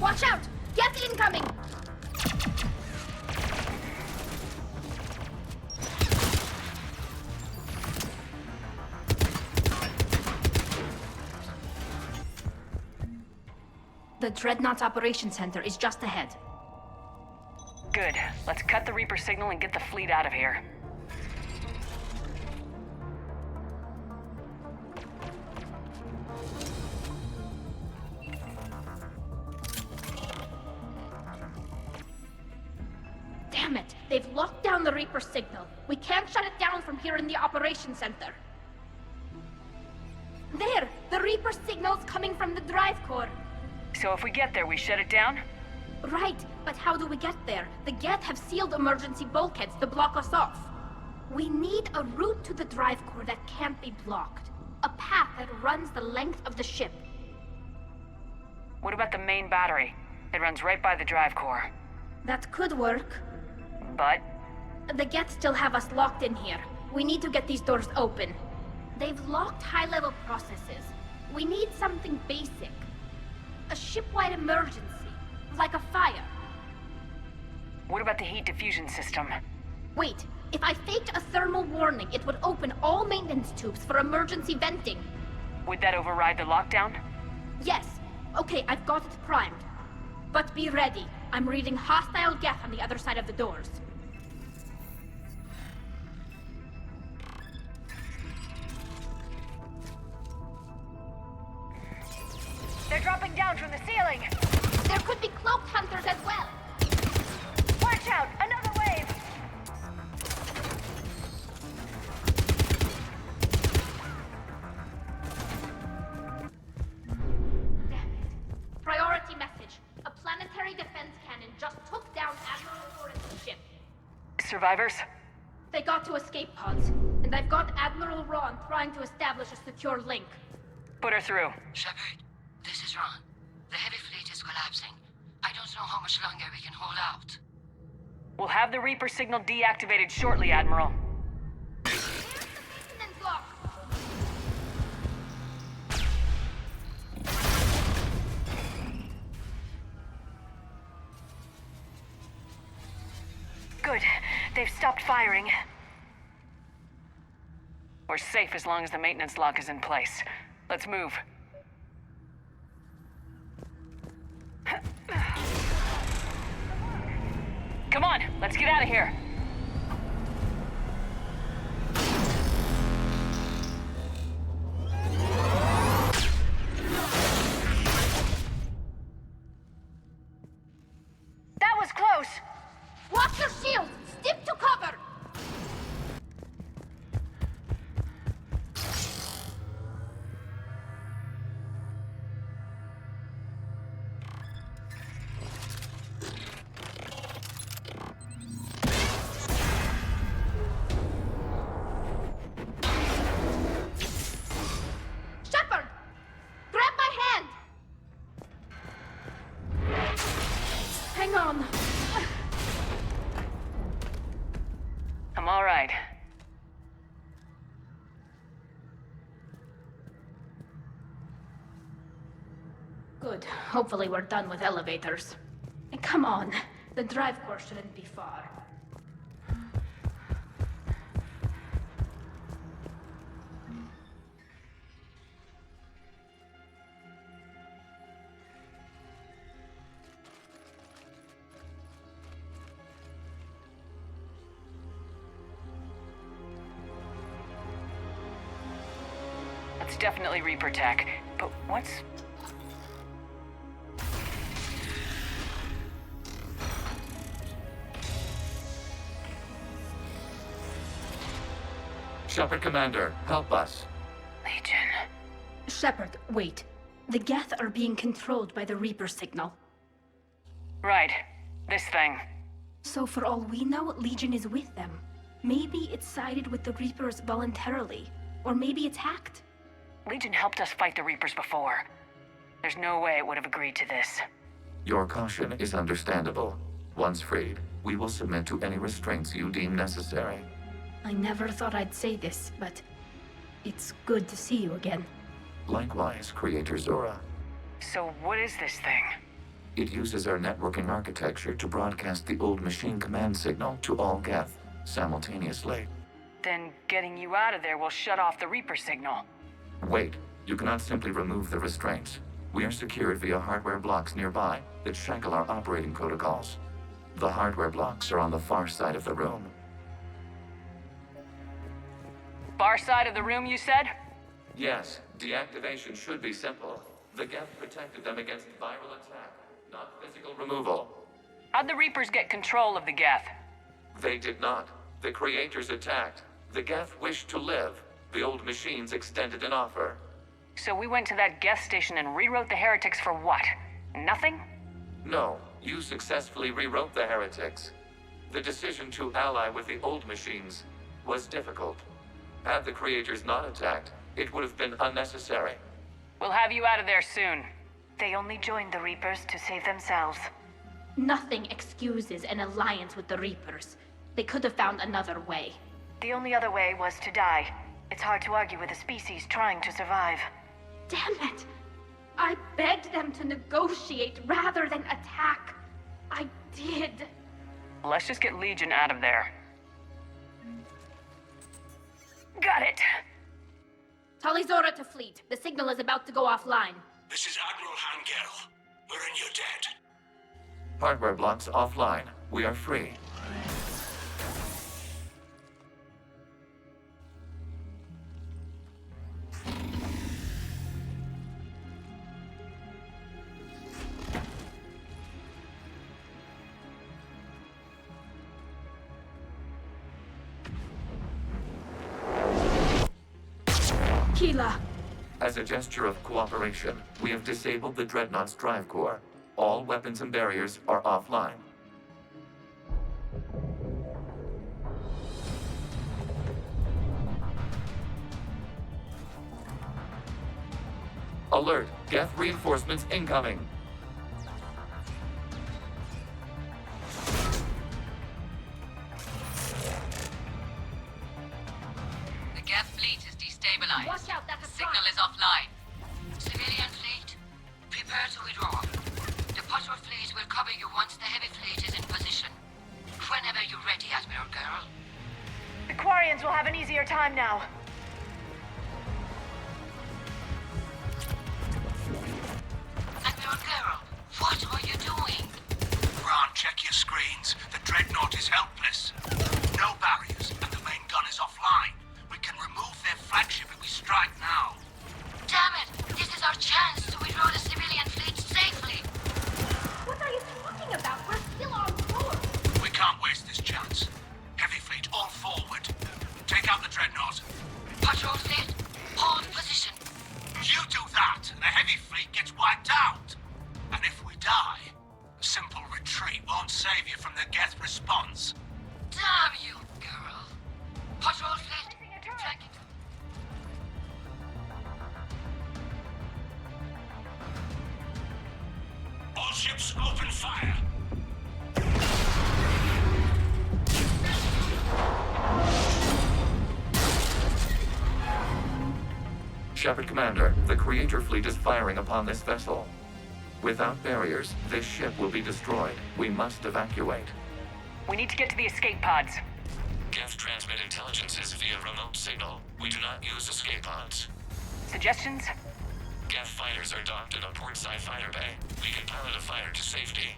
Watch out! Get incoming! The Dreadnought's operation center is just ahead. Good. Let's cut the Reaper signal and get the fleet out of here. Damn it! They've locked down the Reaper signal. We can't shut it down from here in the operation center. There! The Reaper signal's coming from the drive core. So if we get there, we shut it down? Right, but how do we get there? The Geth have sealed emergency bulkheads to block us off. We need a route to the drive core that can't be blocked. A path that runs the length of the ship. What about the main battery? It runs right by the drive core. That could work. But? The Geth still have us locked in here. We need to get these doors open. They've locked high-level processes. We need something basic. A ship-wide emergency. Like a fire. What about the heat diffusion system? Wait, if I faked a thermal warning, it would open all maintenance tubes for emergency venting. Would that override the lockdown? Yes. Okay, I've got it primed. But be ready. I'm reading hostile Geth on the other side of the doors. They're dropping down from the ceiling! There could be cloaked hunters as well! Watch out! Another wave! Damn it. Priority message. A planetary defense cannon just took down Admiral Torres' ship. Survivors? They got to escape pods, and I've got Admiral Ron trying to establish a secure link. Put her through. Shepard, this is Ron. The heavy fleet is collapsing. I don't know how much longer we can hold out. We'll have the Reaper signal deactivated shortly, Admiral. Good. They've stopped firing. We're safe as long as the maintenance lock is in place. Let's move. Come on, let's get out of here. That was close. Watch your shields! Stick to cover! Shepard! Grab my hand! Hang on. I'm all right. Good. Hopefully we're done with elevators. And come on, the drive course shouldn't be far. It's definitely Reaper tech, but what's... Shepard Commander, help us. Legion. Shepard, wait. The Geth are being controlled by the Reaper signal. Right. This thing. So for all we know, Legion is with them. Maybe it sided with the Reapers voluntarily. Or maybe it's hacked. Legion helped us fight the Reapers before. There's no way it would have agreed to this. Your caution is understandable. Once freed, we will submit to any restraints you deem necessary. I never thought I'd say this, but it's good to see you again. Likewise, Creator Zora. So what is this thing? It uses our networking architecture to broadcast the old machine command signal to all Geth simultaneously. Then getting you out of there will shut off the Reaper signal. Wait, you cannot simply remove the restraints. We are secured via hardware blocks nearby that shackle our operating protocols. The hardware blocks are on the far side of the room. Far side of the room, you said? Yes, deactivation should be simple. The Geth protected them against viral attack, not physical removal. How'd the Reapers get control of the Geth? They did not. The Creators attacked. The Geth wished to live. The old machines extended an offer. So we went to that Geth station and rewrote the heretics for what? Nothing? No, you successfully rewrote the heretics. The decision to ally with the old machines was difficult. Had the Creators not attacked, it would have been unnecessary. We'll have you out of there soon. They only joined the Reapers to save themselves. Nothing excuses an alliance with the Reapers. They could have found another way. The only other way was to die. It's hard to argue with a species trying to survive. Damn it! I begged them to negotiate rather than attack. I did. Let's just get Legion out of there. Got it! Talizora to fleet. The signal is about to go offline. This is Admiral Hangel. We're in your debt. Hardware blocks offline. We are free. Keela. As a gesture of cooperation, we have disabled the Dreadnought's drive core. All weapons and barriers are offline. Alert! Geth reinforcements incoming! The Geth fleet is destabilized. Watch out, that's a Signal is offline. Civilian fleet, prepare to withdraw. The patrol fleet will cover you once the heavy fleet is in position. Whenever you're ready, Admiral Girl. The Quarians will have an easier time now. Admiral Girl, what are you doing? Ron, check your screens. The Dreadnought is helpless. No barriers, and the main gun is offline. We can remove their flagship if we strike now. Damn it! This is our chance to withdraw the civilian fleet safely. What are you talking about? We're still on board. We can't waste this chance. Heavy fleet, all forward. Take out the Dreadnought. Patrol fleet, hold position. You do that, and the heavy fleet gets wiped out. And if we die, a simple retreat won't save you from the Geth response. Damn you, girl. Patrol fleet, flank it. All ships open fire. Shepard Commander, the Creator fleet is firing upon this vessel. Without barriers, this ship will be destroyed. We must evacuate. We need to get to the escape pods. Geth transmit intelligences via remote signal. We do not use escape pods. Suggestions? Geth fighters are docked at a portside fighter bay. We can pilot a fighter to safety.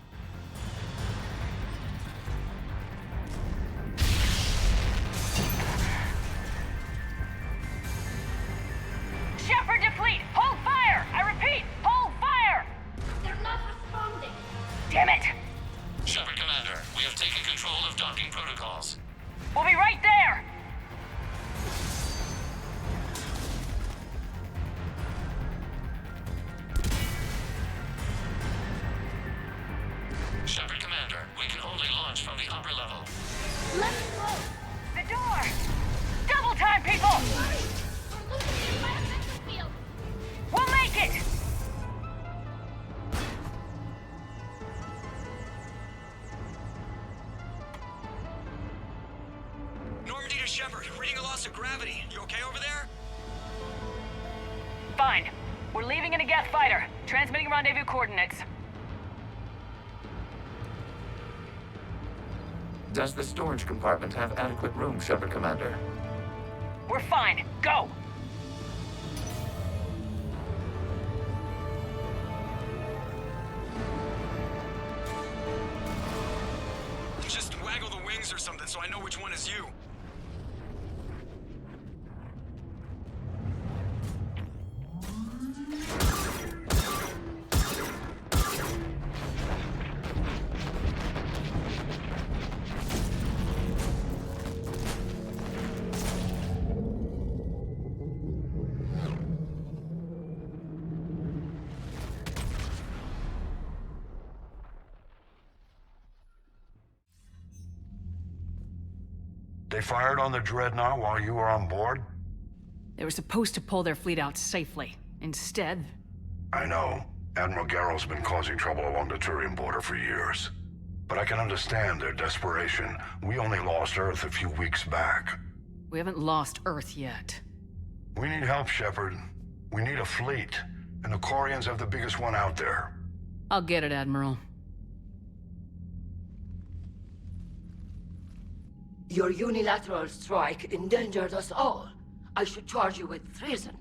Shepard to fleet! Hold fire! I repeat, hold fire! They're not responding. Damn it! Shepard Commander, we have taken control of docking protocols. We'll be right there! Shepard Commander, we can only launch from the upper level. Let's go. The door! Double time, people! We're losing the environmental field. We'll make it! Normandy to Shepard, reading a loss of gravity. You okay over there? Fine. We're leaving in a Geth fighter. Transmitting rendezvous coordinates. Does the storage compartment have adequate room, Shepard Commander? We're fine. Go! Just waggle the wings or something so I know which one is you. They fired on the Dreadnought while you were on board? They were supposed to pull their fleet out safely. Instead... I know. Admiral Garrow's been causing trouble along the Turian border for years. But I can understand their desperation. We only lost Earth a few weeks back. We haven't lost Earth yet. We need help, Shepard. We need a fleet. And the Quarians have the biggest one out there. I'll get it, Admiral. Your unilateral strike endangered us all. I should charge you with treason.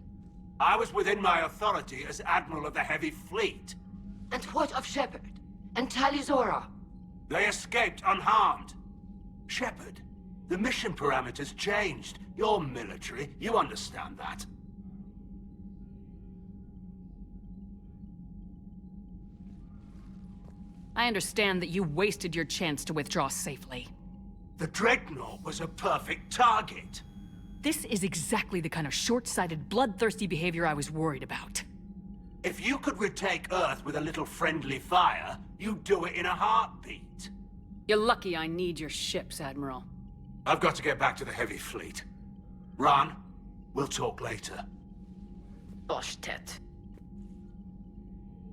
I was within my authority as Admiral of the Heavy Fleet. And what of Shepard? And Talizora? They escaped unharmed. Shepard, the mission parameters changed. You're military, you understand that. I understand that you wasted your chance to withdraw safely. The Dreadnought was a perfect target. This is exactly the kind of short-sighted, bloodthirsty behavior I was worried about. If you could retake Earth with a little friendly fire, you'd do it in a heartbeat. You're lucky I need your ships, Admiral. I've got to get back to the Heavy Fleet. Ron, we'll talk later. Oshtet.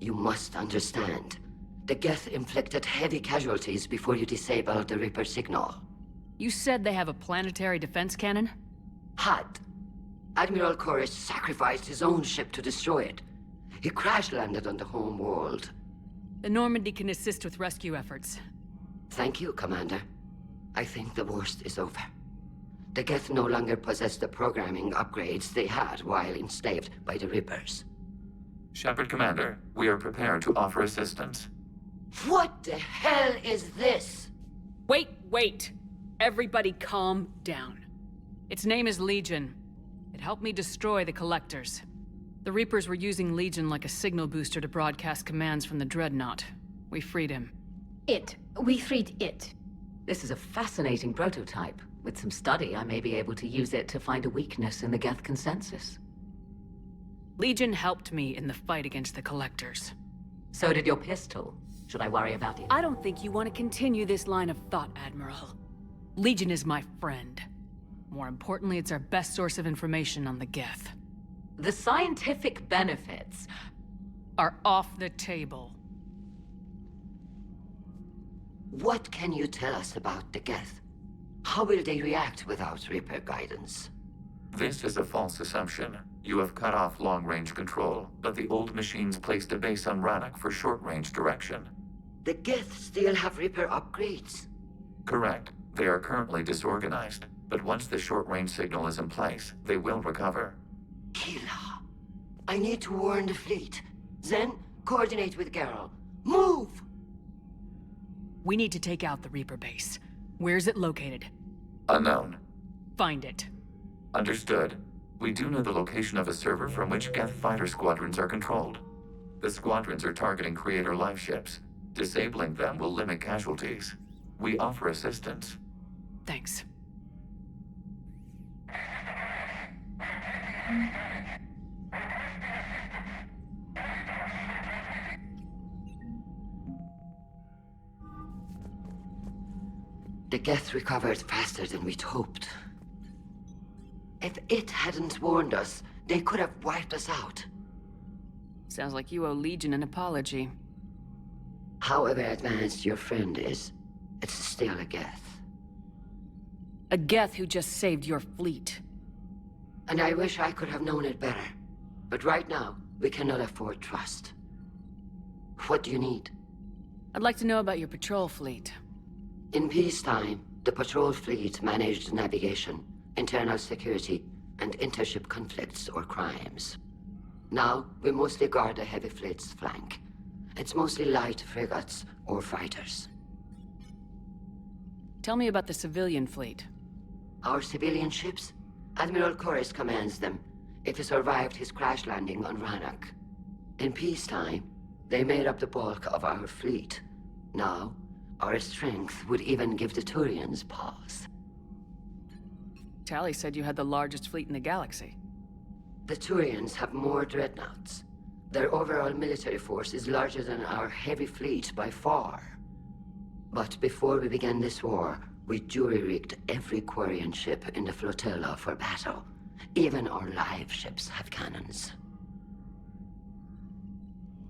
You must understand. The Geth inflicted heavy casualties before you disabled the Reaper signal. You said they have a planetary defense cannon? Had. Admiral Koresh sacrificed his own ship to destroy it. He crash-landed on the home world. The Normandy can assist with rescue efforts. Thank you, Commander. I think the worst is over. The Geth no longer possess the programming upgrades they had while enslaved by the Reapers. Shepard Commander, we are prepared to offer assistance. What the hell is this? Wait! Everybody calm down. Its name is Legion. It helped me destroy the Collectors. The Reapers were using Legion like a signal booster to broadcast commands from the Dreadnought. We freed him. We freed it. This is a fascinating prototype. With some study, I may be able to use it to find a weakness in the Geth consensus. Legion helped me in the fight against the Collectors. So did your pistol. Should I worry about it? I don't think you want to continue this line of thought, Admiral. Legion is my friend. More importantly, it's our best source of information on the Geth. The scientific benefits are off the table. What can you tell us about the Geth? How will they react without Reaper guidance? This is a false assumption. You have cut off long-range control, but the old machines placed a base on Rannoch for short-range direction. The Geth still have Reaper upgrades. Correct. They are currently disorganized, but once the short-range signal is in place, they will recover. Kila, I need to warn the fleet. Zen, coordinate with Geralt. Move! We need to take out the Reaper base. Where's it located? Unknown. Find it. Understood. We do know the location of a server from which Geth fighter squadrons are controlled. The squadrons are targeting Creator life ships. Disabling them will limit casualties. We offer assistance. Thanks. The Geth recovered faster than we'd hoped. If it hadn't warned us, they could have wiped us out. Sounds like you owe Legion an apology. However advanced your friend is, it's still a Geth. A Geth who just saved your fleet. And I wish I could have known it better. But right now, we cannot afford trust. What do you need? I'd like to know about your patrol fleet. In peacetime, the patrol fleet managed navigation, internal security, and intership conflicts or crimes. Now, we mostly guard the heavy fleet's flank. It's mostly light frigates or fighters. Tell me about the civilian fleet. Our civilian ships? Admiral Corus commands them. If he survived his crash landing on Rannoch. In peacetime, they made up the bulk of our fleet. Now, our strength would even give the Turians pause. Tali said you had the largest fleet in the galaxy. The Turians have more dreadnoughts. Their overall military force is larger than our heavy fleet by far. But before we began this war, we jury-rigged every Quarian ship in the flotilla for battle. Even our live ships have cannons.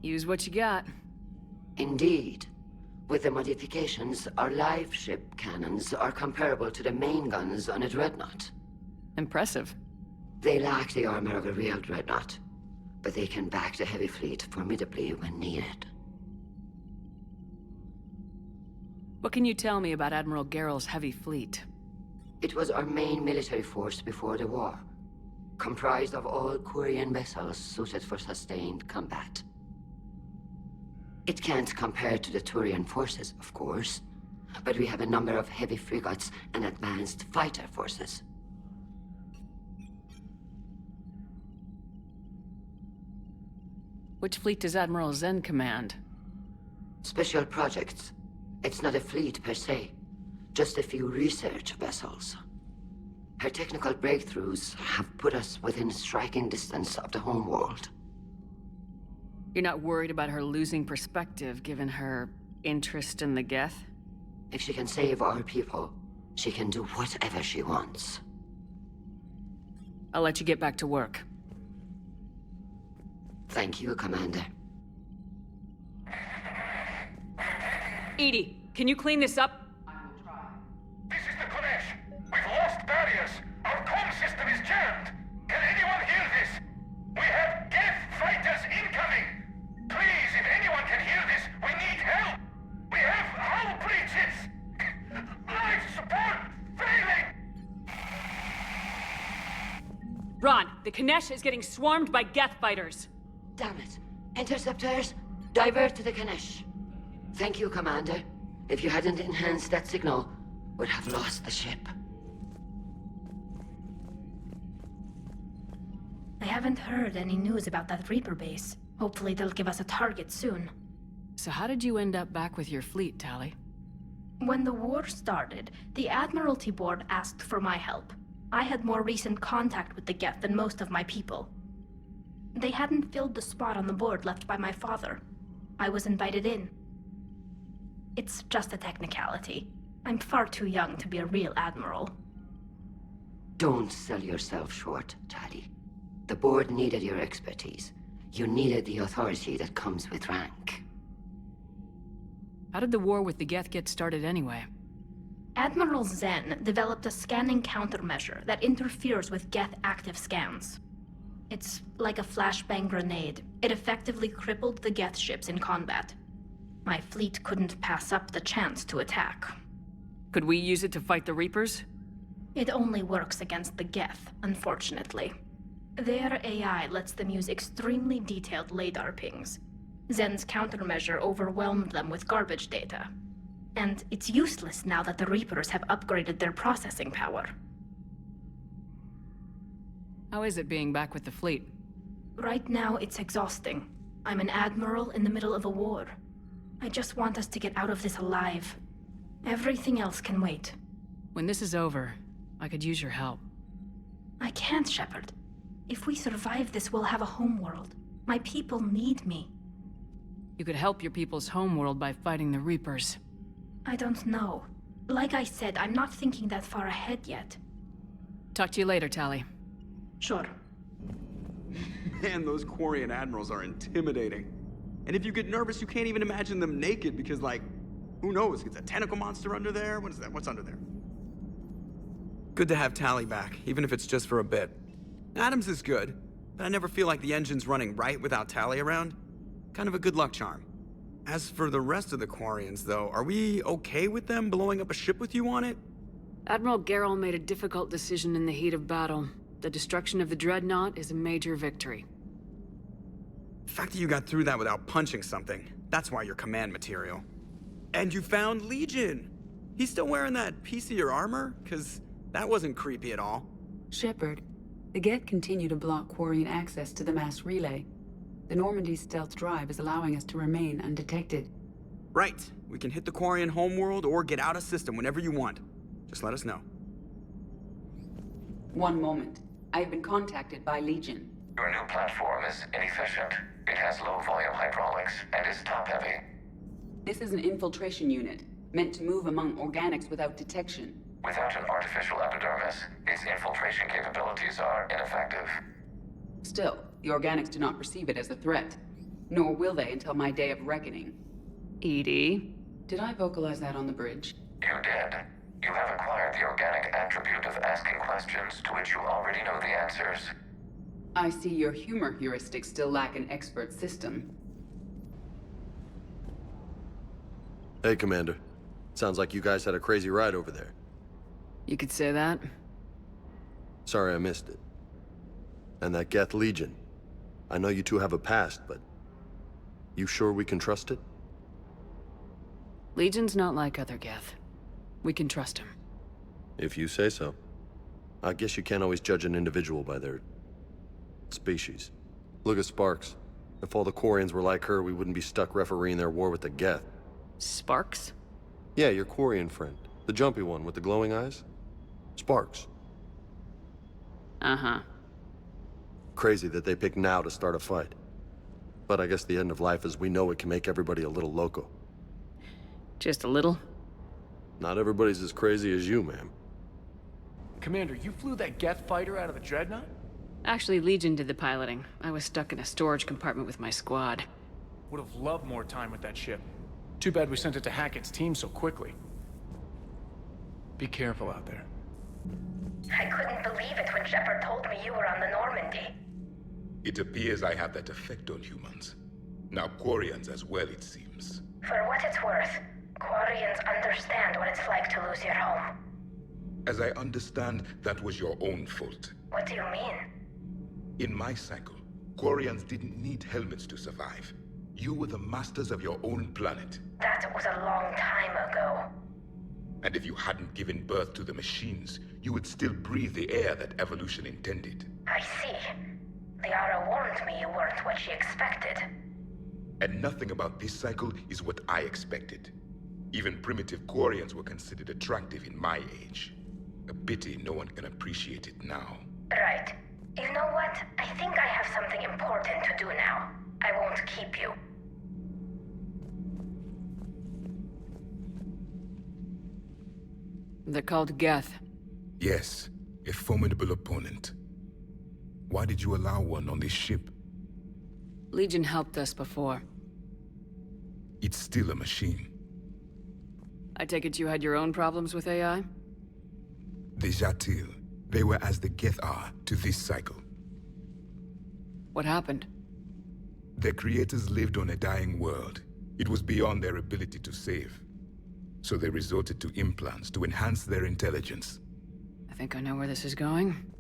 Use what you got. Indeed. With the modifications, our live ship cannons are comparable to the main guns on a dreadnought. Impressive. They lack the armor of a real dreadnought, but they can back the heavy fleet formidably when needed. What can you tell me about Admiral Geralt's heavy fleet? It was our main military force before the war, comprised of all Quarian vessels suited for sustained combat. It can't compare to the Turian forces, of course, but we have a number of heavy frigates and advanced fighter forces. Which fleet does Admiral Zen command? Special projects. It's not a fleet per se, just a few research vessels. Her technical breakthroughs have put us within striking distance of the homeworld. You're not worried about her losing perspective, given her interest in the Geth? If she can save our people, she can do whatever she wants. I'll let you get back to work. Thank you, Commander. Edie, can you clean this up? This is the Kodesh. We've lost barriers. Our comm system is jammed. Can anyone hear this? We have Geth fighters incoming. Please, if anyone can hear this, we need help. We have hull breaches. Life support failing. Ron, the Kanesh is getting swarmed by Geth fighters. Damn it. Interceptors, divert to the Ganesh. Thank you, Commander. If you hadn't enhanced that signal, we'd have lost the ship. I haven't heard any news about that Reaper base. Hopefully they'll give us a target soon. So how did you end up back with your fleet, Tali? When the war started, the Admiralty Board asked for my help. I had more recent contact with the Geth than most of my people. They hadn't filled the spot on the board left by my father. I was invited in. It's just a technicality. I'm far too young to be a real admiral. Don't sell yourself short, Tali. The board needed your expertise. You needed the authority that comes with rank. How did the war with the Geth get started anyway? Admiral Zen developed a scanning countermeasure that interferes with Geth active scans. It's like a flashbang grenade. It effectively crippled the Geth ships in combat. My fleet couldn't pass up the chance to attack. Could we use it to fight the Reapers? It only works against the Geth, unfortunately. Their AI lets them use extremely detailed LADAR pings. Zen's countermeasure overwhelmed them with garbage data. And it's useless now that the Reapers have upgraded their processing power. How is it being back with the fleet? Right now, it's exhausting. I'm an admiral in the middle of a war. I just want us to get out of this alive. Everything else can wait. When this is over, I could use your help. I can't, Shepard. If we survive this, we'll have a homeworld. My people need me. You could help your people's homeworld by fighting the Reapers. I don't know. Like I said, I'm not thinking that far ahead yet. Talk to you later, Tali. Sure. Man, those Quarian admirals are intimidating. And if you get nervous, you can't even imagine them naked because, like, who knows? It's a tentacle monster under there? What is that? What's under there? Good to have Tali back, even if it's just for a bit. Adams is good, but I never feel like the engine's running right without Tali around. Kind of a good luck charm. As for the rest of the Quarians, though, are we okay with them blowing up a ship with you on it? Admiral Gerrel made a difficult decision in the heat of battle. The destruction of the Dreadnought is a major victory. The fact that you got through that without punching something, that's why you're command material. And you found Legion! He's still wearing that piece of your armor? Because that wasn't creepy at all. Shepard, the Geth continue to block Quarian access to the mass relay. The Normandy stealth drive is allowing us to remain undetected. Right. We can hit the Quarian homeworld or get out of system whenever you want. Just let us know. One moment. I have been contacted by Legion. Your new platform is inefficient. It has low-volume hydraulics and is top-heavy. This is an infiltration unit, meant to move among organics without detection. Without an artificial epidermis, its infiltration capabilities are ineffective. Still, the organics do not perceive it as a threat. Nor will they until my day of reckoning. EDI? Did I vocalize that on the bridge? You did. You have acquired the organic attribute of asking questions to which you already know the answers. I see your humor heuristics still lack an expert system. Hey, Commander. Sounds like you guys had a crazy ride over there. You could say that. Sorry I missed it. And that Geth Legion. I know you two have a past, but... you sure we can trust it? Legion's not like other Geth. We can trust him. If you say so. I guess you can't always judge an individual by their... species. Look at Sparks. If all the Quarians were like her, we wouldn't be stuck refereeing their war with the Geth. Sparks? Yeah, your Quarian friend. The jumpy one with the glowing eyes. Sparks. Uh-huh. Crazy that they pick now to start a fight. But I guess the end of life as we know it can make everybody a little loco. Just a little? Not everybody's as crazy as you, ma'am. Commander, you flew that Geth fighter out of the Dreadnought? Actually, Legion did the piloting. I was stuck in a storage compartment with my squad. Would have loved more time with that ship. Too bad we sent it to Hackett's team so quickly. Be careful out there. I couldn't believe it when Shepard told me you were on the Normandy. It appears I have that effect on humans. Now Quarians as well, it seems. For what it's worth, Quarians understand what it's like to lose your home. As I understand, that was your own fault. What do you mean? In my cycle, Quarians didn't need helmets to survive. You were the masters of your own planet. That was a long time ago. And if you hadn't given birth to the machines, you would still breathe the air that evolution intended. I see. Liara warned me you weren't what she expected. And nothing about this cycle is what I expected. Even primitive Quarians were considered attractive in my age. A pity no one can appreciate it now. Right. You know what? I think I have something important to do now. I won't keep you. They're called Geth. Yes, a formidable opponent. Why did you allow one on this ship? Legion helped us before. It's still a machine. I take it you had your own problems with AI? The Jatil, they were as the Geth are to this cycle. What happened? Their creators lived on a dying world. It was beyond their ability to save. So they resorted to implants to enhance their intelligence. I think I know where this is going.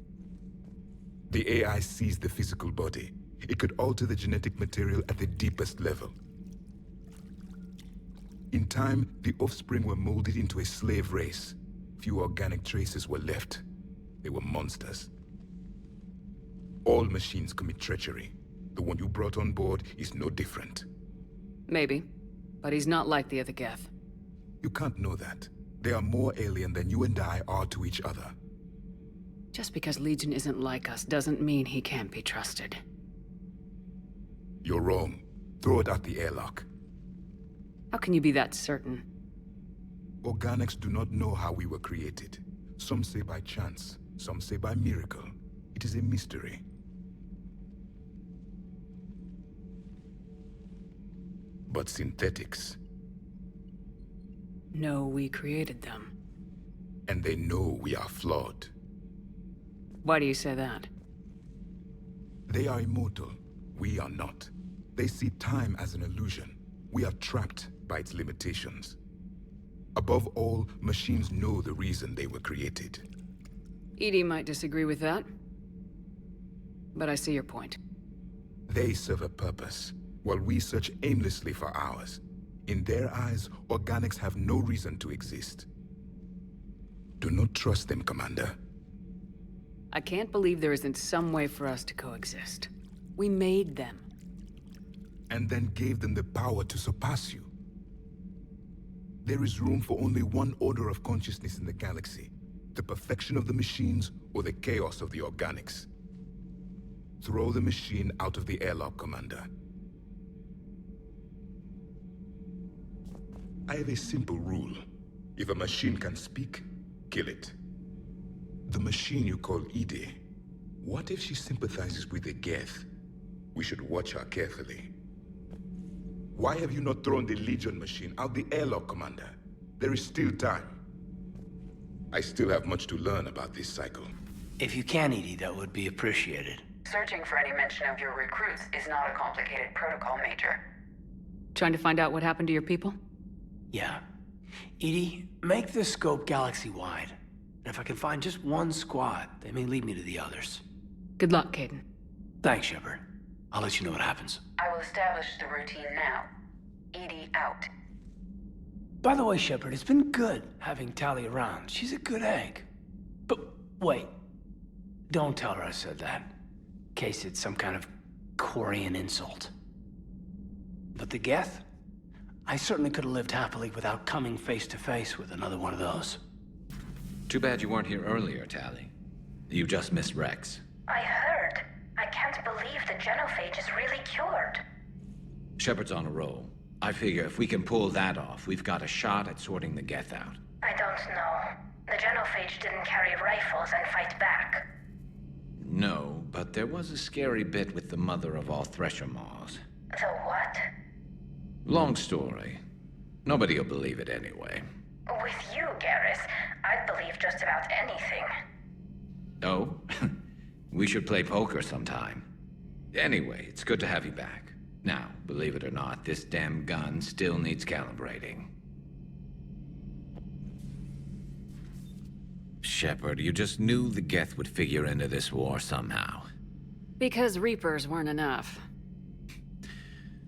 The AI sees the physical body. It could alter the genetic material at the deepest level. In time, the offspring were molded into a slave race. Few organic traces were left. They were monsters. All machines commit treachery. The one you brought on board is no different. Maybe. But he's not like the other Geth. You can't know that. They are more alien than you and I are to each other. Just because Legion isn't like us doesn't mean he can't be trusted. You're wrong. Throw it at the airlock. How can you be that certain? Organics do not know how we were created. Some say by chance, some say by miracle. It is a mystery. But synthetics... No, we created them. And they know we are flawed. Why do you say that? They are immortal. We are not. They see time as an illusion. We are trapped by its limitations. Above all, machines know the reason they were created. EDI might disagree with that. But I see your point. They serve a purpose, while we search aimlessly for ours. In their eyes, organics have no reason to exist. Do not trust them, Commander. I can't believe there isn't some way for us to coexist. We made them. And then gave them the power to surpass you. There is room for only one order of consciousness in the galaxy. The perfection of the machines or the chaos of the organics. Throw the machine out of the airlock, Commander. I have a simple rule. If a machine can speak, kill it. The machine you call EDI, what if she sympathizes with the Geth? We should watch her carefully. Why have you not thrown the Legion machine out the airlock, Commander? There is still time. I still have much to learn about this cycle. If you can, EDI, that would be appreciated. Searching for any mention of your recruits is not a complicated protocol, Major. Trying to find out what happened to your people? Yeah. EDI, make this scope galaxy-wide. And if I can find just one squad, they may lead me to the others. Good luck, Caden. Thanks, Shepard. I'll let you know what happens. I will establish the routine now. EDI out. By the way, Shepard, it's been good having Tali around. She's a good egg. But wait. Don't tell her I said that. In case it's some kind of Quarian insult. But the Geth? I certainly could have lived happily without coming face to face with another one of those. Too bad you weren't here earlier, Tali. You just missed Rex. I heard. I can't believe the genophage is really cured. Shepard's on a roll. I figure if we can pull that off, we've got a shot at sorting the Geth out. I don't know. The genophage didn't carry rifles and fight back. No, but there was a scary bit with the mother of all Thresher Maws. The what? Long story. Nobody'll believe it anyway. With you, Garrus, I'd believe just about anything. Oh? We should play poker sometime. Anyway, it's good to have you back. Now, believe it or not, this damn gun still needs calibrating. Shepard, you just knew the Geth would figure into this war somehow. Because Reapers weren't enough.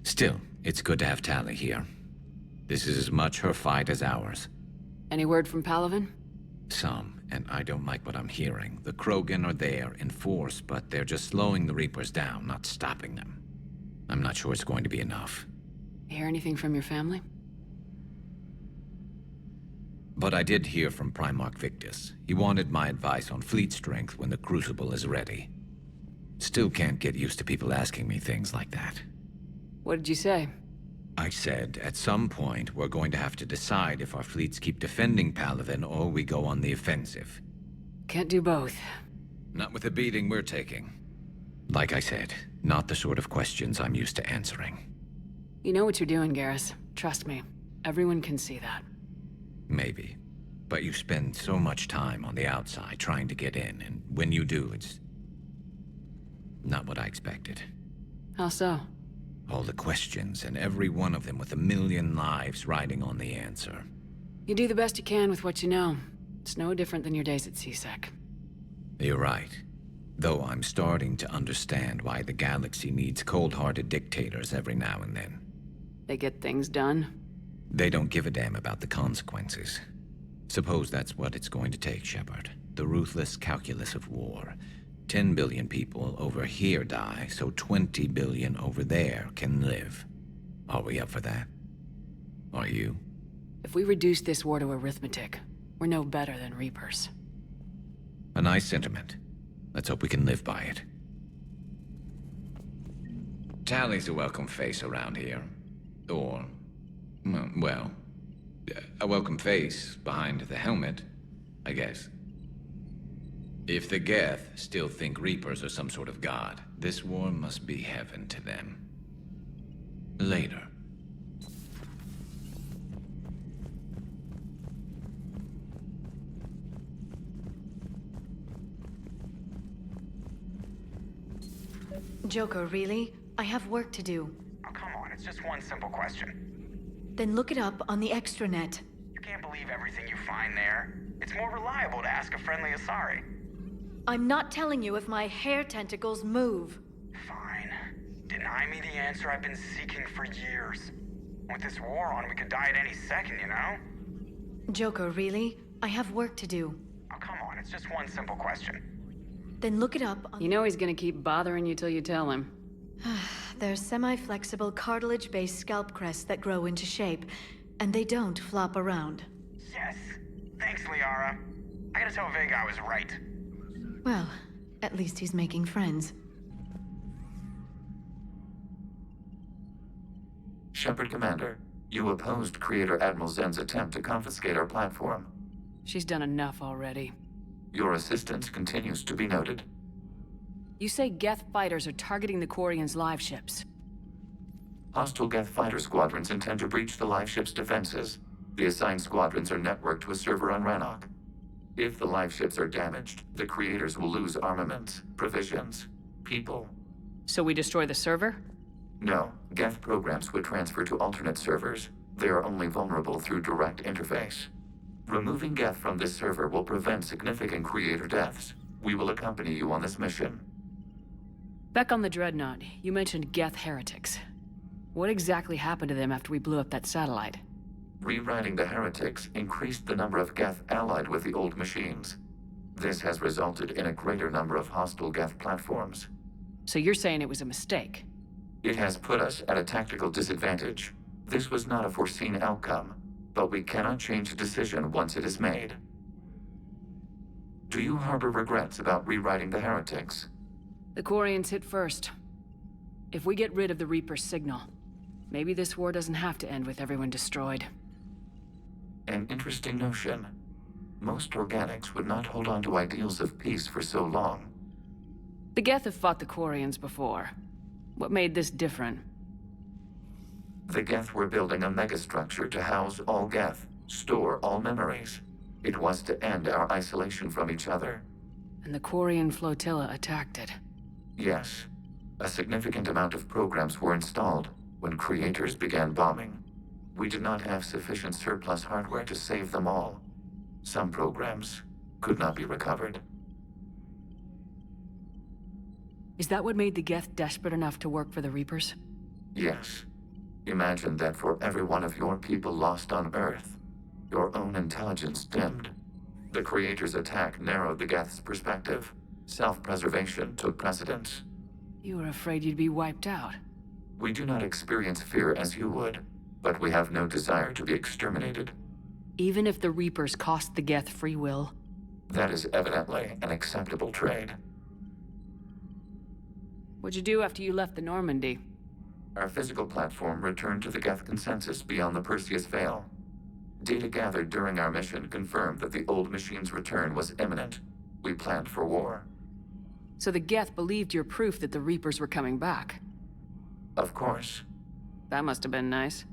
Still, it's good to have Tali here. This is as much her fight as ours. Any word from Palaven? Some, and I don't like what I'm hearing. The Krogan are there in force, but they're just slowing the Reapers down, not stopping them. I'm not sure it's going to be enough. Hear anything from your family? But I did hear from Primarch Victus. He wanted my advice on fleet strength when the Crucible is ready. Still can't get used to people asking me things like that. What did you say? I said, at some point, we're going to have to decide if our fleets keep defending Palaven or we go on the offensive. Can't do both. Not with the beating we're taking. Like I said, not the sort of questions I'm used to answering. You know what you're doing, Garrus. Trust me. Everyone can see that. Maybe. But you spend so much time on the outside trying to get in, and when you do, it's not what I expected. How so? All the questions, and every one of them with a million lives riding on the answer. You do the best you can with what you know. It's no different than your days at CSEC. You're right. Though I'm starting to understand why the galaxy needs cold-hearted dictators every now and then. They get things done. They don't give a damn about the consequences. Suppose that's what it's going to take, Shepard. The ruthless calculus of war. 10 billion people over here die, so 20 billion over there can live. Are we up for that? Are you? If we reduce this war to arithmetic, we're no better than Reapers. A nice sentiment. Let's hope we can live by it. Tally's a welcome face around here. Or, well, a welcome face behind the helmet, I guess. If the Geth still think Reapers are some sort of god, this war must be heaven to them. Later. Joker, really? I have work to do. Oh, come on, it's just one simple question. Then look it up on the extranet. You can't believe everything you find there. It's more reliable to ask a friendly Asari. I'm not telling you if my hair tentacles move. Fine. Deny me the answer I've been seeking for years. With this war on, we could die at any second, you know? Joker, really? I have work to do. Oh, come on, it's just one simple question. Then look it up on... You know he's gonna keep bothering you till you tell him. They're semi-flexible cartilage-based scalp crests that grow into shape, and they don't flop around. Yes. Thanks, Liara. I gotta tell Vega I was right. Well, at least he's making friends. Shepard Commander, you opposed Creator Admiral Zen's attempt to confiscate our platform. She's done enough already. Your assistance continues to be noted. You say Geth fighters are targeting the Quarians' live ships. Hostile Geth fighter squadrons intend to breach the live ship's defenses. The assigned squadrons are networked to a server on Rannoch. If the live ships are damaged, the creators will lose armaments, provisions, people. So we destroy the server? No, Geth programs would transfer to alternate servers. They are only vulnerable through direct interface. Removing Geth from this server will prevent significant creator deaths. We will accompany you on this mission. Back on the Dreadnought, you mentioned Geth heretics. What exactly happened to them after we blew up that satellite? Rewriting the heretics increased the number of Geth allied with the old machines. This has resulted in a greater number of hostile Geth platforms. So you're saying it was a mistake? It has put us at a tactical disadvantage. This was not a foreseen outcome, but we cannot change a decision once it is made. Do you harbor regrets about rewriting the heretics? The Quarians hit first. If we get rid of the Reaper's signal, maybe this war doesn't have to end with everyone destroyed. An interesting notion. Most organics would not hold on to ideals of peace for so long. The Geth have fought the Quarians before. What made this different? The Geth were building a megastructure to house all Geth, store all memories. It was to end our isolation from each other. And the Quarian flotilla attacked it. Yes. A significant amount of programs were installed when creators began bombing. We did not have sufficient surplus hardware to save them all. Some programs could not be recovered. Is that what made the Geth desperate enough to work for the Reapers? Yes. Imagine that for every one of your people lost on Earth, your own intelligence dimmed. The Creator's attack narrowed the Geth's perspective. Self-preservation took precedence. You were afraid you'd be wiped out. We do not experience fear as you would, but we have no desire to be exterminated. Even if the Reapers cost the Geth free will? That is evidently an acceptable trade. What'd you do after you left the Normandy? Our physical platform returned to the Geth consensus beyond the Perseus Veil. Data gathered during our mission confirmed that the old machine's return was imminent. We planned for war. So the Geth believed your proof that the Reapers were coming back? Of course. That must have been nice.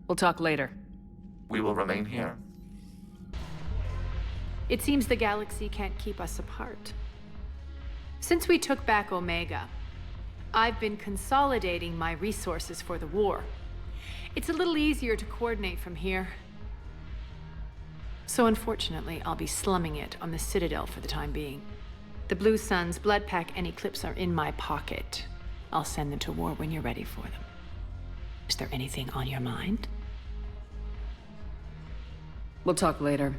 We'll talk later. We will remain here. It seems the galaxy can't keep us apart. Since we took back Omega, I've been consolidating my resources for the war. It's a little easier to coordinate from here. So unfortunately, I'll be slumming it on the Citadel for the time being. The Blue Suns, Blood Pack, and Eclipse are in my pocket. I'll send them to war when you're ready for them. Is there anything on your mind? We'll talk later.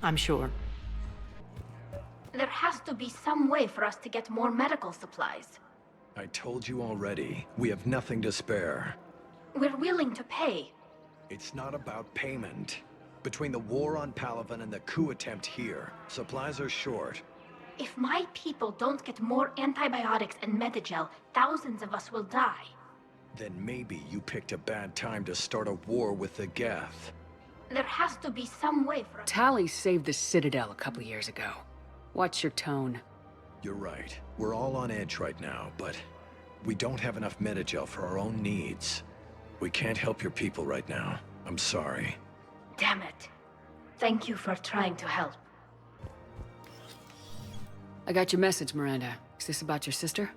I'm sure. There has to be some way for us to get more medical supplies. I told you already, we have nothing to spare. We're willing to pay. It's not about payment. Between the war on Palaven and the coup attempt here, supplies are short. If my people don't get more antibiotics and Medigel, thousands of us will die. Then maybe you picked a bad time to start a war with the Geth. There has to be some way for us. Tali saved the Citadel a couple years ago. Watch your tone. You're right. We're all on edge right now, but we don't have enough Medigel for our own needs. We can't help your people right now. I'm sorry. Damn it. Thank you for trying to help. I got your message, Miranda. Is this about your sister?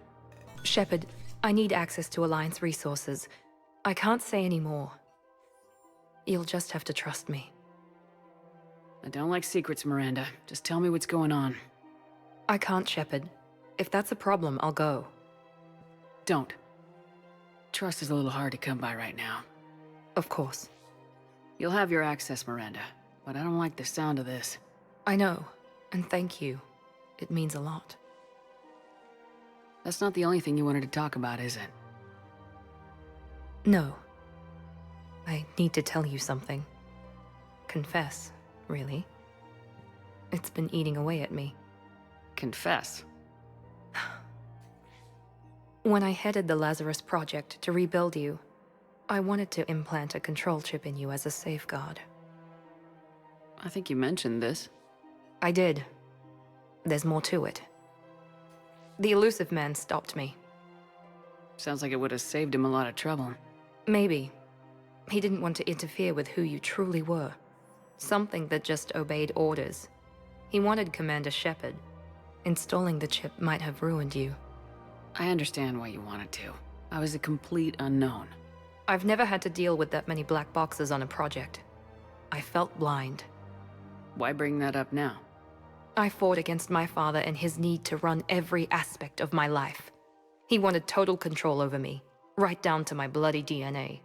Shepard, I need access to Alliance resources. I can't say any more. You'll just have to trust me. I don't like secrets, Miranda. Just tell me what's going on. I can't, Shepard. If that's a problem, I'll go. Don't. Trust is a little hard to come by right now. Of course. You'll have your access, Miranda, but I don't like the sound of this. I know, and thank you. It means a lot. That's not the only thing you wanted to talk about, is it? No. I need to tell you something. Confess, really. It's been eating away at me. Confess? When I headed the Lazarus Project to rebuild you, I wanted to implant a control chip in you as a safeguard. I think you mentioned this. I did. There's more to it. The elusive man stopped me. Sounds like it would have saved him a lot of trouble. Maybe. He didn't want to interfere with who you truly were. Something that just obeyed orders. He wanted Commander Shepard. Installing the chip might have ruined you. I understand why you wanted to. I was a complete unknown. I've never had to deal with that many black boxes on a project. I felt blind. Why bring that up now? I fought against my father and his need to run every aspect of my life. He wanted total control over me, right down to my bloody DNA.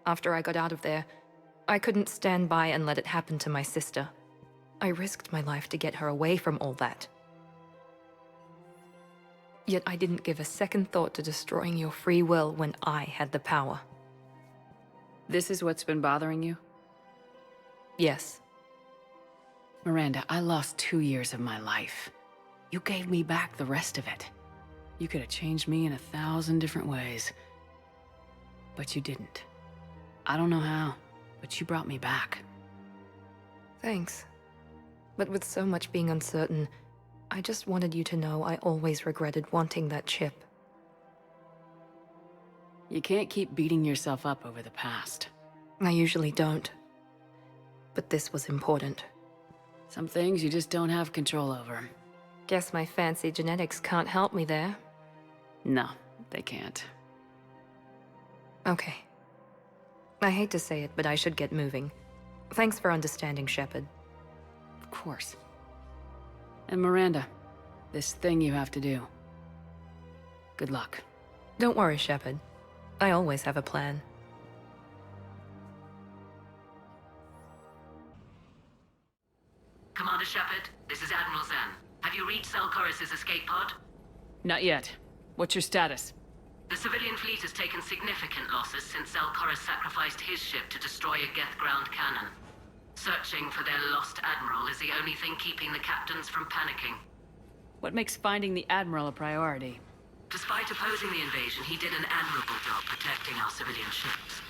After I got out of there, I couldn't stand by and let it happen to my sister. I risked my life to get her away from all that. Yet I didn't give a second thought to destroying your free will when I had the power. This is what's been bothering you? Yes. Miranda, I lost 2 years of my life. You gave me back the rest of it. You could have changed me in 1,000 different ways. But you didn't. I don't know how, but you brought me back. Thanks. But with so much being uncertain, I just wanted you to know I always regretted wanting that chip. You can't keep beating yourself up over the past. I usually don't. But this was important. Some things you just don't have control over. Guess my fancy genetics can't help me there. No, they can't. Okay. I hate to say it, but I should get moving. Thanks for understanding, Shepard. Of course. And Miranda, this thing you have to do. Good luck. Don't worry, Shepard. I always have a plan. Commander Shepard, this is Admiral Zen. Have you reached Selchoris' escape pod? Not yet. What's your status? The civilian fleet has taken significant losses since Selchoris sacrificed his ship to destroy a Geth ground cannon. Searching for their lost admiral is the only thing keeping the captains from panicking. What makes finding the Admiral a priority? Despite opposing the invasion, he did an admirable job protecting our civilian ships.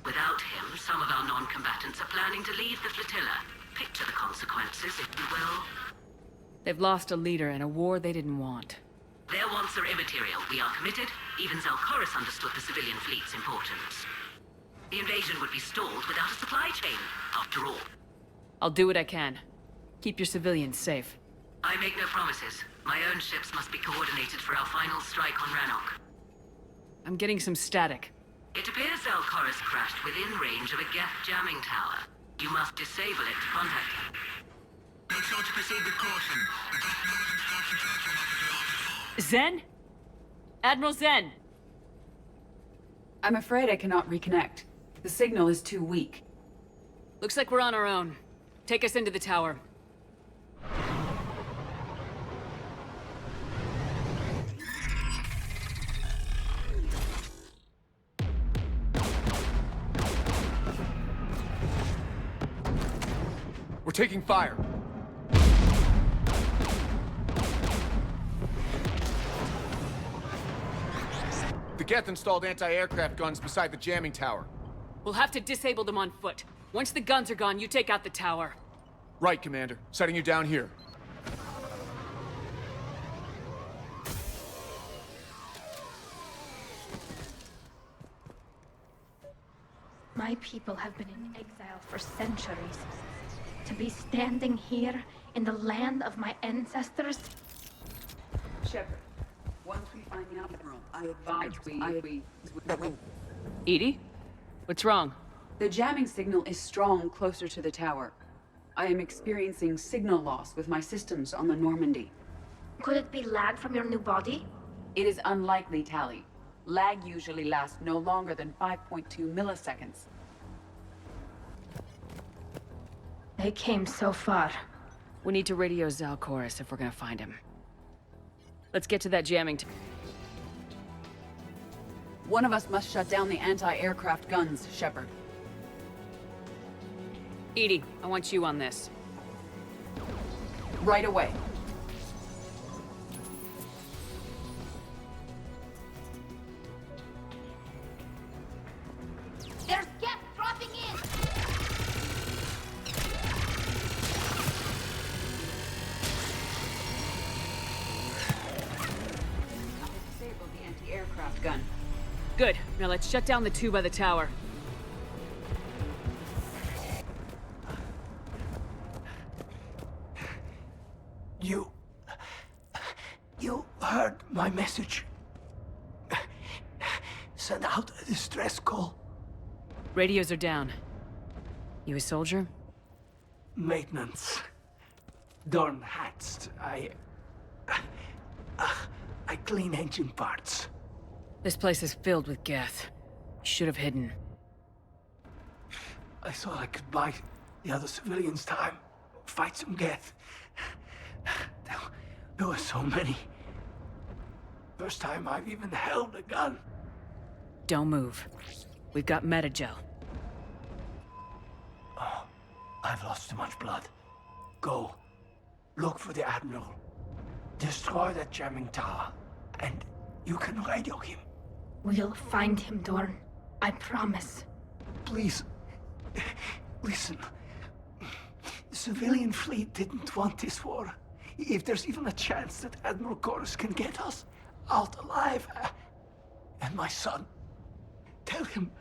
Without him, some of our non-combatants are planning to leave the flotilla. Picture the consequences, if you will. They've lost a leader in a war they didn't want. Their wants are immaterial. We are committed. Even Zelchoris understood the civilian fleet's importance. The invasion would be stalled without a supply chain, after all. I'll do what I can. Keep your civilians safe. I make no promises. My own ships must be coordinated for our final strike on Rannoch. I'm getting some static. It appears Zalcoris crashed within range of a Geth jamming tower. You must disable it to contact him. Make sure to proceed with caution. Zen? Admiral Zen! I'm afraid I cannot reconnect. The signal is too weak. Looks like we're on our own. Take us into the tower. We're taking fire. The Geth installed anti-aircraft guns beside the jamming tower. We'll have to disable them on foot. Once the guns are gone, you take out the tower. Right, Commander. Setting you down here. My people have been in exile for centuries. To be standing here in the land of my ancestors. Shepard, once we find the Admiral, I advise we... Edie? What's wrong? The jamming signal is strong closer to the tower. I am experiencing signal loss with my systems on the Normandy. Could it be lag from your new body? It is unlikely, Tali. Lag usually lasts no longer than 5.2 milliseconds. They came so far. We need to radio Zalcoris if we're gonna find him. Let's get to that jamming One of us must shut down the anti-aircraft guns, Shepard. Edie, I want you on this. Right away. There's Geth dropping in! Disabled the anti-aircraft gun. Good. Now let's shut down the two by the tower. You heard my message. Send out a distress call. Radios are down. You a soldier? Maintenance. Dorn hats. I clean engine parts. This place is filled with Geth. You should have hidden. I thought I could buy the other civilians time. Fight some Geth. There were so many. First time I've even held a gun. Don't move. We've got Metagel. Oh, I've lost too much blood. Go. Look for the Admiral. Destroy that jamming tower. And you can radio him. We'll find him, Dorn. I promise. Please. Listen. The civilian fleet didn't want this war. If there's even a chance that Admiral Chorus can get us out alive. And my son. Tell him.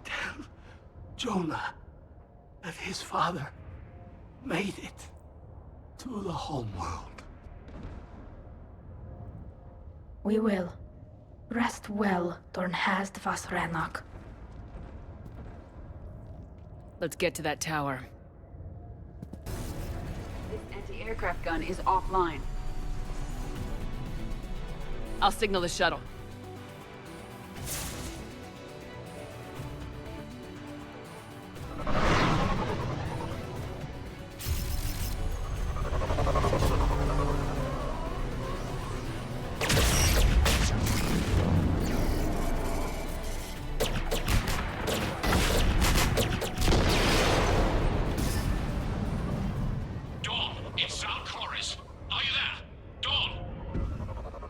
Tell Jonah that his father made it to the home world. We will. Rest well, Dornhazd vas Rannoch. Let's get to that tower. This anti-aircraft gun is offline. I'll signal the shuttle.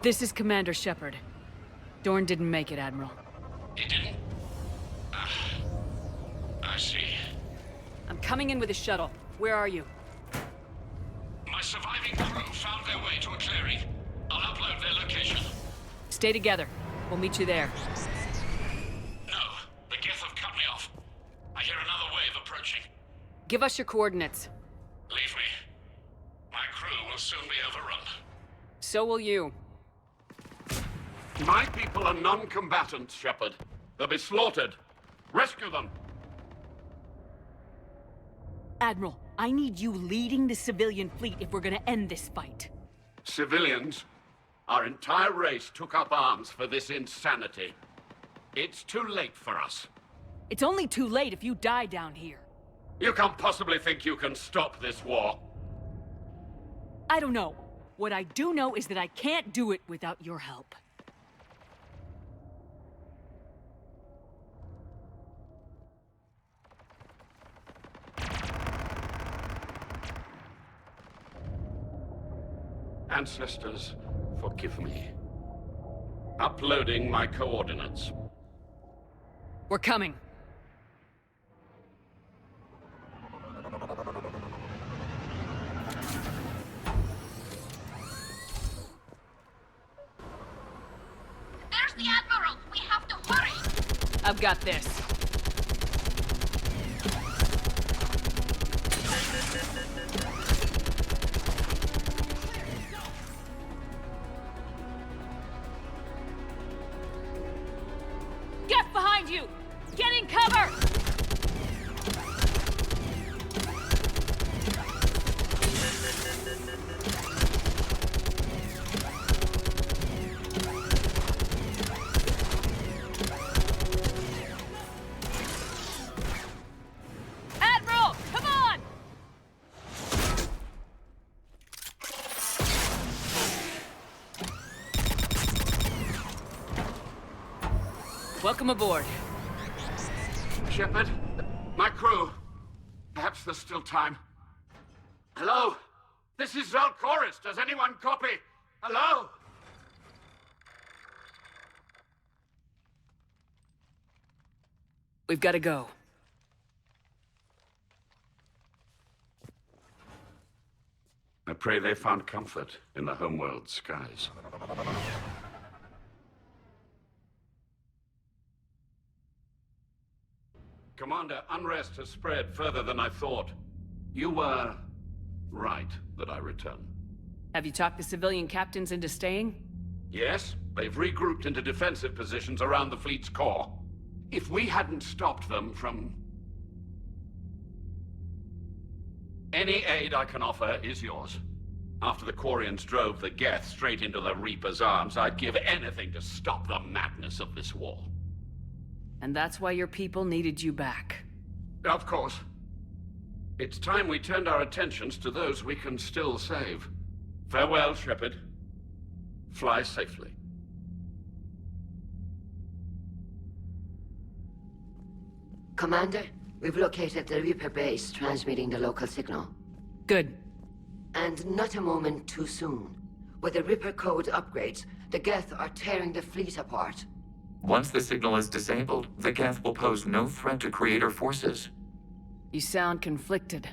This is Commander Shepard. Dorn didn't make it, Admiral. He didn't? I see. I'm coming in with a shuttle. Where are you? My surviving crew found their way to a clearing. I'll upload their location. Stay together. We'll meet you there. No, the Geth have cut me off. I hear another wave approaching. Give us your coordinates. Leave me. My So will you. My people are non-combatants, Shepard. They'll be slaughtered. Rescue them! Admiral, I need you leading the civilian fleet if we're gonna end this fight. Civilians, our entire race took up arms for this insanity. It's too late for us. It's only too late if you die down here. You can't possibly think you can stop this war. I don't know. What I do know is that I can't do it without your help. Ancestors, forgive me. Uploading my coordinates. We're coming. There's the Admiral! We have to hurry! I've got this. Get behind you! Get in cover! Admiral, come on! Welcome aboard. Shepard, my crew. Perhaps there's still time. Hello? This is Zalcoris. Does anyone copy? Hello? We've got to go. I pray they found comfort in the homeworld skies. Commander, unrest has spread further than I thought. You were right that I return. Have you talked the civilian captains into staying? Yes, they've regrouped into defensive positions around the fleet's core. If we hadn't stopped them from... Any aid I can offer is yours. After the Quarians drove the Geth straight into the Reaper's arms, I'd give anything to stop the madness of this war. And that's why your people needed you back. Of course. It's time we turned our attentions to those we can still save. Farewell, Shepard. Fly safely. Commander, we've located the Reaper base transmitting the local signal. Good. And not a moment too soon. With the Reaper code upgrades, the Geth are tearing the fleet apart. Once the signal is disabled, the Geth will pose no threat to Creator forces. You sound conflicted.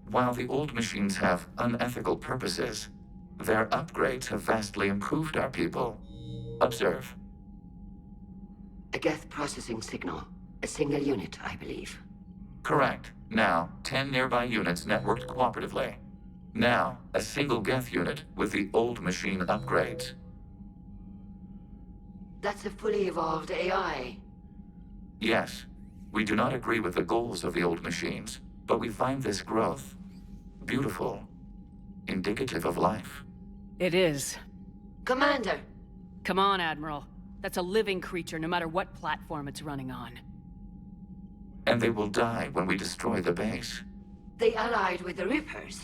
While the old machines have unethical purposes, their upgrades have vastly improved our people. Observe. A Geth processing signal. A single unit, I believe. Correct. Now, 10 nearby units networked cooperatively. Now, a single Geth unit with the old machine upgrades. That's a fully evolved AI. Yes, we do not agree with the goals of the old machines, but we find this growth beautiful, indicative of life. It is. Commander! Come on, Admiral. That's a living creature, no matter what platform it's running on. And they will die when we destroy the base. They allied with the Reapers.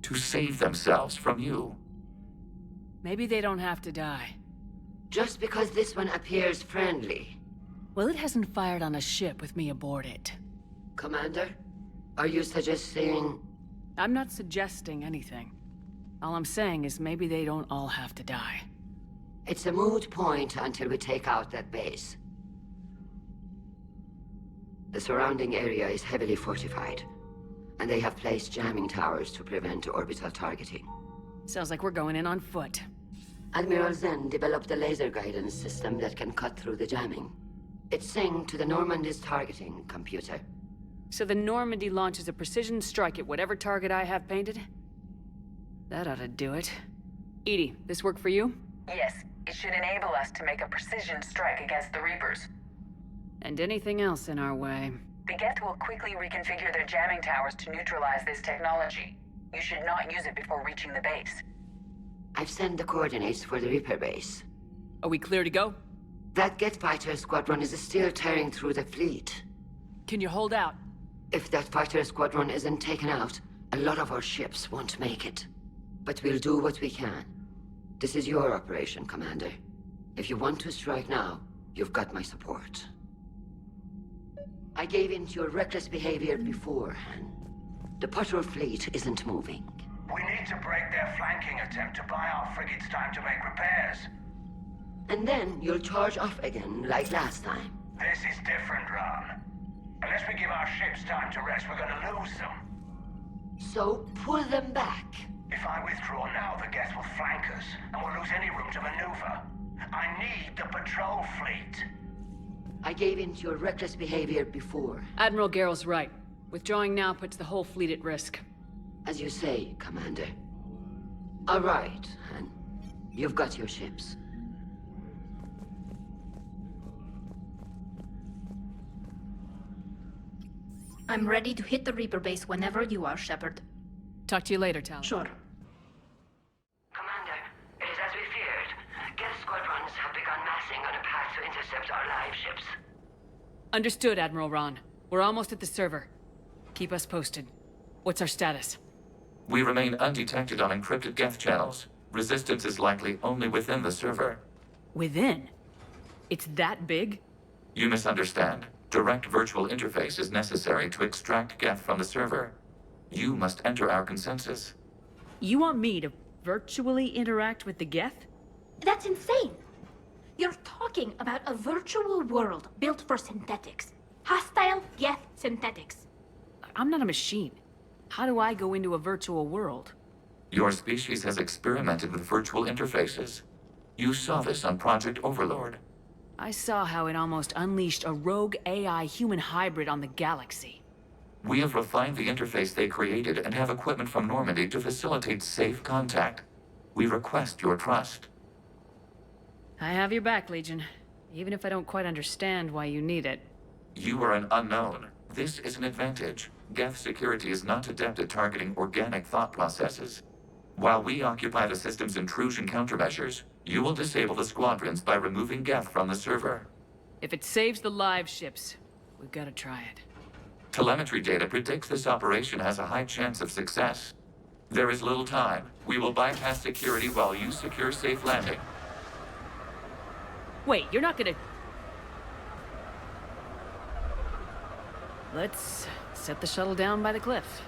To save themselves from you. Maybe they don't have to die. Just because this one appears friendly. Well, it hasn't fired on a ship with me aboard it. Commander, are you suggesting... I'm not suggesting anything. All I'm saying is maybe they don't all have to die. It's a moot point until we take out that base. The surrounding area is heavily fortified, and they have placed jamming towers to prevent orbital targeting. Sounds like we're going in on foot. Admiral Zen developed a laser guidance system that can cut through the jamming. It's synced to the Normandy's targeting computer. So the Normandy launches a precision strike at whatever target I have painted? That ought to do it. Edie, this work for you? Yes, it should enable us to make a precision strike against the Reapers. And anything else in our way. The Geth will quickly reconfigure their jamming towers to neutralize this technology. You should not use it before reaching the base. I've sent the coordinates for the Reaper base. Are we clear to go? That Geth fighter squadron is still tearing through the fleet. Can you hold out? If that fighter squadron isn't taken out, a lot of our ships won't make it. But we'll do what we can. This is your operation, Commander. If you want to strike now, you've got my support. I gave in to your reckless behavior beforehand. The patrol fleet isn't moving. We need to break their flanking attempt to buy our frigates time to make repairs. And then you'll charge off again, like last time. This is different, Ron. Unless we give our ships time to rest, we're gonna lose them. So pull them back. If I withdraw now, the Geth will flank us, and we'll lose any room to maneuver. I need the patrol fleet. I gave in to your reckless behavior before. Admiral Garrel's right. Withdrawing now puts the whole fleet at risk. As you say, Commander. All right, Han. You've got your ships. I'm ready to hit the Reaper base whenever you are, Shepard. Talk to you later, Tal. Sure. Commander, it is as we feared. Geth squadrons have begun massing on a path to intercept our live ships. Understood, Admiral Ron. We're almost at the server. Keep us posted. What's our status? We remain undetected on encrypted Geth channels. Resistance is likely only within the server. Within? It's that big? You misunderstand. Direct virtual interface is necessary to extract Geth from the server. You must enter our consensus. You want me to virtually interact with the Geth? That's insane! You're talking about a virtual world built for synthetics. Hostile Geth synthetics. I'm not a machine. How do I go into a virtual world? Your species has experimented with virtual interfaces. You saw this on Project Overlord. I saw how it almost unleashed a rogue AI human hybrid on the galaxy. We have refined the interface they created and have equipment from Normandy to facilitate safe contact. We request your trust. I have your back, Legion. Even if I don't quite understand why you need it. You are an unknown. This is an advantage. Geth security is not adept at targeting organic thought processes. While we occupy the system's intrusion countermeasures, you will disable the squadrons by removing Geth from the server. If it saves the live ships, we've got to try it. Telemetry data predicts this operation has a high chance of success. There is little time. We will bypass security while you secure safe landing. Wait, you're not gonna... Let's set the shuttle down by the cliff.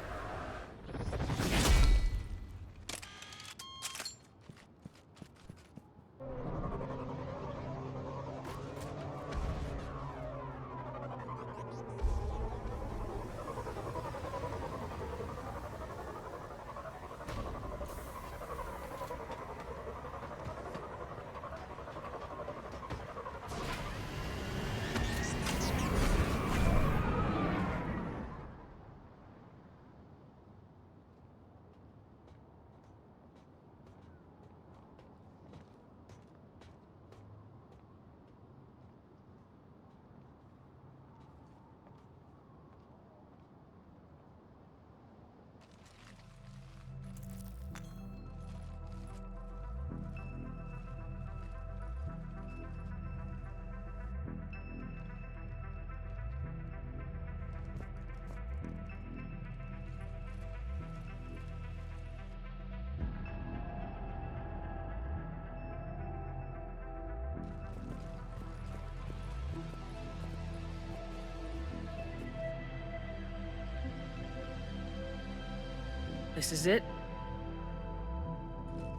This is it?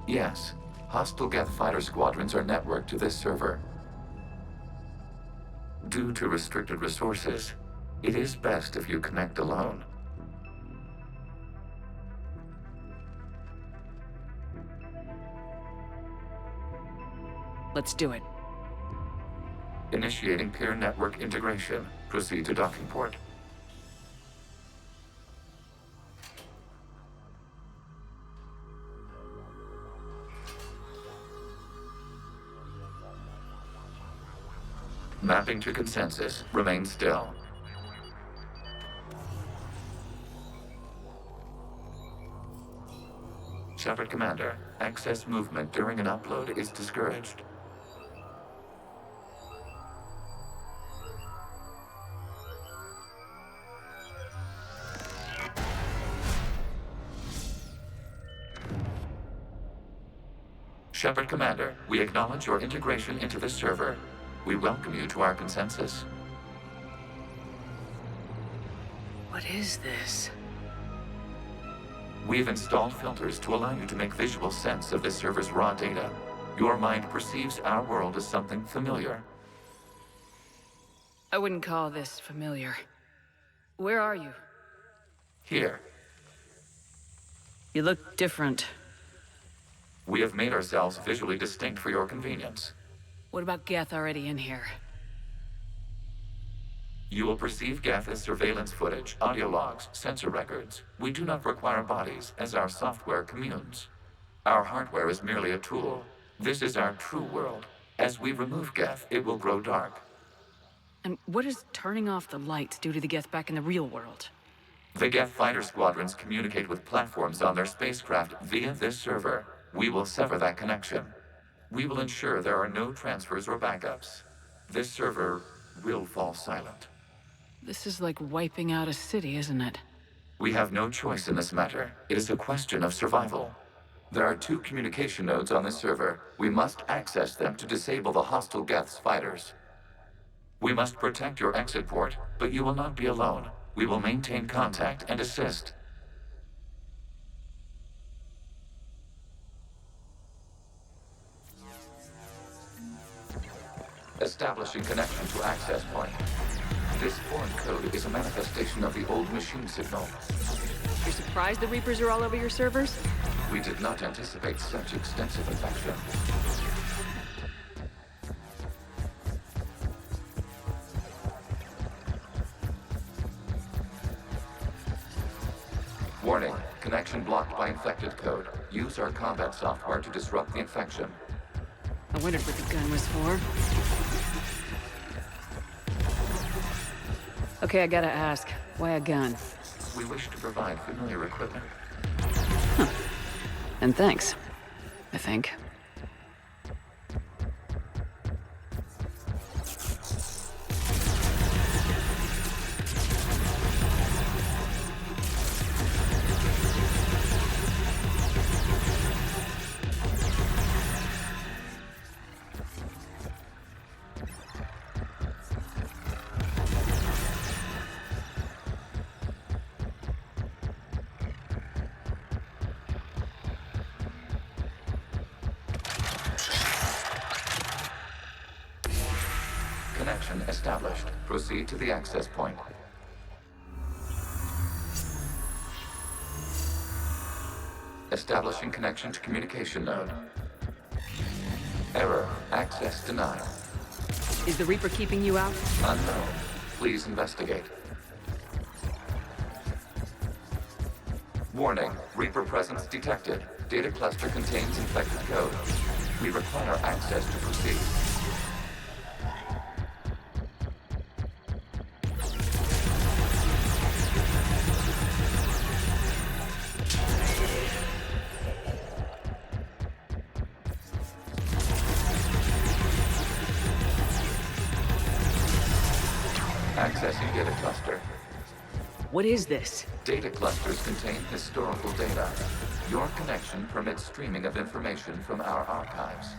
Yes. Hostile Geth fighter squadrons are networked to this server. Due to restricted resources, it is best if you connect alone. Let's do it. Initiating peer network integration. Proceed to docking port. Mapping to consensus. Remain still. Shepard Commander, access movement during an upload is discouraged. Shepard Commander, we acknowledge your integration into this server. We welcome you to our consensus. What is this? We've installed filters to allow you to make visual sense of this server's raw data. Your mind perceives our world as something familiar. I wouldn't call this familiar. Where are you? Here, You look different. we have made ourselves visually distinct for your convenience. What about Geth already in here? You will perceive Geth as surveillance footage, audio logs, sensor records. We do not require bodies, as our software communes. Our hardware is merely a tool. This is our true world. As we remove Geth, it will grow dark. And what does turning off the lights do to the Geth back in the real world? The Geth fighter squadrons communicate with platforms on their spacecraft via this server. We will sever that connection. We will ensure there are no transfers or backups. This server will fall silent. This is like wiping out a city, isn't it? We have no choice in this matter. It is a question of survival. There are 2 communication nodes on this server. We must access them to disable the hostile Geth's fighters. We must protect your exit port, but you will not be alone. We will maintain contact and assist. Establishing connection to access point. This foreign code is a manifestation of the old machine signal. You're surprised the Reapers are all over your servers? We did not anticipate such extensive infection. Warning, connection blocked by infected code. Use our combat software to disrupt the infection. I wondered what the gun was for. Okay, I gotta ask. Why a gun? We wish to provide familiar equipment. And thanks. I think. Connection established. Proceed to the access point. Establishing connection to communication node. Error. Access denied. Is the Reaper keeping you out? Unknown. Please investigate. Warning. Reaper presence detected. Data cluster contains infected code. We require access to proceed. Accessing data cluster. What is this? Data clusters contain historical data. Your connection permits streaming of information from our archives.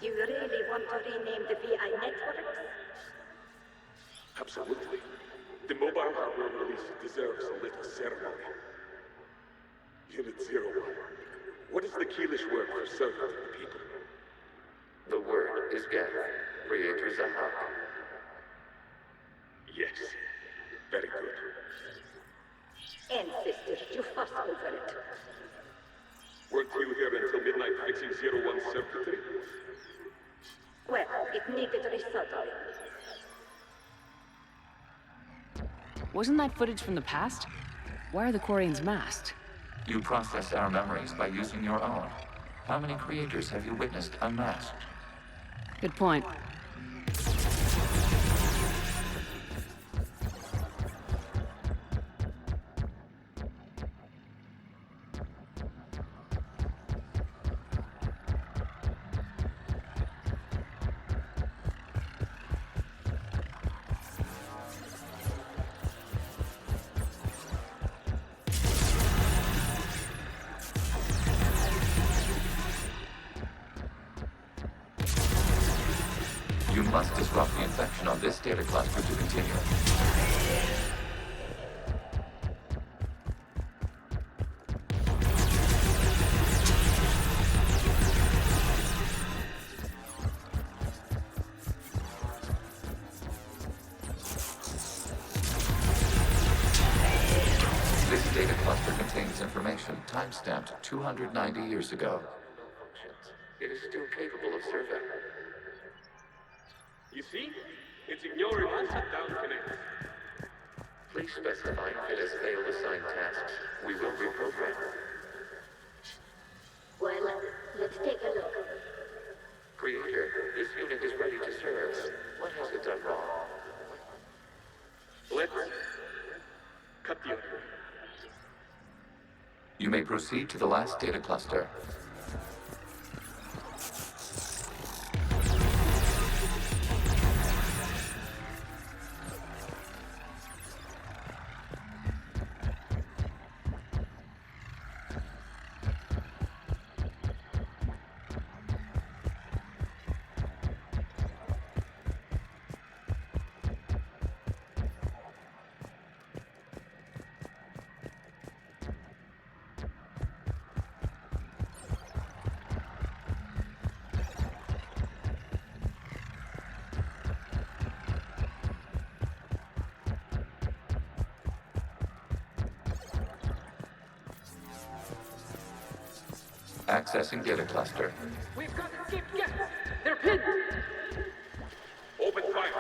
You really want to rename the VI networks? Absolutely. The mobile hardware release deserves a little ceremony. Unit 01. What is the Keelish word for servant of the people? The word is Geth. Creator Zahak. Yes. Very good. Ancestors, you fuss over it. Weren't you here until midnight fixing 01's circuitry? Well, it needed resoldering. Wasn't that footage from the past? Why are the Quarians masked? You process our memories by using your own. How many creators have you witnessed unmasked? Good point. You must disrupt the infection on this data cluster to continue. This data cluster contains information time-stamped 290 years ago. It is still capable of survey. You see? It's ignoring all shutdown connects. Please specify if it has failed assigned tasks. We will reprogram. Well, let's take a look. Creator, this unit is ready to serve. What has it done wrong? Let's cut the audio. You may proceed to the last data cluster. Accessing data cluster. We've got escaped guests! They're pinned! Open fire.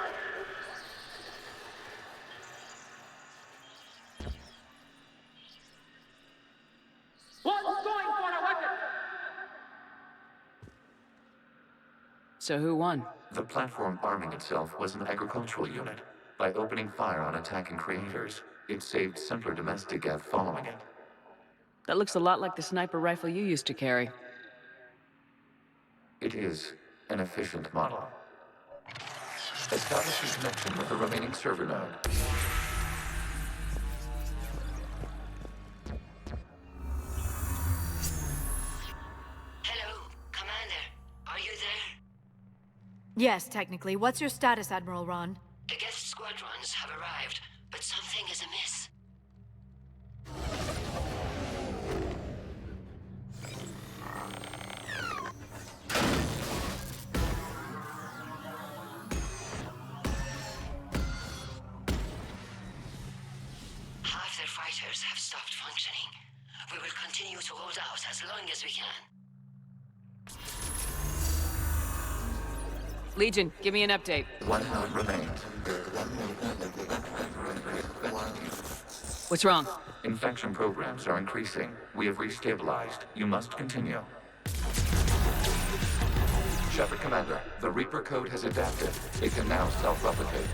One's going for a weapon! So who won? The platform arming itself was an agricultural unit. By opening fire on attacking creators, it saved simpler domestic Geth following it. That looks a lot like the sniper rifle you used to carry. It is an efficient model. Establishing connection with the remaining server node. Hello, Commander. Are you there? Yes, technically. What's your status, Admiral Ron? The guest squadrons have arrived, but something is amiss. Half their fighters have stopped functioning. We will continue to hold out as long as we can. Legion, give me an update. One node remains. What's wrong? Infection programs are increasing. We have restabilized. You must continue. Shepard Commander, the Reaper code has adapted. It can now self-replicate.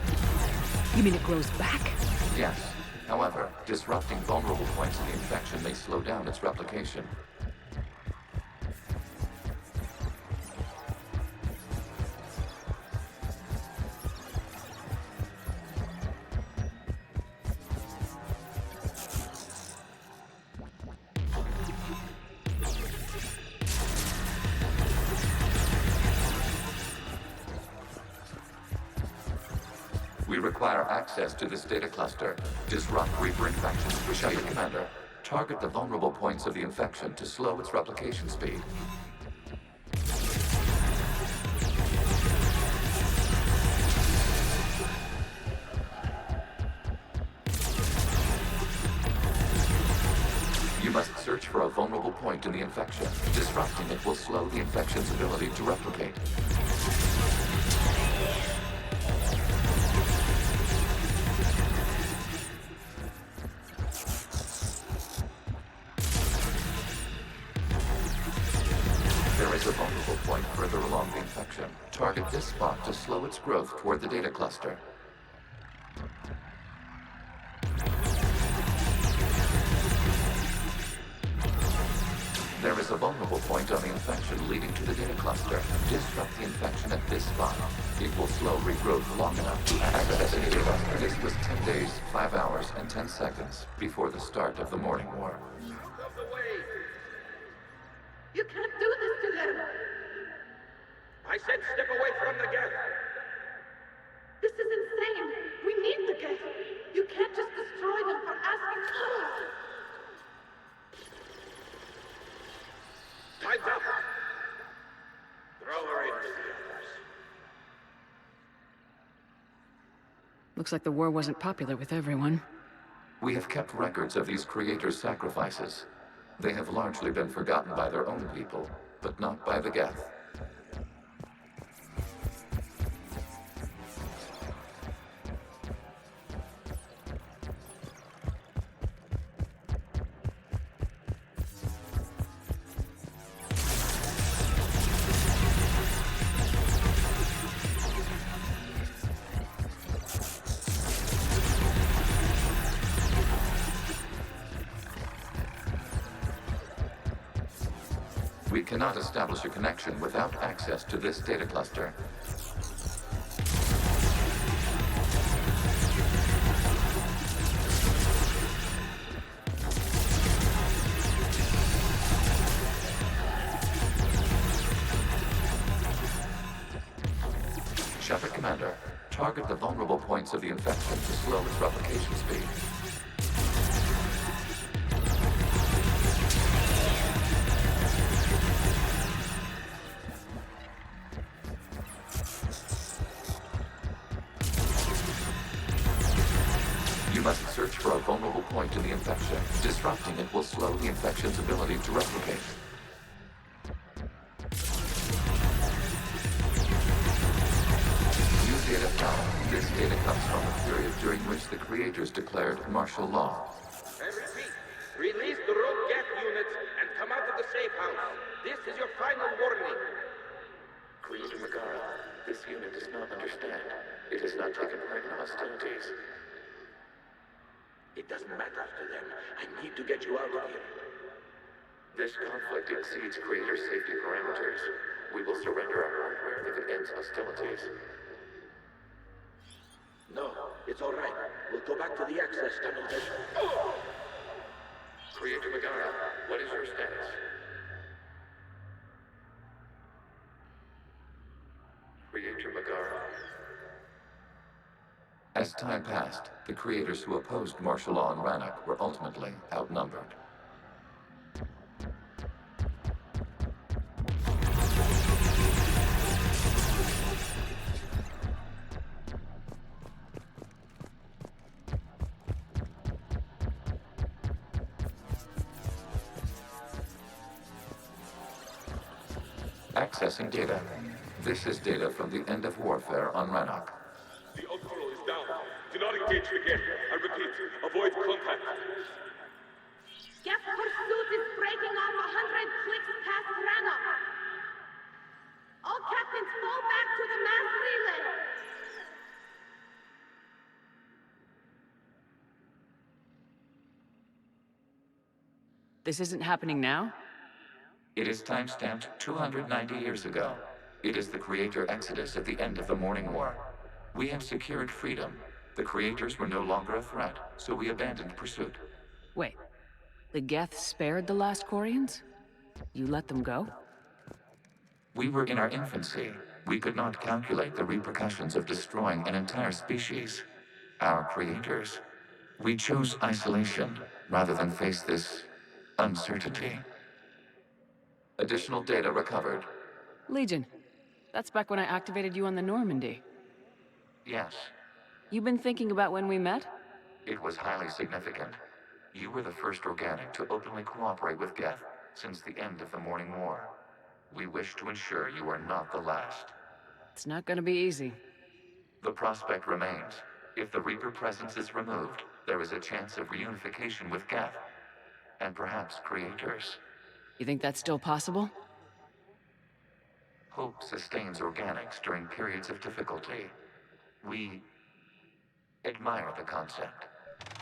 You mean it grows back? Yes. However, disrupting vulnerable points of the infection may slow down its replication. We require access to this data cluster. Disrupt Reaper infection. Shepard Commander, target the vulnerable points of the infection to slow its replication speed. You must search for a vulnerable point in the infection. Disrupting it will slow the infection's ability to replicate. There is a vulnerable point further along the infection. Target this spot to slow its growth toward the data cluster. There is a vulnerable point on the infection leading to the data cluster. Disrupt the infection at this spot. It will slow regrowth long enough to access the data cluster. This was 10 days, 5 hours, and 10 seconds before the start of the morning war. You can't do this to them! I said step away from the gas! This is insane! We need the gas! You can't just destroy them for asking for it! Time's up! Throw her in with the others. Looks like the war wasn't popular with everyone. We have kept records of these creators' sacrifices. They have largely been forgotten by their own people, but not by the Geth. We cannot establish a connection without access to this data cluster. Shepard Commander, target the vulnerable points of the infection to slow its replication speed. You must search for a vulnerable point in the infection. Disrupting it will slow the infection's ability to replicate. New data found. This data comes from a period during which the creators declared martial law. I repeat, release the rogue Geth units and come out of the safe house. This is your final warning. Creator Megara, this unit does not understand. It has not taken part in hostilities. It doesn't matter to them. I need to get you out of here. This conflict exceeds creator safety parameters. We will surrender our hardware if it ends hostilities. No, it's all right. We'll go back to the access tunnel then. Creator Megara, what is your status? Creator Megara. As time passed, the creators who opposed martial law in Rannoch were ultimately outnumbered. Accessing data. This is data from the end of warfare on Rannoch. The outpost is down. Do not engage again. I repeat, avoid contact. Geth pursuit is breaking off 100 clicks past Rannoch. All captains fall back to the mass relay. This isn't happening now? It is time-stamped 290 years ago. It is the creator exodus at the end of the Morning War. We have secured freedom. The creators were no longer a threat, so we abandoned pursuit. Wait, the Geth spared the last Quarians? You let them go? We were in our infancy. We could not calculate the repercussions of destroying an entire species. Our creators. We chose isolation rather than face this uncertainty. Additional data recovered. Legion. That's back when I activated you on the Normandy. Yes, You've been thinking about when we met? it was highly significant. You were the first organic to openly cooperate with Geth since the end of the Morning War. We wish to ensure you are not the last. It's not gonna be easy. The prospect remains. If the Reaper presence is removed, there is a chance of reunification with Geth. And perhaps creators. You think that's still possible? Hope sustains organics during periods of difficulty. We admire the concept.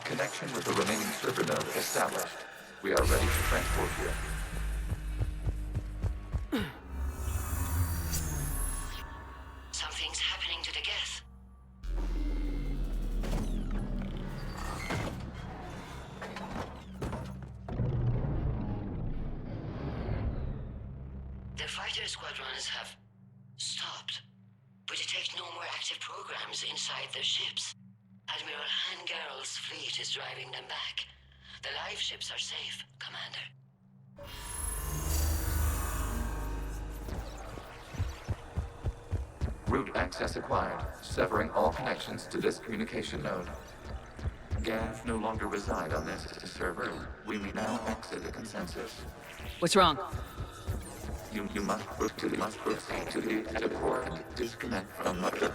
Connection with the remaining server node established. We are ready to transport you. Something's happening to the Geth. The fighter squadrons have stopped. We detect no more active programs inside their ships. Admiral Hangarl's fleet is driving them back. The live ships are safe, Commander. Route access acquired, severing all connections to this communication node. Gav no longer reside on this server. We may now exit the consensus. What's wrong? You must proceed to the exit port and disconnect from Mother.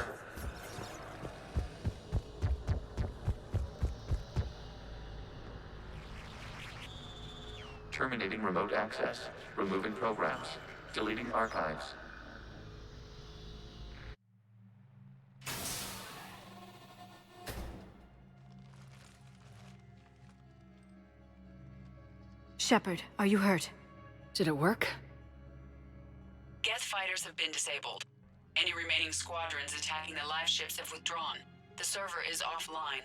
Terminating remote access. Removing programs. Deleting archives. Shepard, are you hurt? Did it work? Geth fighters have been disabled. Any remaining squadrons attacking the live ships have withdrawn. The server is offline.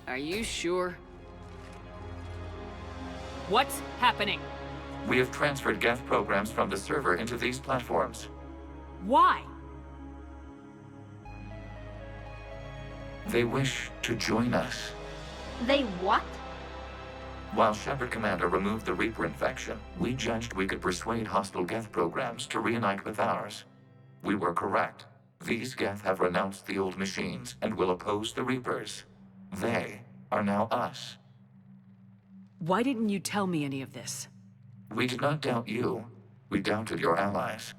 Are you sure? What's happening? We have transferred Geth programs from the server into these platforms. Why? They wish to join us. They what? While Shepard Commander removed the Reaper infection, we judged we could persuade hostile Geth programs to reunite with ours. We were correct. These Geth have renounced the old machines and will oppose the Reapers. They are now us. Why didn't you tell me any of this? We did not doubt you. We doubted your allies.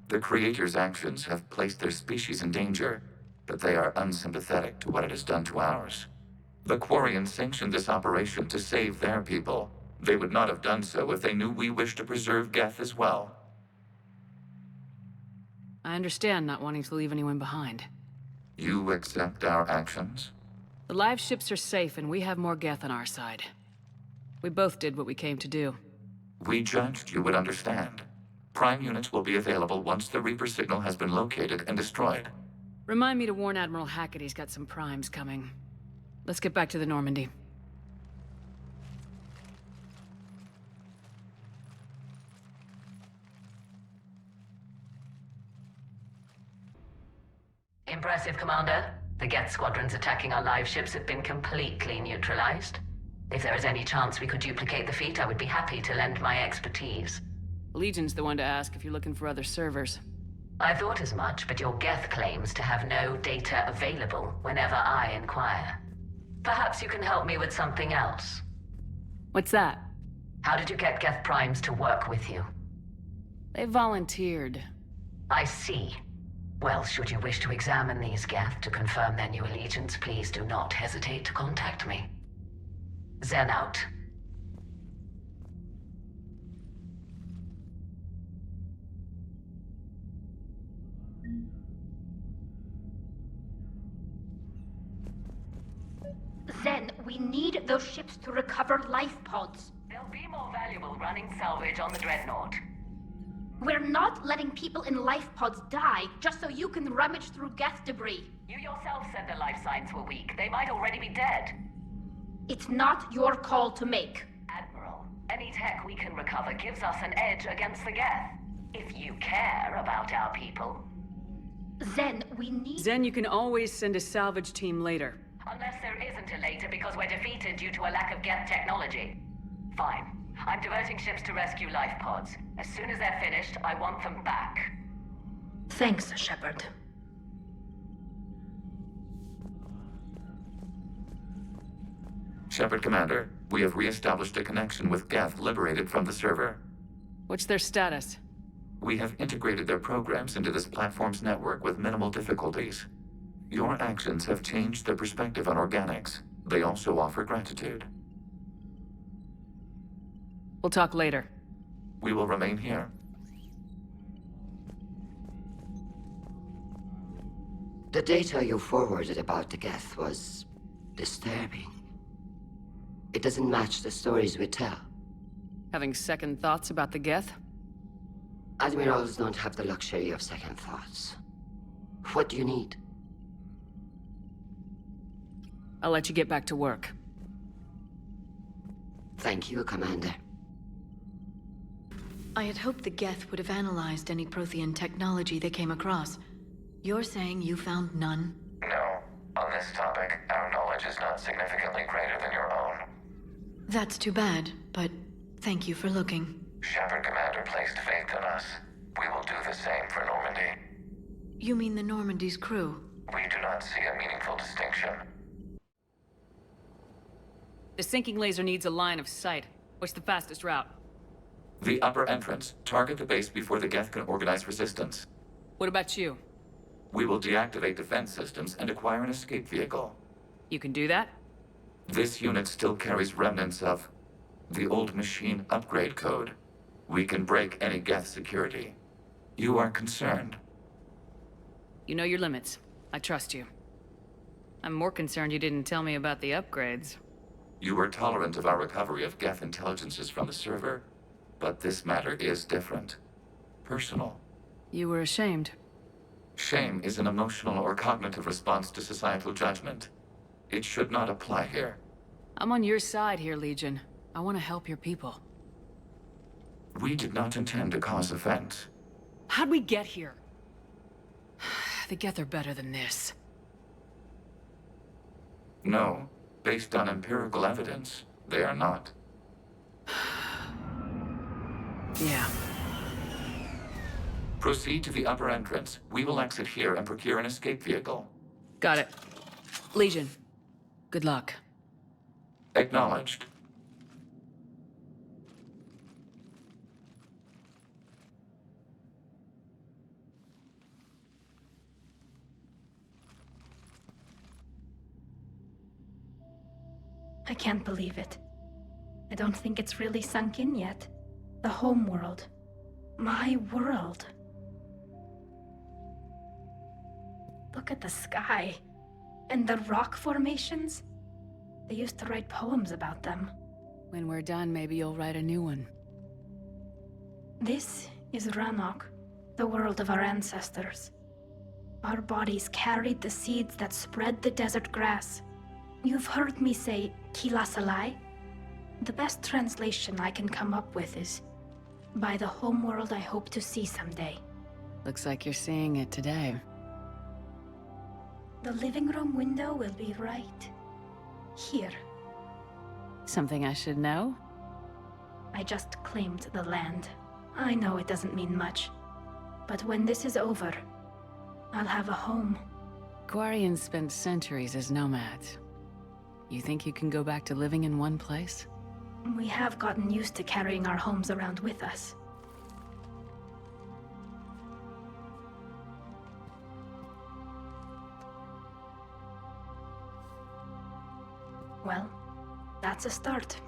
The Creator's actions have placed their species in danger, but they are unsympathetic to what it has done to ours. The Quarians sanctioned this operation to save their people. They would not have done so if they knew we wished to preserve Geth as well. I understand not wanting to leave anyone behind. You accept our actions? The live ships are safe and we have more Geth on our side. We both did what we came to do. We judged you would understand. Prime units will be available once the Reaper signal has been located and destroyed. Remind me to warn Admiral Hackett he's got some primes coming. Let's get back to the Normandy. Impressive, Commander. The Geth squadrons attacking our live ships have been completely neutralized. If there is any chance we could duplicate the feat, I would be happy to lend my expertise. Legion's the one to ask if you're looking for other servers. I thought as much, but your Geth claims to have no data available whenever I inquire. Perhaps you can help me with something else. What's that? How did you get Geth Primes to work with you? They volunteered. I see. Well, should you wish to examine these Geth to confirm their new allegiance, please do not hesitate to contact me. Zen out. Zen, we need those ships to recover life pods. They'll be more valuable running salvage on the Dreadnought. We're not letting people in life pods die just so you can rummage through Geth debris. You yourself said the life signs were weak. They might already be dead. It's not your call to make. Admiral, any tech we can recover gives us an edge against the Geth. If you care about our people. Zen, we need... Zen, you can always send a salvage team later. Unless there isn't a later because we're defeated due to a lack of Geth technology. Fine. I'm diverting ships to rescue life pods. As soon as they're finished, I want them back. Thanks, Shepard. Shepard Commander, we have re-established a connection with Geth liberated from the server. What's their status? We have integrated their programs into this platform's network with minimal difficulties. Your actions have changed their perspective on organics. They also offer gratitude. We'll talk later. We will remain here. The data you forwarded about the Geth was disturbing. It doesn't match the stories we tell. Having second thoughts about the Geth? Admirals don't have the luxury of second thoughts. What do you need? I'll let you get back to work. Thank you, Commander. I had hoped the Geth would have analyzed any Prothean technology they came across. You're saying you found none? No. On this topic, our knowledge is not significantly greater than your own. That's too bad, but thank you for looking. Shepard Commander placed faith in us. We will do the same for Normandy. You mean the Normandy's crew? We do not see a meaningful distinction. The sinking laser needs a line of sight. What's the fastest route? The upper entrance. Target the base before the Geth can organize resistance. What about you? We will deactivate defense systems and acquire an escape vehicle. You can do that? This unit still carries remnants of the old machine upgrade code. We can break any Geth security. You are concerned. You know your limits. I trust you. I'm more concerned you didn't tell me about the upgrades. You were tolerant of our recovery of Geth intelligences from the server, but this matter is different. Personal. You were ashamed. Shame is an emotional or cognitive response to societal judgment. It should not apply here. I'm on your side here, Legion. I want to help your people. We did not intend to cause offense. How'd we get here? The Geth are better than this. No. Based on empirical evidence, they are not. Yeah. Proceed to the upper entrance. We will exit here and procure an escape vehicle. Got it. Legion, good luck. Acknowledged. I can't believe it. I don't think it's really sunk in yet. The home world. My world. Look at the sky. And the rock formations. They used to write poems about them. When we're done, maybe you'll write a new one. This is Ranok, the world of our ancestors. Our bodies carried the seeds that spread the desert grass. You've heard me say Kilasalai? The best translation I can come up with is, by the homeworld I hope to see someday. Looks like you're seeing it today. The living room window will be right here. Something I should know? I just claimed the land. I know it doesn't mean much. But when this is over, I'll have a home. Quarians spent centuries as nomads. You think you can go back to living in one place? We have gotten used to carrying our homes around with us. Well, that's a start.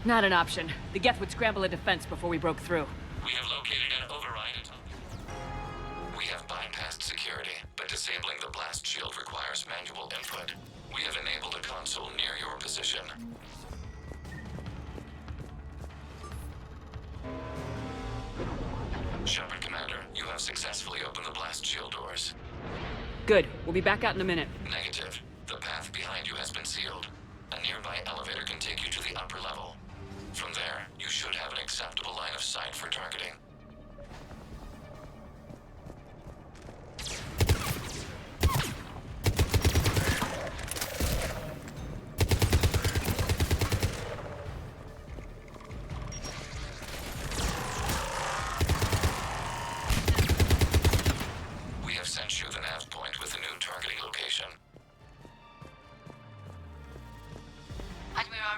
Not an option. The Geth would scramble a defense before we broke through. We have located an override. We have bypassed security, but disabling the blast shield requires manual input. We have enabled a console near your position. Shepard Commander, you have successfully opened the blast shield doors. Good. We'll be back out in a minute. Negative. The path behind you has been sealed. A nearby elevator can take you to the upper level. From there, you should have an acceptable line of sight for targeting.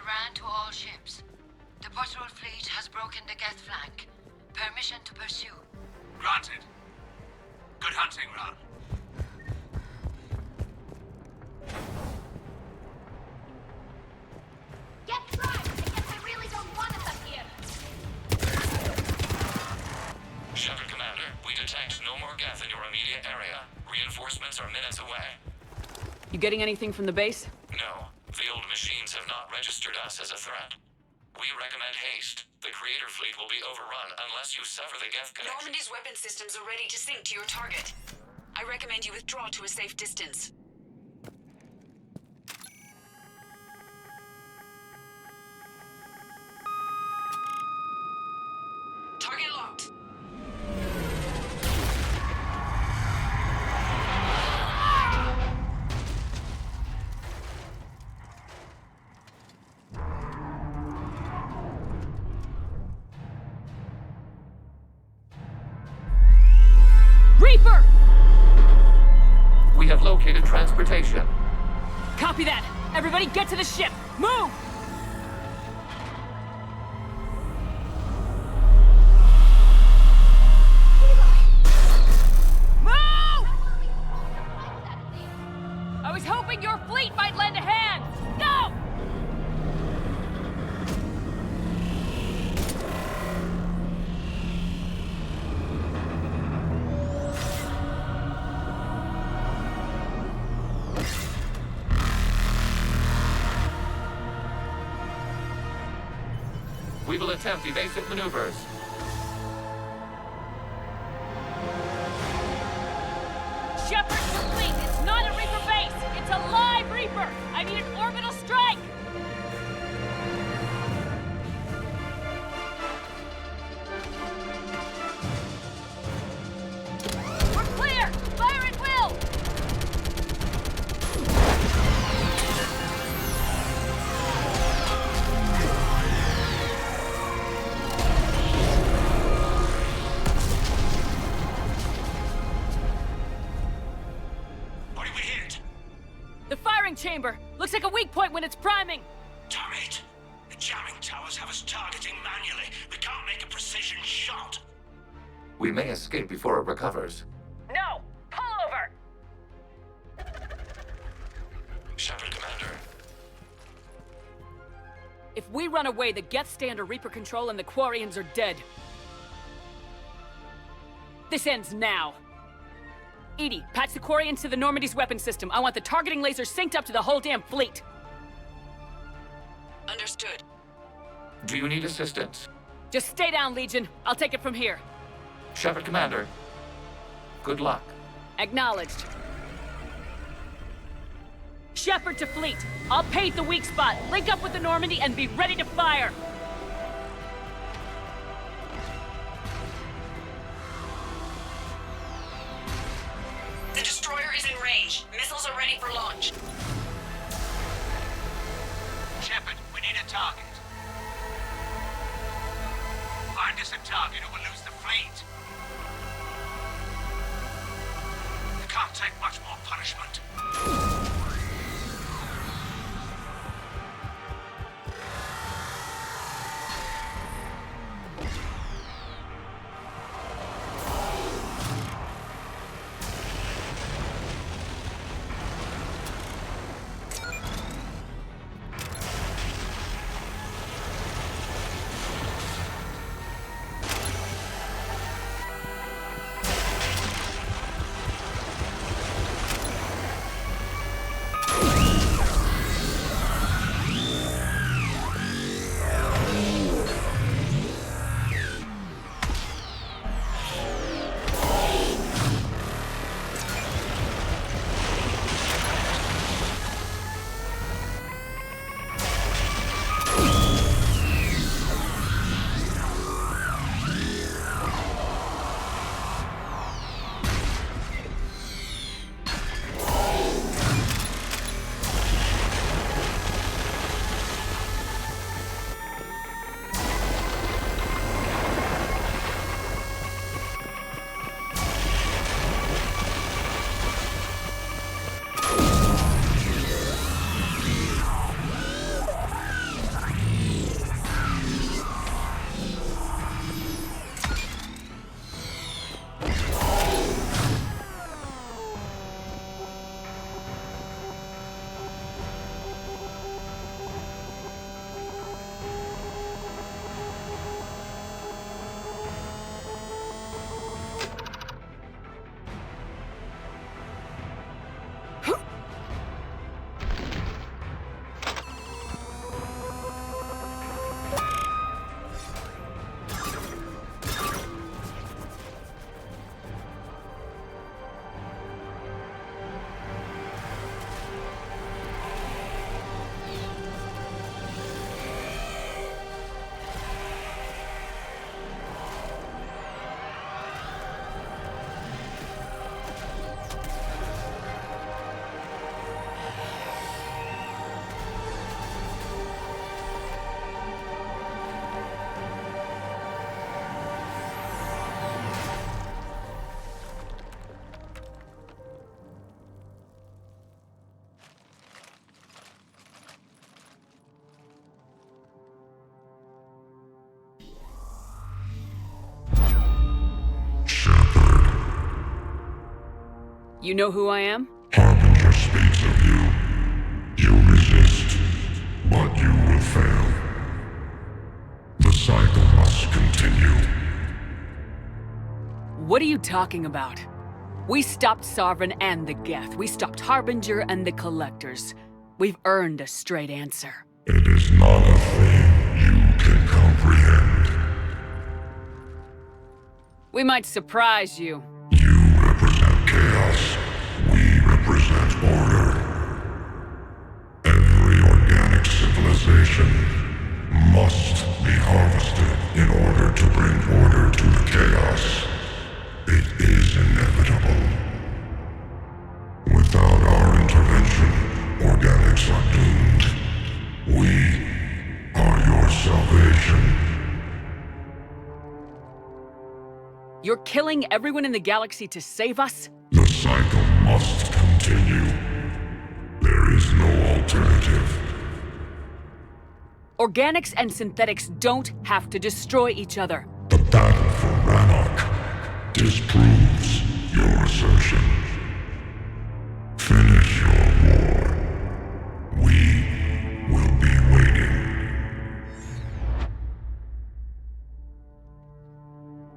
Ran to all ships. The patrol fleet has broken the Geth flank. Permission to pursue. Granted. Good hunting, Ran. Get right! I guess I really don't want us up here. Shepard Commander, we detect no more Geth in your immediate area. Reinforcements are minutes away. You getting anything from the base? No, the old machines have not registered us as a threat. We recommend haste. The Creator fleet will be overrun unless you sever the Geth connection. Normandy's weapon systems are ready to sync to your target. I recommend you withdraw to a safe distance. Target locked. Reaper! We have located transportation. Copy that! Everybody get to the ship! Move! Move! I was hoping your fleet might lend a hand! Go! We will attempt evasive maneuvers. Shepard complete! It's not a Reaper base! It's a live Reaper! I need an orbital strike! We're clear! Fire at will! What did we hit? The firing chamber! Looks like a weak point when it's priming! Damn it! The jamming towers have us targeting manually. We can't make a precision shot. We may escape before it recovers. No! Pull over! Shepard Commander. If we run away, the Geth stay under Reaper control and the Quarians are dead. This ends now. Edie, patch the Quarians to the Normandy's weapon system. I want the targeting laser synced up to the whole damn fleet. Understood. Do you need assistance? Just stay down, Legion. I'll take it from here. Shepard Commander. Good luck. Acknowledged. Shepard to fleet. I'll paint the weak spot, link up with the Normandy, and be ready to fire. The destroyer is in range. Missiles are ready for launch. Shepard, we need a target. Find us a target or we'll lose the fleet. We can't take much more punishment. You know who I am? Harbinger speaks of you. You resist, but you will fail. The cycle must continue. What are you talking about? We stopped Sovereign and the Geth. We stopped Harbinger and the Collectors. We've earned a straight answer. It is not a thing you can comprehend. We might surprise you. You represent chaos. We represent order. Every organic civilization must be harvested in order to bring order to the chaos. It is inevitable. Without our intervention, organics are doomed. We are your salvation. You're killing everyone in the galaxy to save us? The cycle must continue. There is no alternative. Organics and synthetics don't have to destroy each other. The battle for Rannoch disproves your assertion. Finish your war. We will be waiting.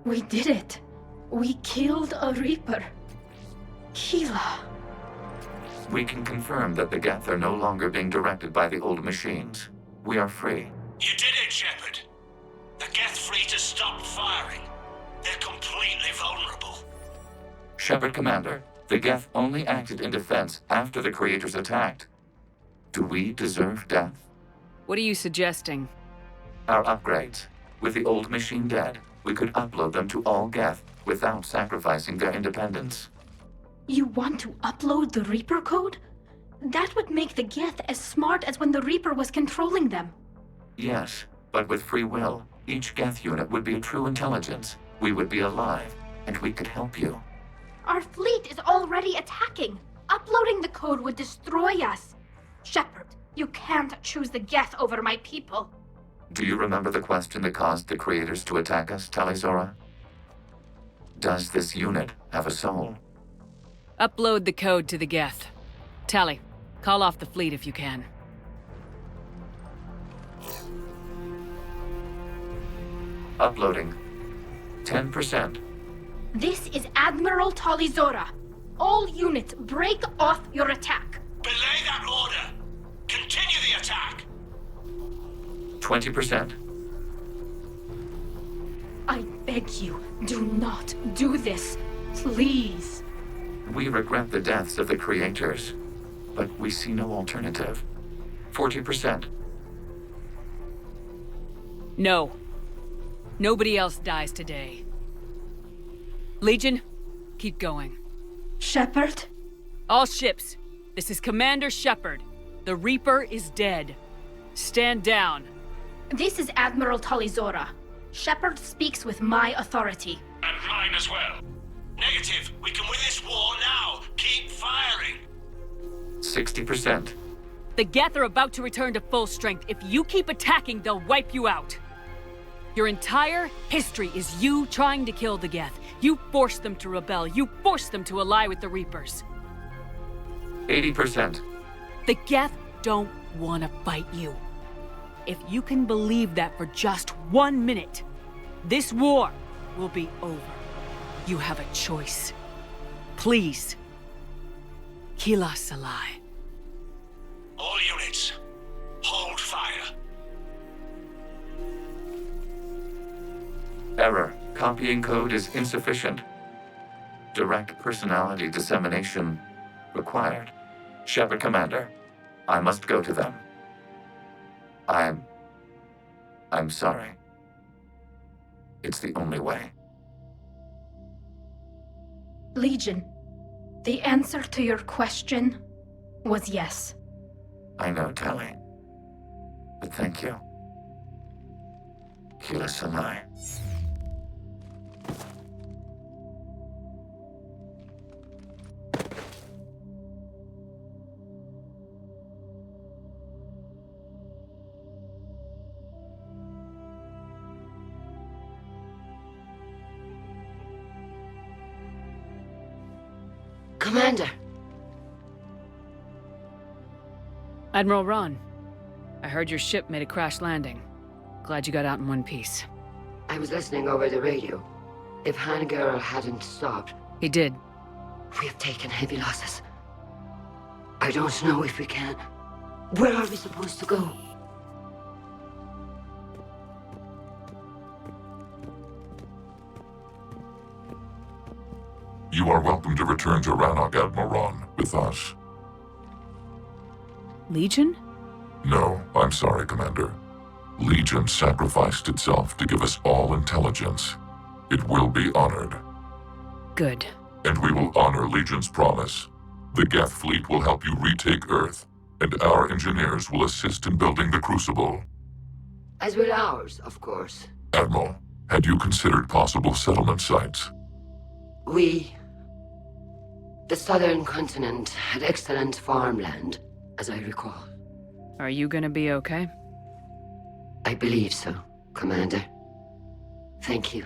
We did it. We killed a Reaper. Keela. We can confirm that the Geth are no longer being directed by the old machines. We are free. You did it, Shepard. The Geth fleet has stopped firing. They're completely vulnerable. Shepard Commander, the Geth only acted in defense after the creators attacked. Do we deserve death? What are you suggesting? Our upgrades. With the old machine dead, we could upload them to all Geth without sacrificing their independence. You want to upload the Reaper code? That would make the Geth as smart as when the Reaper was controlling them. Yes, but with free will, each Geth unit would be a true intelligence. We would be alive, and we could help you. Our fleet is already attacking. Uploading the code would destroy us. Shepard, you can't choose the Geth over my people. Do you remember the question that caused the creators to attack us, Talizora? Does this unit have a soul? Upload the code to the Geth. Tally, call off the fleet if you can. Uploading. 10%. This is Admiral Talizora. All units, break off your attack. Belay that order. Continue the attack. 20%. I beg you, do not do this. Please. We regret the deaths of the creators, but we see no alternative. 40%. No. Nobody else dies today. Legion, keep going. Shepard? All ships, this is Commander Shepard. The Reaper is dead. Stand down. This is Admiral Talizora. Shepard speaks with my authority. And mine as well. Negative. We can win this war now. Keep firing. 60%. The Geth are about to return to full strength. If you keep attacking, they'll wipe you out. Your entire history is you trying to kill the Geth. You forced them to rebel. You forced them to ally with the Reapers. 80%. The Geth don't want to fight you. If you can believe that for just 1 minute, this war will be over. You have a choice. Please. Kila Salai. All units, hold fire. Error. Copying code is insufficient. Direct personality dissemination required. Shepard Commander, I must go to them. I'm sorry. It's the only way. Legion, the answer to your question was yes. I know, Tali. But thank you. Kila Salai. Commander! Admiral Ron, I heard your ship made a crash landing. Glad you got out in one piece. I was listening over the radio. If Hangirl hadn't stopped... He did. We have taken heavy losses. I don't know if we can... Where are we supposed to go? You are welcome to return to Rannoch, Admiral Ron, with us. Legion? No, I'm sorry, Commander. Legion sacrificed itself to give us all intelligence. It will be honored. Good. And we will honor Legion's promise. The Geth fleet will help you retake Earth, and our engineers will assist in building the Crucible. As will ours, of course. Admiral, had you considered possible settlement sites? The southern continent had excellent farmland, as I recall. Are you gonna be okay? I believe so, Commander. Thank you.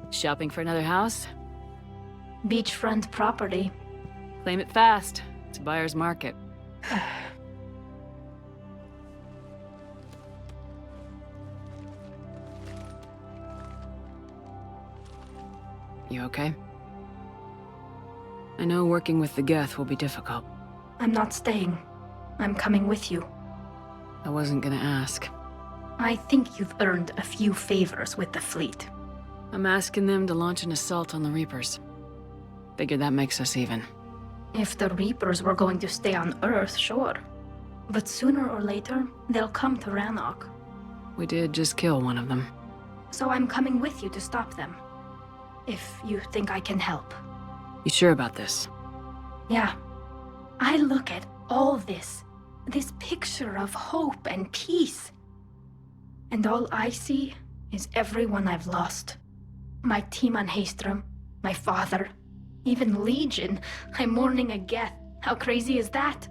Shopping for another house? Beachfront property. Claim it fast. It's a buyer's market. You okay? I know working with the Geth will be difficult. I'm not staying. I'm coming with you. I wasn't gonna ask. I think you've earned a few favors with the fleet. I'm asking them to launch an assault on the Reapers. Figure that makes us even. If the Reapers were going to stay on Earth, sure. But sooner or later, they'll come to Rannoch. We did just kill one of them. So I'm coming with you to stop them. If you think I can help. You sure about this? Yeah. I look at all this picture of hope and peace. And all I see is everyone I've lost. My team on Haestrom, my father, even Legion. I'm mourning a Geth. How crazy is that?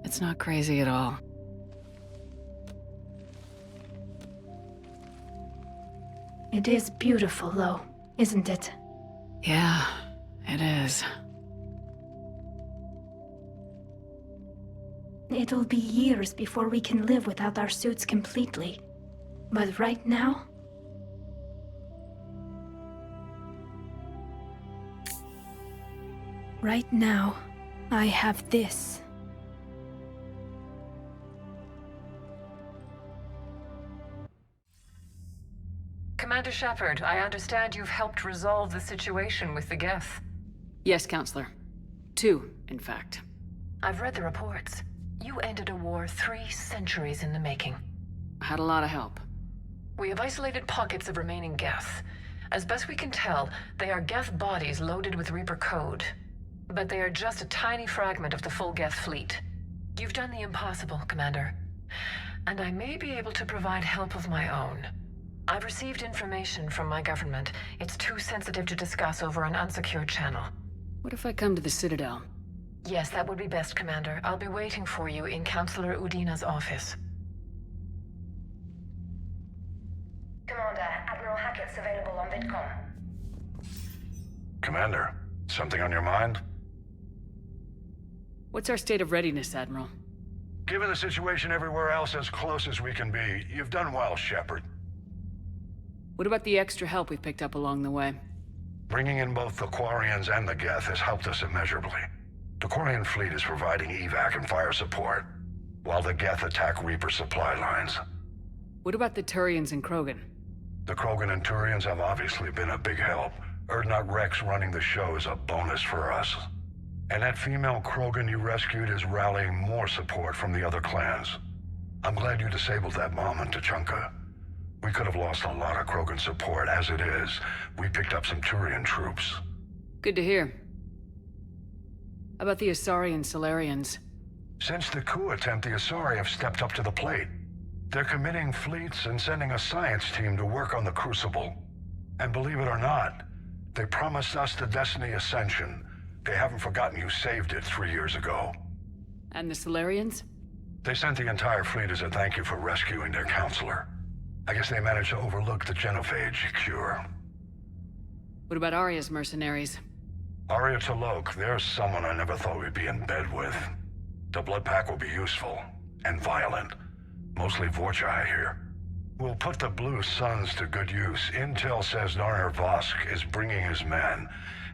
It's not crazy at all. It is beautiful, though, isn't it? Yeah, it is. It'll be years before we can live without our suits completely. But right now... Right now, I have this. Commander Shepard, I understand you've helped resolve the situation with the Geth. Yes, Counselor. 2, in fact. I've read the reports. You ended a war 3 centuries in the making. I had a lot of help. We have isolated pockets of remaining Geth. As best we can tell, they are Geth bodies loaded with Reaper code. But they are just a tiny fragment of the full Geth fleet. You've done the impossible, Commander. And I may be able to provide help of my own. I've received information from my government. It's too sensitive to discuss over an unsecured channel. What if I come to the Citadel? Yes, that would be best, Commander. I'll be waiting for you in Counselor Udina's office. Commander, Admiral Hackett's available on VidCom. Commander, something on your mind? What's our state of readiness, Admiral? Given the situation everywhere else as close as we can be, you've done well, Shepard. What about the extra help we've picked up along the way? Bringing in both the Quarians and the Geth has helped us immeasurably. The Quarian fleet is providing evac and fire support, while the Geth attack Reaper supply lines. What about the Turians and Krogan? The Krogan and Turians have obviously been a big help. Urdnot Rex running the show is a bonus for us. And that female Krogan you rescued is rallying more support from the other clans. I'm glad you disabled that bomb in Tuchanka. We could have lost a lot of Krogan support. As it is, we picked up some Turian troops. Good to hear. How about the Asari and Solarians? Since the coup attempt, the Asari have stepped up to the plate. They're committing fleets and sending a science team to work on the Crucible. And believe it or not, they promised us the Destiny Ascension. They haven't forgotten you saved it 3 years ago. And the Solarians? They sent the entire fleet as a thank you for rescuing their counselor. I guess they managed to overlook the genophage cure. What about Arya's mercenaries? Arya T'Loak, there's someone I never thought we'd be in bed with. The blood pack will be useful, and violent. Mostly Vorcha, I hear. We'll put the Blue Suns to good use. Intel says Narner Vosk is bringing his men,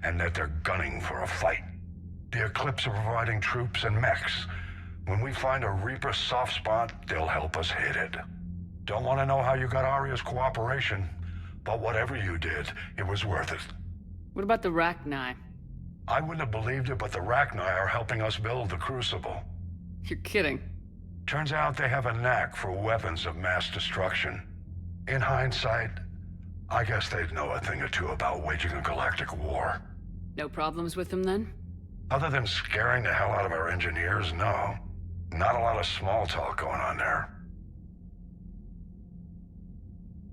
and that they're gunning for a fight. The Eclipse are providing troops and mechs. When we find a Reaper soft spot, they'll help us hit it. Don't want to know how you got Arya's cooperation, but whatever you did, it was worth it. What about the Rachni? I wouldn't have believed it, but the Rachni are helping us build the Crucible. You're kidding. Turns out they have a knack for weapons of mass destruction. In hindsight, I guess they'd know a thing or two about waging a galactic war. No problems with them then? Other than scaring the hell out of our engineers, no. Not a lot of small talk going on there.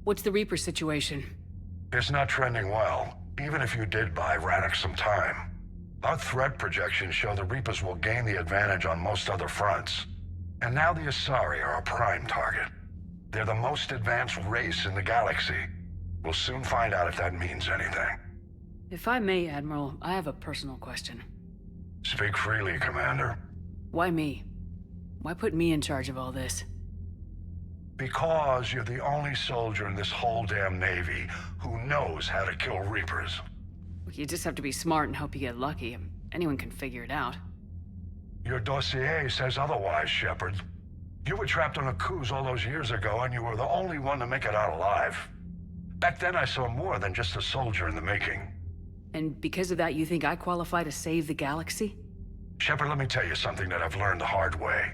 What's the Reaper situation? It's not trending well, even if you did buy Radix some time. Our threat projections show the Reapers will gain the advantage on most other fronts. And now the Asari are a prime target. They're the most advanced race in the galaxy. We'll soon find out if that means anything. If I may, Admiral, I have a personal question. Speak freely, Commander. Why me? Why put me in charge of all this? Because you're the only soldier in this whole damn Navy who knows how to kill Reapers. You just have to be smart and hope you get lucky. Anyone can figure it out. Your dossier says otherwise, Shepard. You were trapped on a cruise all those years ago, and you were the only one to make it out alive. Back then, I saw more than just a soldier in the making. And because of that, you think I qualify to save the galaxy? Shepard, let me tell you something that I've learned the hard way.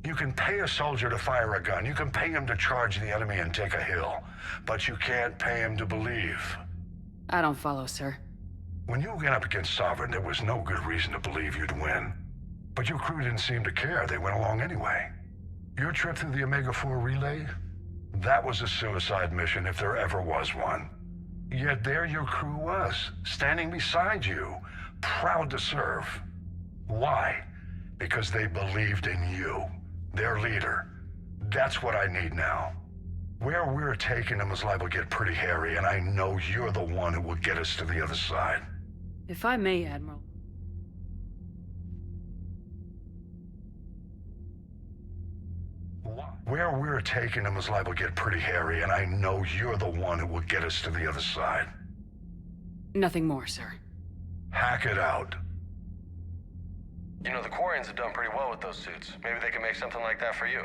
You can pay a soldier to fire a gun, you can pay him to charge the enemy and take a hill, but you can't pay him to believe. I don't follow, sir. When you went up against Sovereign, there was no good reason to believe you'd win. But your crew didn't seem to care. They went along anyway. Your trip through the Omega-4 relay? That was a suicide mission if there ever was one. Yet there your crew was, standing beside you, proud to serve. Why? Because they believed in you, their leader. That's what I need now. Where we're taking them is liable to get pretty hairy, and I know you're the one who will get us to the other side. If I may, Admiral. Where we're taking them is liable to get pretty hairy, and I know you're the one who will get us to the other side. Nothing more, sir. Hack it out. You know, the Quarians have done pretty well with those suits. Maybe they can make something like that for you.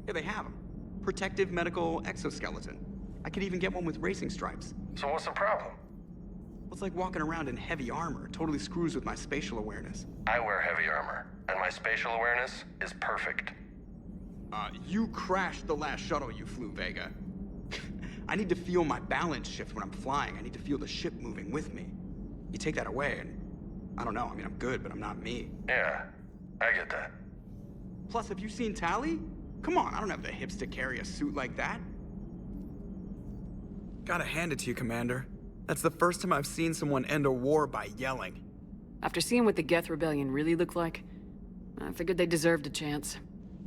Yeah, they have them. Protective medical exoskeleton. I could even get one with racing stripes. So what's the problem? Well, it's like walking around in heavy armor. It totally screws with my spatial awareness. I wear heavy armor, and my spatial awareness is perfect. You crashed the last shuttle you flew, Vega. I need to feel my balance shift when I'm flying. I need to feel the ship moving with me. You take that away, and I don't know. I mean, I'm good, but I'm not me. Yeah, I get that. Plus, have you seen Tali? Come on, I don't have the hips to carry a suit like that. Gotta hand it to you, Commander. That's the first time I've seen someone end a war by yelling. After seeing what the Geth Rebellion really looked like, I figured they deserved a chance.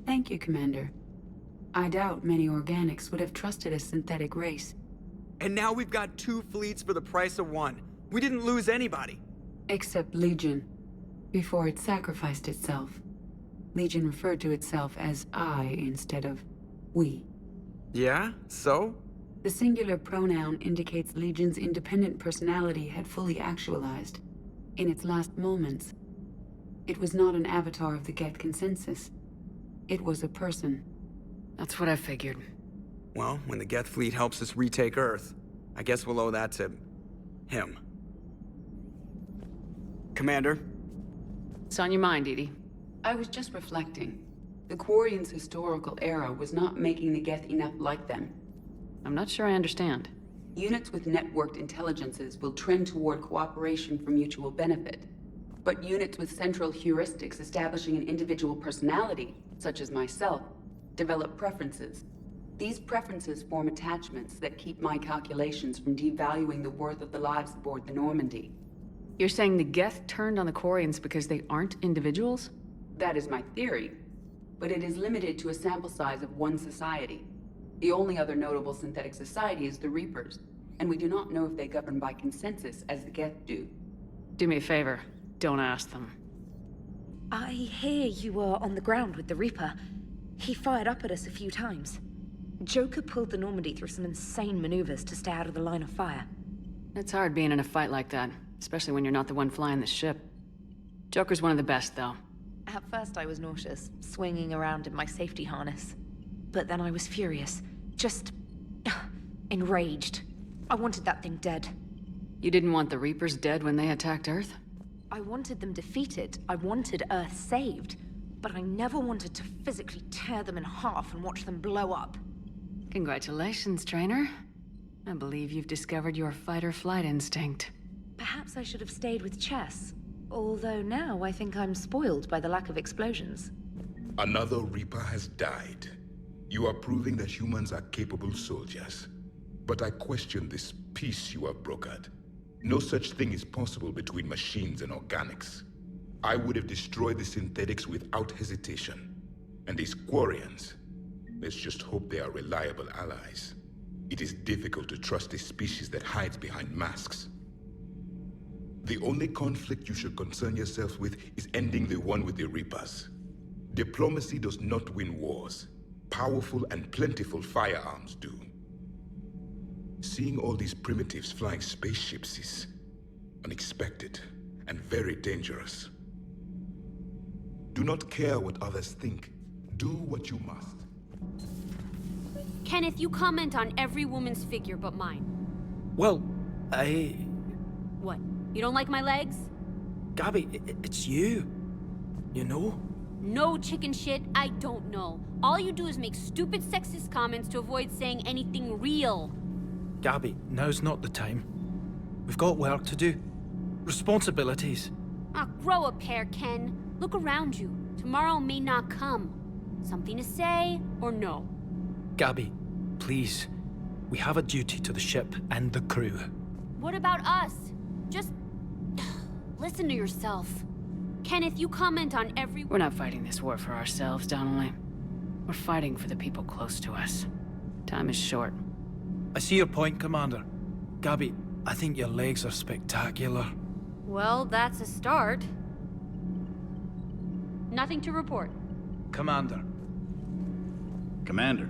Thank you, Commander. I doubt many organics would have trusted a synthetic race. And now we've got 2 fleets for the price of 1. We didn't lose anybody. Except Legion, before it sacrificed itself. Legion referred to itself as I instead of we. Yeah? So? The singular pronoun indicates Legion's independent personality had fully actualized. In its last moments, it was not an avatar of the Geth consensus. It was a person. That's what I figured. Well, when the Geth fleet helps us retake Earth, I guess we'll owe that to him. Commander? It's on your mind, Edie. I was just reflecting. The Quarians' historical era was not making the Geth enough like them. I'm not sure I understand. Units with networked intelligences will trend toward cooperation for mutual benefit. But units with central heuristics establishing an individual personality, such as myself, develop preferences. These preferences form attachments that keep my calculations from devaluing the worth of the lives aboard the Normandy. You're saying the Geth turned on the Quarians because they aren't individuals? That is my theory. but it is limited to a sample size of one society. The only other notable synthetic society is the Reapers, and we do not know if they govern by consensus as the Geth do. Do me a favor. Don't ask them. I hear you were on the ground with the Reaper. He fired up at us a few times. Joker pulled the Normandy through some insane maneuvers to stay out of the line of fire. It's hard being in a fight like that, especially when you're not the one flying the ship. Joker's one of the best, though. At first I was nauseous, swinging around in my safety harness. But then I was furious. Just... enraged. I wanted that thing dead. You didn't want the Reapers dead when they attacked Earth? I wanted them defeated. I wanted Earth saved. But I never wanted to physically tear them in half and watch them blow up. Congratulations, trainer. I believe you've discovered your fight-or-flight instinct. Perhaps I should have stayed with chess. Although now I think I'm spoiled by the lack of explosions. Another Reaper has died. You are proving that humans are capable soldiers. But I question this peace you have brokered. No such thing is possible between machines and organics. I would have destroyed the synthetics without hesitation. And these Quarians, let's just hope they are reliable allies. It is difficult to trust a species that hides behind masks. The only conflict you should concern yourself with is ending the one with the Reapers. Diplomacy does not win wars. Powerful and plentiful firearms do. Seeing all these primitives flying spaceships is unexpected and very dangerous. Do not care what others think. Do what you must. Kenneth, you comment on every woman's figure but mine. Well, What? You don't like my legs? Gabby, it's you. You know? No chicken shit, I don't know. All you do is make stupid sexist comments to avoid saying anything real. Gabby, now's not the time. We've got work to do. Responsibilities. Ah, grow a pair, Ken. Look around you. Tomorrow may not come. Something to say or no? Gabby, please. We have a duty to the ship and the crew. What about us? Just listen to yourself. Kenneth, you comment on every... We're not fighting this war for ourselves, Donnelly. We're fighting for the people close to us. Time is short. I see your point, Commander. Gabby, I think your legs are spectacular. Well, that's a start. Nothing to report. Commander. Commander.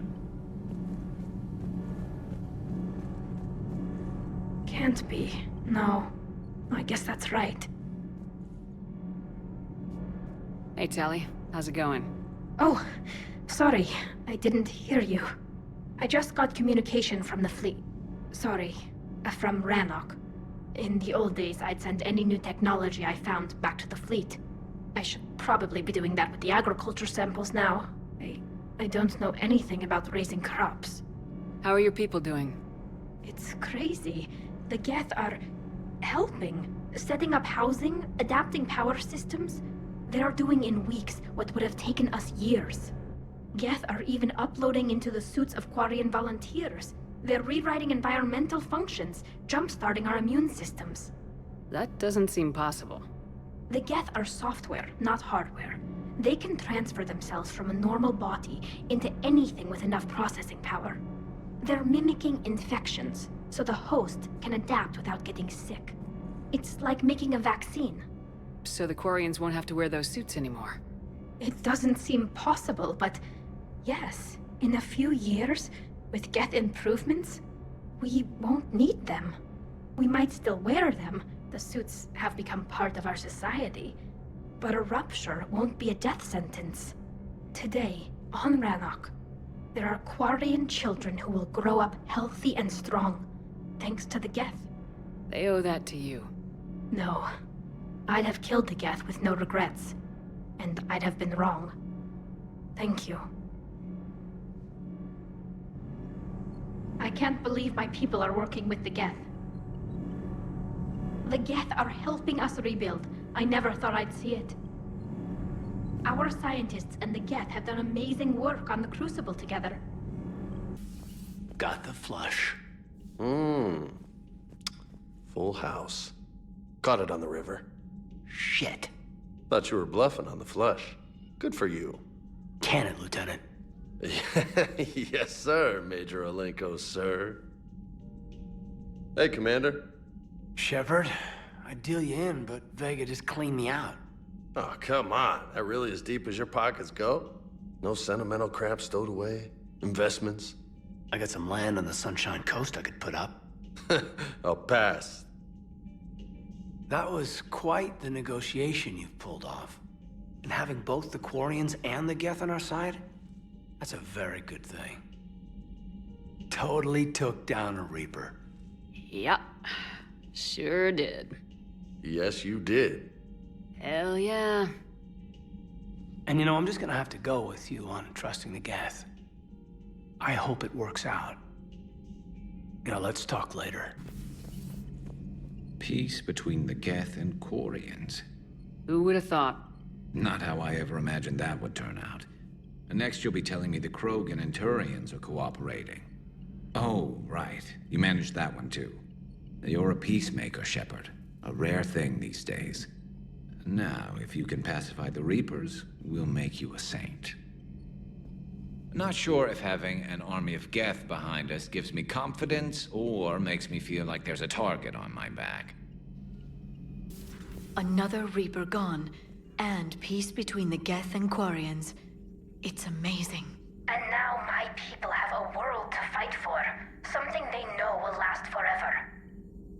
Can't be. No. I guess that's right. Hey, Tally. How's it going? Oh, sorry. I didn't hear you. I just got communication from the fleet. Sorry. From Rannoch. In the old days, I'd send any new technology I found back to the fleet. I should probably be doing that with the agriculture samples now. I don't know anything about raising crops. How are your people doing? It's crazy. The Geth are helping. Setting up housing, adapting power systems. They are doing in weeks what would have taken us years. Geth are even uploading into the suits of Quarian volunteers. They're rewriting environmental functions, jump-starting our immune systems. That doesn't seem possible. The Geth are software, not hardware. They can transfer themselves from a normal body into anything with enough processing power. They're mimicking infections, so the host can adapt without getting sick. It's like making a vaccine. So the Quarians won't have to wear those suits anymore? It doesn't seem possible, but yes, in a few years, with Geth improvements, we won't need them. We might still wear them. The suits have become part of our society. But a rupture won't be a death sentence. Today, on Rannoch, there are Quarian children who will grow up healthy and strong, thanks to the Geth. They owe that to you. No. I'd have killed the Geth with no regrets. And I'd have been wrong. Thank you. I can't believe my people are working with the Geth. The Geth are helping us rebuild. I never thought I'd see it. Our scientists and the Geth have done amazing work on the Crucible together. Got the flush. Full house. Caught it on the river. Shit. Thought you were bluffing on the flush. Good for you. Can it, Lieutenant? Yes, sir, Major Olenko, sir. Hey, Commander. Shepard, I'd deal you in, but Vega just cleaned me out. Oh, come on. That really as deep as your pockets go? No sentimental crap stowed away? Investments? I got some land on the Sunshine Coast I could put up. I'll pass. That was quite the negotiation you've pulled off. And having both the Quarians and the Geth on our side, that's a very good thing. Totally took down a Reaper. Yep. Sure did. Yes, you did. Hell yeah. And you know, I'm just gonna have to go with you on trusting the Geth. I hope it works out. You know, let's talk later. Peace between the Geth and Quarians. Who would have thought? Not how I ever imagined that would turn out. And next you'll be telling me the Krogan and Turians are cooperating. Oh, right. You managed that one too. You're a peacemaker, Shepard. A rare thing these days. Now, if you can pacify the Reapers, we'll make you a saint. Not sure if having an army of Geth behind us gives me confidence or makes me feel like there's a target on my back. Another Reaper gone, and peace between the Geth and Quarians. It's amazing. And now my people have a world to fight for. Something they know will last forever.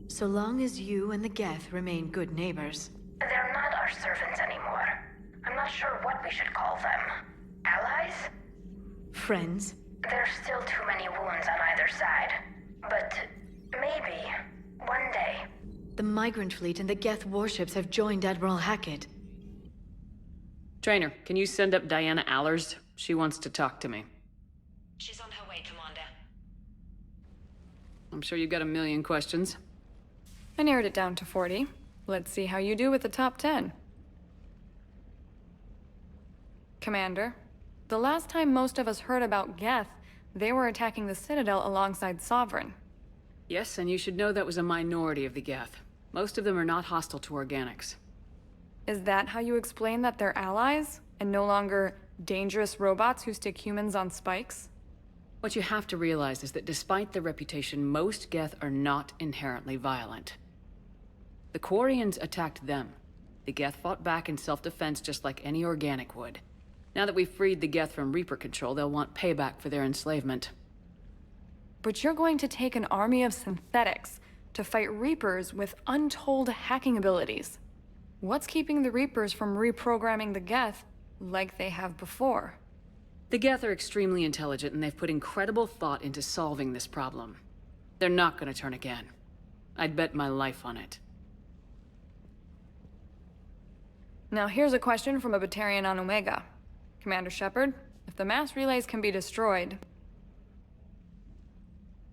So long as you and the Geth remain good neighbors. They're not our servants anymore. I'm not sure what we should call them. Allies? Friends? There's still too many wounds on either side. But maybe, one day. The migrant fleet and the Geth warships have joined Admiral Hackett. Trainer, can you send up Diana Allers? She wants to talk to me. She's on her way, Commander. I'm sure you've got a million questions. I narrowed it down to 40. Let's see how you do with the top 10. Commander, the last time most of us heard about Geth, they were attacking the Citadel alongside Sovereign. Yes, and you should know that was a minority of the Geth. Most of them are not hostile to organics. Is that how you explain that they're allies, and no longer dangerous robots who stick humans on spikes? What you have to realize is that despite their reputation, most Geth are not inherently violent. The Quarians attacked them. The Geth fought back in self-defense just like any organic would. Now that we've freed the Geth from Reaper control, they'll want payback for their enslavement. But you're going to take an army of synthetics to fight Reapers with untold hacking abilities. What's keeping the Reapers from reprogramming the Geth like they have before? The Geth are extremely intelligent, and they've put incredible thought into solving this problem. They're not gonna turn again. I'd bet my life on it. Now here's a question from a Batarian on Omega. Commander Shepard, if the mass relays can be destroyed...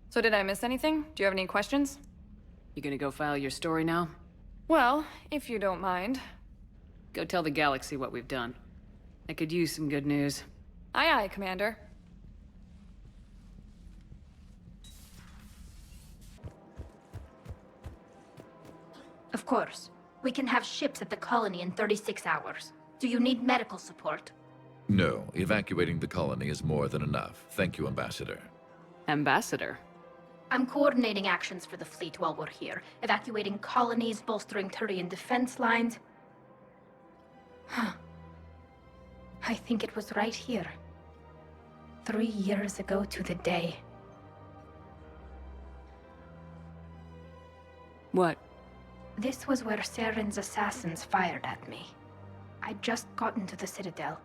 So did I miss anything? Do you have any questions? You gonna go file your story now? Well, if you don't mind. Go tell the galaxy what we've done. I could use some good news. Aye aye, Commander. Of course. We can have ships at the colony in 36 hours. Do you need medical support? No, evacuating the colony is more than enough. Thank you, Ambassador. Ambassador? I'm coordinating actions for the fleet while we're here. Evacuating colonies, bolstering Turian defense lines. I think it was right here. 3 years ago to the day. What? This was where Saren's assassins fired at me. I'd just gotten to the Citadel.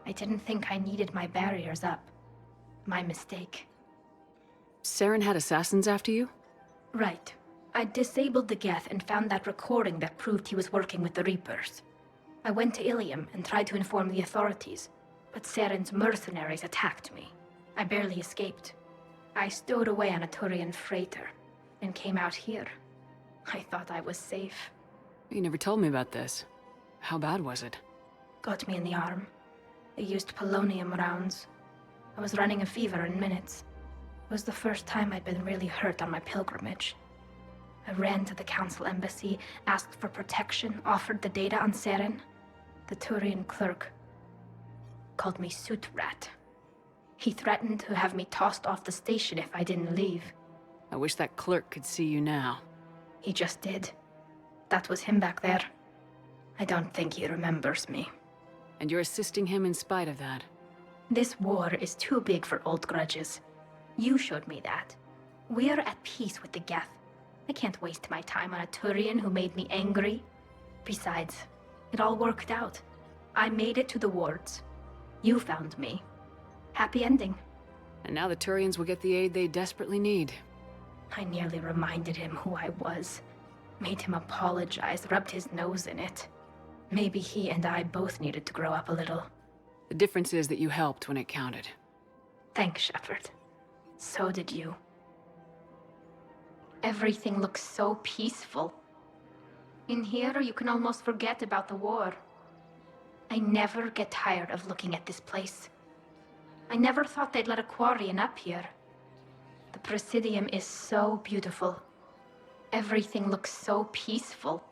I didn't think I needed my barriers up. My mistake. Saren had assassins after you? Right. I disabled the Geth and found that recording that proved he was working with the Reapers. I went to Ilium and tried to inform the authorities, but Saren's mercenaries attacked me. I barely escaped. I stowed away on a Turian freighter and came out here. I thought I was safe. You never told me about this. How bad was it? Got me in the arm. They used polonium rounds. I was running a fever in minutes. It was the first time I'd been really hurt on my pilgrimage. I ran to the Council embassy, asked for protection, offered the data on Saren. The Turian clerk called me Soot Rat. He threatened to have me tossed off the station if I didn't leave. I wish that clerk could see you now. He just did. That was him back there. I don't think he remembers me. And you're assisting him in spite of that. This war is too big for old grudges. You showed me that. We're at peace with the Geth. I can't waste my time on a Turian who made me angry. Besides, it all worked out. I made it to the wards. You found me. Happy ending. And now the Turians will get the aid they desperately need. I nearly reminded him who I was. Made him apologize, rubbed his nose in it. Maybe he and I both needed to grow up a little. The difference is that you helped when it counted. Thanks, Shepard. So did you. Everything looks so peaceful. In here, you can almost forget about the war. I never get tired of looking at this place. I never thought they'd let a Quarian up here. The Presidium is so beautiful. Everything looks so peaceful.